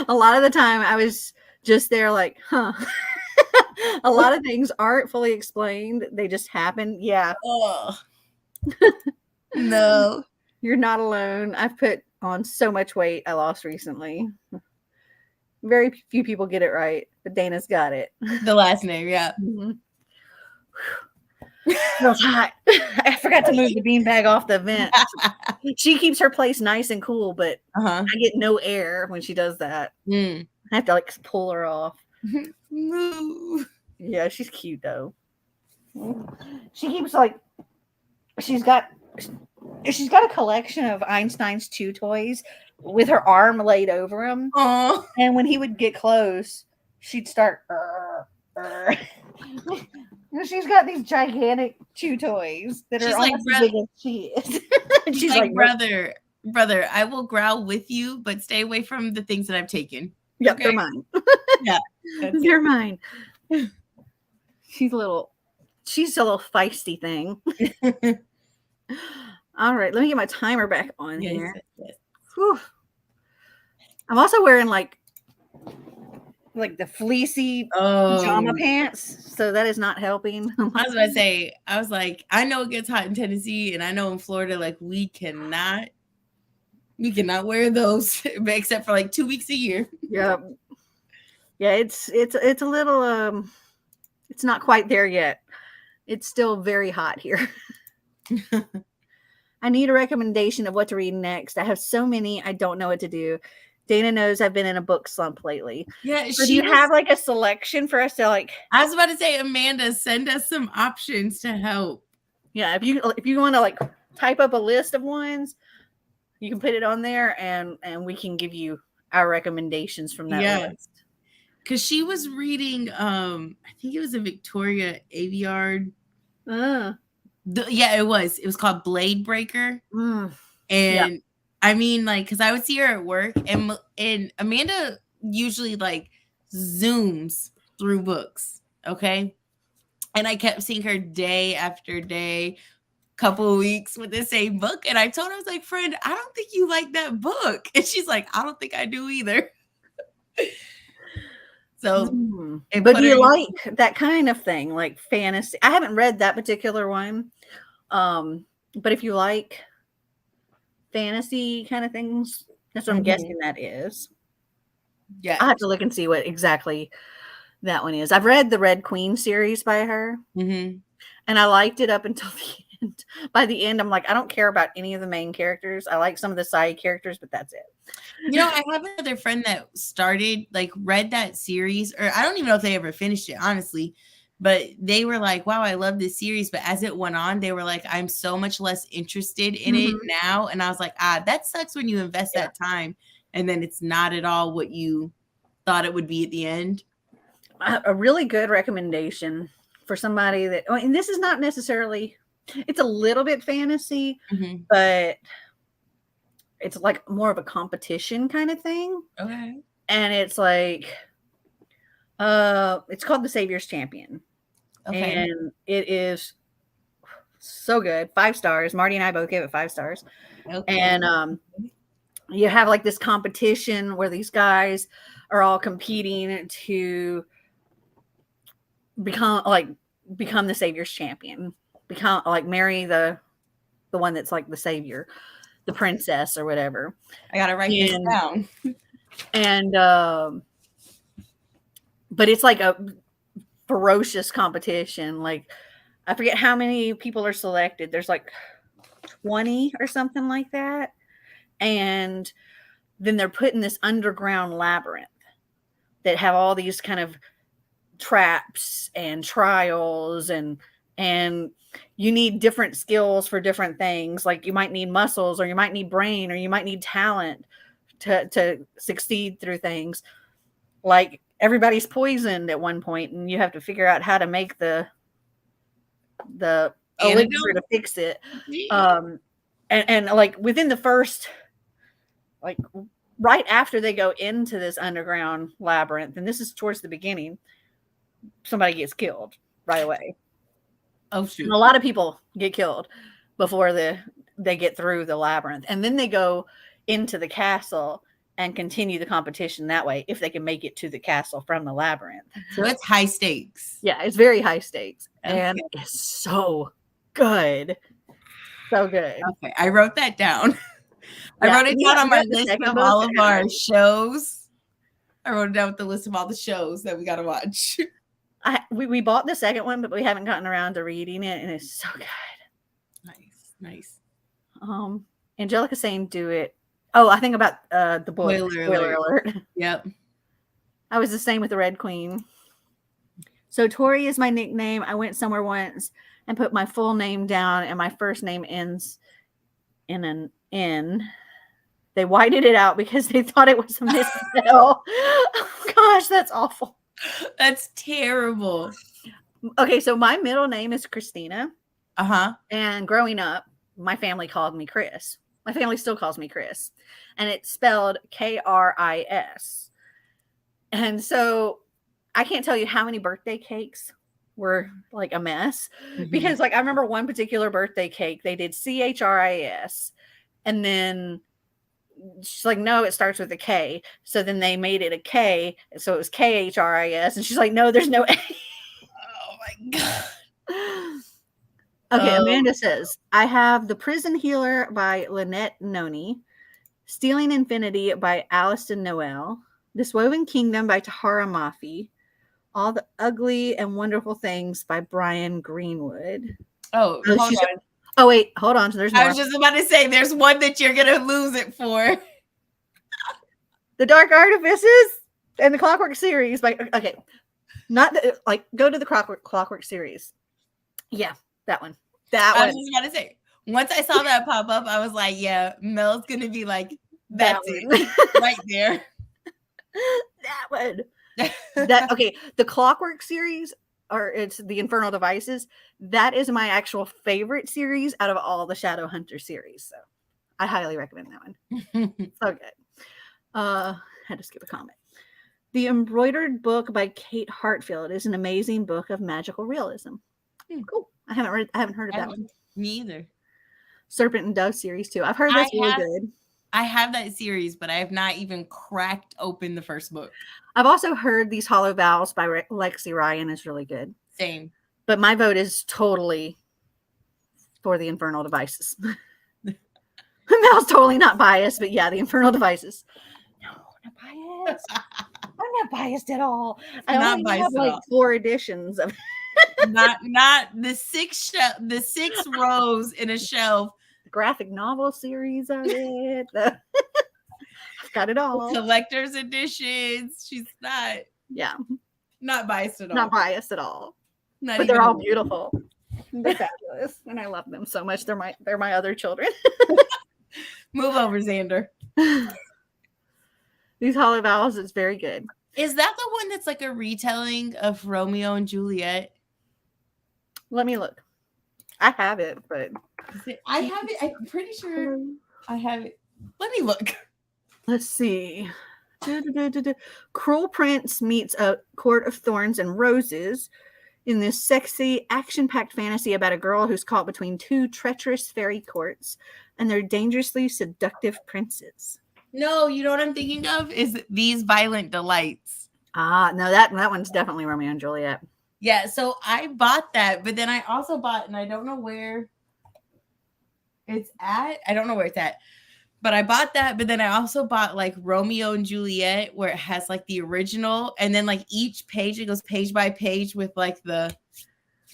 A lot of the time I was just there like, huh. A lot of things aren't fully explained. They just happen. Yeah. Oh. No. You're not alone. I've put on so much weight I lost recently. Very few people get it right, but Dana's got it. The last name, yeah. Mm-hmm. Feels hot. I forgot to move the beanbag off the vent. She keeps her place nice and cool, but I get no air when she does that. I have to like pull her off. Move. Yeah, she's cute though. She keeps like she's got a collection of Einstein's Chew toys with her arm laid over him. Aww. And when he would get close, she'd start. She's got these gigantic Chew toys that are almost as big as she is. She's like, brother, I will growl with you, but stay away from the things that I've taken. Yep, okay? They're mine. Yeah, they're mine. She's a little feisty thing. All right, let me get my timer back on here. Yes. Whew. I'm also wearing like the fleecy pajama pants, so that is not helping. I was about to say, I was like, I know it gets hot in Tennessee, and I know in Florida, like we cannot wear those except for like 2 weeks a year. Yeah, it's a little it's not quite there yet. It's still very hot here. I need a recommendation of what to read next. I have so many, I don't know what to do. Dana knows I've been in a book slump lately. Yeah, so do you have like a selection for us to like? I was about to say, Amanda, send us some options to help. Yeah, if you want to like type up a list of ones, you can put it on there, and we can give you our recommendations from that list. Because she was reading, I think it was a Victoria Aveyard. Yeah, it was. It was called Blade Breaker. And I mean, like, because I would see her at work, and Amanda usually like zooms through books, okay? And I kept seeing her day after day, couple of weeks with the same book. And I told her, I was like, friend, I don't think you like that book. And she's like, I don't think I do either. So, but do you like that kind of thing, like fantasy? I haven't read that particular one. But if you like fantasy kind of things, that's what I'm guessing that is. Yeah. I'll have to look and see what exactly that one is. I've read the Red Queen series by her. And I liked it up until the end. By the end, I'm like, I don't care about any of the main characters. I like some of the side characters, but that's it. You know, I have another friend that read that series, or I don't even know if they ever finished it, honestly. But they were like, wow, I love this series. But as it went on, they were like, I'm so much less interested in it now. And I was like, that sucks when you invest that time and then it's not at all what you thought it would be at the end. A really good recommendation for somebody that, and this is not necessarily, it's a little bit fantasy, but it's like more of a competition kind of thing. Okay. And it's like, it's called The Savior's Champion. Okay. And it is so good. 5 stars. Marty and I both gave it 5 stars. Okay. And you have like this competition where these guys are all competing to become the Savior's champion. Become like marry the one that's like the savior, the princess or whatever. I gotta write this down. And but it's like a ferocious competition. Like, I forget how many people are selected. There's like 20 or something like that. And then they're put in this underground labyrinth that have all these kind of traps and trials, and you need different skills for different things. Like, you might need muscles, or you might need brain, or you might need talent to succeed through things. Like, everybody's poisoned at one point, and you have to figure out how to make the elixir to fix it. And and like within the first, like right after they go into this underground labyrinth, and this is towards the beginning, somebody gets killed right away. Oh shoot. And a lot of people get killed before they get through the labyrinth, and then they go into the castle and continue the competition that way if they can make it to the castle from the labyrinth. So it's high stakes. Yeah, it's very high stakes, Okay. and it's so good. So good. Okay, I wrote that down. I Yeah, wrote it we down got- on we my got the list second of book, all of and our shows. I wrote it down with the list of all the shows that we got to watch. we bought the second one, but we haven't gotten around to reading it, and it's so good. Nice. Angelica's saying do it. Oh, I think about the book. Spoiler alert. Yep. I was the same with the Red Queen. So Tori is my nickname. I went somewhere once and put my full name down, and my first name ends in an N. They whited it out because they thought it was a misspell. Oh, gosh, that's awful. That's terrible. Okay, so my middle name is Christina. Uh-huh. And growing up, my family called me Chris. My family still calls me Chris. And it's spelled Kris. And so I can't tell you how many birthday cakes were like a mess. Mhm. Because like I remember one particular birthday cake, they did CHRIS. And then she's like, no, it starts with a K. So then they made it a K. So it was KHRIS. And she's like, no, there's no A. Oh my God. Okay, Amanda says, I have The Prison Healer by Lynette Noni, Stealing Infinity by Alliston Noel, This Woven Kingdom by Tahara Mafi, All the Ugly and Wonderful Things by Brian Greenwood. Oh, hold on. Oh, wait, hold on. There's more. I was just about to say, there's one that you're going to lose it for. The Dark Artifices and the Clockwork series. Okay, not the, like, go to the Clockwork series. Yeah, that one. I was just about to say, once I saw that pop up, I was like, yeah, Mel's going to be like, that's it. Right there. That one. Okay, the Clockwork series, or it's the Infernal Devices, that is my actual favorite series out of all the Shadowhunter series. So I highly recommend that one. So good. Had to skip a comment. The Embroidered Book by Kate Hartfield is an amazing book of magical realism. Cool. I haven't heard of that one. Me either. Serpent and Dove series too. I've heard that's really good. I have that series, but I have not even cracked open the first book. I've also heard These Hollow Vows by Lexi Ryan is really good. Same. But my vote is totally for the Infernal Devices. Mel's totally not biased, but yeah, the Infernal Devices. No, not biased. I'm not biased at all. I only have like 4 editions of not the 6 rows in a shelf. The graphic novel series of it. I've got it all. Collector's editions. She's not biased at all. Not biased at all. But they're all beautiful. They're fabulous, and I love them so much. They're my other children. Move over, Xander. These Hollow Vows is very good. Is that the one that's like a retelling of Romeo and Juliet? Let me look. I have it, but I have it. I'm pretty sure I have it. Let me look. Let's see. Cruel Prince meets a court of thorns and roses in this sexy, action-packed fantasy about a girl who's caught between 2 treacherous fairy courts and their dangerously seductive princes. No, you know what I'm thinking of is These Violent Delights. Ah, no, that one's definitely Romeo and Juliet. Yeah, so I bought that, but then I also bought, and I don't know where it's at. I don't know where it's at. But I bought that, but then I also bought like Romeo and Juliet, where it has like the original, and then like each page, it goes page by page with like the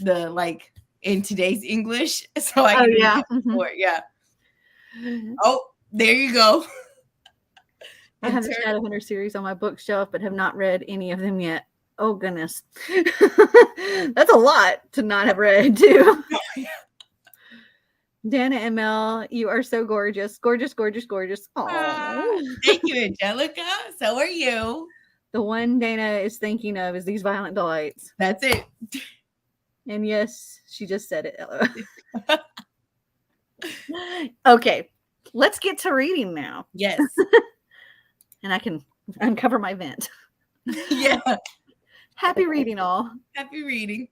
like in today's English. So I can yeah. Oh, there you go. I have the Shadowhunter series on my bookshelf, but have not read any of them yet. Oh goodness. That's a lot to not have read too. Dana and Mel, you are so gorgeous. Gorgeous, gorgeous, gorgeous. Aww. Thank you, Angelica. So are you. The one Dana is thinking of is These Violent Delights. That's it. And yes, she just said it. Okay, let's get to reading now. Yes. And I can uncover my vent. Yeah. Happy reading, all. Happy reading.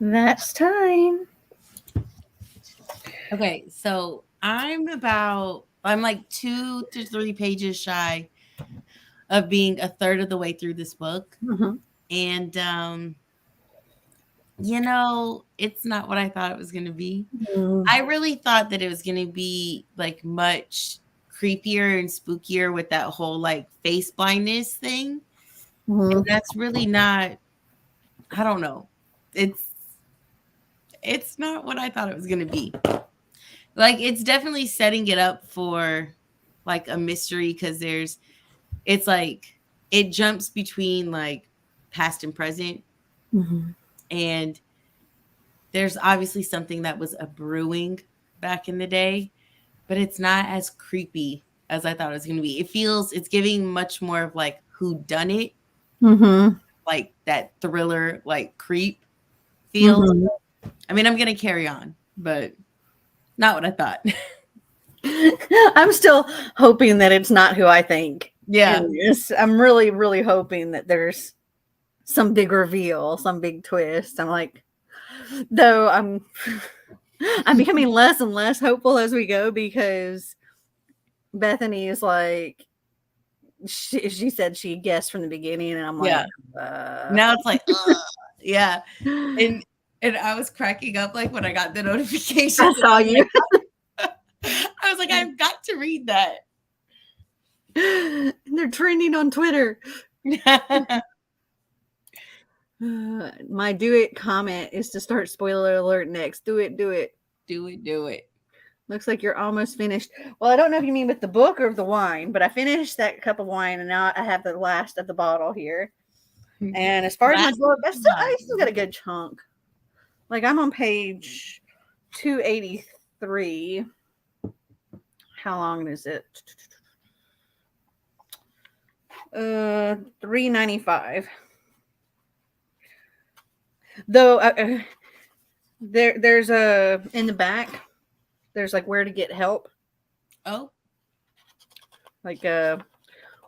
That's time. Okay, so I'm like 2 to 3 pages shy of being a third of the way through this book. Mm-hmm. And it's not what I thought it was going to be. Mm-hmm. I really thought that it was going to be like much creepier and spookier with that whole like face blindness thing. And that's really not, I don't know. It's not what I thought it was going to be. Like, it's definitely setting it up for like a mystery, because it's like it jumps between like past and present. Mm-hmm. And there's obviously something that was a brewing back in the day, but it's not as creepy as I thought it was going to be. It's giving much more of like who done it, Mm-hmm. like that thriller, like creep feel. Mm-hmm. I mean, I'm going to carry on, but not what I thought. I'm still hoping that it's not who I think. Yeah. I'm really, really hoping that there's some big reveal, some big twist. I'm like, though I'm becoming less and less hopeful as we go, because Bethany is like, she said she guessed from the beginning, and I'm like, Now it's like, yeah. And I was cracking up like when I got the notification. I saw you. I was like, I've got to read that. They're trending on Twitter. My do it comment is to start spoiler alert next. Do it. Do it. Looks like you're almost finished. Well, I don't know if you mean with the book or the wine, but I finished that cup of wine, and now I have the last of the bottle here. And as far as my book, I still got a good chunk. Like, I'm on page 283. How long is it? 395. Though there's a in the back, there's like where to get help. Oh. Like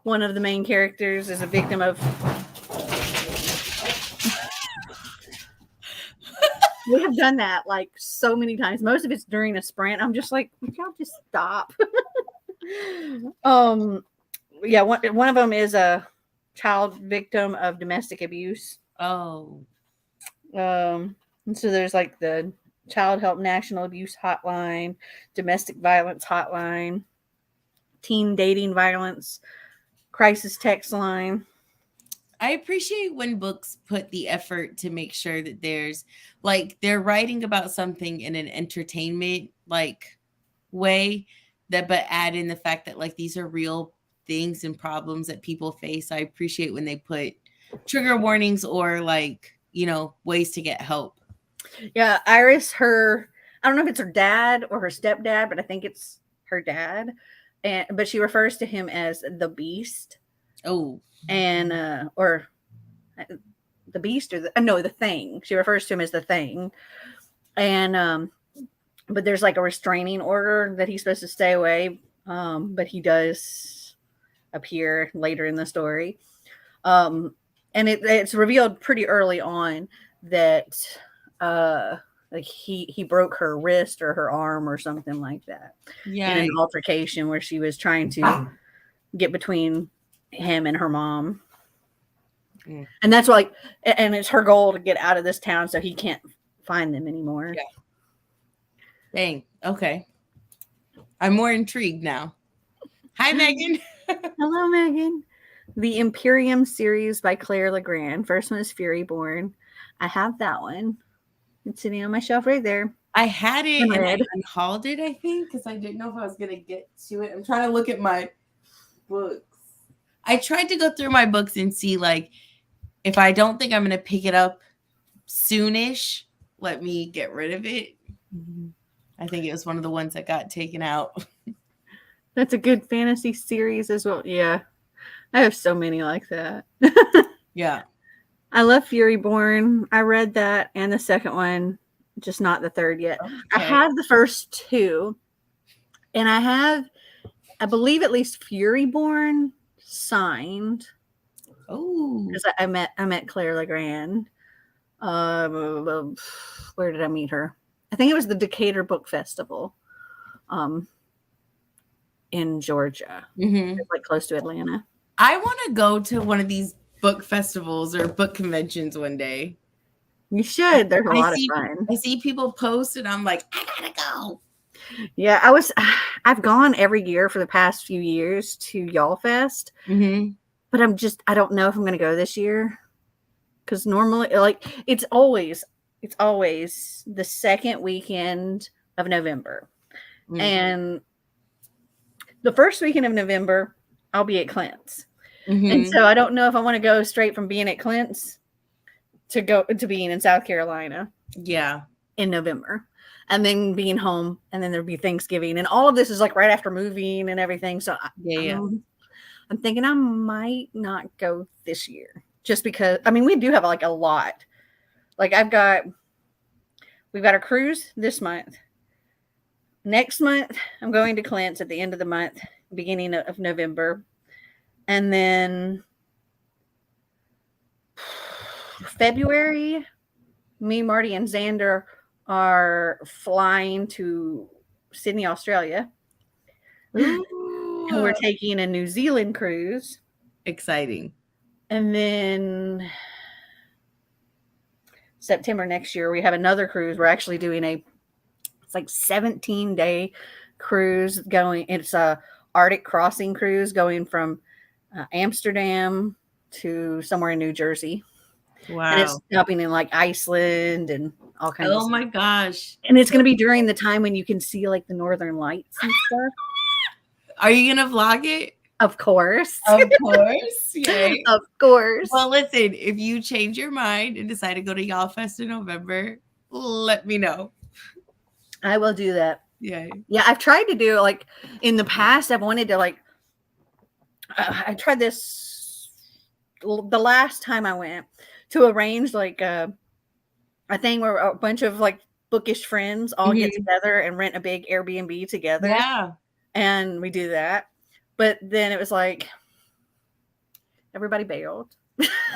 one of the main characters is a victim of. We have done that like so many times. Most of it's during a sprint. I'm just like, would y'all just stop? Yeah, one of them is a child victim of domestic abuse. Oh. And so there's like the Child Help National Abuse Hotline, Domestic Violence Hotline, Teen Dating Violence Crisis Text Line. I appreciate when books put the effort to make sure that there's like they're writing about something in an entertainment like way, that but add in the fact that like these are real things and problems that people face. I appreciate when they put trigger warnings or like, ways to get help. Yeah, Iris, I don't know if it's her dad or her stepdad, but I think it's her dad. But she refers to him as the Beast. Oh. And or the Beast, or the Thing. She refers to him as the Thing. And but there's like a restraining order that he's supposed to stay away. But he does appear later in the story. And it's revealed pretty early on that like he broke her wrist or her arm or something like that. Yeah. In an altercation where she was trying to get between him and her mom. Mm. And that's like, and it's her goal to get out of this town so he can't find them anymore. Yeah. Dang. Okay. I'm more intrigued now. Hi, Megan. Hello, Megan. The Imperium series by Claire Legrand. First one is Furyborn. I have that one. It's sitting on my shelf right there. I had it and I unhauled it, I think, because I didn't know if I was going to get to it. I'm trying to look at my books. I tried to go through my books and see, like, if I don't think I'm going to pick it up soonish, let me get rid of it. Mm-hmm. I think it was one of the ones that got taken out. That's a good fantasy series as well. Yeah. I have so many like that. Yeah. I love Furyborn. I read that and the second one, just not the third yet. Okay. I have the first two. And I have, I believe, at least Furyborn signed. Oh. Because I met Claire Legrand. Where did I meet her? I think it was the Decatur Book Festival in Georgia. It's like close to Atlanta. I want to go to one of these book festivals or book conventions one day. You should. They're a lot of fun. I see people post and I'm like, I gotta go. Yeah, I've gone every year for the past few years to Y'all Fest, but I don't know if I'm going to go this year, because normally, like, it's always the second weekend of November, and the first weekend of November I'll be at Clint's, and so I don't know if I want to go straight from being at Clint's to being in South Carolina, in November. And then being home, and then there'd be Thanksgiving, and all of this is like right after moving and everything. So I'm thinking I might not go this year, just because. I mean, we do have like a lot. Like we've got a cruise this month. Next month, I'm going to Clint's at the end of the month, beginning of November, and then February, me, Marty, and Xander are flying to Sydney, Australia. And we're taking a New Zealand cruise. Exciting. And then September next year, we have another cruise. We're actually doing it's like 17-day cruise going. It's a Arctic crossing cruise going from Amsterdam to somewhere in New Jersey. Wow. And it's stopping in like Iceland and all kinds of stuff. Oh my gosh. And it's going to be during the time when you can see like the northern lights and stuff. Are you going to vlog it? Of course. Of course. Yay. Of course. Well, listen, if you change your mind and decide to go to Y'all Fest in November, let me know. I will do that. Yeah. Yeah, I've tried to do, like, in the past, I've wanted to, like, I tried this the last time I went to arrange, like, a thing where a bunch of, like, bookish friends all get together and rent a big Airbnb together. Yeah. And we do that. But then it was like, everybody bailed.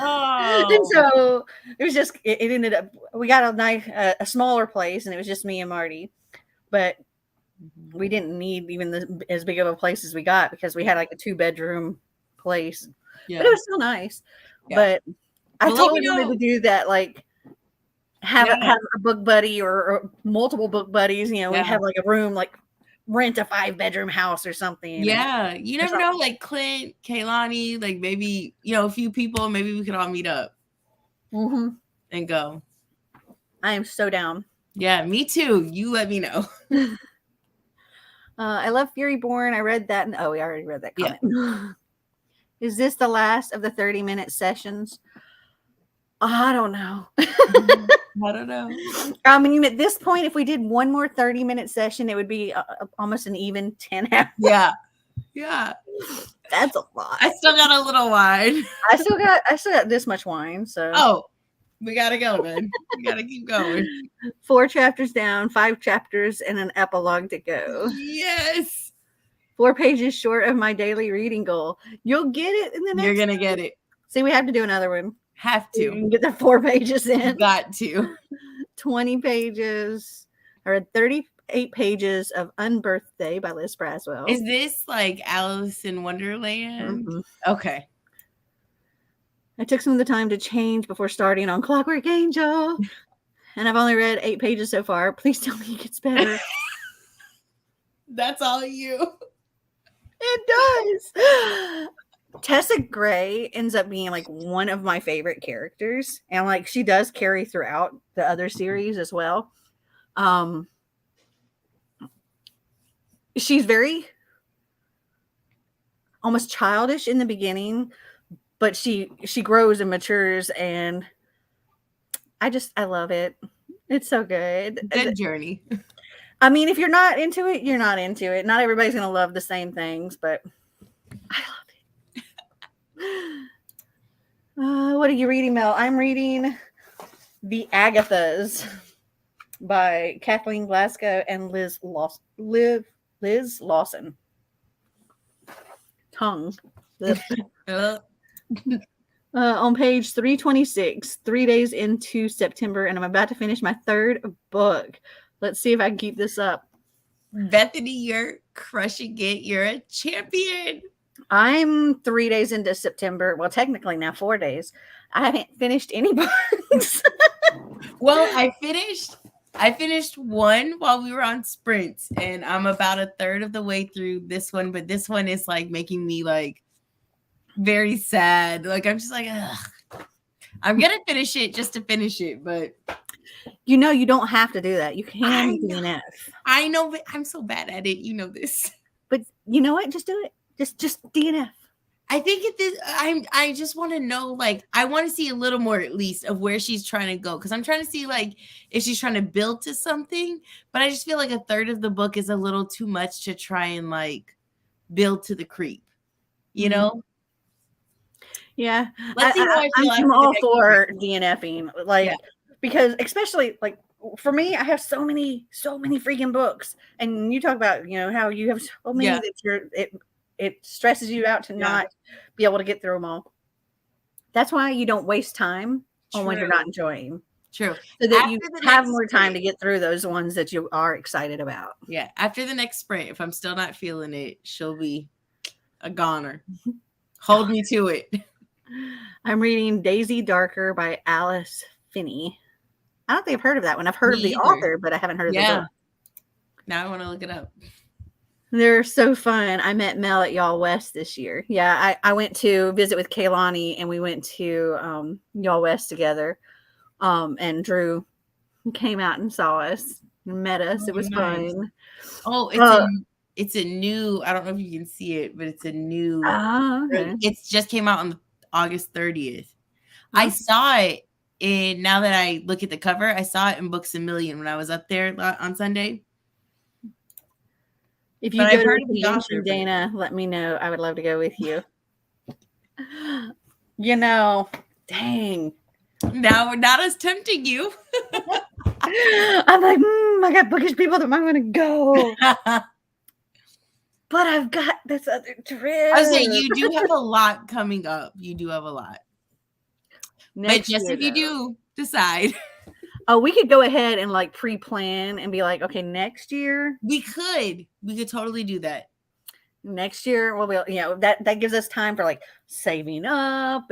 Oh. And so it was just, it ended up, we got a smaller place, and it was just me and Marty. But we didn't need even as big of a place as we got, because we had like a 2-bedroom place. Yeah. But it was still nice. Yeah. But I totally wanted to do that, like have a book buddy or multiple book buddies. You know, we have like a room, like rent a 5-bedroom house or something. Yeah, you never know. Like Clint, Kaylani, like maybe, you know, a few people. Maybe we could all meet up and go. I am so down. Yeah, me too. You let me know. I love Fury Born. I read that. We already read that comment. Yeah. Is this the last of the 30-minute sessions? I don't know. I don't know. I mean, at this point, if we did one more 30-minute session, it would be almost an even 10 hours. Yeah. Yeah. That's a lot. I still got a little wine. I still got this much wine. So. Oh, we gotta go, man. We gotta keep going. 4 chapters down, 5 chapters, and an epilogue to go. Yes. 4 pages short of my daily reading goal. You'll get it in the next. You're gonna get it. See, we have to do another one. Have to. You can get the 4 pages in. Got to. 20 pages. I read 38 pages of Unbirthday by Liz Braswell. Is this like Alice in Wonderland? Okay. I took some of the time to change before starting on Clockwork Angel. And I've only read 8 pages so far. Please tell me it gets better. That's all you. It does. Tessa Gray ends up being like one of my favorite characters. And like she does carry throughout the other series as well. She's very almost childish in the beginning, but she grows and matures, and I love it. It's so good. Good journey. I mean, if you're not into it, you're not into it. Not everybody's going to love the same things, but I love it. What are you reading, Mel? I'm reading The Agathas by Kathleen Glasgow and Liz Lawson. Tongue. On page 326, 3 days into September, and I'm about to finish my third book. Let's see if I can keep this up. Bethany, you're crushing it. You're a champion. I'm 3 days into September. Well, technically now 4 days. I haven't finished any books. Well, I finished one while we were on sprints, and I'm about a third of the way through this one, but this one is like making me like very sad. Like I'm just like, ugh. I'm gonna finish it just to finish it, but you know you don't have to do that. You can DNF. I know, but I'm so bad at it. You know this. But you know what? Just do it. Just DNF. I think I just want to know, like, I want to see a little more at least of where she's trying to go, because I'm trying to see like if she's trying to build to something, but I just feel like a third of the book is a little too much to try and like build to the creep, you know? Yeah, Let's see how I feel. I'm all for DNFing, like because especially like for me, I have so many freaking books, and you talk about how you have so many that it stresses you out to not be able to get through them all. That's why you don't waste time on when you're not enjoying. True. So that you have more time to get through those ones that you are excited about. Yeah. After the next sprint, if I'm still not feeling it, she'll be a goner. Hold me to it. I'm reading Daisy Darker by Alice Finney. I don't think I've heard of that one. I've heard of the author, but I haven't heard of the book. Now I want to look it up. They're so fun. I met Mel at Y'all West this year. Yeah, I went to visit with Kaylani, and we went to Y'all West together. And Drew came out and saw us and met us. It was fun. Oh, it's a new, I don't know if you can see it, but it's a new, it just came out on August 30th. I saw it now that I look at the cover, I saw it in Books A Million when I was up there on Sunday. If you go to the convention, Dana, let me know. I would love to go with you. Dang. Now we're not as tempting you. I'm like, I got bookish people that might want to go. But I've got this other trip. I was saying, you do have a lot coming up. You do have a lot. But just if you do decide. Oh, we could go ahead and like pre-plan and be like, okay, next year. We could totally do that. Next year, we'll be, that gives us time for like saving up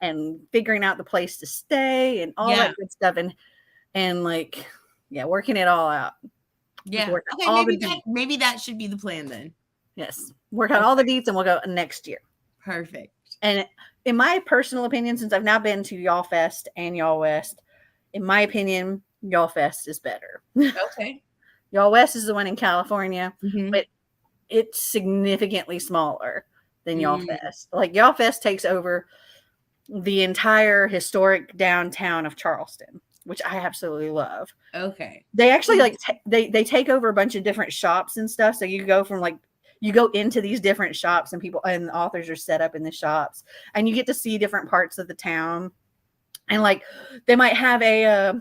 and figuring out the place to stay and all that good stuff and like, working it all out. Yeah. Okay, maybe that should be the plan then. Yes. Work out all the deets and we'll go next year. Perfect. And in my personal opinion, since I've now been to Y'all Fest and Y'all West, in my opinion, Y'all Fest is better. Okay. Y'all West is the one in California, mm-hmm. but it's significantly smaller than Y'all Fest. Like Y'all Fest takes over the entire historic downtown of Charleston, which I absolutely love. Okay. They actually like they take over a bunch of different shops and stuff. So you go from you go into these different shops and people and the authors are set up in the shops and you get to see different parts of the town. And like they might have a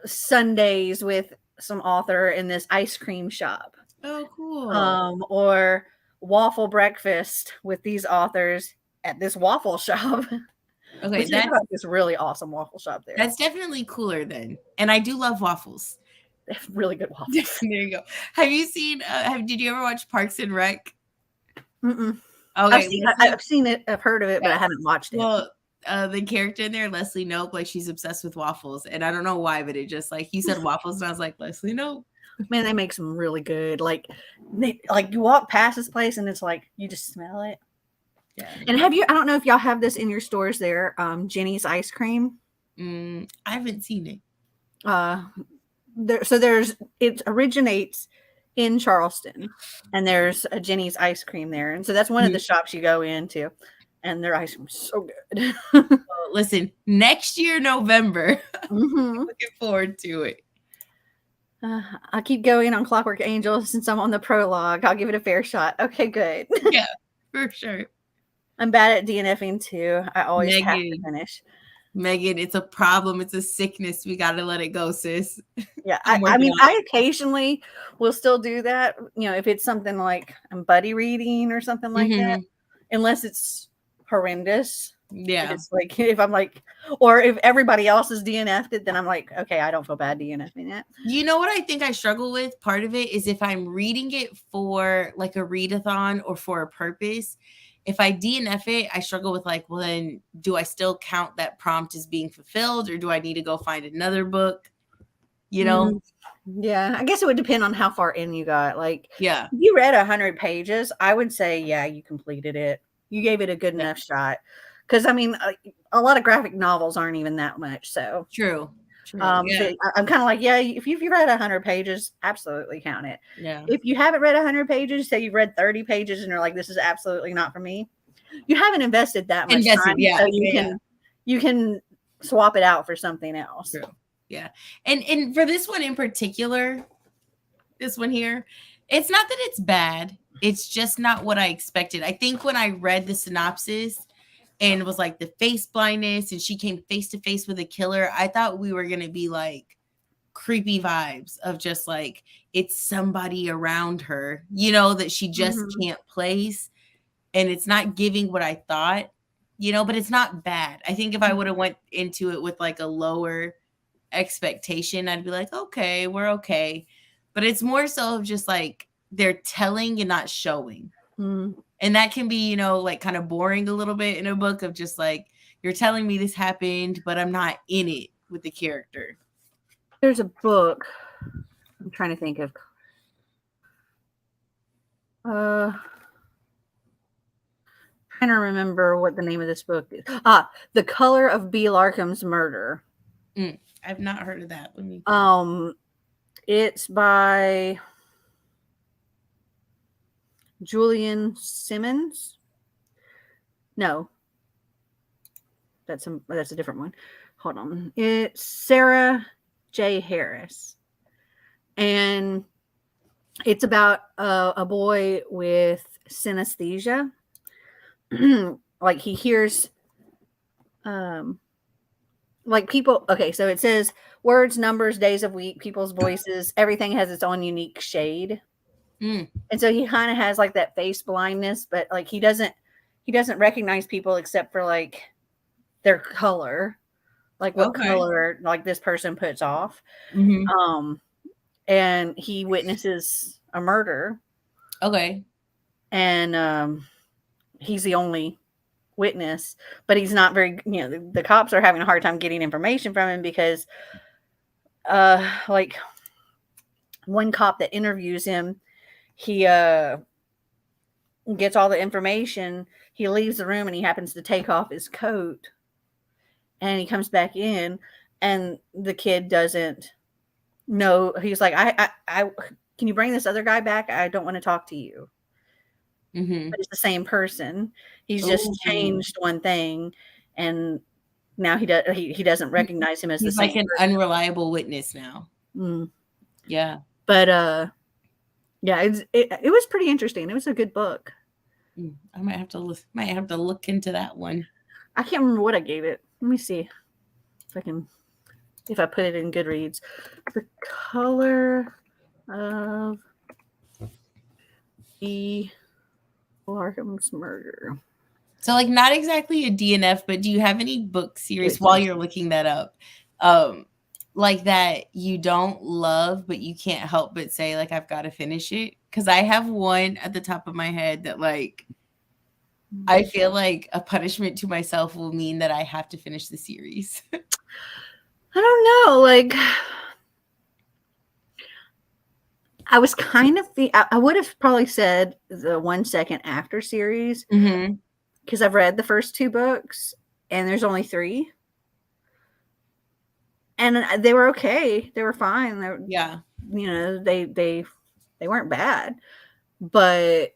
Sundays with some author in this ice cream shop. Oh, cool. Or waffle breakfast with these authors at this waffle shop. Okay, that's this really awesome waffle shop there. That's definitely cooler then. And I do love waffles. They have really good waffles. There you go. Have you seen? Did you ever watch Parks and Rec? Mm-mm. Okay, I've seen it. I've heard of it, but I haven't watched it. Well, the character in there, Leslie Knope, like she's obsessed with waffles, and I don't know why, but it just like you said waffles, and I was like Leslie Knope. Man, they make some really good. Like you walk past this place, and it's like you just smell it. Yeah. And I don't know if y'all have this in your stores there. Jenny's ice cream. I haven't seen it. It originates in Charleston, and there's a Jenny's ice cream there, and so that's one of the shops you go into, and their ice cream is so good. Well, listen, next year November, mm-hmm. Looking forward to it. I'll keep going on Clockwork Angel since I'm on the prologue. I'll give it a fair shot. Okay, good. Yeah, for sure. I'm bad at DNFing too. I always have to finish. Megan, it's a problem. It's a sickness. We got to let it go, sis. Yeah. I occasionally will still do that. If it's something like I'm buddy reading or something like that, unless it's horrendous. Yeah. It's like if I'm like, or if everybody else is DNF'd it, then I'm like, okay, I don't feel bad DNFing it. You know what I think I struggle with? Part of it is if I'm reading it for like a readathon or for a purpose. If I DNF it, I struggle with like, well, then do I still count that prompt as being fulfilled, or do I need to go find another book? You know? Yeah, I guess it would depend on how far in you got. Like, Yeah. if you read 100 pages, I would say, yeah, you completed it. You gave it a good enough shot. Because I mean, a lot of graphic novels aren't even that much. So True. So Yeah. I'm kind of like, yeah, if you've read 100 pages, absolutely count it. Yeah. If you haven't read 100 pages, say you've read 30 pages and you're like, this is absolutely not for me, you haven't invested that much time, Yeah. so you can swap it out for something else. True. Yeah. And for this one in particular, this one here, it's not that it's bad. It's just not what I expected. I think when I read the synopsis and it was like the face blindness and she came face to face with a killer, I thought we were going to be like creepy vibes of just like it's somebody around her, you know, that she just can't place. And it's not giving what I thought, you know, but it's not bad. I think if I would have went into it with like a lower expectation, I'd be like, okay, we're okay. But it's more so of just like they're telling and not showing. And that can be, you know, like kind of boring a little bit in a book of just like, you're telling me this happened, but I'm not in it with the character. There's a book I'm trying to think of. Trying to remember what the name of this book is. The Color of B. Larkham's Murder. I've not heard of that. Let me. It's by Julian Simmons. No, that's a different one. Hold on. It's Sarah J. Harris, and it's about a boy with synesthesia. Like he hears, like people. Okay, so it says words, numbers, days of week, people's voices. Everything has its own unique shade. And so he kind of has like that face blindness, but like he doesn't recognize people except for like their color, like what color like this person puts off. And he witnesses a murder. Okay. And he's the only witness, but he's not very, you know, the cops are having a hard time getting information from him because like one cop that interviews him, he gets all the information. He leaves the room and he happens to take off his coat, and he comes back in, and the kid doesn't know. He's like, I can you bring this other guy back? I don't want to talk to you. But it's the same person. He's just changed one thing, and now he doesn't recognize him as the same. He's like an unreliable witness now. Yeah. But yeah, it was pretty interesting. It was a good book. I might have to look into that one. I can't remember what I gave it. Let me see if I put it in Goodreads. The Color of B. Larkham's Murder. So like not exactly a DNF, but do you have any book series while you're looking that up? Like that you don't love, but you can't help but say like, I've got to finish it. Cause I have one at the top of my head that like, I feel like a punishment to myself will mean that I have to finish the series. I don't know. Like I was kind of, I would have probably said the 1 Second After series. Because I've read the first 2 books and there's only 3. And they were okay. They were fine. You know, they weren't bad. But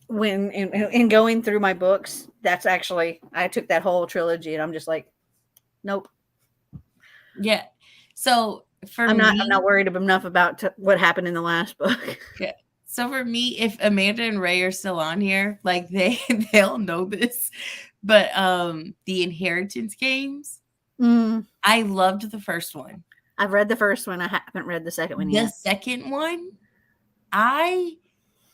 when in going through my books, that's actually, I took that whole trilogy and I'm just like, nope. Yeah. So I'm not worried enough about what happened in the last book. Yeah. So for me, if Amanda and Ray are still on here, like they'll know this, but the Inheritance Games, I loved the first one. I've read the first one. I haven't read the second one yet. The second one, I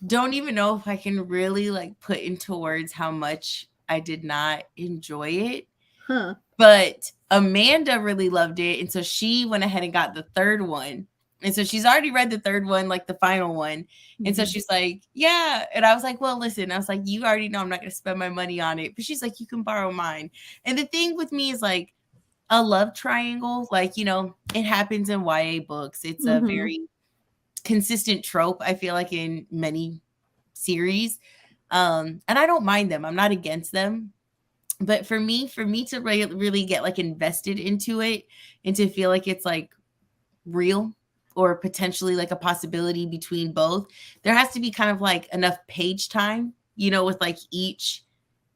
don't even know if I can really like put into words how much I did not enjoy it. Huh. But Amanda really loved it. And so she went ahead and got the third one. And so she's already read the third one, like the final one. And so she's like, yeah. And I was like, well, listen, I was like, you already know I'm not going to spend my money on it. But she's like, you can borrow mine. And the thing with me is like a love triangle, like, you know, it happens in YA books. It's a very consistent trope, I feel like, in many series. And I don't mind them. I'm not against them. But for me to really get like invested into it and to feel like it's like real or potentially like a possibility between both, there has to be kind of like enough page time, you know, with like each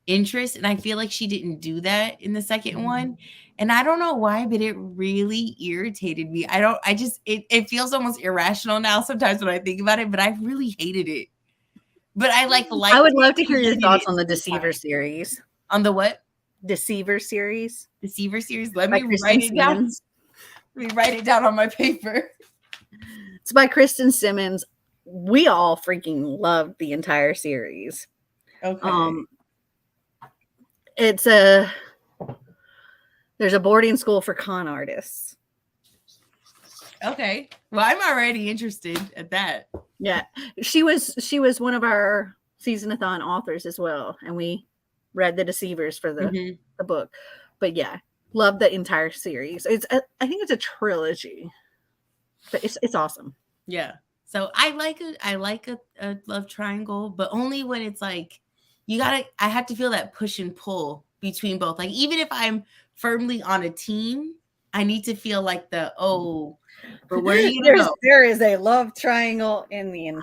interest. And I feel like she didn't do that in the second one. And I don't know why, but it really irritated me. It feels almost irrational now sometimes when I think about it, but I really hated it. But I I would love to hear your thoughts on the Deceiver series. On the what? Deceiver series. Deceiver series. Let me write it down. Let me write it down on my paper. It's by Kristen Simmons. We all freaking loved the entire series. Okay. There's a boarding school for con artists. Okay. Well, I'm already interested at that. Yeah. She was one of our SeasonAthon authors as well. And we read The Deceivers for the book. But yeah, love the entire series. I think it's a trilogy. But it's awesome. Yeah. So I like a love triangle, but only when it's like I have to feel that push and pull between both. Like even if I'm firmly on a team, I need to feel like but where are you gonna go? There is a love triangle in the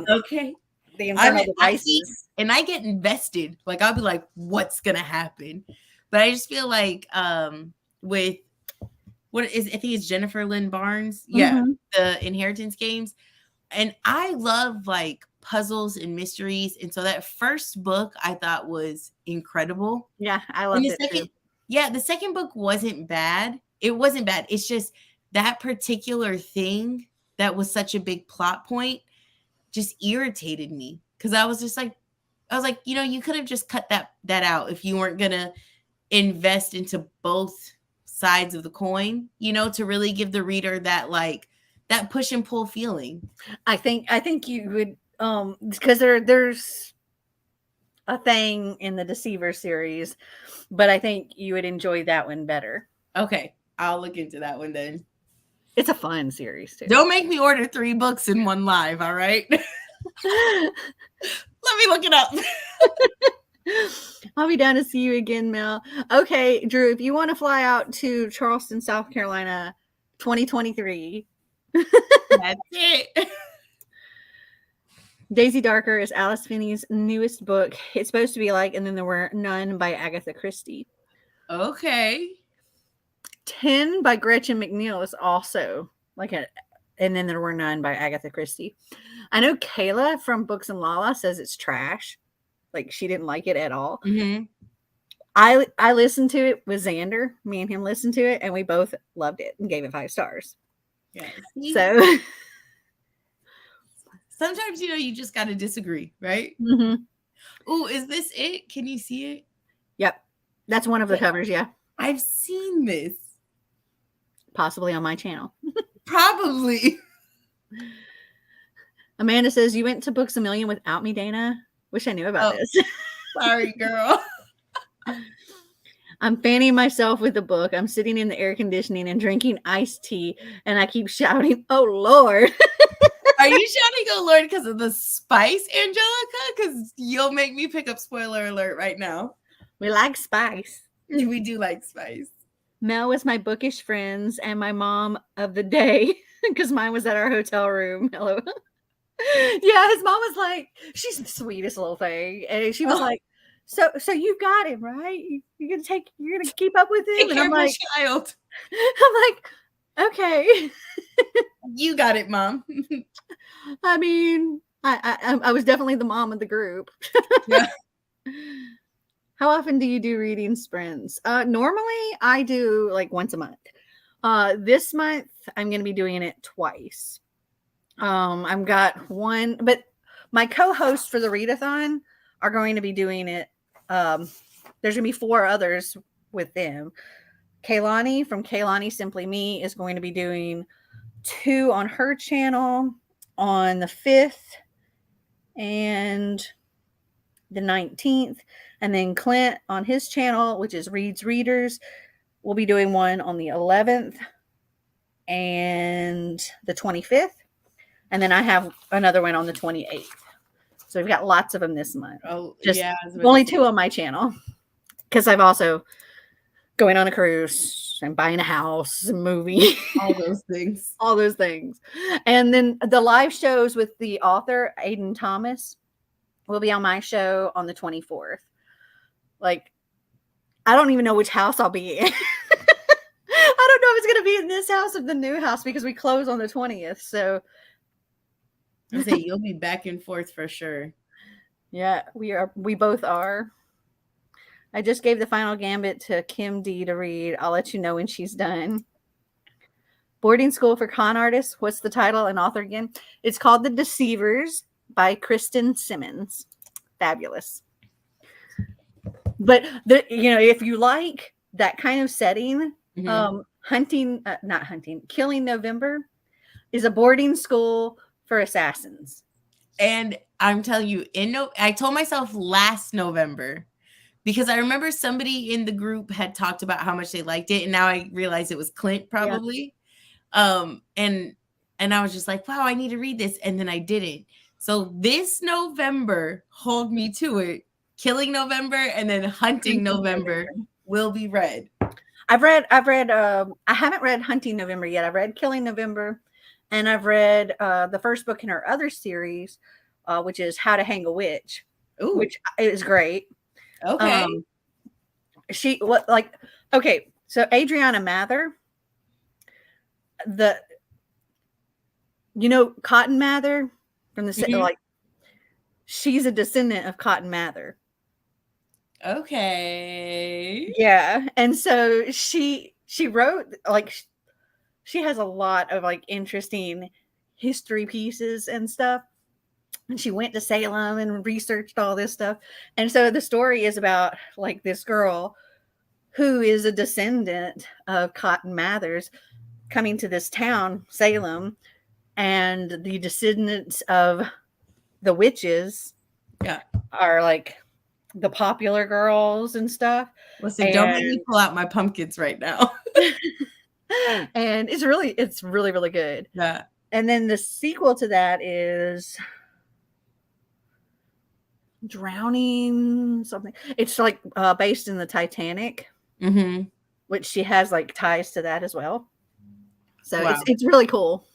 okay. The internal devices. And I get invested. Like I'll be like, what's gonna happen? But I just feel like with I think it's Jennifer Lynn Barnes. Yeah, the Inheritance games. And I love like puzzles and mysteries. And so that first book I thought was incredible. Yeah, I loved it too. Yeah, the second book wasn't bad. It wasn't bad. It's just that particular thing that was such a big plot point just irritated me. Because I was like, you know, you could have just cut that out if you weren't gonna invest into both sides of the coin, you know, to really give the reader that like that push and pull feeling. I think you would because there's a thing in the Deceiver series, but I think you would enjoy that one better. Okay, I'll look into that one then. It's a fun series too. Don't make me order 3 books in one live, all right? Let me look it up. I'll be down to see you again, Mel. Okay, Drew, if you want to fly out to Charleston, South Carolina, 2023. That's it. Daisy Darker is Alice Finney's newest book. It's supposed to be like And Then There Were None by Agatha Christie. Okay. 10 by Gretchen McNeil is also like And Then There Were None by Agatha Christie. I know Kayla from Books and Lala says it's trash. Like she didn't like it at all. I listened to it with Xander. Me and him listened to it, and we both loved it and gave it 5 stars. Yeah. So sometimes, you know, you just got to disagree, right? Oh, is this it? Can you see it? Yep. That's one of the covers, yeah. I've seen this. Possibly on my channel. Probably. Amanda says, you went to Books A Million without me, Dana. Wish I knew about this. Sorry, girl. I'm fanning myself with a book. I'm sitting in the air conditioning and drinking iced tea, and I keep shouting, oh, Lord. Are you shouting, oh, Lord, because of the spice, Angelica? Because you'll make me pick up spoiler alert right now. We like spice. We do like spice. Mel was my bookish friends and my mom of the day because mine was at our hotel room. Hello. Yeah, his mom was like, she's the sweetest little thing. And she was like, so you've got him, right? You're gonna keep up with him? And I'm like, child. I'm like, okay. You got it, Mom. I mean, I was definitely the mom of the group. Yeah. How often do you do reading sprints? Normally I do like once a month. This month I'm gonna be doing it twice. I've got one, but my co-hosts for the readathon are going to be doing it There's going to be 4 others with them. Kaylani from Kaylani Simply Me is going to be doing 2 on her channel on the 5th and the 19th. And then Clint on his channel, which is Reads Readers, will be doing one on the 11th and the 25th. And then I have another one on the 28th. So we've got lots of them this month. Oh, just yeah. Only 2 on my channel. Because I've also going on a cruise and buying a house and moving. All those things. All those things. And then the live shows with the author, Aiden Thomas, will be on my show on the 24th. Like, I don't even know which house I'll be in. I don't know if it's going to be in this house or the new house because we close on the 20th. So I say you'll be back and forth for sure. Yeah, we both are. I just gave the final gambit to Kim D to read. I'll let you know when she's done. Boarding School for Con Artists. What's the title and author again? It's called The Deceivers by Kristen Simmons. Fabulous. But if you like that kind of setting, Killing November is a boarding school for assassins. And I'm telling you, I told myself last November, because I remember somebody in the group had talked about how much they liked it, and now I realize it was Clint probably. Yeah. And I was just like, wow, I need to read this, and then I didn't. So this November, hold me to it. Killing November and then Hunting November will be read. I haven't read Hunting November yet. I've read Killing November, and I've read the first book in her other series, which is How to Hang a Witch. Ooh. Which is great. Okay. So Adriana Mather, Cotton Mather from the she's a descendant of Cotton Mather. Okay. Yeah, and so she wrote she has a lot of interesting history pieces and stuff. And she went to Salem and researched all this stuff. And so the story is about this girl who is a descendant of Cotton Mathers coming to this town, Salem, and the descendants of the witches are the popular girls and stuff. Listen, don't make me pull out my pumpkins right now. And it's really, really good. Yeah. And then the sequel to that is Drowning something. It's based in the Titanic, which she has ties to that as well. So wow. It's really cool.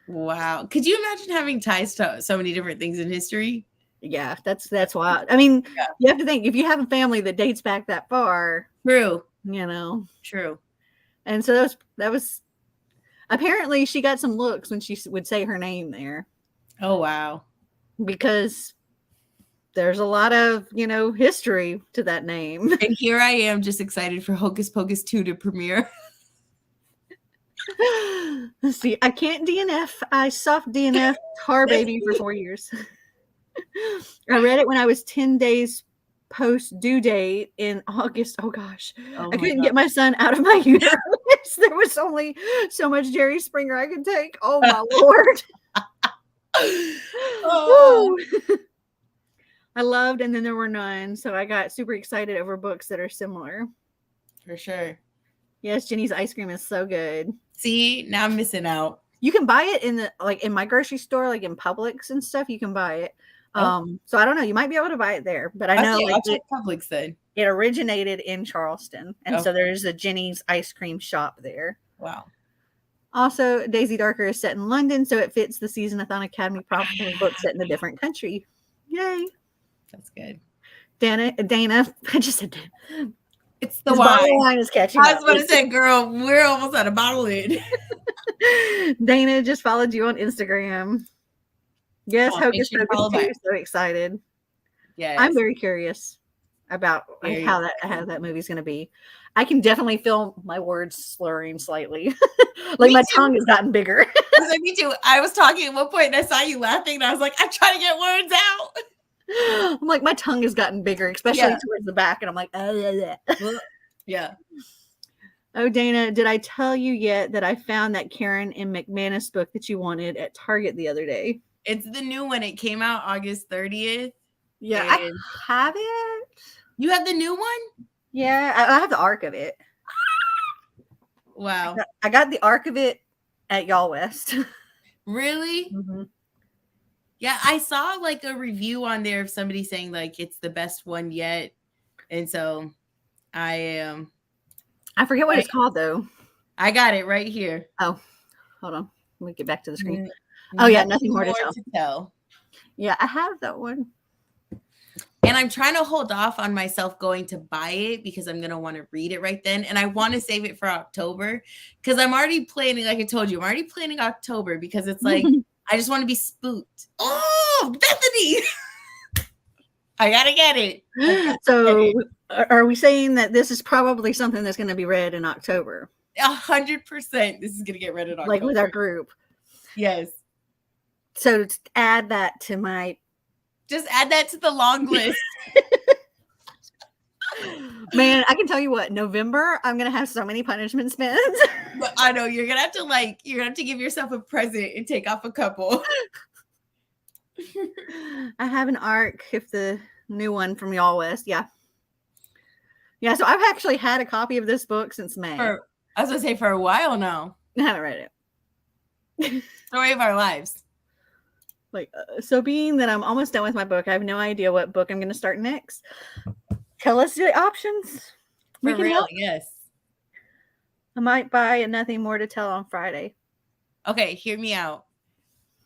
Wow. Could you imagine having ties to so many different things in history? Yeah, that's wild. I mean, you have to think, if you have a family that dates back that far. True. True. And so that was apparently she got some looks when she would say her name there. Oh, wow. Because there's a lot of, history to that name. And here I am just excited for Hocus Pocus 2 to premiere. Let's see. I can't DNF. I soft DNF Tar Baby for 4 years. I read it when I was 10 days post due date in August. Oh gosh. I couldn't get my son out of my uterus. There was only so much Jerry Springer I could take. Oh my Lord. Oh. I loved And Then There Were None. So I got super excited over books that are similar. For sure. Yes, Jenny's ice cream is so good. See, now I'm missing out. You can buy it in in my grocery store, in Publix and stuff. You can buy it. So I don't know. You might be able to buy it there, but I know I'll check Publix then. It originated in Charleston, and so there's a Jenny's ice cream shop there. Wow. Also, Daisy Darker is set in London, so it fits the SeasonAthon Academy prompt for a book set in a different country. Yay! That's good. Dana, I just said Dana. It's the wine. Wine is catching I was about to say, girl, we're almost out of bottle lid. Dana just followed you on Instagram. Yes, Hocus Pocus 2. So excited. Yeah, I'm very curious about how that movie's going to be. I can definitely feel my words slurring slightly. My tongue has gotten bigger. Me too. I was talking at one point and I saw you laughing and I was like, I'm trying to get words out. I'm like, my tongue has gotten bigger, especially towards the back, and I'm like, Yeah. Oh, Dana, did I tell you yet that I found that Karen and McManus book that you wanted at Target the other day? It's the new one. It came out August 30th. Yeah, I have it. You have the new one? Yeah, I have the arc of it. Wow. I got the arc of it at Y'all West. Really? Mm-hmm. Yeah, I saw like a review on there of somebody saying like it's the best one yet. And so I forget what it's called though. I got it right here. Oh, hold on. Let me get back to the screen. Nothing more to tell. Yeah, I have that one. And I'm trying to hold off on myself going to buy it because I'm going to want to read it right then. And I want to save it for October because I'm already planning, like I told you, I'm already planning October because it's like, I just want to be spooked. Oh, Bethany! I got to get it. So are we saying that this is probably something that's going to be read in October? 100% this is going to get read in October. Like with our group. Yes. So add that to my... Just add that to the long list. Man, I can tell you what, November, I'm going to have so many punishment spins. I know, you're going to have to give yourself a present and take off a couple. I have an arc, if the new one from Y'all West. Yeah. Yeah, so I've actually had a copy of this book since May. I was going to say for a while now. I haven't read it. Story of our lives. So being that I'm almost done with my book, I have no idea what book I'm going to start next. Tell us the options. For real, yes. I might buy a Nothing More to Tell on Friday. Okay, hear me out.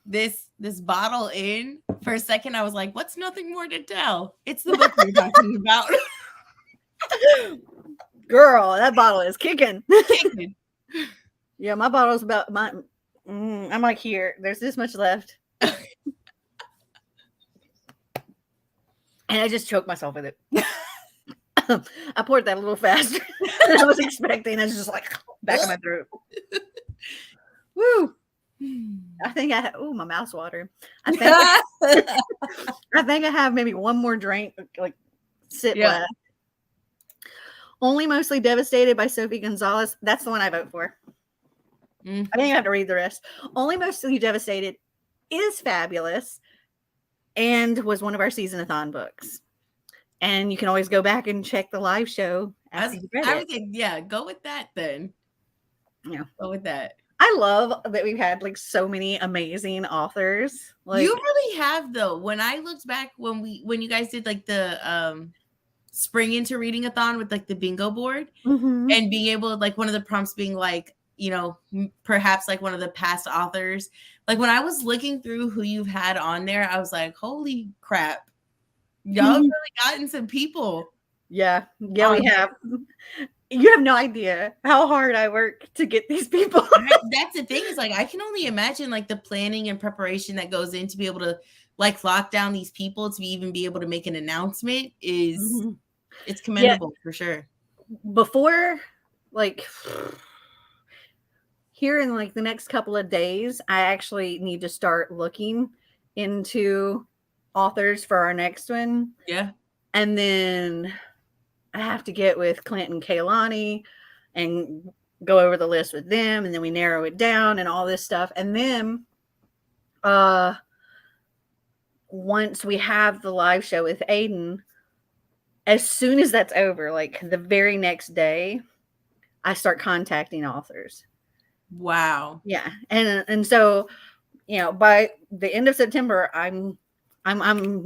This bottle in, for a second, I was like, what's Nothing More to Tell? It's the book we're talking about. Girl, that bottle is kicking. Yeah, my bottle's about I'm like here. There's this much left. And I just choked myself with it. I poured that a little faster than I was expecting. I was just like back of my throat. Woo! I think my mouth's watering. I think I have maybe one more drink, like sip left. Only Mostly Devastated by Sophie Gonzalez. That's the one I vote for. I think I have to read the rest. Only Mostly Devastated is fabulous and was one of our Season-a-thon books. And you can always go back and check the live show after you read it. Go with that then. Yeah. Go with that. I love that we've had like so many amazing authors. Like, you really have though. When I looked back when you guys did like the spring into reading-a-thon with like the bingo board and being able to, like, one of the prompts being like, you know, perhaps like one of the past authors. Like when I was looking through who you've had on there, I was like, holy crap. Y'all really gotten some people. Yeah, we have. You have no idea how hard I work to get these people. That's the thing, is like I can only imagine like the planning and preparation that goes in to be able to like lock down these people to even be able to make an announcement is it's commendable for sure. Before, like here in like the next couple of days, I actually need to start looking into authors for our next one. Yeah. And then I have to get with Clint and Kaylani and go over the list with them, and then we narrow it down and all this stuff. And then once we have the live show with Aiden, as soon as that's over, like the very next day, I start contacting authors. Wow. Yeah. And so, you know, by the end of September, I'm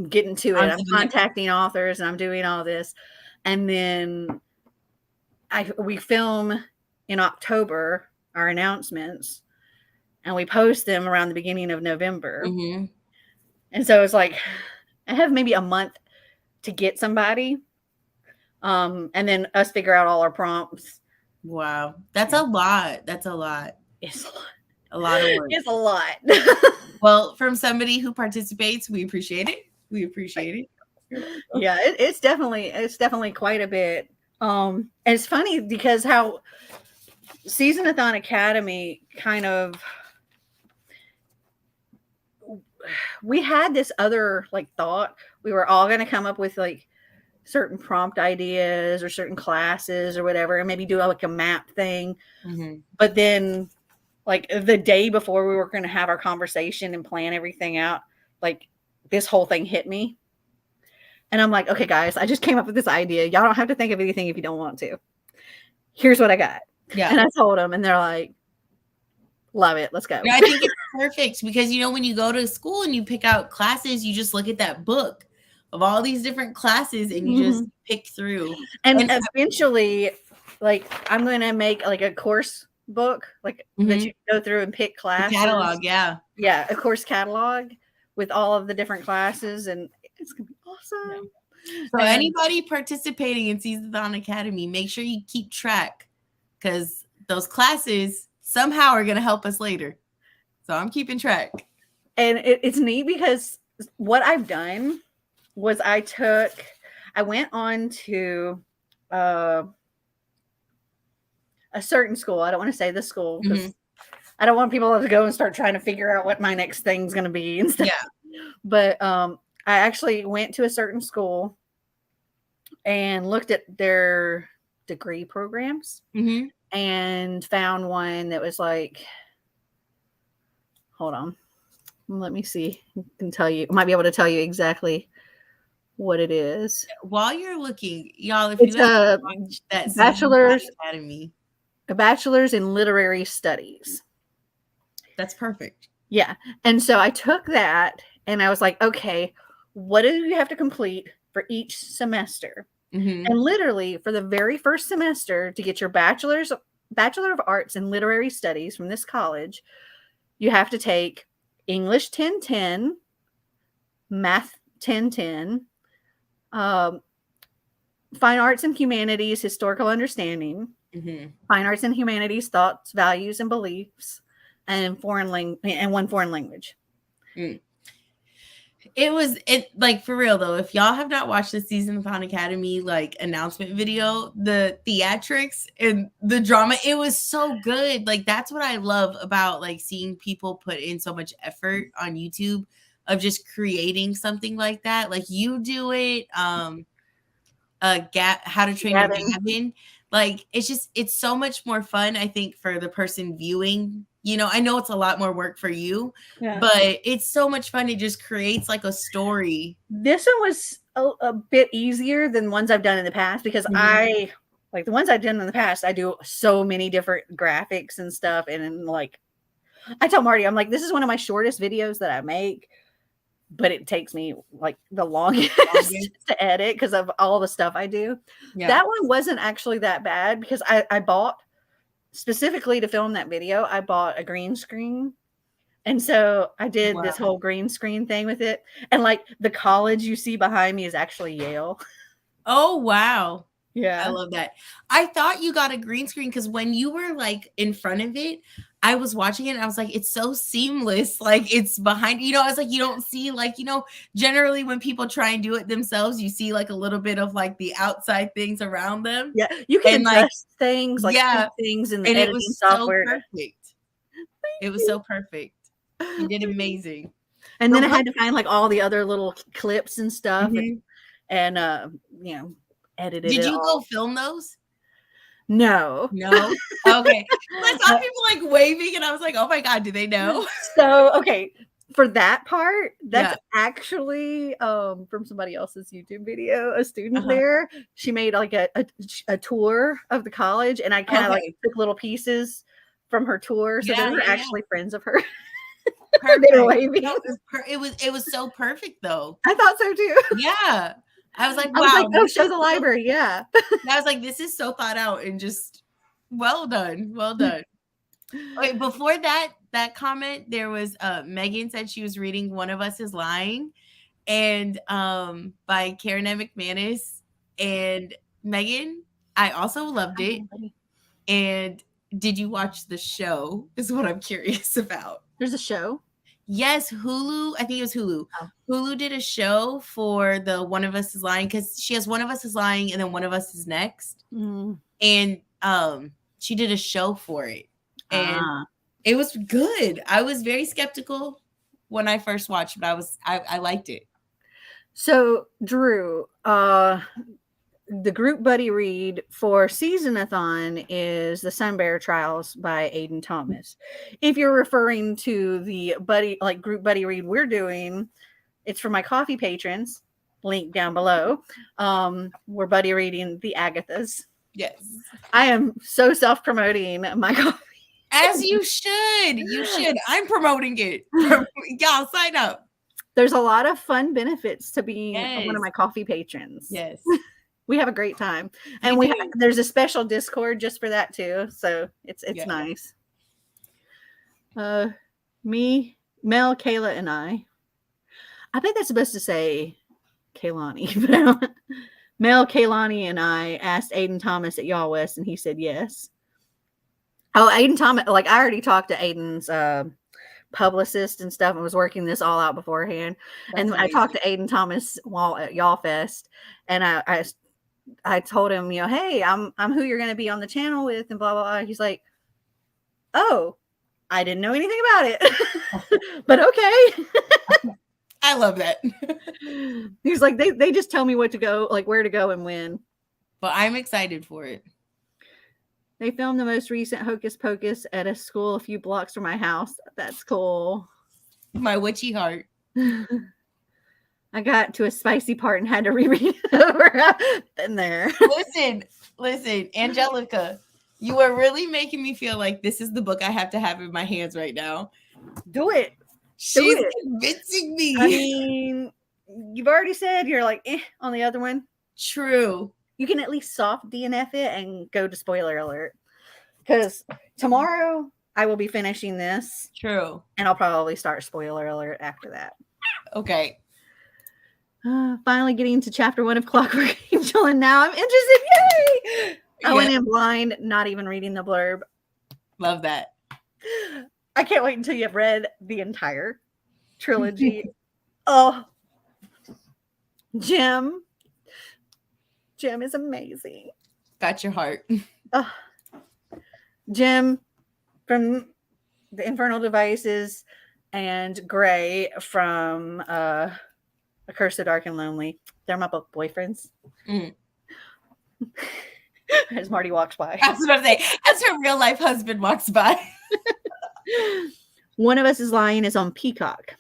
getting to it. I'm contacting authors and I'm doing all this. And then we film in October our announcements and we post them around the beginning of November. And so it's like I have maybe a month to get somebody. And then us figure out all our prompts. Wow. That's a lot. That's a lot. It's a lot. A lot of work. It's a lot. Well, from somebody who participates, we appreciate it. We appreciate it. Yeah, it's definitely quite a bit. And it's funny because how SeasonAthon Academy kind of, we had this other like thought we were all going to come up with like certain prompt ideas or certain classes or whatever, and maybe do like a map thing. Mm-hmm. But then, like the day before we were going to have our conversation and plan everything out, like this whole thing hit me. And I'm like, okay, guys, I just came up with this idea. Y'all don't have to think of anything if you don't want to. Here's what I got. Yeah. And I told them, and they're like, love it. Let's go. Yeah, I think it's perfect because, you know, when you go to school and you pick out classes, you just look at that book of all these different classes and you just pick through. And eventually, like, I'm going to make like a course book, like that you go through and pick classes. The catalog, yeah. Yeah, a course catalog with all of the different classes, and it's going to be awesome. So anybody participating in SeasonAthon Academy, make sure you keep track because those classes somehow are going to help us later. So I'm keeping track. And it's neat because what I've done was I went on to a certain school. I don't want to say the school because I don't want people to go and start trying to figure out what my next thing's going to be and stuff. Yeah. But I actually went to a certain school and looked at their degree programs and found one that was like, hold on, let me see. I can tell you, I might be able to tell you exactly what it is. While you're looking, y'all, if it's you haven't watched that bachelor's in literary studies. That's perfect. Yeah. And so I took that and I was like, okay, what do you have to complete for each semester? And literally for the very first semester to get your Bachelor of Arts in Literary Studies from this college, you have to take English 1010, Math 1010, Fine Arts and Humanities, Historical Understanding, Fine Arts and Humanities, Thoughts, Values, and Beliefs, and one foreign language. It like, for real though, if y'all have not watched the SeasonAthon Academy like announcement video, the theatrics and the drama, it was so good. Like, that's what I love about like seeing people put in so much effort on YouTube of just creating something like that. Like you do it, How to Train Your Dragon. Like, it's so much more fun, I think, for the person viewing. You know, I know it's a lot more work for you, but it's so much fun. It just creates like a story. This one was a bit easier than ones I've done in the past because I like the ones I've done in the past. I do so many different graphics and stuff. And like, I tell Marty, I'm like, this is one of my shortest videos that I make, but it takes me like the longest to edit because of all the stuff I do. Yeah. That one wasn't actually that bad because I bought, specifically to film that video, I bought a green screen. And so I did this whole green screen thing with it. And like the college you see behind me is actually Yale. Oh, wow. Yeah. I love that. I thought you got a green screen because when you were like in front of it, I was watching it and I was like, it's so seamless. Like it's behind, you know, I was like, you don't see like, you know, generally when people try and do it themselves, you see like a little bit of like the outside things around them. Yeah. You can adjust things, like things in the editing it was software. So perfect. It was so perfect. You did amazing. And then I had to find like all the other little clips and stuff and you know, edit it. Did you go film those? No. Okay. I saw people like waving and I was like, oh my God, do they know? So, okay. For that part, that's actually from somebody else's YouTube video, a student there. She made like a tour of the college and I kind of like took little pieces from her tour. So they were actually friends of her. They were waving. It was so perfect though. I thought so too. Yeah. I was like, wow. I was like, oh, show the library. Yeah. I was like, this is so thought out and just well done. Well done. Okay, before that comment, there was Megan said she was reading One of Us is Lying and by Karen M. McManus. And Megan, I also loved it. And did you watch the show? Is what I'm curious about. There's a show? Yes, Hulu. I think it was Hulu. Oh. Hulu did a show for the One of Us is Lying because she has One of Us is Lying and then One of Us is Next. And she did a show for it. And it was good. I was very skeptical when I first watched, but I liked it. So, Drew, the group buddy read for SeasonAthon is The Sun Bear Trials by Aiden Thomas. If you're referring to the group buddy read we're doing, it's for my coffee patrons. Link down below. We're buddy reading the Agathas. Yes. I am so self-promoting my coffee. As you should. You should. I'm promoting it. Y'all sign up. There's a lot of fun benefits to being one of my coffee patrons. Yes. We have a great time. And there's a special Discord just for that too. So it's nice. Me, Mel, Kayla, and I think that's supposed to say Kaylani, but Mel, Kaylani, and I asked Aiden Thomas at Y'all West, and he said yes. Oh, Aiden Thomas, like I already talked to Aiden's publicist and stuff and was working this all out beforehand. That's amazing. I talked to Aiden Thomas while at Y'all Fest, and I told him, you know, hey, I'm who you're going to be on the channel with, and blah, blah, blah. He's like, oh, I didn't know anything about it, but okay. I love that. He's like, they just tell me what to go, like where to go and when. But I'm excited for it. They filmed the most recent Hocus Pocus at a school a few blocks from my house. That's cool. My witchy heart. I got to a spicy part and had to reread it over. Been there. Listen, Angelica, you are really making me feel like this is the book I have to have in my hands right now. Do it. She's convincing me. I mean, you've already said you're like on the other one. True. You can at least soft DNF it and go to spoiler alert. Because tomorrow I will be finishing this. True. And I'll probably start spoiler alert after that. Okay. Finally getting to chapter 1 of Clockwork Angel, and now I'm interested. Yay! I went in blind, not even reading the blurb. Love that. I can't wait until you've read the entire trilogy. Oh, Jim is amazing. Got your heart. Jim from the Infernal Devices and Gray from A Curse of Dark and Lonely. They're my book boyfriends. As Marty walks by. I was about to say, as her real life husband walks by. One of Us is Lying is on Peacock.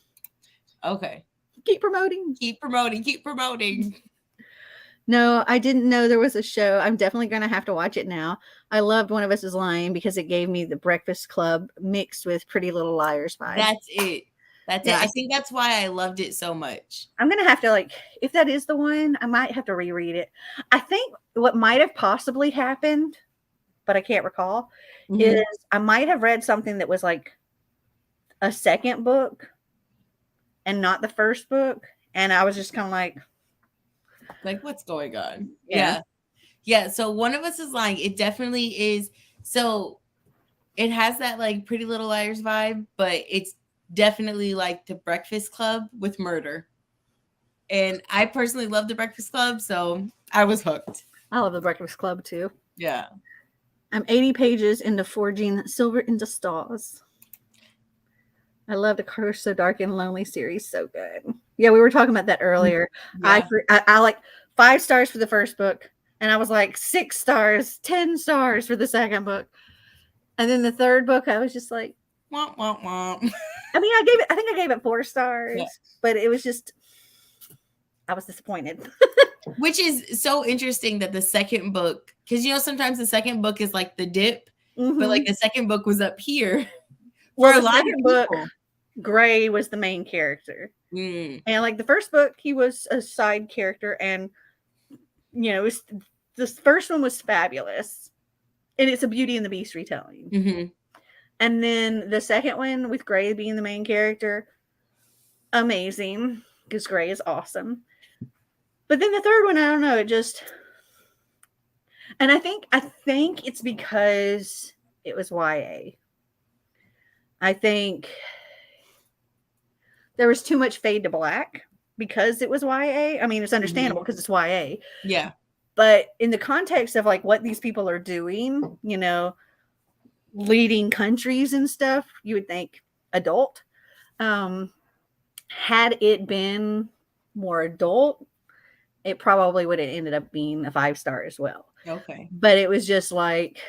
Okay. Keep promoting. No, I didn't know there was a show. I'm definitely going to have to watch it now. I loved One of Us is Lying because it gave me the Breakfast Club mixed with Pretty Little Liars vibes. That's it. I think that's why I loved it so much. I'm going to have to, if that is the one, I might have to reread it. I think what might have possibly happened, but I can't recall, is I might have read something that was like a second book and not the first book. And I was just kind of like, what's going on? Yeah. So One of Us is Lying. It definitely is. So it has that like Pretty Little Liars vibe, but it's definitely like the Breakfast Club with murder. And I personally love the Breakfast Club, so I was hooked. I love the Breakfast Club too. Yeah. I'm 80 pages into Forging Silver into Stars. I love the Curse of Dark and Lonely series. So good. Yeah, we were talking about that earlier. Yeah. I like 5 stars for the first book. And I was like 6 stars, 10 stars for the second book. And then the third book, I was just like, womp, womp, womp. I mean, I think I gave it 4 stars, but it was just, I was disappointed. Which is so interesting that the second book, because sometimes the second book is like the dip, but like the second book was up here. Well, the second book, Gray was the main character. And like the first book, he was a side character, and this first one was fabulous, and it's a Beauty and the Beast retelling. And then the second one with Gray being the main character, amazing, because Gray is awesome. But then the third one, I don't know, it just, and I think it's because it was YA. I think there was too much fade to black because it was YA. I mean, it's understandable because it's YA. Yeah. But in the context of like what these people are doing, leading countries and stuff, you would think adult. Had it been more adult, it probably would have ended up being a 5-star as well. Okay. But it was just like,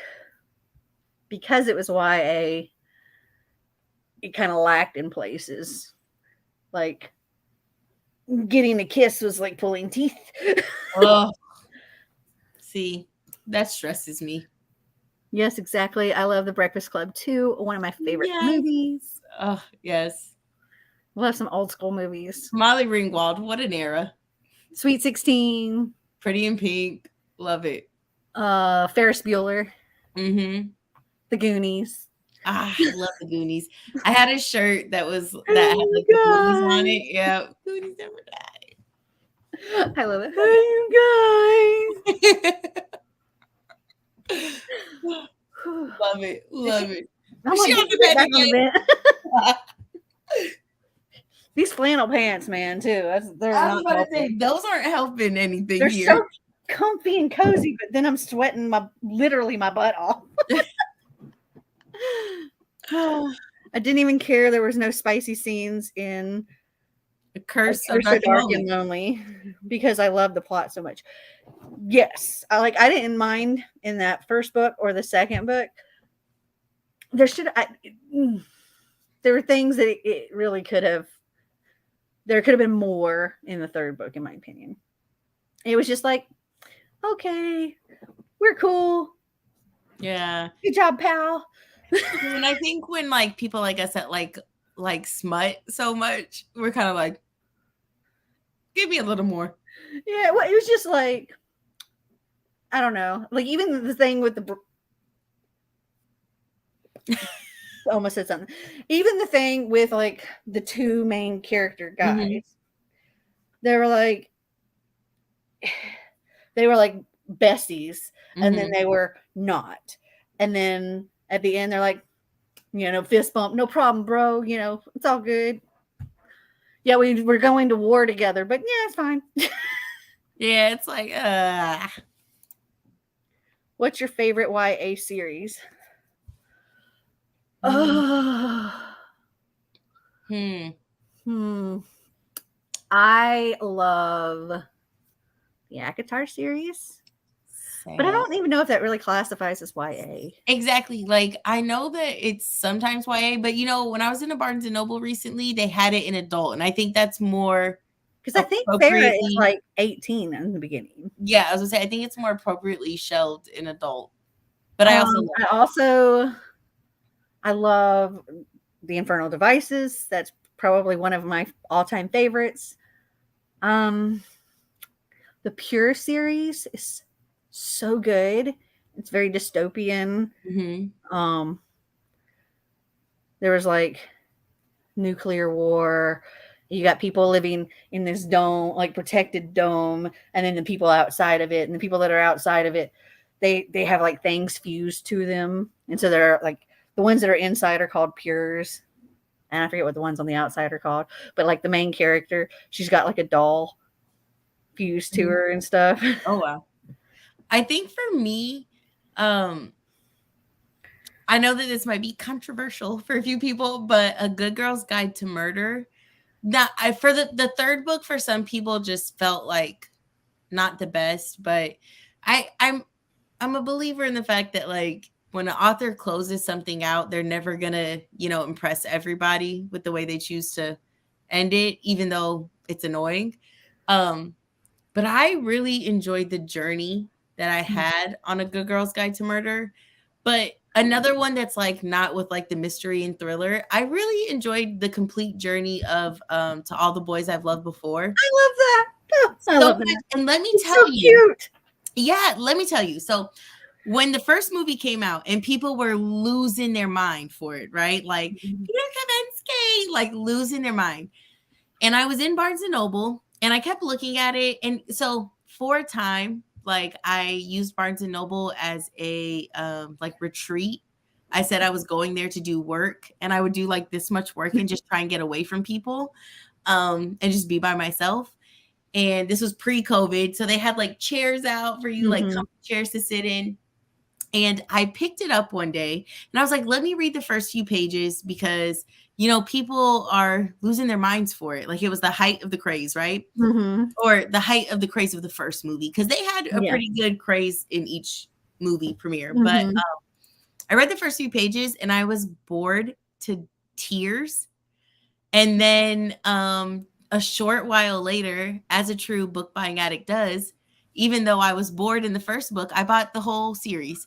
because it was YA, it kind of lacked in places. Like, getting a kiss was like pulling teeth. Oh, see, that stresses me. Yes, exactly. I love The Breakfast Club too. One of my favorite Yes. movies. Oh, yes. Love some old school movies. Molly Ringwald, what an era. Sweet 16. Pretty in Pink, love it. Ferris Bueller. Mm-hmm. The Goonies. Ah, I love the Goonies. I had a shirt that had Hey, like the Goonies on it. Yeah, Goonies never I love it. Hey, you guys. Love it. Love it. I'm She like, on get the get bed back on the again. bed. These flannel pants, man, too. They're I was not about to say, helping. those aren't helping anything They're here. so comfy and cozy, but then I'm sweating literally my butt off. I didn't even care there was no spicy scenes in The Curse You're of So Dark and Dark Lonely. and Lonely because I love the plot so much. Yes, I didn't mind in that first book or the second book. There were things that it really could have. There could have been more in the third book, in my opinion. It was just like, okay, we're cool. Yeah. Good job, pal. And I think when like people like us that like smut so much, we're kind of like, give me a little more. Yeah, well, it was just like, I don't know. Like, even the thing with the almost said something. Even the thing with like the two main character guys, they were like besties, and then they were not. And then at the end, they're like, fist bump, no problem, bro. It's all good. Yeah, we're going to war together, but yeah, it's fine. Yeah, it's like, What's your favorite YA series? I love the ACOTAR series. But I don't even know if that really classifies as YA. Exactly. Like, I know that it's sometimes YA, but when I was in a Barnes and Noble recently, they had it in adult, and I think that's more because I think Farrah is like 18 in the beginning. Yeah, I was gonna say I think it's more appropriately shelved in adult. But I love the Infernal Devices. That's probably one of my all-time favorites. The Pure series is so good. It's very dystopian. There was like nuclear war. You got people living in this dome, like protected dome, and then the people outside of it, and the people that are outside of it, they have like things fused to them, and so they're like the ones that are inside are called pures, and I forget what the ones on the outside are called, but like the main character, she's got like a doll fused to her and stuff. Oh wow! I think for me, I know that this might be controversial for a few people, but A Good Girl's Guide to Murder. For the third book, for some people, just felt like not the best. But I'm a believer in the fact that like when an author closes something out, they're never gonna impress everybody with the way they choose to end it, even though it's annoying. But I really enjoyed the journey that I had on A Good Girl's Guide to Murder. But another one that's like not with like the mystery and thriller, I really enjoyed the complete journey of To All the Boys I've Loved Before. I love that. I love that. And let me tell so you. Cute. Yeah, let me tell you. So when the first movie came out and people were losing their mind for it, right? Like, Peter Kavinsky, like losing their mind. And I was in Barnes and Noble and I kept looking at it. And so for a time, like I used Barnes and Noble as a like retreat. I said I was going there to do work and I would do like this much work and just try and get away from people and just be by myself. And this was pre-COVID. So they had like chairs out for you, like comfy chairs to sit in. And I picked it up one day and I was like, let me read the first few pages because, people are losing their minds for it. Like it was the height of the craze, right? Mm-hmm. Or the height of the craze of the first movie, because they had a Yeah. pretty good craze in each movie premiere. Mm-hmm. But I read the first few pages and I was bored to tears. And then a short while later, as a true book buying addict does, even though I was bored in the first book, I bought the whole series.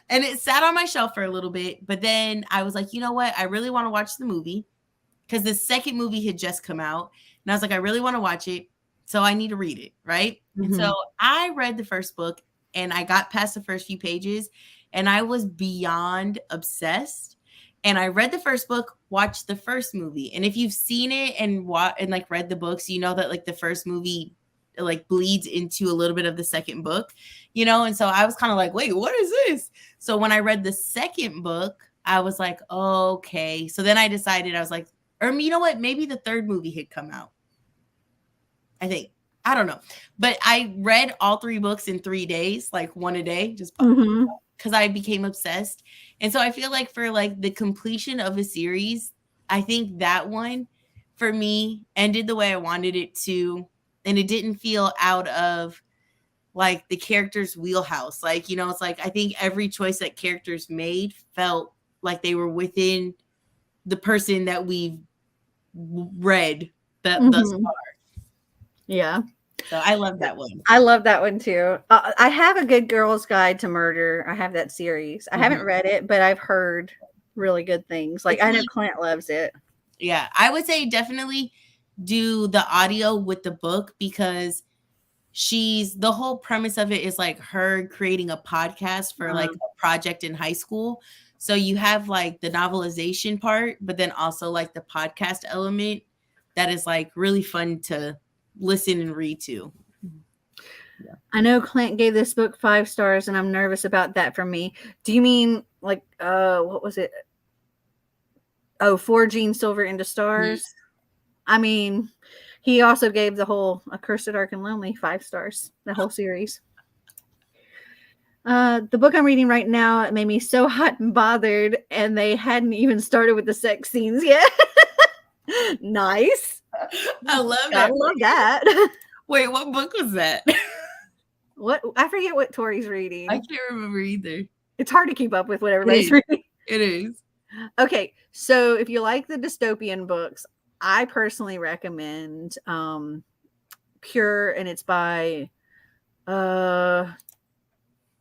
And it sat on my shelf for a little bit. But then I was like, you know what? I really want to watch the movie because the second movie had just come out. And I was like, I really want to watch it. So I need to read it. Right. Mm-hmm. And so I read the first book and I got past the first few pages and I was beyond obsessed. And I read the first book, watched the first movie. And if you've seen it and like read the books, you know that like the first movie like bleeds into a little bit of the second book, And so I was kind of like, wait, what is this? So when I read the second book, I was like, oh, okay. So then I decided, I was like, or you know what? Maybe the third movie had come out. I think. I don't know. But I read all 3 books in 3 days, like one a day, just because I became obsessed. And so I feel like for like the completion of a series, I think that one for me ended the way I wanted it to. And it didn't feel out of like the character's wheelhouse. Like, it's like, I think every choice that characters made felt like they were within the person that we've read thus far. Yeah. So I love that one. I love that one too. I have a Good Girl's Guide to Murder. I have that series. I haven't read it, but I've heard really good things. Like I know Clint loves it. Yeah, I would say definitely do the audio with the book because the whole premise of it is like her creating a podcast for like a project in high school. So you have like the novelization part, but then also like the podcast element that is like really fun to listen and read to. Yeah. I know Clint gave this book 5 stars and I'm nervous about that for me. Do you mean like what was it? Oh, Forging Silver into Stars. Mm-hmm. I mean, he also gave the whole A Cursed Dark and Lonely 5 stars, the whole series. The book I'm reading right now, it made me so hot and bothered, and they hadn't even started with the sex scenes yet. Nice. I love that. I love that. Wait, what book was that? What? I forget what Tori's reading. I can't remember either. It's hard to keep up with what everybody's reading. It is. Okay, so if you like the dystopian books, I personally recommend Pure, and it's by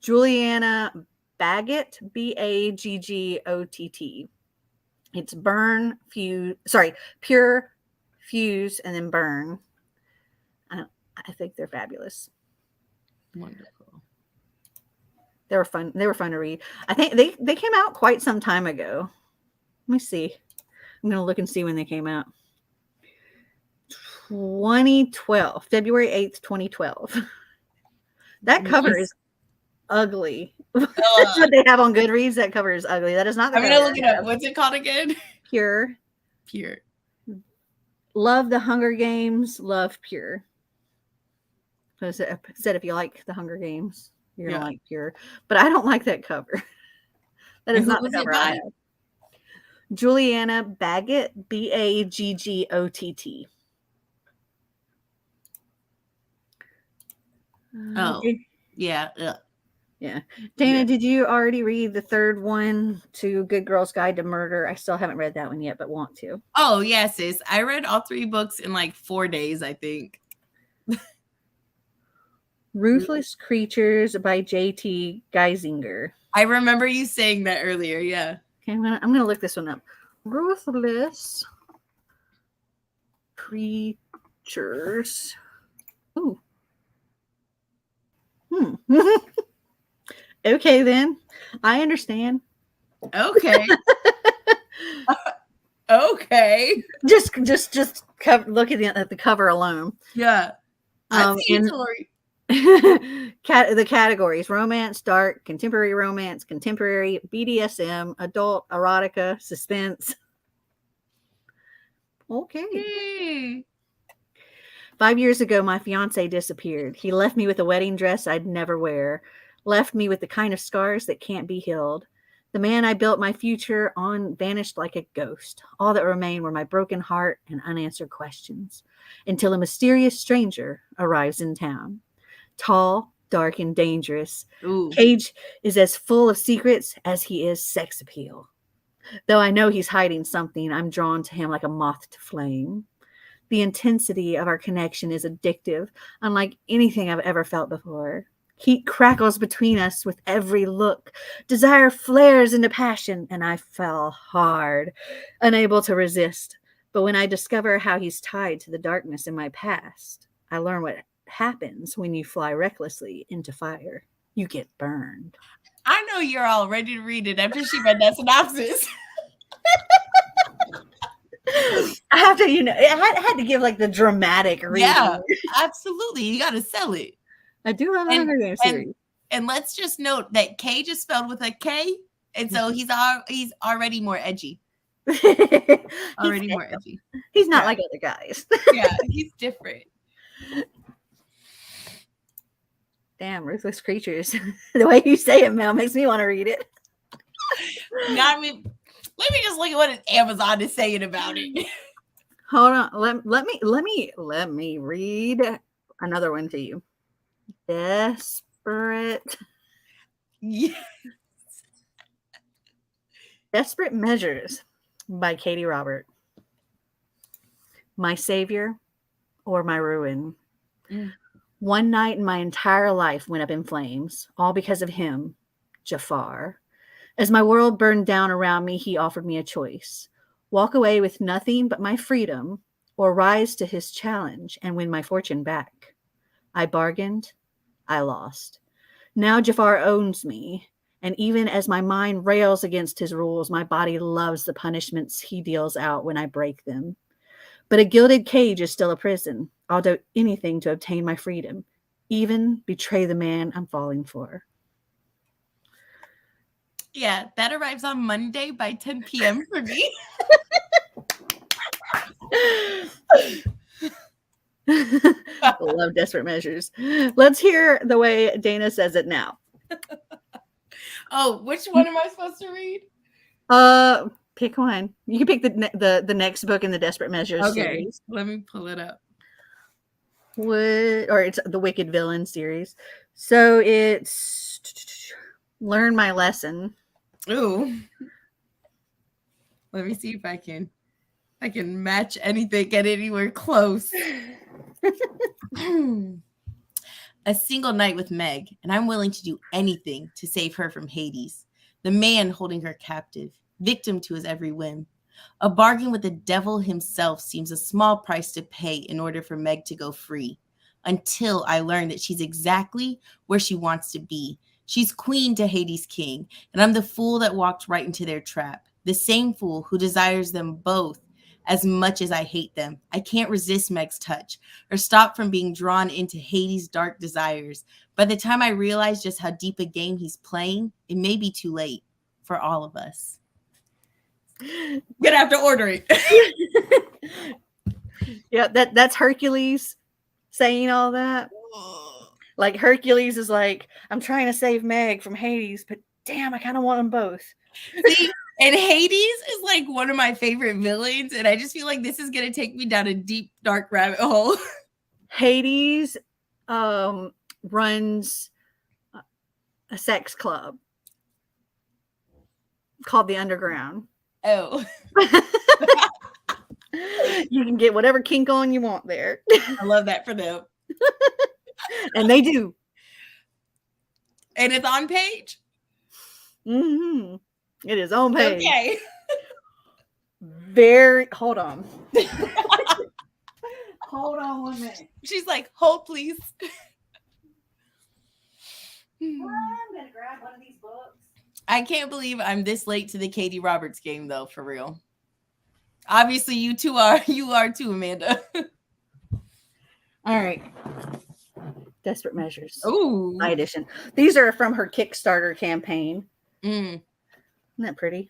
Juliana Baggott, Baggott. It's Pure, Fuse, and then Burn. I think they're fabulous. Wonderful. They were fun. They were fun to read. I think they came out quite some time ago. Let me see. I'm going to look and see when they came out. 2012, February 8th, 2012. That cover is ugly. That's what they have on Goodreads. That cover is ugly. That is not the I'm going to look it up. What's it called again? Pure. Pure. Love the Hunger Games. Love Pure. So I said if you like the Hunger Games, you're going to like Pure. But I don't like that cover. That is not the cover I have. Juliana Baggott, Baggott. Oh, yeah. Yeah. Dana, did you already read the third one to Good Girl's Guide to Murder? I still haven't read that one yet, but want to. Oh, yes, sis. I read all 3 books in like 4 days, I think. Ruthless Creatures by J.T. Geisinger. I remember you saying that earlier, yeah. Okay, I'm gonna look this one up. Ruthless Creatures. Ooh. Okay, then. I understand. Okay. Okay. Just look at the cover alone. Yeah. I see and Tori. the categories: romance, dark, contemporary romance, contemporary, BDSM, adult, erotica, suspense. Okay. 5 years ago, my fiance disappeared. He left me with a wedding dress I'd never wear. left me with the kind of scars that can't be healed. The man I built my future on vanished like a ghost. All that remained were my broken heart and unanswered questions, until a mysterious stranger arrives in town. Tall, dark, and dangerous, Ooh. Cage is as full of secrets as he is sex appeal. Though I know he's hiding something, I'm drawn to him like a moth to flame. The intensity of our connection is addictive, unlike anything I've ever felt before. Heat crackles between us with every look. Desire flares into passion, and I fell hard, unable to resist. But when I discover how he's tied to the darkness in my past, I learn what happens when you fly recklessly into fire. You get burned. I know you're all ready to read it after she read that synopsis. I have to, I had to give like the dramatic reading. Yeah, absolutely. You got to sell it. I do love the Hunger Games series. And let's just note that Cage is spelled with a K, and so he's already more edgy. Already more edgy. He's not like other guys. Yeah, he's different. Damn, Ruthless Creatures. The way you say it, Mel, makes me want to read it. Let me just look at what Amazon is saying about it. Hold on. Let me read another one to you. Desperate. Yes. Desperate Measures by Katie Robert. My savior or my ruin. One night in my entire life went up in flames, all because of him, Jafar. As my world burned down around me, he offered me a choice. Walk away with nothing but my freedom, or rise to his challenge and win my fortune back. I bargained. I lost. Now Jafar owns me, and even as my mind rails against his rules, my body loves the punishments he deals out when I break them. But a gilded cage is still a prison. I'll do anything to obtain my freedom, even betray the man I'm falling for. Yeah, that arrives on Monday by 10 p.m. for me. Love Desperate Measures. Let's hear the way Dana says it now. Oh, which one am I supposed to read? Pick one. You can pick the next book in the Desperate Measures series. Let me pull it up. Or it's the Wicked Villain series. So it's Learn My Lesson. Ooh. Let me see if I can match anything, get anywhere close. A single night with Meg, and I'm willing to do anything to save her from Hades, the man holding her captive, victim to his every whim. A bargain with the devil himself seems a small price to pay in order for Meg to go free, until I learn that she's exactly where she wants to be. She's queen to Hades' king, and I'm the fool that walked right into their trap, the same fool who desires them both as much as I hate them. I can't resist Meg's touch or stop from being drawn into Hades' dark desires. By the time I realize just how deep a game he's playing, it may be too late for all of us. Gonna have to order it. Yeah, that's Hercules saying all that. Like Hercules is like, I'm trying to save Meg from Hades, but damn, I kind of want them both. See, and Hades is like one of my favorite villains, and I just feel like this is gonna take me down a deep, dark rabbit hole. Hades runs a sex club called the Underground. Oh. You can get whatever kink on you want there. I love that for them. And they do. And it's on page? Mm-hmm. It is on page. Okay. Hold on. Hold on 1 minute. She's like, hold please. I'm gonna grab one of these books. I can't believe I'm this late to the Katie Roberts game though, for real. Obviously you are too, Amanda. All right. Desperate Measures. Ooh. My edition. These are from her Kickstarter campaign. Mm. Isn't that pretty?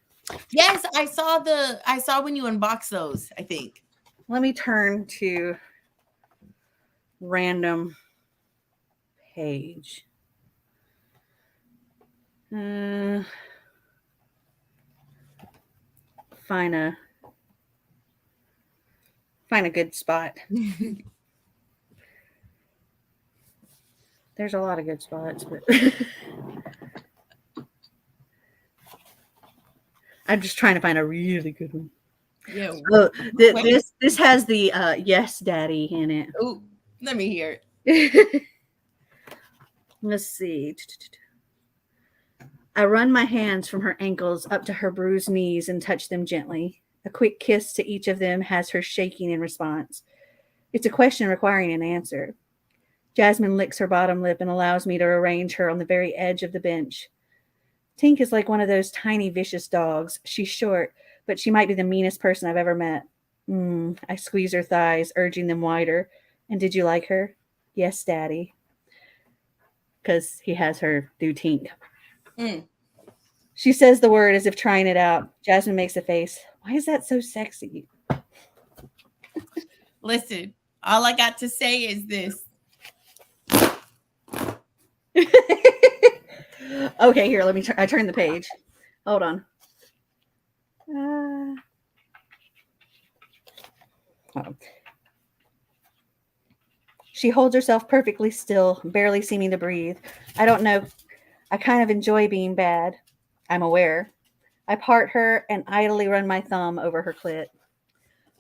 Yes, I saw when you unboxed those, I think. Let me turn to random page. Find a good spot. There's a lot of good spots, but I'm just trying to find a really good one. Yeah. Oh, this has the yes, daddy in it. Oh, let me hear it. Let's see. I run my hands from her ankles up to her bruised knees and touch them gently. A quick kiss to each of them has her shaking in response. It's a question requiring an answer. Jasmine licks her bottom lip and allows me to arrange her on the very edge of the bench. Tink is like one of those tiny, vicious dogs. She's short, but she might be the meanest person I've ever met. I squeeze her thighs, urging them wider. And did you like her? Yes, Daddy. Because he has her do Tink. She says the word as if trying it out. Jasmine makes a face. Why is that so sexy? Listen, all I got to say is this. Okay, here, let me I turn the page. Hold on. She holds herself perfectly still, barely seeming to breathe. I don't know. I kind of enjoy being bad. I'm aware. I part her and idly run my thumb over her clit.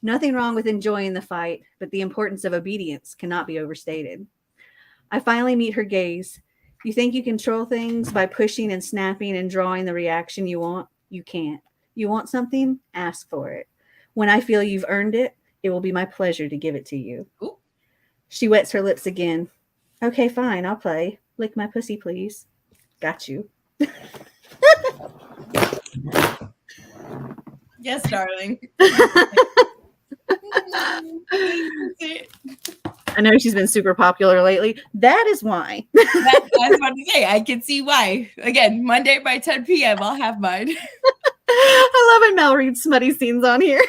Nothing wrong with enjoying the fight, but the importance of obedience cannot be overstated. I finally meet her gaze. You think you control things by pushing and snapping and drawing the reaction you want? You can't. You want something? Ask for it. When I feel you've earned it, it will be my pleasure to give it to you. Ooh. She wets her lips again. Okay, fine, I'll play. Lick my pussy, please. Got you. Yes, darling. I know she's been super popular lately. That is why. I was about to say, I can see why. Again, Monday by 10 p.m., I'll have mine. I love when Mel reads smutty scenes on here.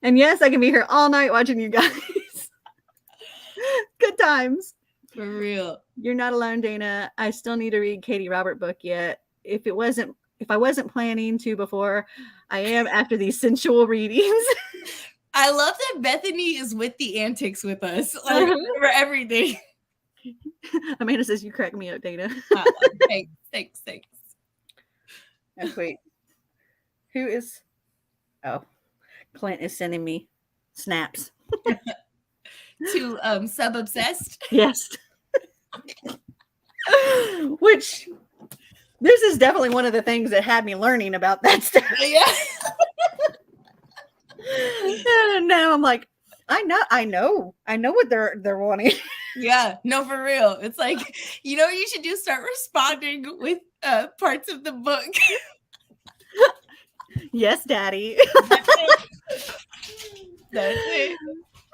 And yes, I can be here all night watching you guys. Good times. For real. You're not alone, Dana. I still need to read Katie Robert book yet. If I wasn't planning to before, I am after these sensual readings. I love that Bethany is with the antics with us, like for everything. Amanda says you crack me up, Dana. Thanks. Oh, wait. Who is? Oh, Clint is sending me snaps. To sub obsessed. Yes. Which this is definitely one of the things that had me learning about that stuff. Yeah. And now I'm like, I know what they're wanting. Yeah, no, for real. It's like, you know what you should do? Start responding with parts of the book. Yes, Daddy. That's it.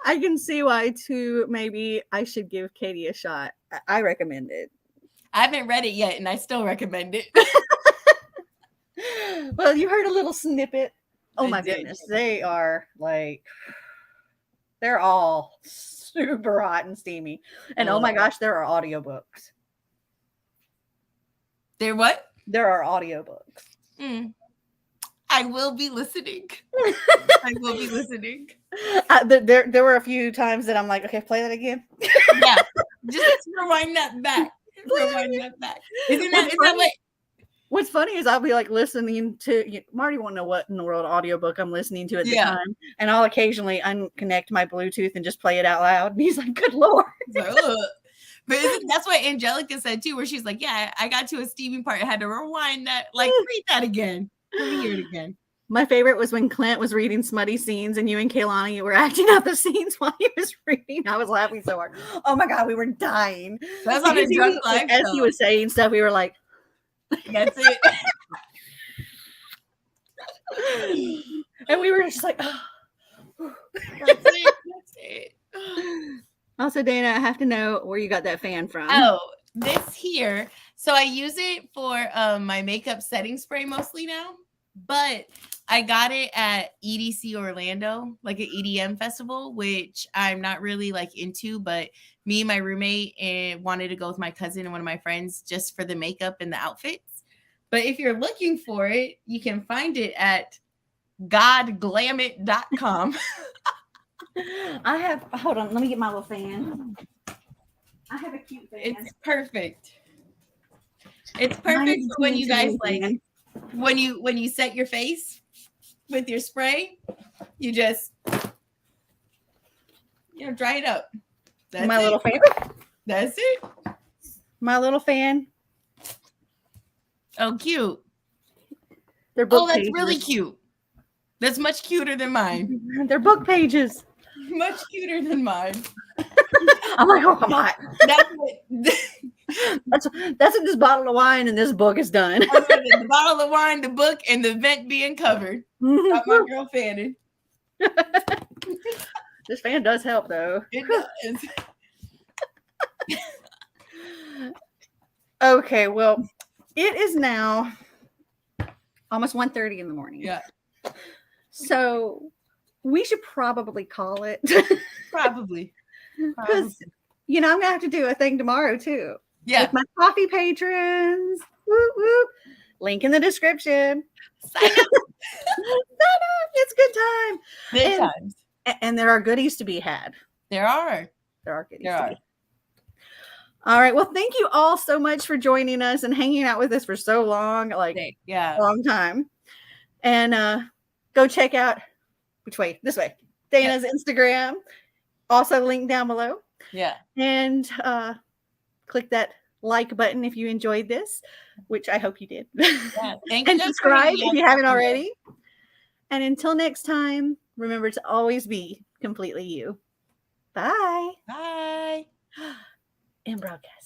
I can see why too. Maybe I should give Katie a shot. I recommend it. I haven't read it yet, and I still recommend it. Well, you heard a little snippet. Oh my goodness. They are like, they're all super hot and steamy. And oh my gosh, there are audiobooks. There what? There are audiobooks. I will be listening. I will be listening. There were a few times that I'm like, okay, play that again. Yeah. Just rewind that back. Isn't that what? What's funny is I'll be like listening to Marty won't know what in the world audiobook I'm listening to at the time. And I'll occasionally unconnect my Bluetooth and just play it out loud. And he's like, good Lord. But that's what Angelica said too, where she's like, yeah, I got to a steaming part. I had to rewind that. Like, read that again. Let me hear it again. My favorite was when Clint was reading smutty scenes and you and Kaylani were acting out the scenes while he was reading. I was laughing so hard. Oh my God, we were dying. That's on a drunk life. As he was saying stuff, we were like, that's it. And we were just like, oh. That's it. Also, Dana, I have to know where you got that fan from. Oh, this here. So I use it for my makeup setting spray mostly now, but I got it at EDC Orlando, like an EDM festival, which I'm not really like into, but me and my roommate and wanted to go with my cousin and one of my friends just for the makeup and the outfits. But if you're looking for it, you can find it at godglamit.com. Hold on, let me get my little fan. I have a cute fan. It's perfect. It's perfect for when you guys like when you set your face with your spray, you just dry it up. That's my little fan. That's it. My little fan. Oh, cute. They're book that's pages. really cute. That's much cuter than mine. They're book pages. Much cuter than mine. I'm like, oh, come on. That's what this bottle of wine and this book is done. The bottle of wine, the book, and the vent being covered. Got my girl fanning. This fan does help, though. It does. Okay, well, it is now almost 1:30 in the morning. Yeah. So we should probably call it. Probably. Because, I'm going to have to do a thing tomorrow, too. Yeah. With my coffee patrons. Whoop, whoop. Link in the description. Sign up. It's good time. Good times. And there are goodies to be had. There are. There are goodies to be had. All right. Well, thank you all so much for joining us and hanging out with us for so long. Long time. And go check out, which way? This way. Dana's Instagram. Also linked down below. Yeah. And click that like button if you enjoyed this, which I hope you did. Yeah, and subscribe if you haven't already. And until next time, remember to always be completely you. Bye. Bye. And broadcast.